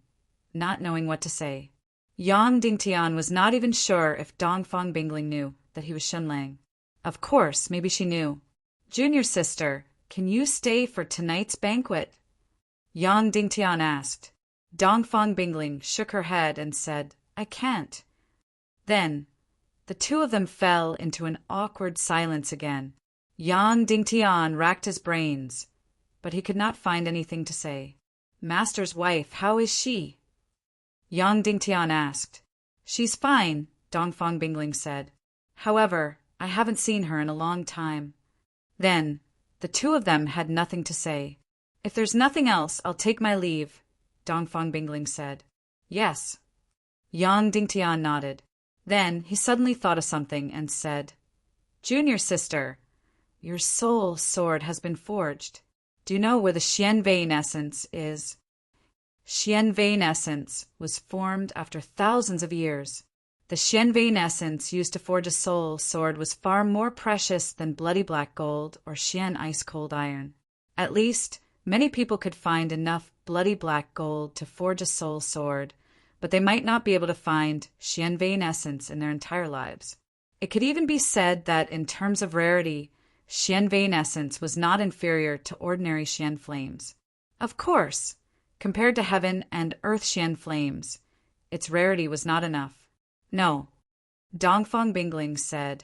not knowing what to say. Yang Dingtian was not even sure if Dongfang Bingling knew that he was Shenlang. Of course, maybe she knew. "Junior Sister, can you stay for tonight's banquet?" Yang Dingtian asked. Dongfang Bingling shook her head and said, "I can't." Then, the two of them fell into an awkward silence again. Yang Dingtian racked his brains, but he could not find anything to say. "Master's wife, how is she?" Yang Dingtian asked. "She's fine," Dongfang Bingling said. "However, I haven't seen her in a long time." Then, the two of them had nothing to say. "If there's nothing else, I'll take my leave," Dongfang Bingling said. "Yes." Yang Dingtian nodded. Then he suddenly thought of something and said, "Junior Sister, your soul sword has been forged. Do you know where the Xian Vein essence is?" Xian Vein essence was formed after thousands of years. The Xian Vein essence used to forge a soul sword was far more precious than bloody black gold or Xian ice-cold iron. At least, many people could find enough bloody black gold to forge a soul sword, but they might not be able to find Xian Vein essence in their entire lives. It could even be said that in terms of rarity, Xian Vein essence was not inferior to ordinary Xian flames. Of course, compared to heaven and earth Xian flames, its rarity was not enough. "No," Dongfang Bingling said.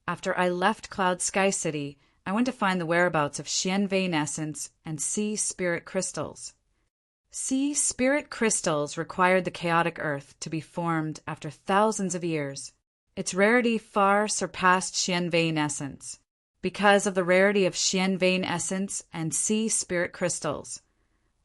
"After I left Cloud Sky City, I went to find the whereabouts of Xian Vein essence and sea spirit crystals. Sea spirit crystals required the chaotic earth to be formed after thousands of years. Its rarity far surpassed Xian Vein essence. Because of the rarity of Xian Vein essence and sea spirit crystals,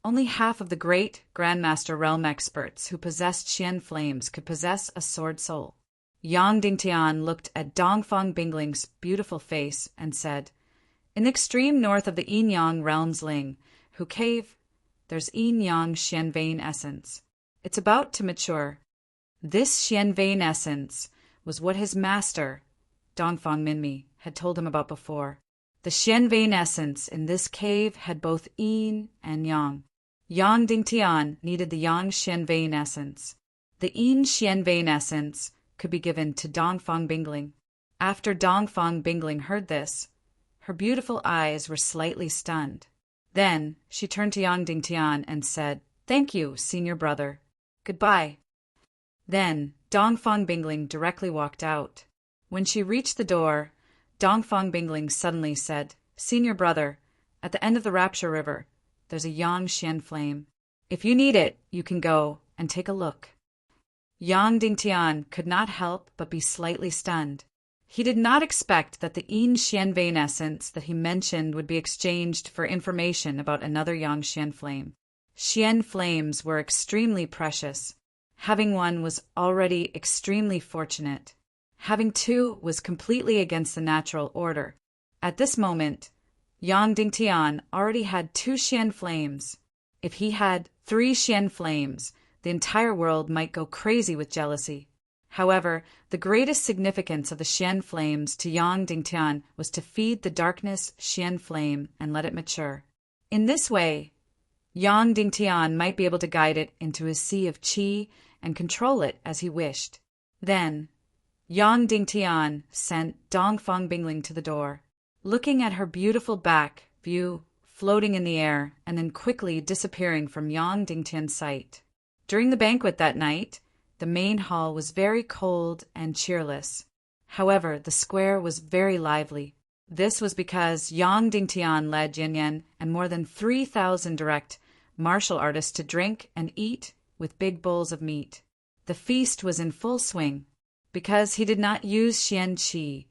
only half of the great Grandmaster Realm experts who possessed Xian flames could possess a sword soul." Yang Dingtian looked at Dongfang Bingling's beautiful face and said, "In the extreme north of the Yin-Yang Realm's Ling, Hu Cave, there's Yin-Yang Xian Vein essence. It's about to mature. This Xian Vein essence was what his master, Dongfang Minmi, had told him about before. The Xian Vein essence in this cave had both Yin and Yang. Yang Dingtian needed the Yang Xian Vein essence. The Yin Xian Vein essence could be given to Dongfang Bingling. After Dongfang Bingling heard this, her beautiful eyes were slightly stunned. Then she turned to Yang Dingtian and said, "Thank you, senior brother. Goodbye." Then Dongfang Bingling directly walked out. When she reached the door, Dongfang Bingling suddenly said, "Senior brother, At the end of the Rapture River, there's a Yang Xian flame. If you need it, you can go and take a look." Yang Dingtian could not help but be slightly stunned. He did not expect that the Yin Xian vein essence that he mentioned would be exchanged for information about another Yang Xian flame. Xian flames were extremely precious. Having one was already extremely fortunate. Having two was completely against the natural order. At this moment, Yang Dingtian already had 2 Xian flames. If he had 3 Xian flames, the entire world might go crazy with jealousy. However, the greatest significance of the Xian flames to Yang Dingtian was to feed the darkness Xian flame and let it mature. In this way, Yang Dingtian might be able to guide it into his sea of qi and control it as he wished. Then, Yang Dingtian sent Dongfang Bingling to the door, looking at her beautiful back view floating in the air and then quickly disappearing from Yang Dingtian's sight. During the banquet that night, the main hall was very cold and cheerless. However, the square was very lively. This was because Yang Dingtian led Yan Yan and more than 3,000 direct martial artists to drink and eat with big bowls of meat. The feast was in full swing. Because he did not use Xian Qi,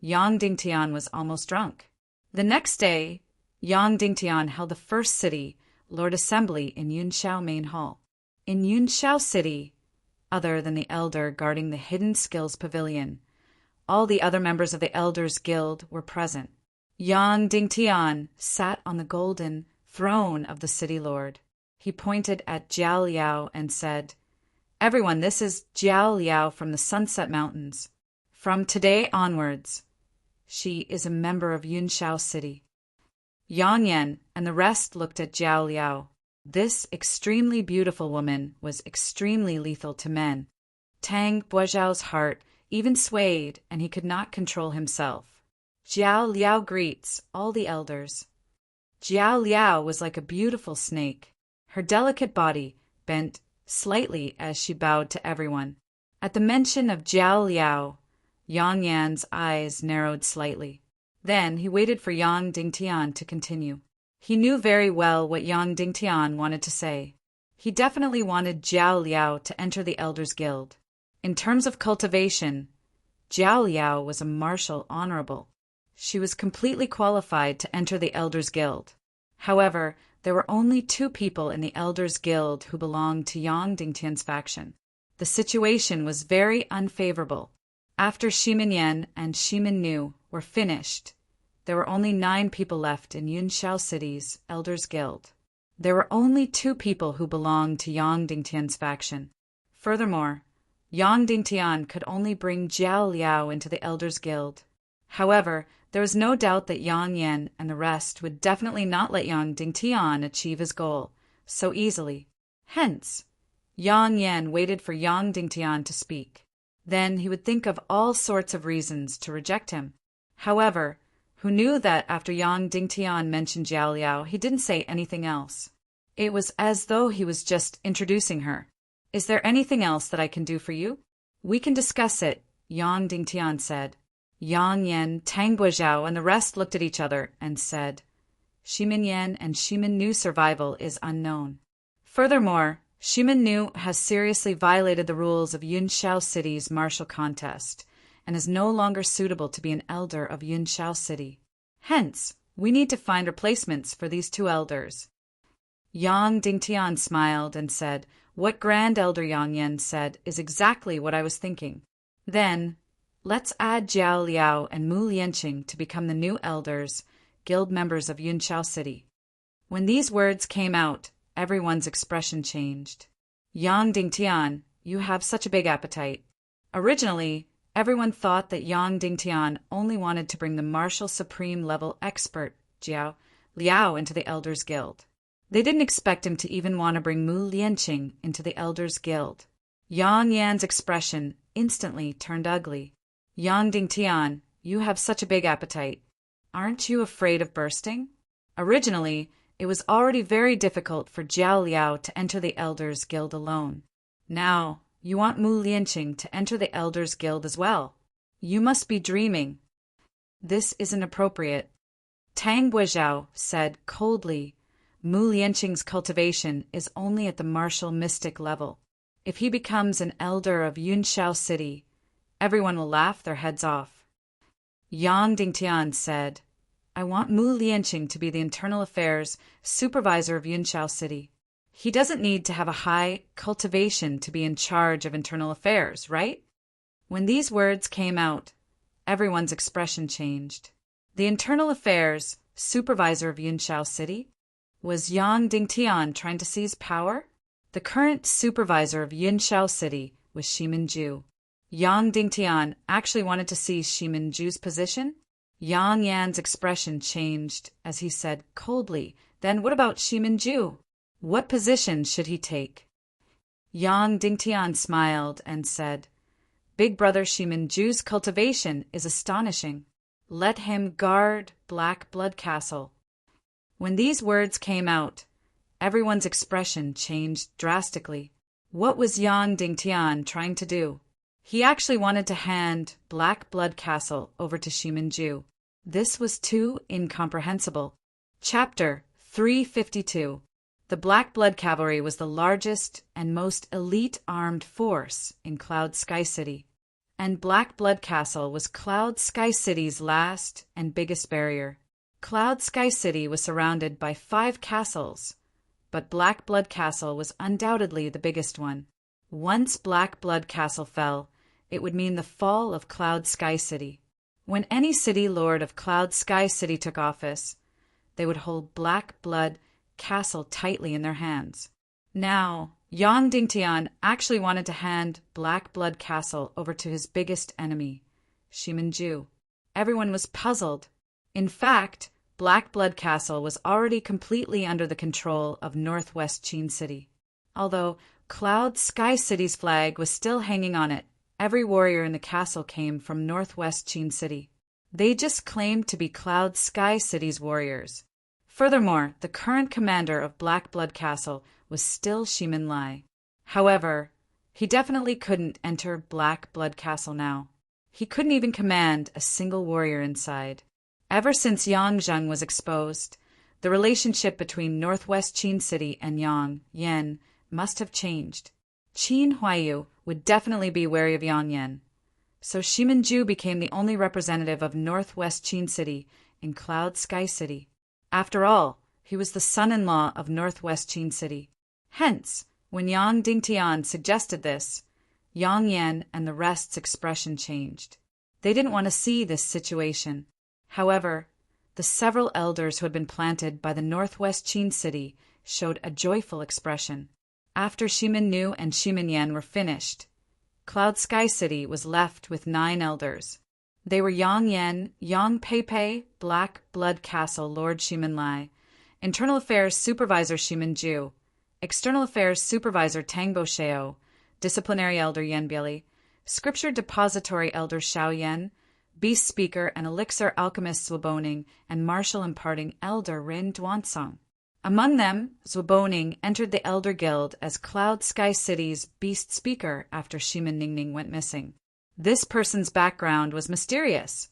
Yang Dingtian was almost drunk. The next day, Yang Dingtian held the first city Lord Assembly in Yunshao Main Hall. In Yunshao City, other than the elder guarding the Hidden Skills Pavilion, all the other members of the Elders Guild were present. Yang Dingtian sat on the golden throne of the city lord. He pointed at Jiao Liao and said, "Everyone, this is Jiao Liao from the Sunset Mountains. From today onwards, she is a member of Yunshao City." Yang Yan and the rest looked at Jiao Liao. This extremely beautiful woman was extremely lethal to men. Tang Buozhao's heart even swayed, and he could not control himself. Jiao Liao greets all the elders. Jiao Liao was like a beautiful snake. Her delicate body bent slightly as she bowed to everyone. At the mention of Jiao Liao, Yang Yan's eyes narrowed slightly. Then he waited for Yang Dingtian to continue. He knew very well what Yang Dingtian wanted to say. He definitely wanted Jiao Liao to enter the Elders Guild. In terms of cultivation, Jiao Liao was a martial honorable. She was completely qualified to enter the Elders Guild. However, there were only 2 people in the Elders Guild who belonged to Yang Dingtian's faction. The situation was very unfavorable. After Shimin Yan and Shimin Nu were finished, there were only 9 people left in Yunshao City's Elders Guild. There were only 2 people who belonged to Yang Dingtian's faction. Furthermore, Yang Dingtian could only bring Jiao Liao into the Elders Guild. However, there was no doubt that Yang Yan and the rest would definitely not let Yang Dingtian achieve his goal so easily. Hence, Yang Yan waited for Yang Dingtian to speak. Then he would think of all sorts of reasons to reject him. However, who knew that after Yang Dingtian mentioned Jiao Liao, he didn't say anything else. It was as though he was just introducing her. "Is there anything else that I can do for you?" "We can discuss it," Yang Dingtian said. Yang Yan, Tang Buozhao, and the rest looked at each other and said, "Shimin Yan and Shimin Nu's survival is unknown. Furthermore, Shimin Nu has seriously violated the rules of Yunshao City's martial contest and is no longer suitable to be an elder of Yunshao City. Hence, we need to find replacements for these 2 elders." Yang Dingtian smiled and said, "What Grand Elder Yang Yan said is exactly what I was thinking. Then, let's add Jiao Liao and Mu Lianqing to become the new elders, guild members of Yunshao City." When these words came out, everyone's expression changed. "Yang Dingtian, you have such a big appetite." Originally, everyone thought that Yang Dingtian only wanted to bring the martial supreme level expert, Jiao Liao, into the Elders Guild. They didn't expect him to even want to bring Mu Lianqing into the Elders Guild. Yang Yan's expression instantly turned ugly. "Yang Dingtian, you have such a big appetite. Aren't you afraid of bursting?" Originally, it was already very difficult for Jiao Liao to enter the Elders Guild alone. Now, you want Mu Lianqing to enter the Elders Guild as well. You must be dreaming. This isn't appropriate. Tang Guizhou said coldly, Mu Lianqing's cultivation is only at the martial mystic level. If he becomes an elder of Yunshao City, everyone will laugh their heads off. Yang Dingtian said, I want Mu Lianqing to be the internal affairs supervisor of Yunshao City. He doesn't need to have a high cultivation to be in charge of internal affairs, right? When these words came out, everyone's expression changed. The internal affairs supervisor of Yunshao City? Was Yang Dingtian trying to seize power? The current supervisor of Yunshao City was Shiminju. Yang Dingtian actually wanted to seize Shiminju's position? Yang Yan's expression changed as he said coldly, Then what about Shiminju? What position should he take? Yang Dingtian smiled and said, Big brother Shiminju's cultivation is astonishing. Let him guard Black Blood Castle. When these words came out, everyone's expression changed drastically. What was Yang Dingtian trying to do? He actually wanted to hand Black Blood Castle over to Shiminju. This was too incomprehensible. Chapter 352. The Black Blood Cavalry was the largest and most elite armed force in Cloud Sky City, and Black Blood Castle was Cloud Sky City's last and biggest barrier. Cloud Sky City was surrounded by 5 castles, but Black Blood Castle was undoubtedly the biggest one. Once Black Blood Castle fell, it would mean the fall of Cloud Sky City. When any city lord of Cloud Sky City took office, they would hold Black Blood Castle tightly in their hands. Now, Yang Dingtian actually wanted to hand Black Blood Castle over to his biggest enemy, Shiminju. Everyone was puzzled. In fact, Black Blood Castle was already completely under the control of Northwest Qin City. Although Cloud Sky City's flag was still hanging on it, every warrior in the castle came from Northwest Qin City. They just claimed to be Cloud Sky City's warriors. Furthermore, the current commander of Black Blood Castle was still Shimin Lai. However, he definitely couldn't enter Black Blood Castle now. He couldn't even command a single warrior inside. Ever since Yangzheng was exposed, the relationship between Northwest Qin City and Yang Yan must have changed. Qin Huaiyu would definitely be wary of Yang Yan. So Shiminju became the only representative of Northwest Qin City in Cloud Sky City. After all, he was the son-in-law of Northwest Qin City. Hence, when Yang Dingtian suggested this, Yang Yan and the rest's expression changed. They didn't want to see this situation. However, the several elders who had been planted by the Northwest Qin City showed a joyful expression. After Shimin Nu and Shimin Yan were finished, Cloud Sky City was left with 9 elders. They were Yang Yan, Yang Peipei, Black Blood Castle Lord Shimin Lai, Internal Affairs Supervisor Shimin Ju, External Affairs Supervisor Tang Bosheo, Disciplinary Elder Yan Bieli, Scripture Depository Elder Xiao Yan, Beast Speaker and Elixir Alchemist Zwaboning, and Martial Imparting Elder Rin Duansong. Among them, Zwaboning entered the Elder Guild as Cloud Sky City's Beast Speaker after Shimin Ningning went missing. This person's background was mysterious,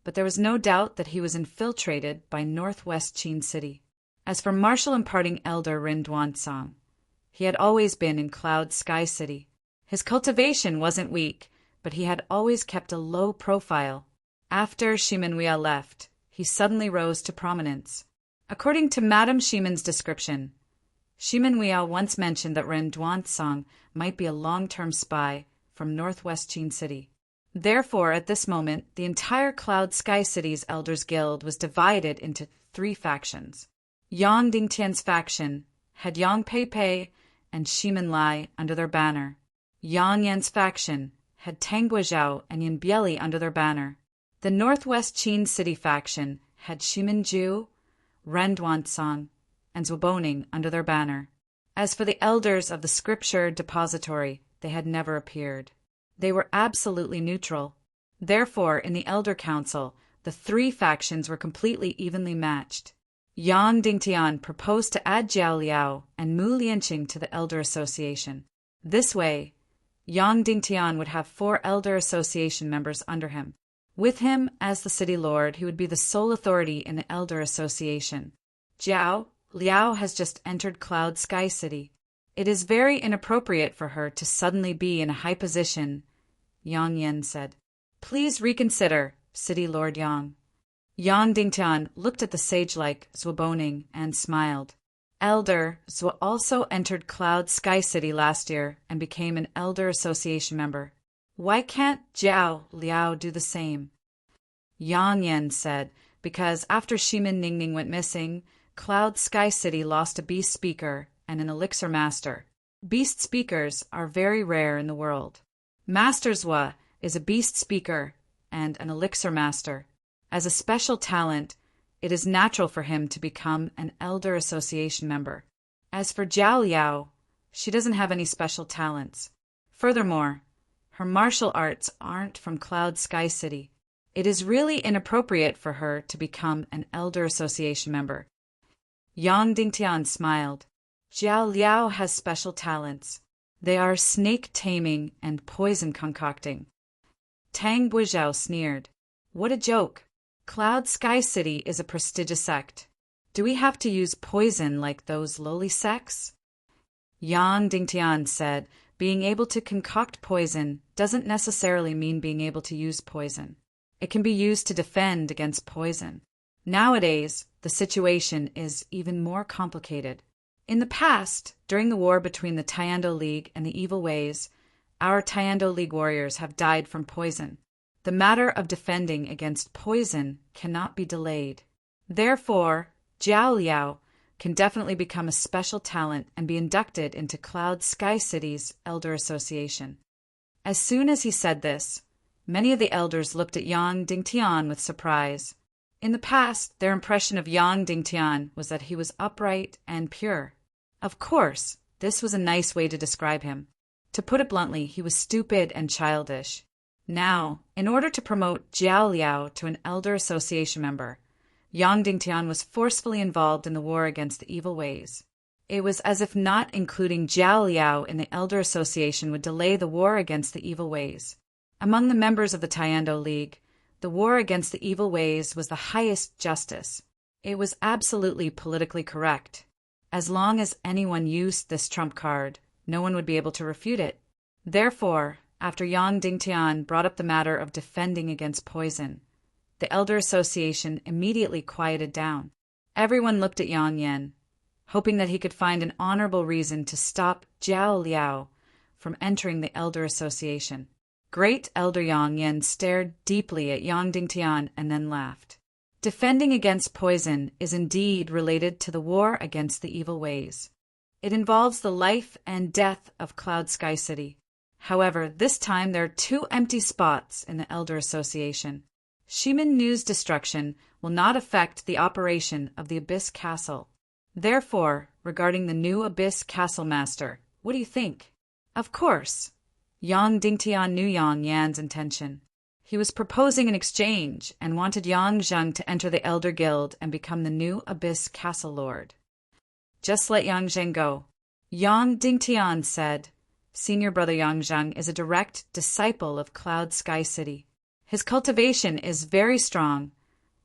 but there was no doubt that he was infiltrated by Northwest Qin City. As for Martial Imparting Elder Rin Duansong, he had always been in Cloud Sky City. His cultivation wasn't weak, but he had always kept a low profile. After Shimin Wia left, he suddenly rose to prominence. According to Madame Shimin's description, Shimin Wia once mentioned that Ren Duansong might be a long-term spy from Northwest Qin City. Therefore, at this moment, the entire Cloud Sky City's Elders Guild was divided into 3 factions. Yang Dingtian's faction had Yang Peipei and Shimin Lai under their banner. Yang Yan's faction had Tang Guizhou and Yan Bieli under their banner. The Northwest Qin City faction had Shimin Ju, Ren Duansong, and Zwaboning under their banner. As for the elders of the Scripture Depository, they had never appeared. They were absolutely neutral. Therefore, in the Elder Council, the 3 factions were completely evenly matched. Yang Dingtian proposed to add Jiao Liao and Mu Lianqing to the Elder Association. This way, Yang Dingtian would have 4 Elder Association members under him. With him as the city lord, he would be the sole authority in the Elder Association. Jiao Liao has just entered Cloud Sky City. It is very inappropriate for her to suddenly be in a high position, Yang Yan said. Please reconsider, City Lord Yang. Yang Dingtian looked at the sage-like Zhuo Boning and smiled. Elder Zhuo also entered Cloud Sky City last year and became an Elder Association member. Why can't Jiao Liao do the same? Yang Yan said, because after Shimin Ningning went missing, Cloud Sky City lost a beast speaker and an elixir master. Beast speakers are very rare in the world. Master Zhuo is a beast speaker and an elixir master. As a special talent, it is natural for him to become an Elder Association member. As for Jiao Liao, she doesn't have any special talents. Furthermore, her martial arts aren't from Cloud Sky City. It is really inappropriate for her to become an Elder Association member. Yang Dingtian smiled. Jiao Liao has special talents. They are snake taming and poison concocting. Tang Buizhao sneered. What a joke. Cloud Sky City is a prestigious sect. Do we have to use poison like those lowly sects? Yang Dingtian said, being able to concoct poison doesn't necessarily mean being able to use poison. It can be used to defend against poison. Nowadays, the situation is even more complicated. In the past, during the war between the Taiando League and the Evil Ways, our Taiando League warriors have died from poison. The matter of defending against poison cannot be delayed. Therefore, Jiao Liao can definitely become a special talent and be inducted into Cloud Sky City's Elder Association. As soon as he said this, many of the elders looked at Yang Dingtian with surprise. In the past, their impression of Yang Dingtian was that he was upright and pure. Of course, this was a nice way to describe him. To put it bluntly, he was stupid and childish. Now, in order to promote Jiao Liao to an Elder Association member, Yang Dingtian was forcefully involved in the war against the Evil Ways. It was as if not including Jiao Liao in the Elder Association would delay the war against the Evil Ways. Among the members of the Taiando League, the war against the Evil Ways was the highest justice. It was absolutely politically correct. As long as anyone used this trump card, no one would be able to refute it. Therefore, after Yang Dingtian brought up the matter of defending against poison, the Elder Association immediately quieted down. Everyone looked at Yang Yan, hoping that he could find an honorable reason to stop Jiao Liao from entering the Elder Association. Great Elder Yang Yan stared deeply at Yang Dingtian and then laughed. Defending against poison is indeed related to the war against the Evil Ways. It involves the life and death of Cloud Sky City. However, this time there are 2 empty spots in the Elder Association. Shimin Nu's destruction will not affect the operation of the Abyss Castle. Therefore, regarding the new Abyss Castle Master, what do you think? Of course, Yang Dingtian knew Yang Yan's intention. He was proposing an exchange and wanted Yang Zheng to enter the Elder Guild and become the new Abyss Castle Lord. Just let Yang Zheng go. Yang Dingtian said, Senior brother Yang Zheng is a direct disciple of Cloud Sky City. His cultivation is very strong,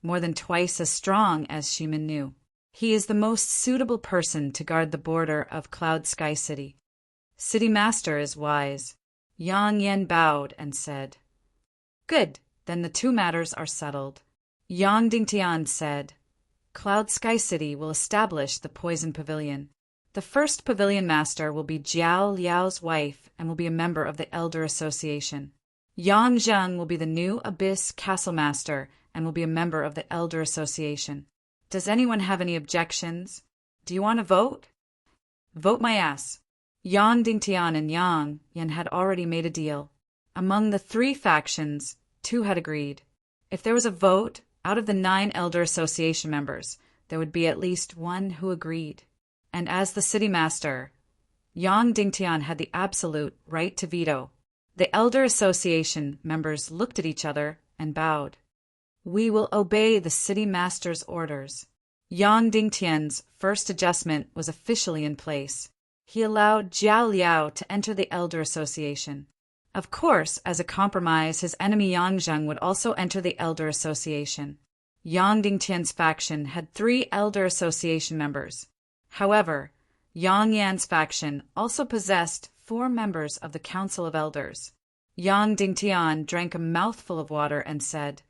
more than twice as strong as Shimin Nu. He is the most suitable person to guard the border of Cloud Sky City. City Master is wise. Yang Yan bowed and said, Good, then the 2 matters are settled. Yang Dingtian said, Cloud Sky City will establish the Poison Pavilion. The first Pavilion Master will be Jiao Liao's wife and will be a member of the Elder Association. Yang Zheng will be the new Abyss Castle Master and will be a member of the Elder Association. Does anyone have any objections? Do you want to vote? Vote my ass. Yang Dingtian and Yang Yan had already made a deal. Among the 3 factions, 2 had agreed. If there was a vote, out of the 9 Elder Association members, there would be at least 1 who agreed. And as the city master, Yang Dingtian had the absolute right to veto. The Elder Association members looked at each other and bowed. We will obey the city master's orders. Yang Dingtian's first adjustment was officially in place. He allowed Jiao Liao to enter the Elder Association. Of course, as a compromise, his enemy Yang Zheng would also enter the Elder Association. Yang Dingtian's faction had 3 Elder Association members. However, Yang Yan's faction also possessed 4 members of the Council of Elders. Yang Dingtian drank a mouthful of water and said,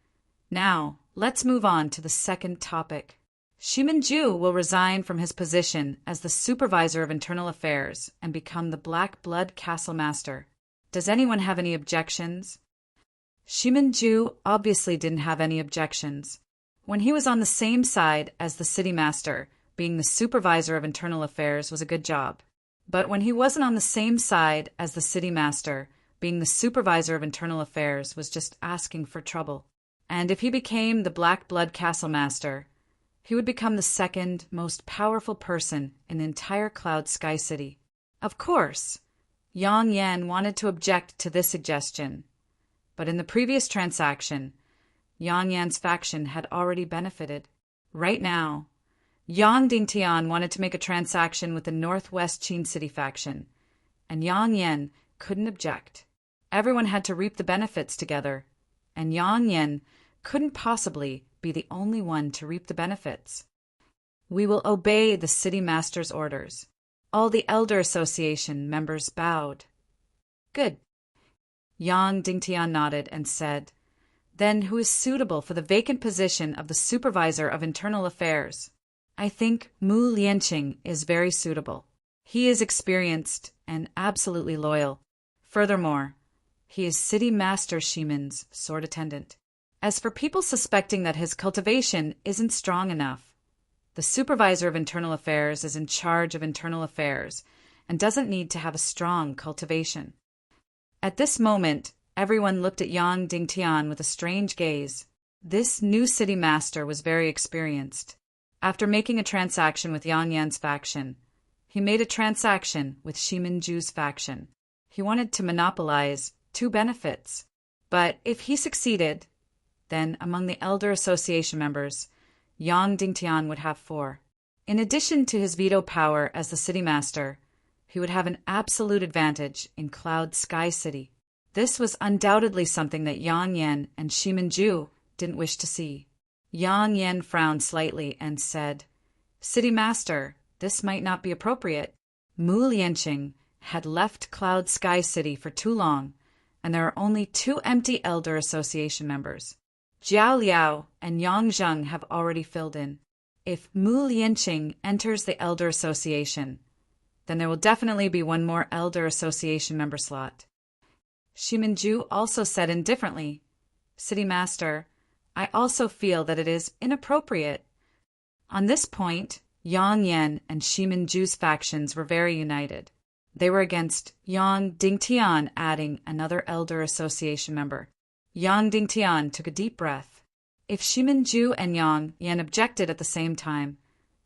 "Now, let's move on to the second topic. Shimin-ju will resign from his position as the supervisor of internal affairs and become the Black Blood Castle Master. Does anyone have any objections?" Shimin-ju obviously didn't have any objections. When he was on the same side as the city master, being the supervisor of internal affairs was a good job. But when he wasn't on the same side as the city master, being the supervisor of internal affairs was just asking for trouble. And if he became the Black Blood Castle Master, he would become the second most powerful person in the entire Cloud Sky City. Of course, Yang Yan wanted to object to this suggestion, but in the previous transaction, Yang Yan's faction had already benefited. Right now, Yang Dingtian wanted to make a transaction with the Northwest Qin City faction, and Yang Yan couldn't object. Everyone had to reap the benefits together, and Yang Yan couldn't possibly be the only one to reap the benefits. "We will obey the city master's orders." All the Elder Association members bowed. "Good." Yang Dingtian nodded and said, "Then who is suitable for the vacant position of the Supervisor of Internal Affairs?" "I think Mu Lianqing is very suitable. He is experienced and absolutely loyal. Furthermore, he is City Master Shimin's sword attendant. As for people suspecting that his cultivation isn't strong enough, the Supervisor of Internal Affairs is in charge of internal affairs and doesn't need to have a strong cultivation." At this moment, everyone looked at Yang Dingtian with a strange gaze. This new city master was very experienced. After making a transaction with Yang Yan's faction, he made a transaction with Shimin-ju's faction. He wanted to monopolize 2 benefits. But if he succeeded, then among the Elder Association members, Yang Dingtian would have 4. In addition to his veto power as the city master, he would have an absolute advantage in Cloud Sky City. This was undoubtedly something that Yang Yan and Shimin-ju didn't wish to see. Yang Yan frowned slightly and said, "City Master, this might not be appropriate. Mu Lianqing had left Cloud Sky City for too long, and there are only 2 empty Elder Association members. Jiao Liao and Yang Zheng have already filled in. If Mu Lianqing enters the Elder Association, then there will definitely be 1 more Elder Association member slot." Shimin-ju also said indifferently, "City Master, I also feel that it is inappropriate." On this point, Yang Yan and Shimin-ju's factions were very united. They were against Yang Dingtian adding another Elder Association member. Yang Dingtian took a deep breath. If Shimin-ju and Yang Yan objected at the same time,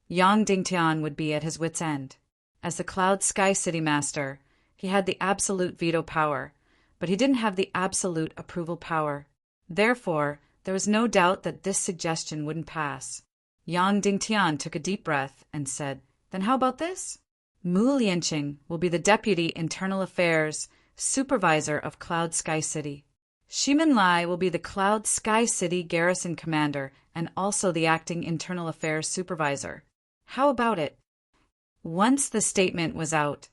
Yang Dingtian would be at his wit's end. As the Cloud Sky City Master, he had the absolute veto power, but he didn't have the absolute approval power. Therefore, there was no doubt that this suggestion wouldn't pass. Yang Dingtian took a deep breath and said, "Then how about this? Mu Lianqing will be the Deputy Internal Affairs Supervisor of Cloud Sky City. Shimin Lai will be the Cloud Sky City Garrison Commander and also the Acting Internal Affairs Supervisor. How about it?" Once the statement was out,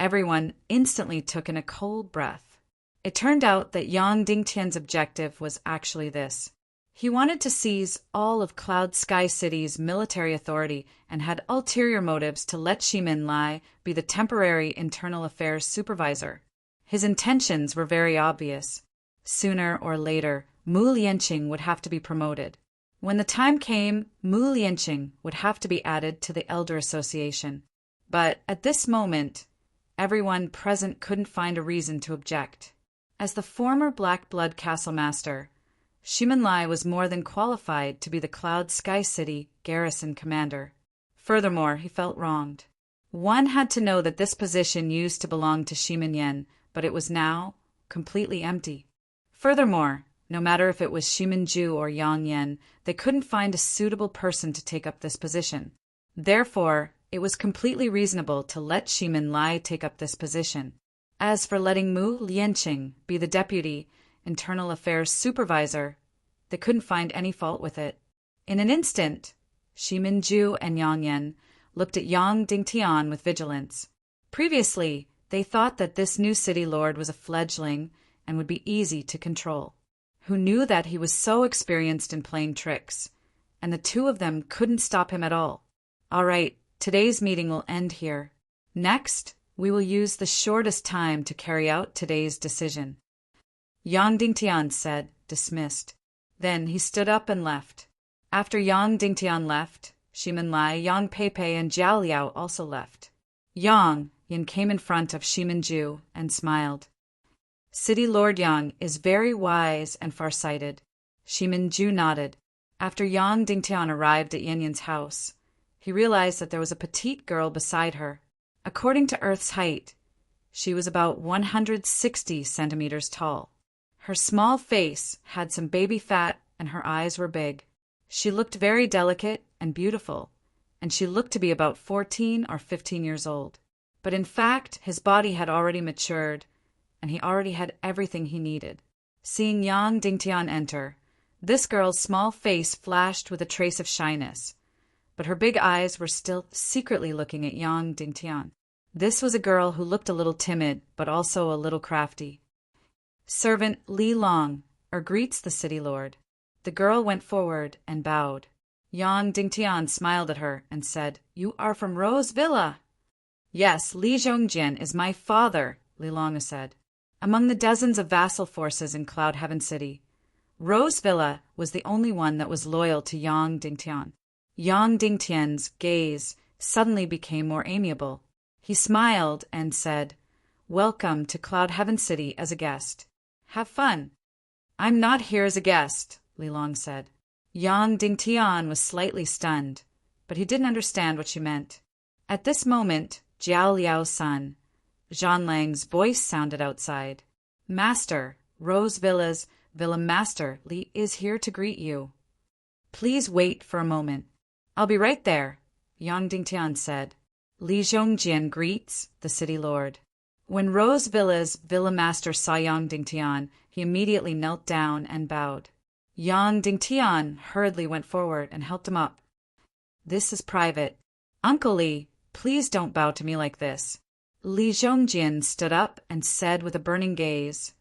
everyone instantly took in a cold breath. It turned out that Yang Dingtian's objective was actually this. He wanted to seize all of Cloud Sky City's military authority and had ulterior motives to let Shimin Lai be the temporary internal affairs supervisor. His intentions were very obvious. Sooner or later, Mu Lianqing would have to be promoted. When the time came, Mu Lianqing would have to be added to the Elder Association. But at this moment, everyone present couldn't find a reason to object. As the former Black Blood Castle Master, Shimin Lai was more than qualified to be the Cloud Sky City Garrison Commander. Furthermore, he felt wronged. One had to know that this position used to belong to Shimin Yan, but it was now completely empty. Furthermore, no matter if it was Shimin-ju or Yang Yan, they couldn't find a suitable person to take up this position. Therefore, it was completely reasonable to let Shimin Lai take up this position. As for letting Mu Lianqing be the deputy internal affairs supervisor, they couldn't find any fault with it. In an instant, Xi Minju and Yang Yan looked at Yang Dingtian with vigilance. Previously, they thought that this new city lord was a fledgling and would be easy to control. Who knew that he was so experienced in playing tricks, and the two of them couldn't stop him at all. All right, today's meeting will end here. Next, we will use the shortest time to carry out today's decision. Yang Dingtian said, dismissed. Then he stood up and left. After Yang Dingtian left, Shimin Lai, Yang Peipei, and Jiao Liao also left. Yang Yin came in front of Xi Minju and smiled. City Lord Yang is very wise and farsighted. Xi Minju nodded. After Yang Dingtian arrived at Yan Yan's house, he realized that there was a petite girl beside her. According to Earth's height, she was about 160 centimeters tall. Her small face had some baby fat and her eyes were big. She looked very delicate and beautiful, and she looked to be about 14 or 15 years old. But in fact, his body had already matured, and he already had everything he needed. Seeing Yang Dingtian enter, this girl's small face flashed with a trace of shyness, but her big eyes were still secretly looking at Yang Dingtian. This was a girl who looked a little timid, but also a little crafty. Servant Li Long, greets the city lord. The girl went forward and bowed. Yang Dingtian smiled at her and said, "You are from Rose Villa." "Yes, Li Zhongjian is my father," Li Long said. Among the dozens of vassal forces in Cloud Heaven City, Rose Villa was the only one that was loyal to Yang Dingtian. Yang Dingtian's gaze suddenly became more amiable. He smiled and said, "Welcome to Cloud Heaven City as a guest. Have fun." "I'm not here as a guest," Li Long said. Yang Dingtian was slightly stunned, but he didn't understand what she meant. At this moment, Jiao Liao's son, Zhan Lang's voice sounded outside. "Master, Rose Villa's Villa Master Li is here to greet you." "Please wait for a moment. I'll be right there," Yang Dingtian said. Li Zhongjian greets the city lord. When Rose Villa's Villa Master saw Yang Dingtian, he immediately knelt down and bowed. Yang Dingtian hurriedly went forward and helped him up. "This is private. Uncle Li, please don't bow to me like this." Li Zhongjian stood up and said with a burning gaze,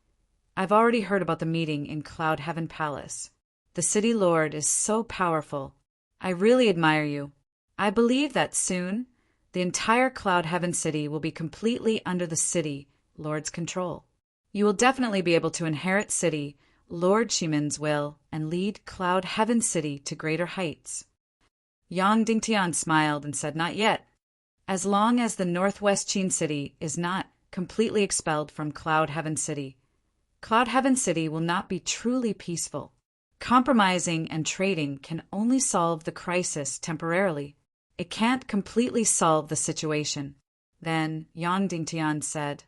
"I've already heard about the meeting in Cloud Heaven Palace. The city lord is so powerful. I really admire you. I believe that soon the entire Cloud Heaven City will be completely under the city lord's control. You will definitely be able to inherit city Lord Shimin's will and lead Cloud Heaven City to greater heights." Yang Dingtian smiled and said, "Not yet. As long as the Northwest Qin City is not completely expelled from Cloud Heaven City, Cloud Heaven City will not be truly peaceful. Compromising and trading can only solve the crisis temporarily. It can't completely solve the situation." Then Yang Dingtian said,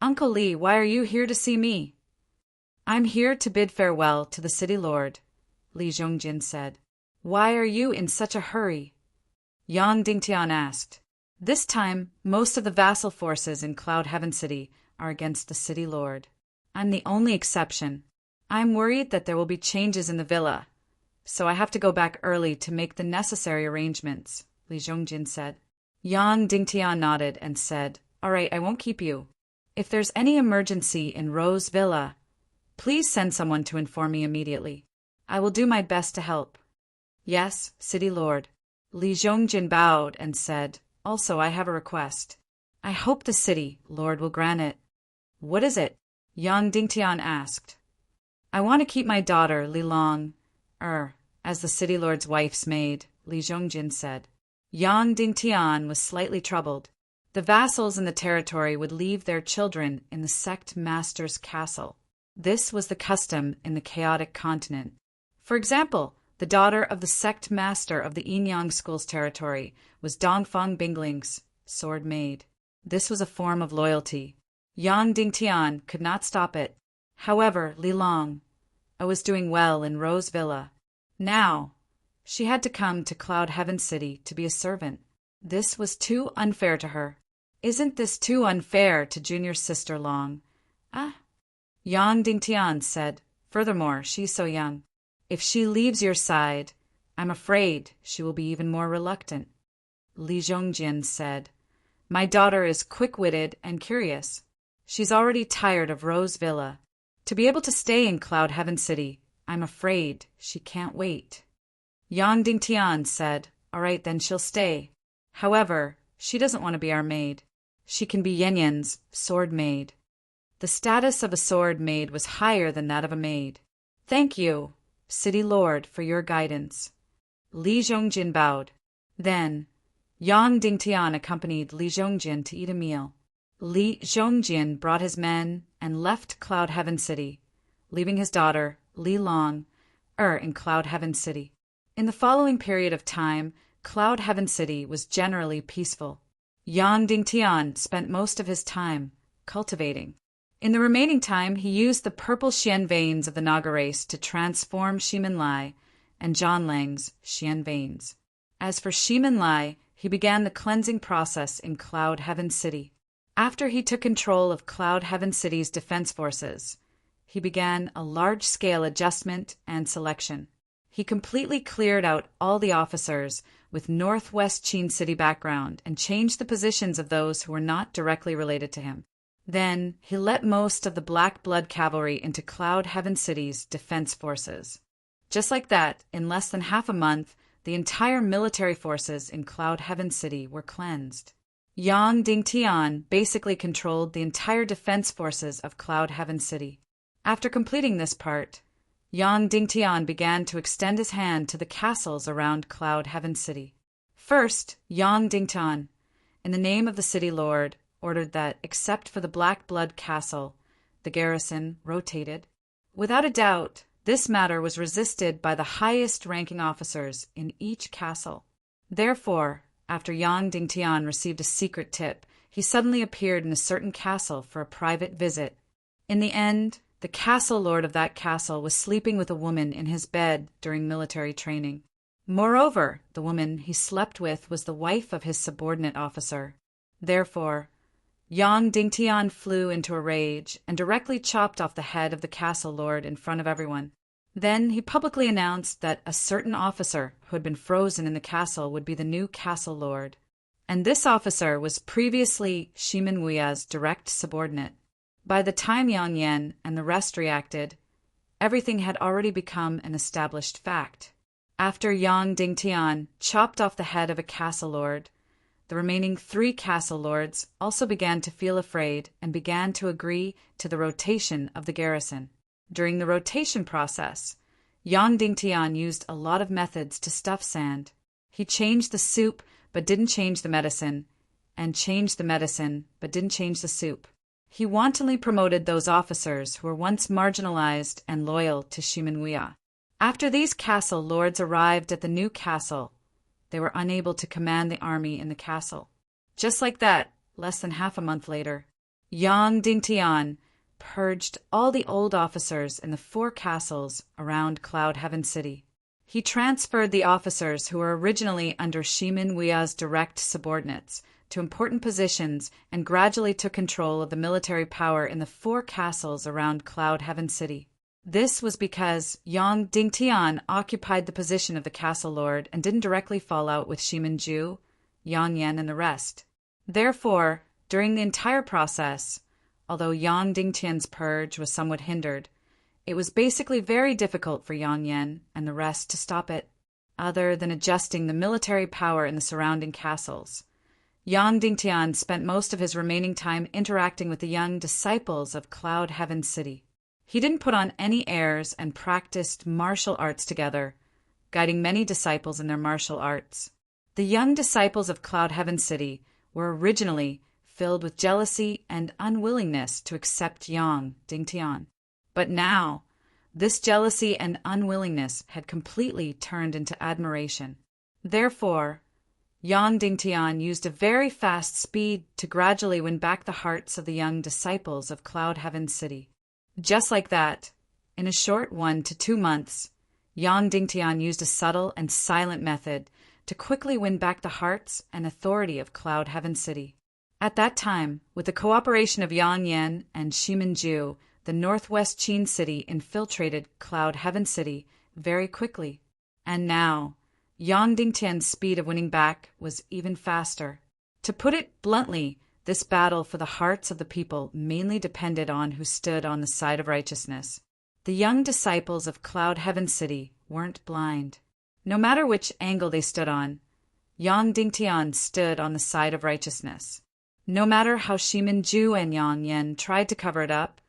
"Uncle Li, why are you here to see me?" "I'm here to bid farewell to the city lord," Li Zhongjian said. "Why are you in such a hurry?" Yang Dingtian asked. "This time, most of the vassal forces in Cloud Heaven City are against the city lord. I'm the only exception. I'm worried that there will be changes in the villa, so I have to go back early to make the necessary arrangements," Li Zhongjian said. Yang Dingtian nodded and said, "All right, I won't keep you. If there's any emergency in Rose Villa, please send someone to inform me immediately. I will do my best to help." "Yes, city lord." Li Zhongjian bowed and said, "Also, I have a request. I hope the city lord will grant it." "What is it?" Yang Dingtian asked. "I want to keep my daughter, Li Long, as the city lord's wife's maid," Li Zhongjian said. Yang Dingtian was slightly troubled. The vassals in the territory would leave their children in the sect master's castle. This was the custom in the chaotic continent. For example, the daughter of the sect master of the Yinyang School's territory was Dongfang Bingling's sword maid. This was a form of loyalty. Yang Dingtian could not stop it. However, Li Long was doing well in Rose Villa. Now, she had to come to Cloud Heaven City to be a servant. This was too unfair to her. Isn't this too unfair to junior sister Long? Ah, Yang Dingtian said. Furthermore, she's so young. If she leaves your side, I'm afraid she will be even more reluctant. Li Zhongjin said, My daughter is quick-witted and curious. She's already tired of Rose Villa. To be able to stay in Cloud Heaven City, I'm afraid she can't wait. Yang Dingtian said, All right, then she'll stay. However, she doesn't want to be our maid. She can be Yen Yen's sword maid. The status of a sword maid was higher than that of a maid. Thank you, City Lord, for your guidance. Li Zhongjin bowed. Then, Yang Dingtian accompanied Li Zhongjin to eat a meal. Li Zhongjin brought his men and left Cloud Heaven City, leaving his daughter, Li Long, in Cloud Heaven City. In the following period of time, Cloud Heaven City was generally peaceful. Yang Dingtian spent most of his time cultivating. In the remaining time, he used the purple Xian veins of the Naga race to transform Shimin Lai and John Lang's Xian veins. As for Shimin Lai, he began the cleansing process in Cloud Heaven City. After he took control of Cloud Heaven City's defense forces, he began a large-scale adjustment and selection. He completely cleared out all the officers with Northwest Qin City background and changed the positions of those who were not directly related to him. Then, he let most of the Black Blood Cavalry into Cloud Heaven City's defense forces. Just like that, in less than half a month, the entire military forces in Cloud Heaven City were cleansed. Yang Dingtian basically controlled the entire defense forces of Cloud Heaven City. After completing this part, Yang Dingtian began to extend his hand to the castles around Cloud Heaven City. First, Yang Dingtian, in the name of the city lord, ordered that, except for the Black Blood Castle, the garrison rotated. Without a doubt, this matter was resisted by the highest-ranking officers in each castle. Therefore, after Yang Dingtian received a secret tip, he suddenly appeared in a certain castle for a private visit. In the end, the castle lord of that castle was sleeping with a woman in his bed during military training. Moreover, the woman he slept with was the wife of his subordinate officer. Therefore, Yang Dingtian flew into a rage and directly chopped off the head of the castle lord in front of everyone. Then he publicly announced that a certain officer who had been frozen in the castle would be the new castle lord. And this officer was previously Shimin Wuya's direct subordinate. By the time Yang Yan and the rest reacted, everything had already become an established fact. After Yang Dingtian chopped off the head of a castle lord, the remaining 3 castle lords also began to feel afraid and began to agree to the rotation of the garrison. During the rotation process, Yang Dingtian used a lot of methods to stuff sand. He changed the soup but didn't change the medicine, and changed the medicine but didn't change the soup. He wantonly promoted those officers who were once marginalized and loyal to Shimin Wuya. After these castle lords arrived at the new castle, they were unable to command the army in the castle. Just like that, less than half a month later, Yang Dingtian purged all the old officers in the 4 castles around Cloud Heaven City. He transferred the officers who were originally under Shimin Wuya's direct subordinates to important positions and gradually took control of the military power in the 4 castles around Cloud Heaven City. This was because Yang Dingtian occupied the position of the castle lord and didn't directly fall out with Shimin Ju, Yang Yan, and the rest. Therefore, during the entire process, although Yang Dingtian's purge was somewhat hindered, it was basically very difficult for Yang Yan and the rest to stop it, other than adjusting the military power in the surrounding castles. Yang Dingtian spent most of his remaining time interacting with the young disciples of Cloud Heaven City. He didn't put on any airs and practiced martial arts together, guiding many disciples in their martial arts. The young disciples of Cloud Heaven City were originally filled with jealousy and unwillingness to accept Yang Dingtian. But now, this jealousy and unwillingness had completely turned into admiration. Therefore, Yang Dingtian used a very fast speed to gradually win back the hearts of the young disciples of Cloud Heaven City. Just like that, in a short 1 to 2 months, Yang Dingtian used a subtle and silent method to quickly win back the hearts and authority of Cloud Heaven City. At that time, with the cooperation of Yang Yan and Shimin Ju, the northwest Qin city infiltrated Cloud Heaven City very quickly. And now, Yang Dingtian's speed of winning back was even faster. To put it bluntly, this battle for the hearts of the people mainly depended on who stood on the side of righteousness. The young disciples of Cloud Heaven City weren't blind. No matter which angle they stood on, Yang Dingtian stood on the side of righteousness. No matter how Shimin Ju and Yang Yan tried to cover it up,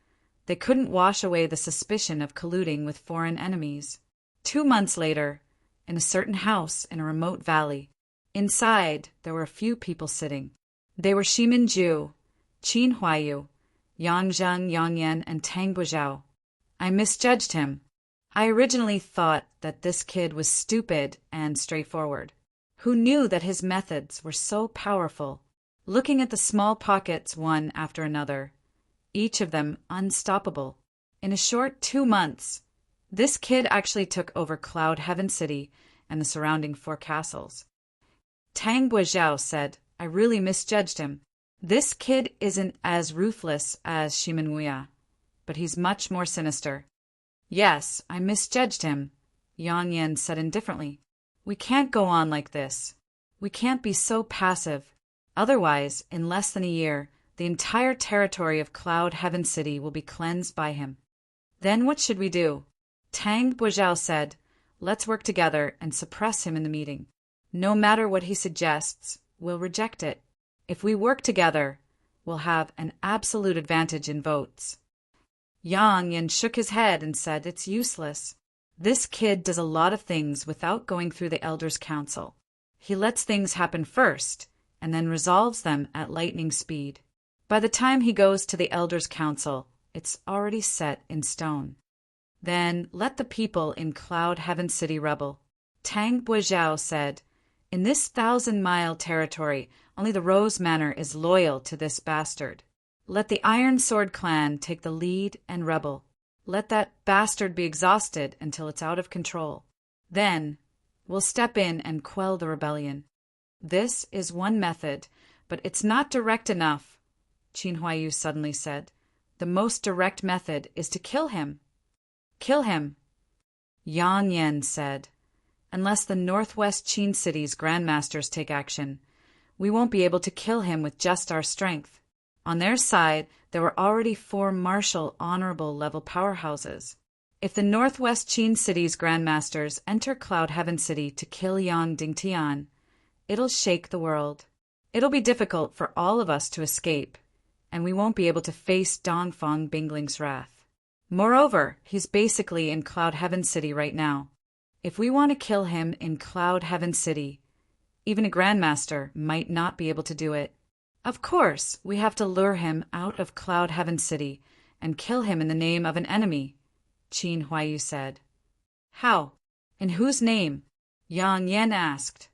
they couldn't wash away the suspicion of colluding with foreign enemies. 2 months later, in a certain house in a remote valley, inside there were a few people sitting. They were Shimin Ju, Qin Huaiyu, Yang Zheng, Yang Yan, and Tang Buzhao. I misjudged him. I originally thought that this kid was stupid and straightforward. Who knew that his methods were so powerful? Looking at the small pockets one after another, each of them unstoppable. In a short 2 months, this kid actually took over Cloud Heaven City and the surrounding 4 castles. Tang Buzhao said, I really misjudged him. This kid isn't as ruthless as Shimin Wuya, but he's much more sinister. Yes, I misjudged him, Yang Yan said indifferently. We can't go on like this. We can't be so passive. Otherwise, in less than a year, the entire territory of Cloud Heaven City will be cleansed by him. Then what should we do? Tang Buzhao said, let's work together and suppress him in the meeting. No matter what he suggests, we'll reject it. If we work together, we'll have an absolute advantage in votes. Yang Yan shook his head and said it's useless. This kid does a lot of things without going through the Elders' Council. He lets things happen first, and then resolves them at lightning speed. By the time he goes to the Elders' Council, it's already set in stone. Then let the people in Cloud Heaven City rebel. Tang Buzhao said, in this 1,000-mile territory, only the Rose Manor is loyal to this bastard. Let the Iron Sword clan take the lead and rebel. Let that bastard be exhausted until it's out of control. Then, we'll step in and quell the rebellion. This is one method, but it's not direct enough, Qin Huaiyu suddenly said. The most direct method is to kill him. Kill him, Yang Yan said. Unless the northwest Qin city's grandmasters take action, we won't be able to kill him with just our strength. On their side, there were already 4 martial, honorable level powerhouses. If the northwest Qin city's grandmasters enter Cloud Heaven City to kill Yang Dingtian, it'll shake the world. It'll be difficult for all of us to escape, and we won't be able to face Dongfang Bingling's wrath. Moreover, he's basically in Cloud Heaven City right now. If we want to kill him in Cloud Heaven City, even a grandmaster might not be able to do it. Of course, we have to lure him out of Cloud Heaven City and kill him in the name of an enemy, Qin Huaiyu said. How? In whose name? Yang Yan asked.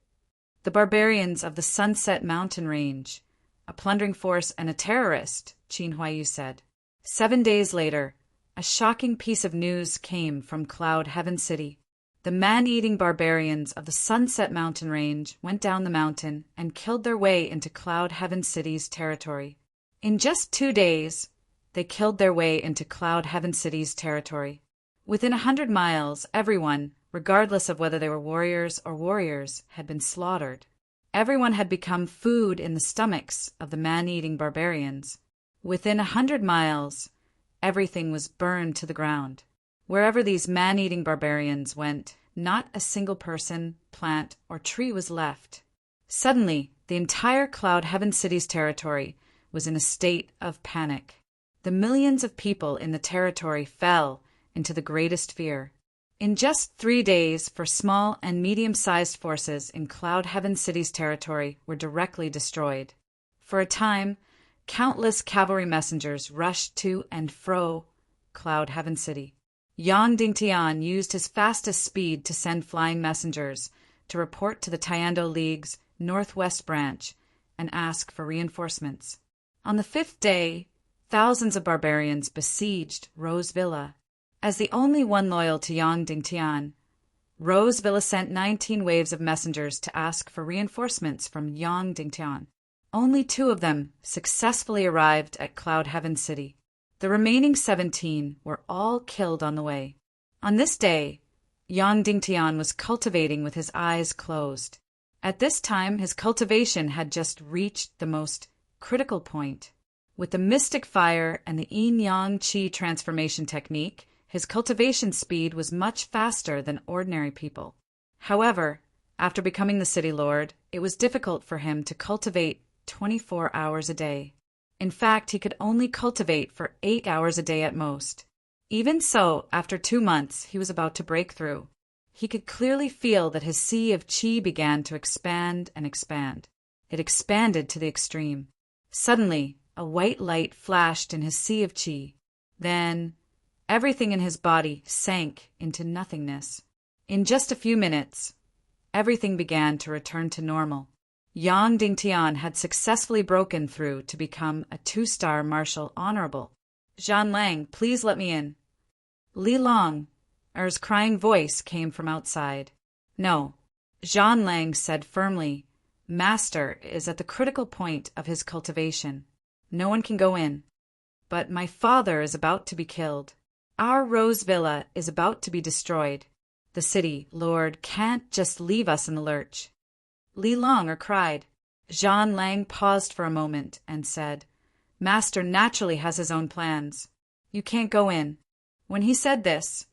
The barbarians of the Sunset Mountain Range, a plundering force and a terrorist, Qin Huaiyu said. 7 days later, a shocking piece of news came from Cloud Heaven City. The man-eating barbarians of the Sunset Mountain Range went down the mountain and killed their way into Cloud Heaven City's territory. In just 2 days, they killed their way into Cloud Heaven City's territory. Within 100 miles, everyone, regardless of whether they were warriors or warriors, had been slaughtered. Everyone had become food in the stomachs of the man-eating barbarians. Within 100 miles, everything was burned to the ground. Wherever these man-eating barbarians went, not a single person, plant, or tree was left. Suddenly, the entire Cloud Heaven City's territory was in a state of panic. The millions of people in the territory fell into the greatest fear. In just 3 days, for small and medium-sized forces in Cloud Heaven City's territory were directly destroyed. For a time, countless cavalry messengers rushed to and fro Cloud Heaven City. Yang Dingtian used his fastest speed to send flying messengers to report to the Tiando League's northwest branch and ask for reinforcements. On the 5th day, thousands of barbarians besieged Rose Villa. As the only one loyal to Yang Dingtian, Rose Villa sent 19 waves of messengers to ask for reinforcements from Yang Dingtian. Only 2 of them successfully arrived at Cloud Heaven City. The remaining 17 were all killed on the way. On this day, Yang Dingtian was cultivating with his eyes closed. At this time, his cultivation had just reached the most critical point. With the mystic fire and the yin-yang qi transformation technique, his cultivation speed was much faster than ordinary people. However, after becoming the city lord, it was difficult for him to cultivate 24 hours a day. In fact, he could only cultivate for 8 hours a day at most. Even so, after 2 months, he was about to break through. He could clearly feel that his sea of qi began to expand and expand. It expanded to the extreme. Suddenly, a white light flashed in his sea of qi. Then, everything in his body sank into nothingness. In just a few minutes, everything began to return to normal. Yang Dingtian had successfully broken through to become a 2-star Marshal Honorable. "Zhan Lang, please let me in." Li Long's crying voice came from outside. "No," Zhan Lang said firmly. "Master is at the critical point of his cultivation. No one can go in." "But my father is about to be killed. Our Rose Villa is about to be destroyed. The city lord can't just leave us in the lurch." Li Long cried. Zhan Lang paused for a moment and said, "Master naturally has his own plans. You can't go in." When he said this,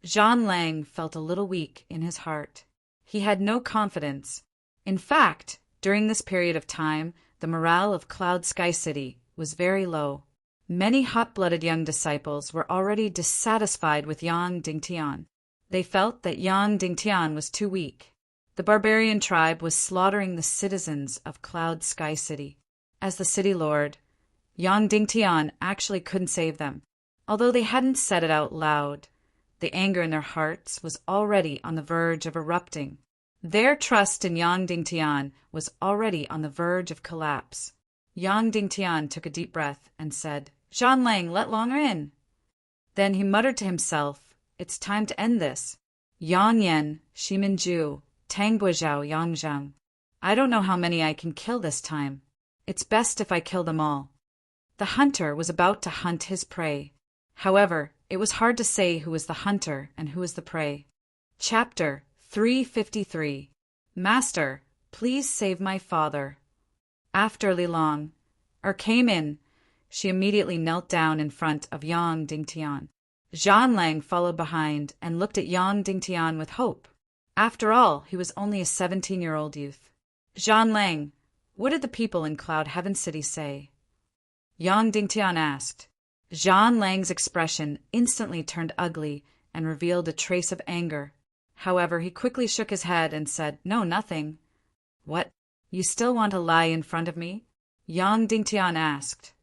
Zhan Lang felt a little weak in his heart. He had no confidence. In fact, during this period of time, the morale of Cloud Sky City was very low. Many hot-blooded young disciples were already dissatisfied with Yang Dingtian. They felt that Yang Dingtian was too weak. The barbarian tribe was slaughtering the citizens of Cloud Sky City. As the city lord, Yang Dingtian actually couldn't save them. Although they hadn't said it out loud, the anger in their hearts was already on the verge of erupting. Their trust in Yang Dingtian was already on the verge of collapse. Yang Dingtian took a deep breath and said, "Zhan Lang, let Longer in." Then he muttered to himself, "It's time to end this. Yang Yan, Shimin Ju, Tang Buizhao, Yang Zhang. I don't know how many I can kill this time. It's best if I kill them all." The hunter was about to hunt his prey. However, it was hard to say who was the hunter and who was the prey. Chapter 353. "Master, please save my father." After Li Long came in, she immediately knelt down in front of Yang Dingtian. Zhan Lang followed behind and looked at Yang Dingtian with hope. After all, he was only a 17-year-old youth. "Zhan Lang, what did the people in Cloud Heaven City say?" Yang Dingtian asked. Zhan Lang's expression instantly turned ugly and revealed a trace of anger. However, he quickly shook his head and said, "No, nothing." "What? You still want to lie in front of me?" Yang Dingtian asked.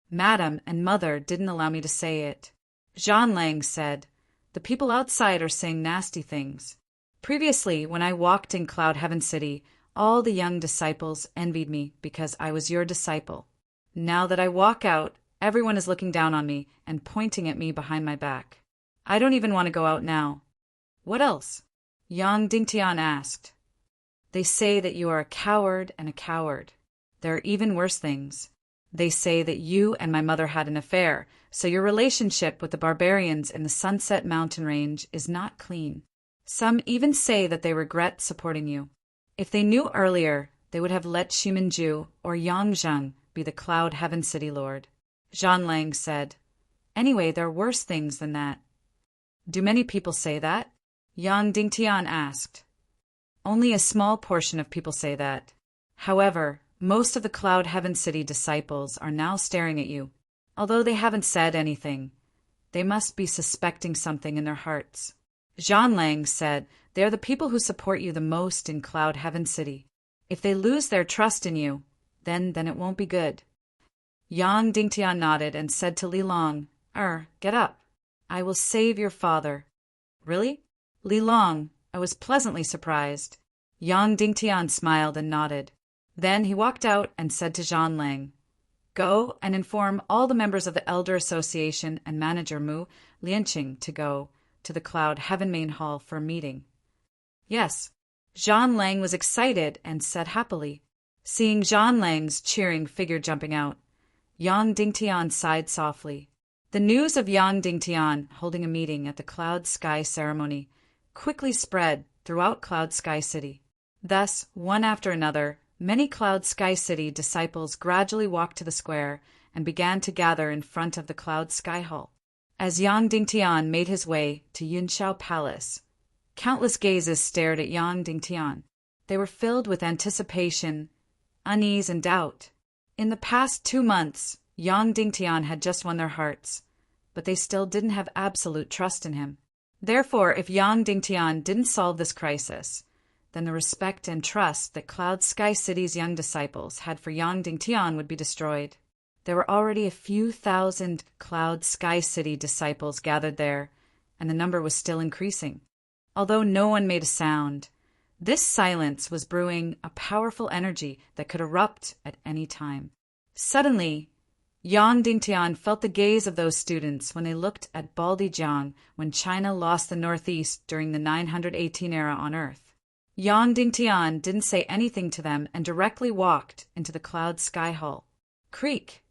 "Madam and mother didn't allow me to say it." Zhan Lang said, "The people outside are saying nasty things. Previously, when I walked in Cloud Heaven City, all the young disciples envied me because I was your disciple. Now that I walk out, everyone is looking down on me and pointing at me behind my back. I don't even want to go out now." "What else?" Yang Dingtian asked. "They say that you are a coward and a coward. There are even worse things. They say that you and my mother had an affair, so your relationship with the barbarians in the Sunset Mountain Range is not clean. Some even say that they regret supporting you. If they knew earlier, they would have let Shiminju or Yang Zhang be the Cloud Heaven City Lord." Zhan Lang said, "Anyway, there are worse things than that." "Do many people say that?" Yang Dingtian asked. "Only a small portion of people say that. However, most of the Cloud Heaven City disciples are now staring at you. Although they haven't said anything, they must be suspecting something in their hearts." Zhan Lang said, "They are the people who support you the most in Cloud Heaven City. If they lose their trust in you, then it won't be good." Yang Dingtian nodded and said to Li Long, "Get up. I will save your father." "Really?" Li Long, I was pleasantly surprised. Yang Dingtian smiled and nodded. Then he walked out and said to Zhan Lang, "Go and inform all the members of the Elder Association and Manager Mu Lianqing to go to the Cloud Heaven Main Hall for a meeting." "Yes." Zhan Lang was excited and said happily. Seeing Zhang Lang's cheering figure jumping out, Yang Dingtian sighed softly. The news of Yang Dingtian holding a meeting at the Cloud Sky ceremony quickly spread throughout Cloud Sky City. Thus, one after another, many Cloud Sky City disciples gradually walked to the square and began to gather in front of the Cloud Sky Hall. As Yang Dingtian made his way to Yunshao Palace, countless gazes stared at Yang Dingtian. They were filled with anticipation, unease, and doubt. In the past 2 months, Yang Dingtian had just won their hearts, but they still didn't have absolute trust in him. Therefore, if Yang Dingtian didn't solve this crisis, then the respect and trust that Cloud Sky City's young disciples had for Yang Dingtian would be destroyed. There were already a few thousand Cloud Sky City disciples gathered there, and the number was still increasing. Although no one made a sound, this silence was brewing a powerful energy that could erupt at any time. Suddenly, Yang Dingtian felt the gaze of those students when they looked at Baldijiang when China lost the Northeast during the 918 era on Earth. Yang Dingtian didn't say anything to them and directly walked into the Cloud Sky Hall. Creak!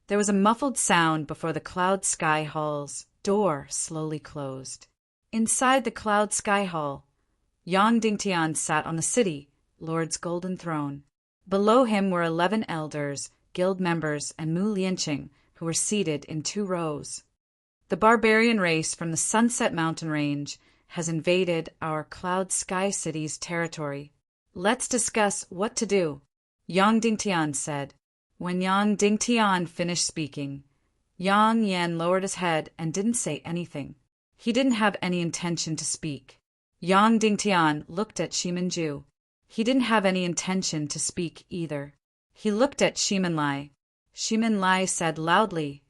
There was a muffled sound before the Cloud Sky Hall's door slowly closed. Inside the Cloud Sky Hall, Yang Dingtian sat on the city lord's golden throne. Below him were 11 elders, guild members, and Mu Lianqing, who were seated in 2 rows. The barbarian race from the Sunset Mountain Range has invaded our Cloud Sky City's territory. Let's discuss what to do, Yang Dingtian said. When Yang Dingtian finished speaking, Yang Yan lowered his head and didn't say anything. He didn't have any intention to speak. Yang Dingtian looked at Shiminju. He didn't have any intention to speak either. He looked at Shiminlai. Shiminlai said loudly,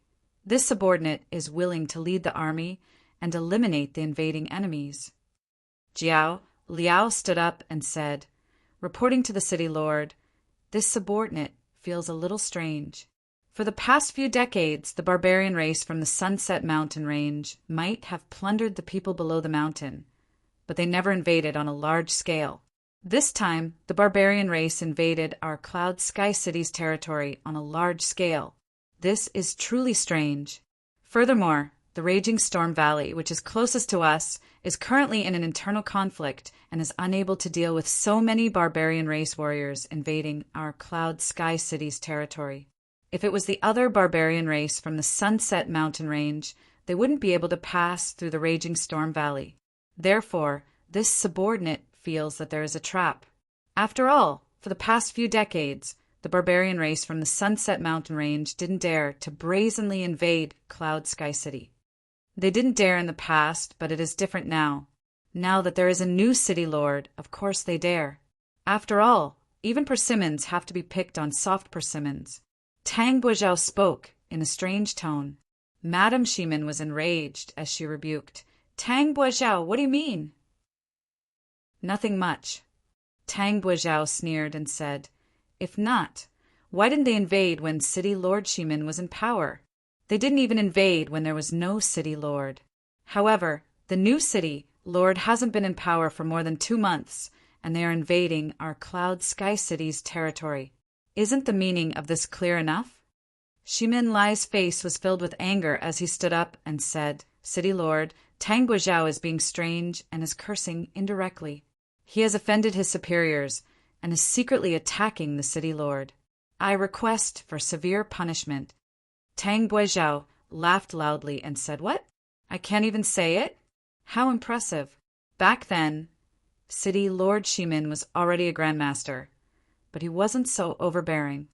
"This subordinate is willing to lead the army and eliminate the invading enemies." Liao stood up and said, "Reporting to the city lord, this subordinate feels a little strange. For the past few decades, the barbarian race from the Sunset Mountain Range might have plundered the people below the mountain, but they never invaded on a large scale. This time, the barbarian race invaded our Cloud Sky City's territory on a large scale. This is truly strange. Furthermore, the raging Storm Valley, which is closest to us, is currently in an internal conflict and is unable to deal with so many barbarian race warriors invading our Cloud Sky City's territory. If it was the other barbarian race from the Sunset Mountain Range, they wouldn't be able to pass through the raging Storm Valley. Therefore, this subordinate feels that there is a trap. After all, for the past few decades, the barbarian race from the Sunset Mountain Range didn't dare to brazenly invade Cloud Sky City. They didn't dare in the past, but it is different now. Now that there is a new city lord, of course they dare. After all, even persimmons have to be picked on soft persimmons." Tang Buizhou spoke in a strange tone. Madame Shimin was enraged as she rebuked, "Tang Buizhou, what do you mean?" "Nothing much." Tang Buizhou sneered and said, "If not, why didn't they invade when City Lord Shimin was in power? They didn't even invade when there was no city lord. However, the new city lord hasn't been in power for more than 2 months, and they are invading our Cloud Sky City's territory. Isn't the meaning of this clear enough?" Shimin Lai's face was filled with anger as he stood up and said, "City Lord, Tang Buizhou is being strange and is cursing indirectly. He has offended his superiors and is secretly attacking the city lord. I request for severe punishment." Tang Buizhou laughed loudly and said, "What? I can't even say it? How impressive." Back then, City Lord Shimin was already a grandmaster, but he wasn't so overbearing.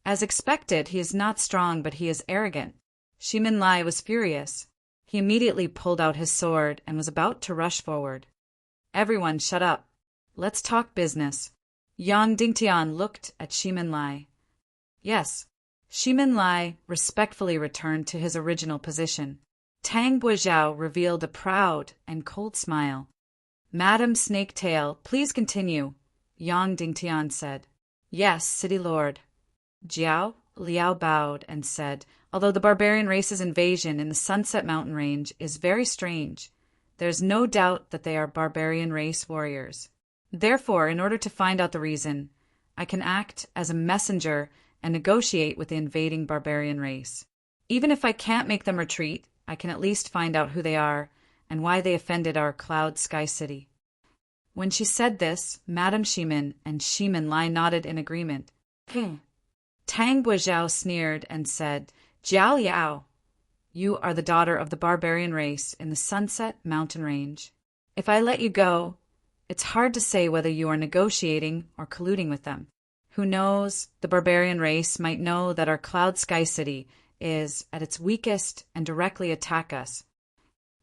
As expected, he is not strong, but he is arrogant. Shimin Lai was furious. He immediately pulled out his sword and was about to rush forward. "Everyone, shut up. Let's talk business." Yang Dingtian looked at Shimin Lai. "Yes." Shimin Lai respectfully returned to his original position. Tang Buizhou revealed a proud and cold smile. "Madam Snaketail, please continue," Yang Dingtian said. "Yes, City Lord." Liao bowed and said, "Although the barbarian race's invasion in the Sunset Mountain Range is very strange, there is no doubt that they are barbarian race warriors. Therefore, in order to find out the reason, I can act as a messenger and negotiate with the invading barbarian race. Even if I can't make them retreat, I can at least find out who they are and why they offended our Cloud Sky City." When she said this, Madame Shimin and Shimin Lai nodded in agreement. Tang Buizhao sneered and said, "Jiao Liao, you are the daughter of the barbarian race in the Sunset Mountain Range. If I let you go, it's hard to say whether you are negotiating or colluding with them. Who knows, the barbarian race might know that our Cloud Sky City is at its weakest and directly attack us."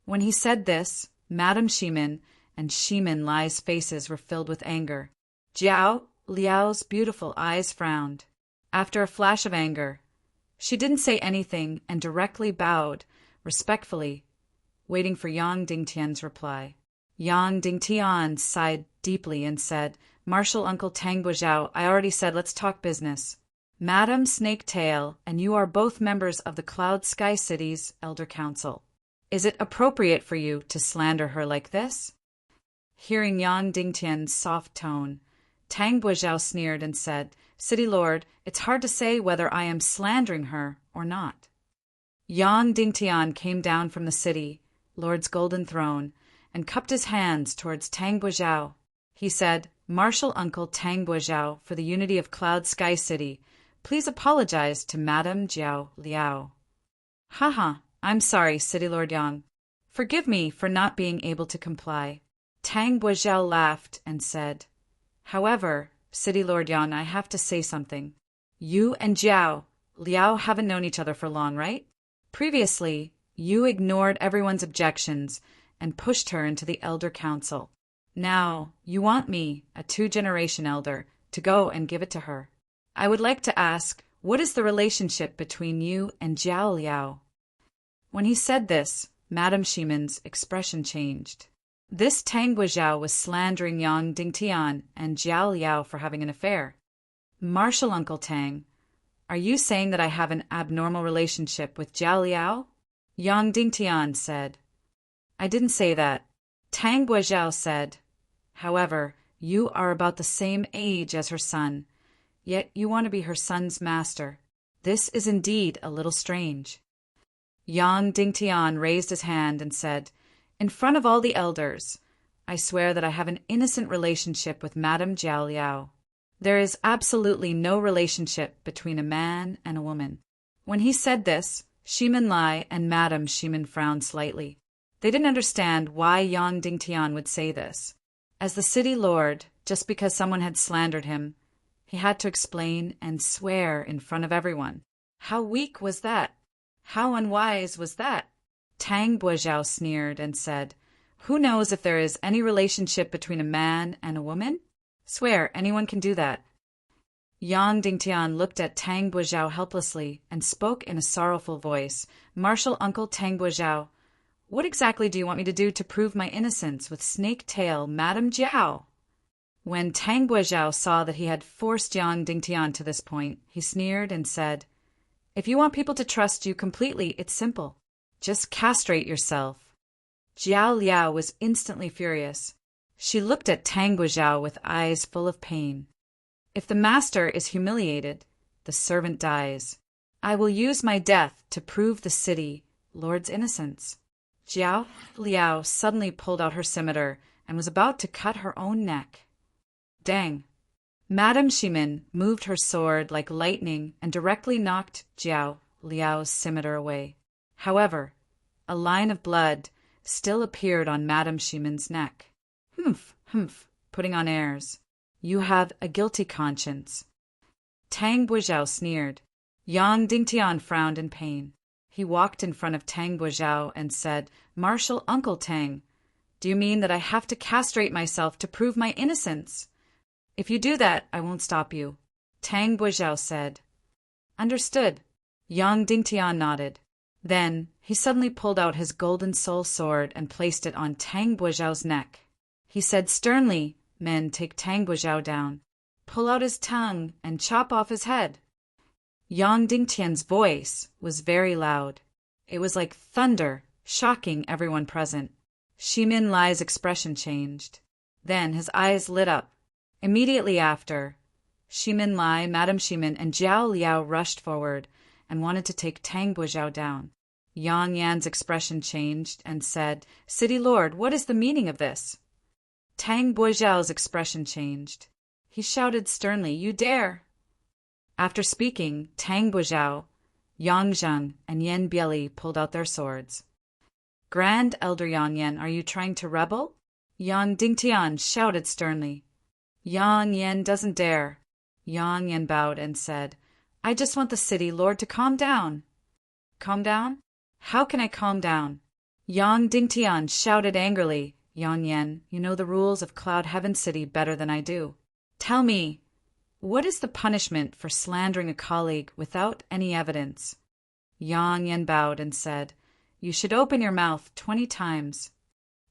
When he said this, Madame Shimin and Shimin Lai's faces were filled with anger. Jiao Liao's beautiful eyes frowned. After a flash of anger, she didn't say anything and directly bowed, respectfully, waiting for Yang Dingtian's reply. Yang Dingtian sighed deeply and said, "Martial Uncle Tang Buizhao, I already said let's talk business. Madame Snaketail and you are both members of the Cloud Sky City's Elder Council. Is it appropriate for you to slander her like this?" Hearing Yang Dingtian's soft tone, Tang Buizhao sneered and said, "City Lord, it's hard to say whether I am slandering her or not." Yang Dingtian came down from the city, Lord's golden throne, and cupped his hands towards Tang Buizhao. He said, "Martial Uncle Tang Buizhao, for the unity of Cloud Sky City, please apologize to Madame Jiao Liao." "Haha, I'm sorry, City Lord Yang. Forgive me for not being able to comply." Tang Buizhao laughed and said, "However, City Lord Yang, I have to say something. You and Jiao Liao haven't known each other for long, right? Previously, you ignored everyone's objections and pushed her into the Elder Council. Now, you want me, a two-generation elder, to go and give it to her. I would like to ask, what is the relationship between you and Jiao Liao?" When he said this, Madame Shimin's expression changed. This Tang Buizhao was slandering Yang Dingtian and Jiao Liao for having an affair. "Martial Uncle Tang, are you saying that I have an abnormal relationship with Jiao Liao?" Yang Dingtian said. "I didn't say that." Tang Buizhao said, "However, you are about the same age as her son, yet you want to be her son's master. This is indeed a little strange." Yang Dingtian raised his hand and said, "In front of all the elders, I swear that I have an innocent relationship with Madame Jiao Liao. There is absolutely no relationship between a man and a woman." When he said this, Shimin Lai and Madame Shimin frowned slightly. They didn't understand why Yang Dingtian would say this. As the city lord, just because someone had slandered him, he had to explain and swear in front of everyone. How weak was that? How unwise was that? Tang Buizhao sneered and said, "Who knows if there is any relationship between a man and a woman? Swear anyone can do that." Yang Dingtian looked at Tang Buizhao helplessly and spoke in a sorrowful voice. "Martial Uncle Tang Buizhao, what exactly do you want me to do to prove my innocence with Snake Tail Madame Jiao?" When Tang Buizhao saw that he had forced Yang Dingtian to this point, he sneered and said, "If you want people to trust you completely, it's simple. Just castrate yourself." Jiao Liao was instantly furious. She looked at Tang Buizhao with eyes full of pain. "If the master is humiliated, the servant dies. I will use my death to prove the city lord's innocence." Jiao Liao suddenly pulled out her scimitar and was about to cut her own neck. Dang! Madame Shimin moved her sword like lightning and directly knocked Jiao Liao's scimitar away. However, a line of blood still appeared on Madame Shimin's neck. Humph, putting on airs. "You have a guilty conscience." Tang Buizhao sneered. Yang Dingtian frowned in pain. He walked in front of Tang Buizhao and said, "Martial Uncle Tang, do you mean that I have to castrate myself to prove my innocence? If you do that, I won't stop you." Tang Buizhao said, "Understood." Yang Dingtian nodded. Then he suddenly pulled out his golden soul sword and placed it on Tang Buizhao's neck. He said sternly, "Men, take Tang Buizhao down. Pull out his tongue and chop off his head." Yang Dingtian's voice was very loud. It was like thunder, shocking everyone present. Shimin Lai's expression changed. Then his eyes lit up. Immediately after, Shimin Lai, Madame Shimin, and Jiao Liao rushed forward and wanted to take Tang Bojiao down. Yang Yan's expression changed and said, "City Lord, what is the meaning of this?" Tang Bojiao's expression changed. He shouted sternly, "You dare!" After speaking, Tang Bojiao, Yang Zheng, and Yan Bieli pulled out their swords. "Grand Elder Yang Yan, are you trying to rebel?" Yang Dingtian shouted sternly. Yang Yan doesn't dare. Yang Yan bowed and said, "I just want the city lord to calm down." "Calm down? How can I calm down?" Yang Dingtian shouted angrily. "Yang Yan, you know the rules of Cloud Heaven City better than I do. Tell me, what is the punishment for slandering a colleague without any evidence?" Yang Yan bowed and said, "You should open your mouth 20 times.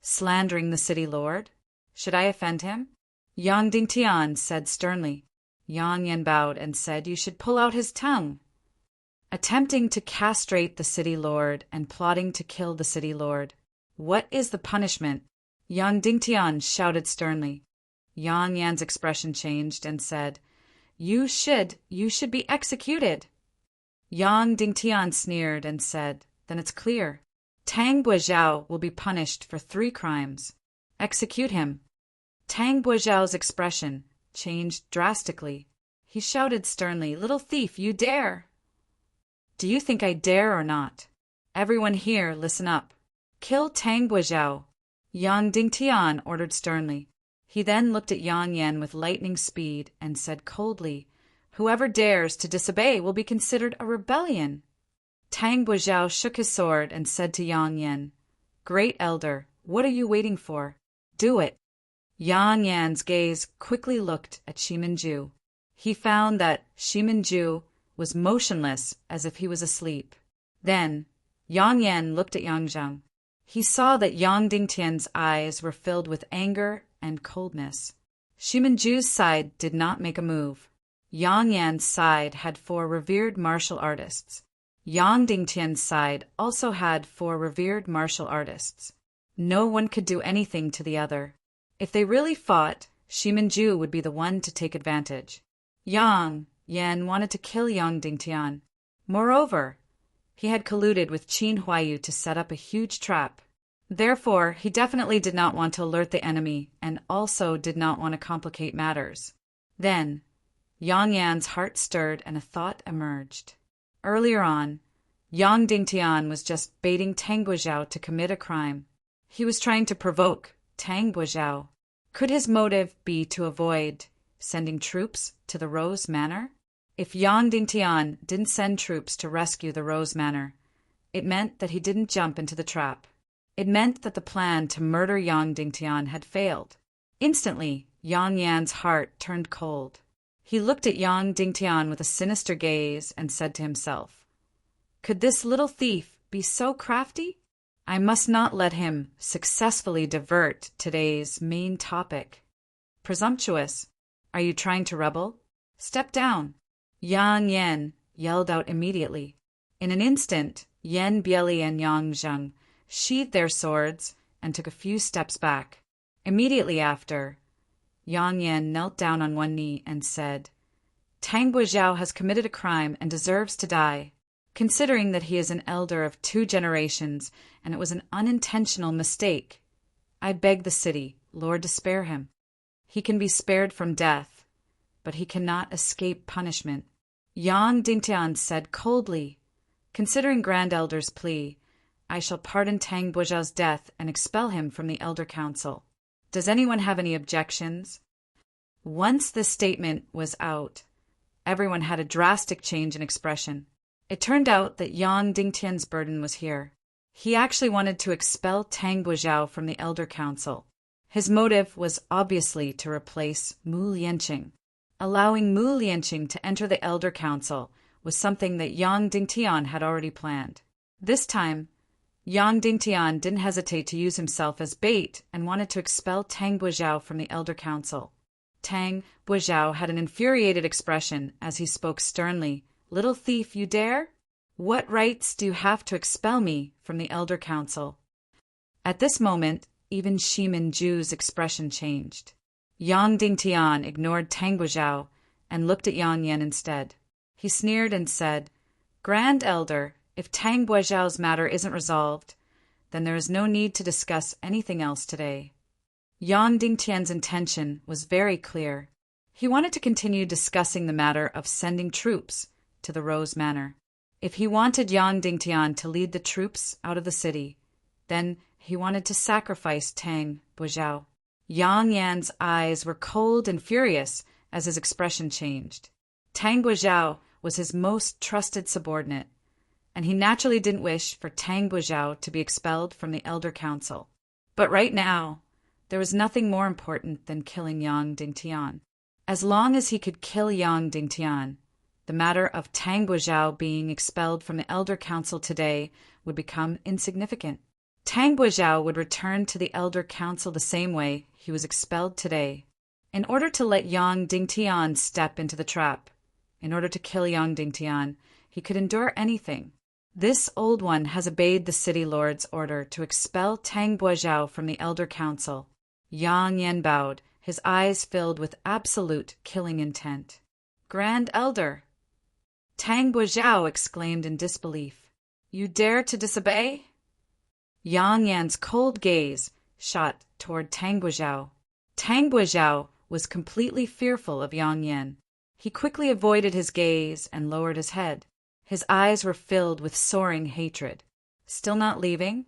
Slandering the city lord? Should I offend him?" Yang Dingtian said sternly. Yang Yan bowed and said, "You should pull out his tongue." Attempting to castrate the city lord and plotting to kill the city lord. What is the punishment? Yang Dingtian shouted sternly. Yang Yan's expression changed and said, You should be executed." Yang Dingtian sneered and said, "Then it's clear. Tang Bojiao will be punished for 3 crimes. Execute him." Tang Bojiao's expression changed drastically. He shouted sternly, "Little thief, you dare!" "Do you think I dare or not? Everyone here, listen up. Kill Tang Bojiao," Yang Dingtian ordered sternly. He then looked at Yang Yan with lightning speed and said coldly, "Whoever dares to disobey will be considered a rebellion." Tang Bojiao shook his sword and said to Yang Yan, "Great Elder, what are you waiting for? Do it." Yang Yan's gaze quickly looked at Shimin-ju. He found that Shimin-ju was motionless as if he was asleep. Then Yang Yan looked at Yang Zheng. He saw that Yang Dingtian's eyes were filled with anger and coldness. Shimin-ju's side did not make a move. Yang Yan's side had 4 revered martial artists. Yang Dingtian's side also had 4 revered martial artists. No one could do anything to the other. If they really fought, Shimin-ju would be the one to take advantage. Yang Yan wanted to kill Yang Dingtian. Moreover, he had colluded with Qin Huayu to set up a huge trap. Therefore, he definitely did not want to alert the enemy and also did not want to complicate matters. Then, Yang Yan's heart stirred and a thought emerged. Earlier on, Yang Dingtian was just baiting Tang Bojiao to commit a crime. He was trying to provoke Tang Bojiao. Could his motive be to avoid sending troops to the Rose Manor? If Yang Dingtian didn't send troops to rescue the Rose Manor, it meant that he didn't jump into the trap. It meant that the plan to murder Yang Dingtian had failed. Instantly, Yang Yan's heart turned cold. He looked at Yang Dingtian with a sinister gaze and said to himself, "Could this little thief be so crafty? I must not let him successfully divert today's main topic. Presumptuous, are you trying to rebel? Step down." Yang Yan yelled out immediately. In an instant, Yan Bieli and Yang Zheng sheathed their swords and took a few steps back. Immediately after, Yang Yan knelt down on one knee and said, "Tang Bojiao has committed a crime and deserves to die. Considering that he is an elder of 2 generations and it was an unintentional mistake, I beg the city, Lord, to spare him. He can be spared from death, but he cannot escape punishment." Yang Dingtian said coldly, "Considering Grand Elder's plea, I shall pardon Tang Bojiao's death and expel him from the Elder Council. Does anyone have any objections?" Once this statement was out, everyone had a drastic change in expression. It turned out that Yang Dingtian's burden was here. He actually wanted to expel Tang Bojiao from the Elder Council. His motive was obviously to replace Mu Lianqing. Allowing Mu Lianqing to enter the Elder Council was something that Yang Dingtian had already planned. This time, Yang Dingtian didn't hesitate to use himself as bait and wanted to expel Tang Bojiao from the Elder Council. Tang Bojiao had an infuriated expression as he spoke sternly. "Little thief, you dare? What rights do you have to expel me from the Elder Council?" At this moment, even Shimin-ju's expression changed. Yang Dingtian ignored Tang Bojiao and looked at Yang Yan instead. He sneered and said, "Grand Elder, if Tang Buizhao's matter isn't resolved, then there is no need to discuss anything else today." Yang Dingtian's intention was very clear. He wanted to continue discussing the matter of sending troops to the Rose Manor. If he wanted Yang Dingtian to lead the troops out of the city, then he wanted to sacrifice Tang Buizhao. Yang Yan's eyes were cold and furious as his expression changed. Tang Buizhao was his most trusted subordinate, and he naturally didn't wish for Tang Buizhao to be expelled from the Elder Council. But right now, there was nothing more important than killing Yang Dingtian. As long as he could kill Yang Dingtian, the matter of Tang Buizhao being expelled from the Elder Council today would become insignificant. Tang Buizhao would return to the Elder Council the same way he was expelled today. In order to let Yang Dingtian step into the trap, in order to kill Yang Dingtian, he could endure anything. This old one has obeyed the city lord's order to expel Tang Buizhao from the Elder Council. Yang Yan bowed, his eyes filled with absolute killing intent. "Grand Elder!" Tang Buizhao exclaimed in disbelief. "You dare to disobey?" Yang Yan's cold gaze shot toward Tang Buizhao. Tang Buizhao was completely fearful of Yang Yan. He quickly avoided his gaze and lowered his head. His eyes were filled with soaring hatred. "Still not leaving?"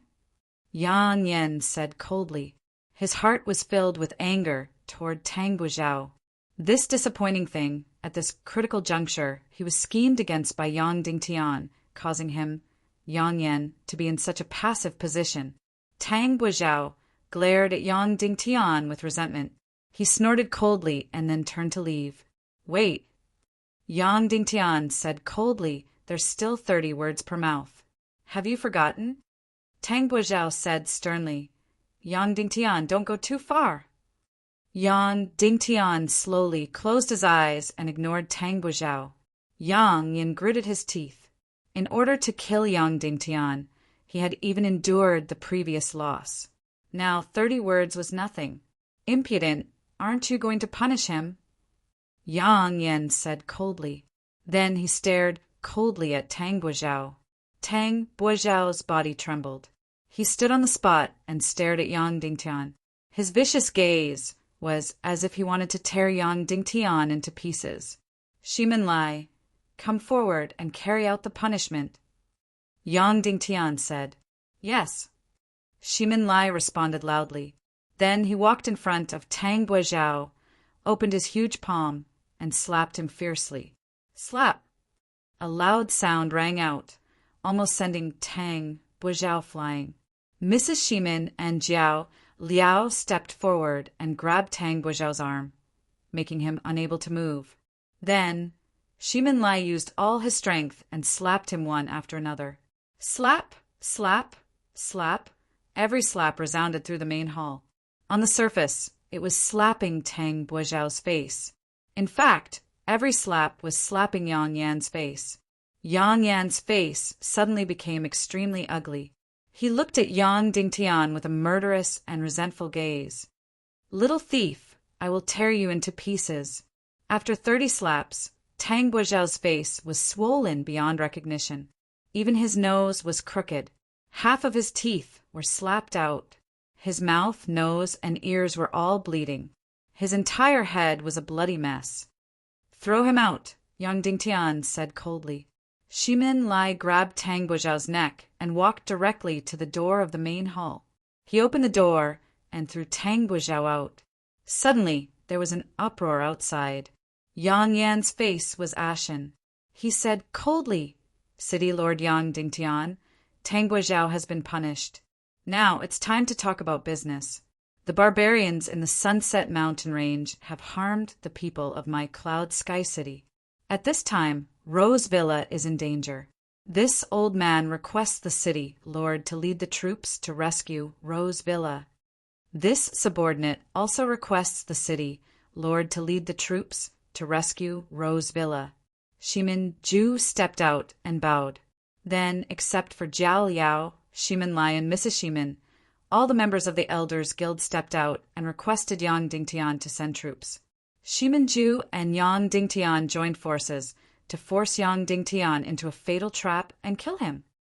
Yang Yan said coldly. His heart was filled with anger toward Tang Buizhao. This disappointing thing, at this critical juncture, he was schemed against by Yang Dingtian, causing him, Yang Yan, to be in such a passive position. Tang Buizhao glared at Yang Dingtian with resentment. He snorted coldly and then turned to leave. "Wait." Yang Dingtian said coldly, "There's still 30 words per mouth. Have you forgotten?" Tang Buizhao said sternly, "Yang Dingtian, don't go too far." Yang Dingtian slowly closed his eyes and ignored Tang Buizhao. Yang Yan gritted his teeth. In order to kill Yang Dingtian, he had even endured the previous loss. Now 30 words was nothing. "Impudent, aren't you going to punish him?" Yang Yan said coldly. Then he stared coldly at Tang Buizhao. Tang Buizhao's body trembled. He stood on the spot and stared at Yang Dingtian. His vicious gaze was as if he wanted to tear Yang Dingtian into pieces. "Shimin Lai, come forward and carry out the punishment." Yang Dingtian said, "Yes." Shimin Lai responded loudly. Then he walked in front of Tang Buizhao, opened his huge palm, and slapped him fiercely. Slap! A loud sound rang out, almost sending Tang Buizhao flying. Mrs. Shimin and Jiao Liao stepped forward and grabbed Tang Buizhao's arm, making him unable to move. Then Shimin Lai used all his strength and slapped him one after another. Slap! Slap! Slap! Every slap resounded through the main hall. On the surface, it was slapping Tang Buizhao's face. In fact, every slap was slapping Yang Yan's face. Yang Yan's face suddenly became extremely ugly. He looked at Yang Dingtian with a murderous and resentful gaze. "Little thief, I will tear you into pieces." After 30 slaps, Tang Buizhao's face was swollen beyond recognition. Even his nose was crooked. Half of his teeth were slapped out. His mouth, nose, and ears were all bleeding. His entire head was a bloody mess. "Throw him out," Yang Dingtian said coldly. Shimin Lai grabbed Tang Buizhao's neck and walked directly to the door of the main hall. He opened the door and threw Tang Buizhao out. Suddenly, there was an uproar outside. Yang Yan's face was ashen. He said coldly, "City Lord Yang Dingtian, Tang Buizhao has been punished. Now it's time to talk about business. The barbarians in the Sunset Mountain Range have harmed the people of my Cloud Sky City. At this time, Rose Villa is in danger. This old man requests the city lord to lead the troops to rescue Rose Villa. This subordinate also requests the city lord to lead the troops to rescue Rose Villa." Shimin Ju stepped out and bowed. Then, except for Jiao Liao, Shimin Lai, and Mrs. Shimin, all the members of the Elders Guild stepped out and requested Yang Dingtian to send troops. Shiminju and Yang Dingtian joined forces to force Yang Dingtian into a fatal trap and kill him.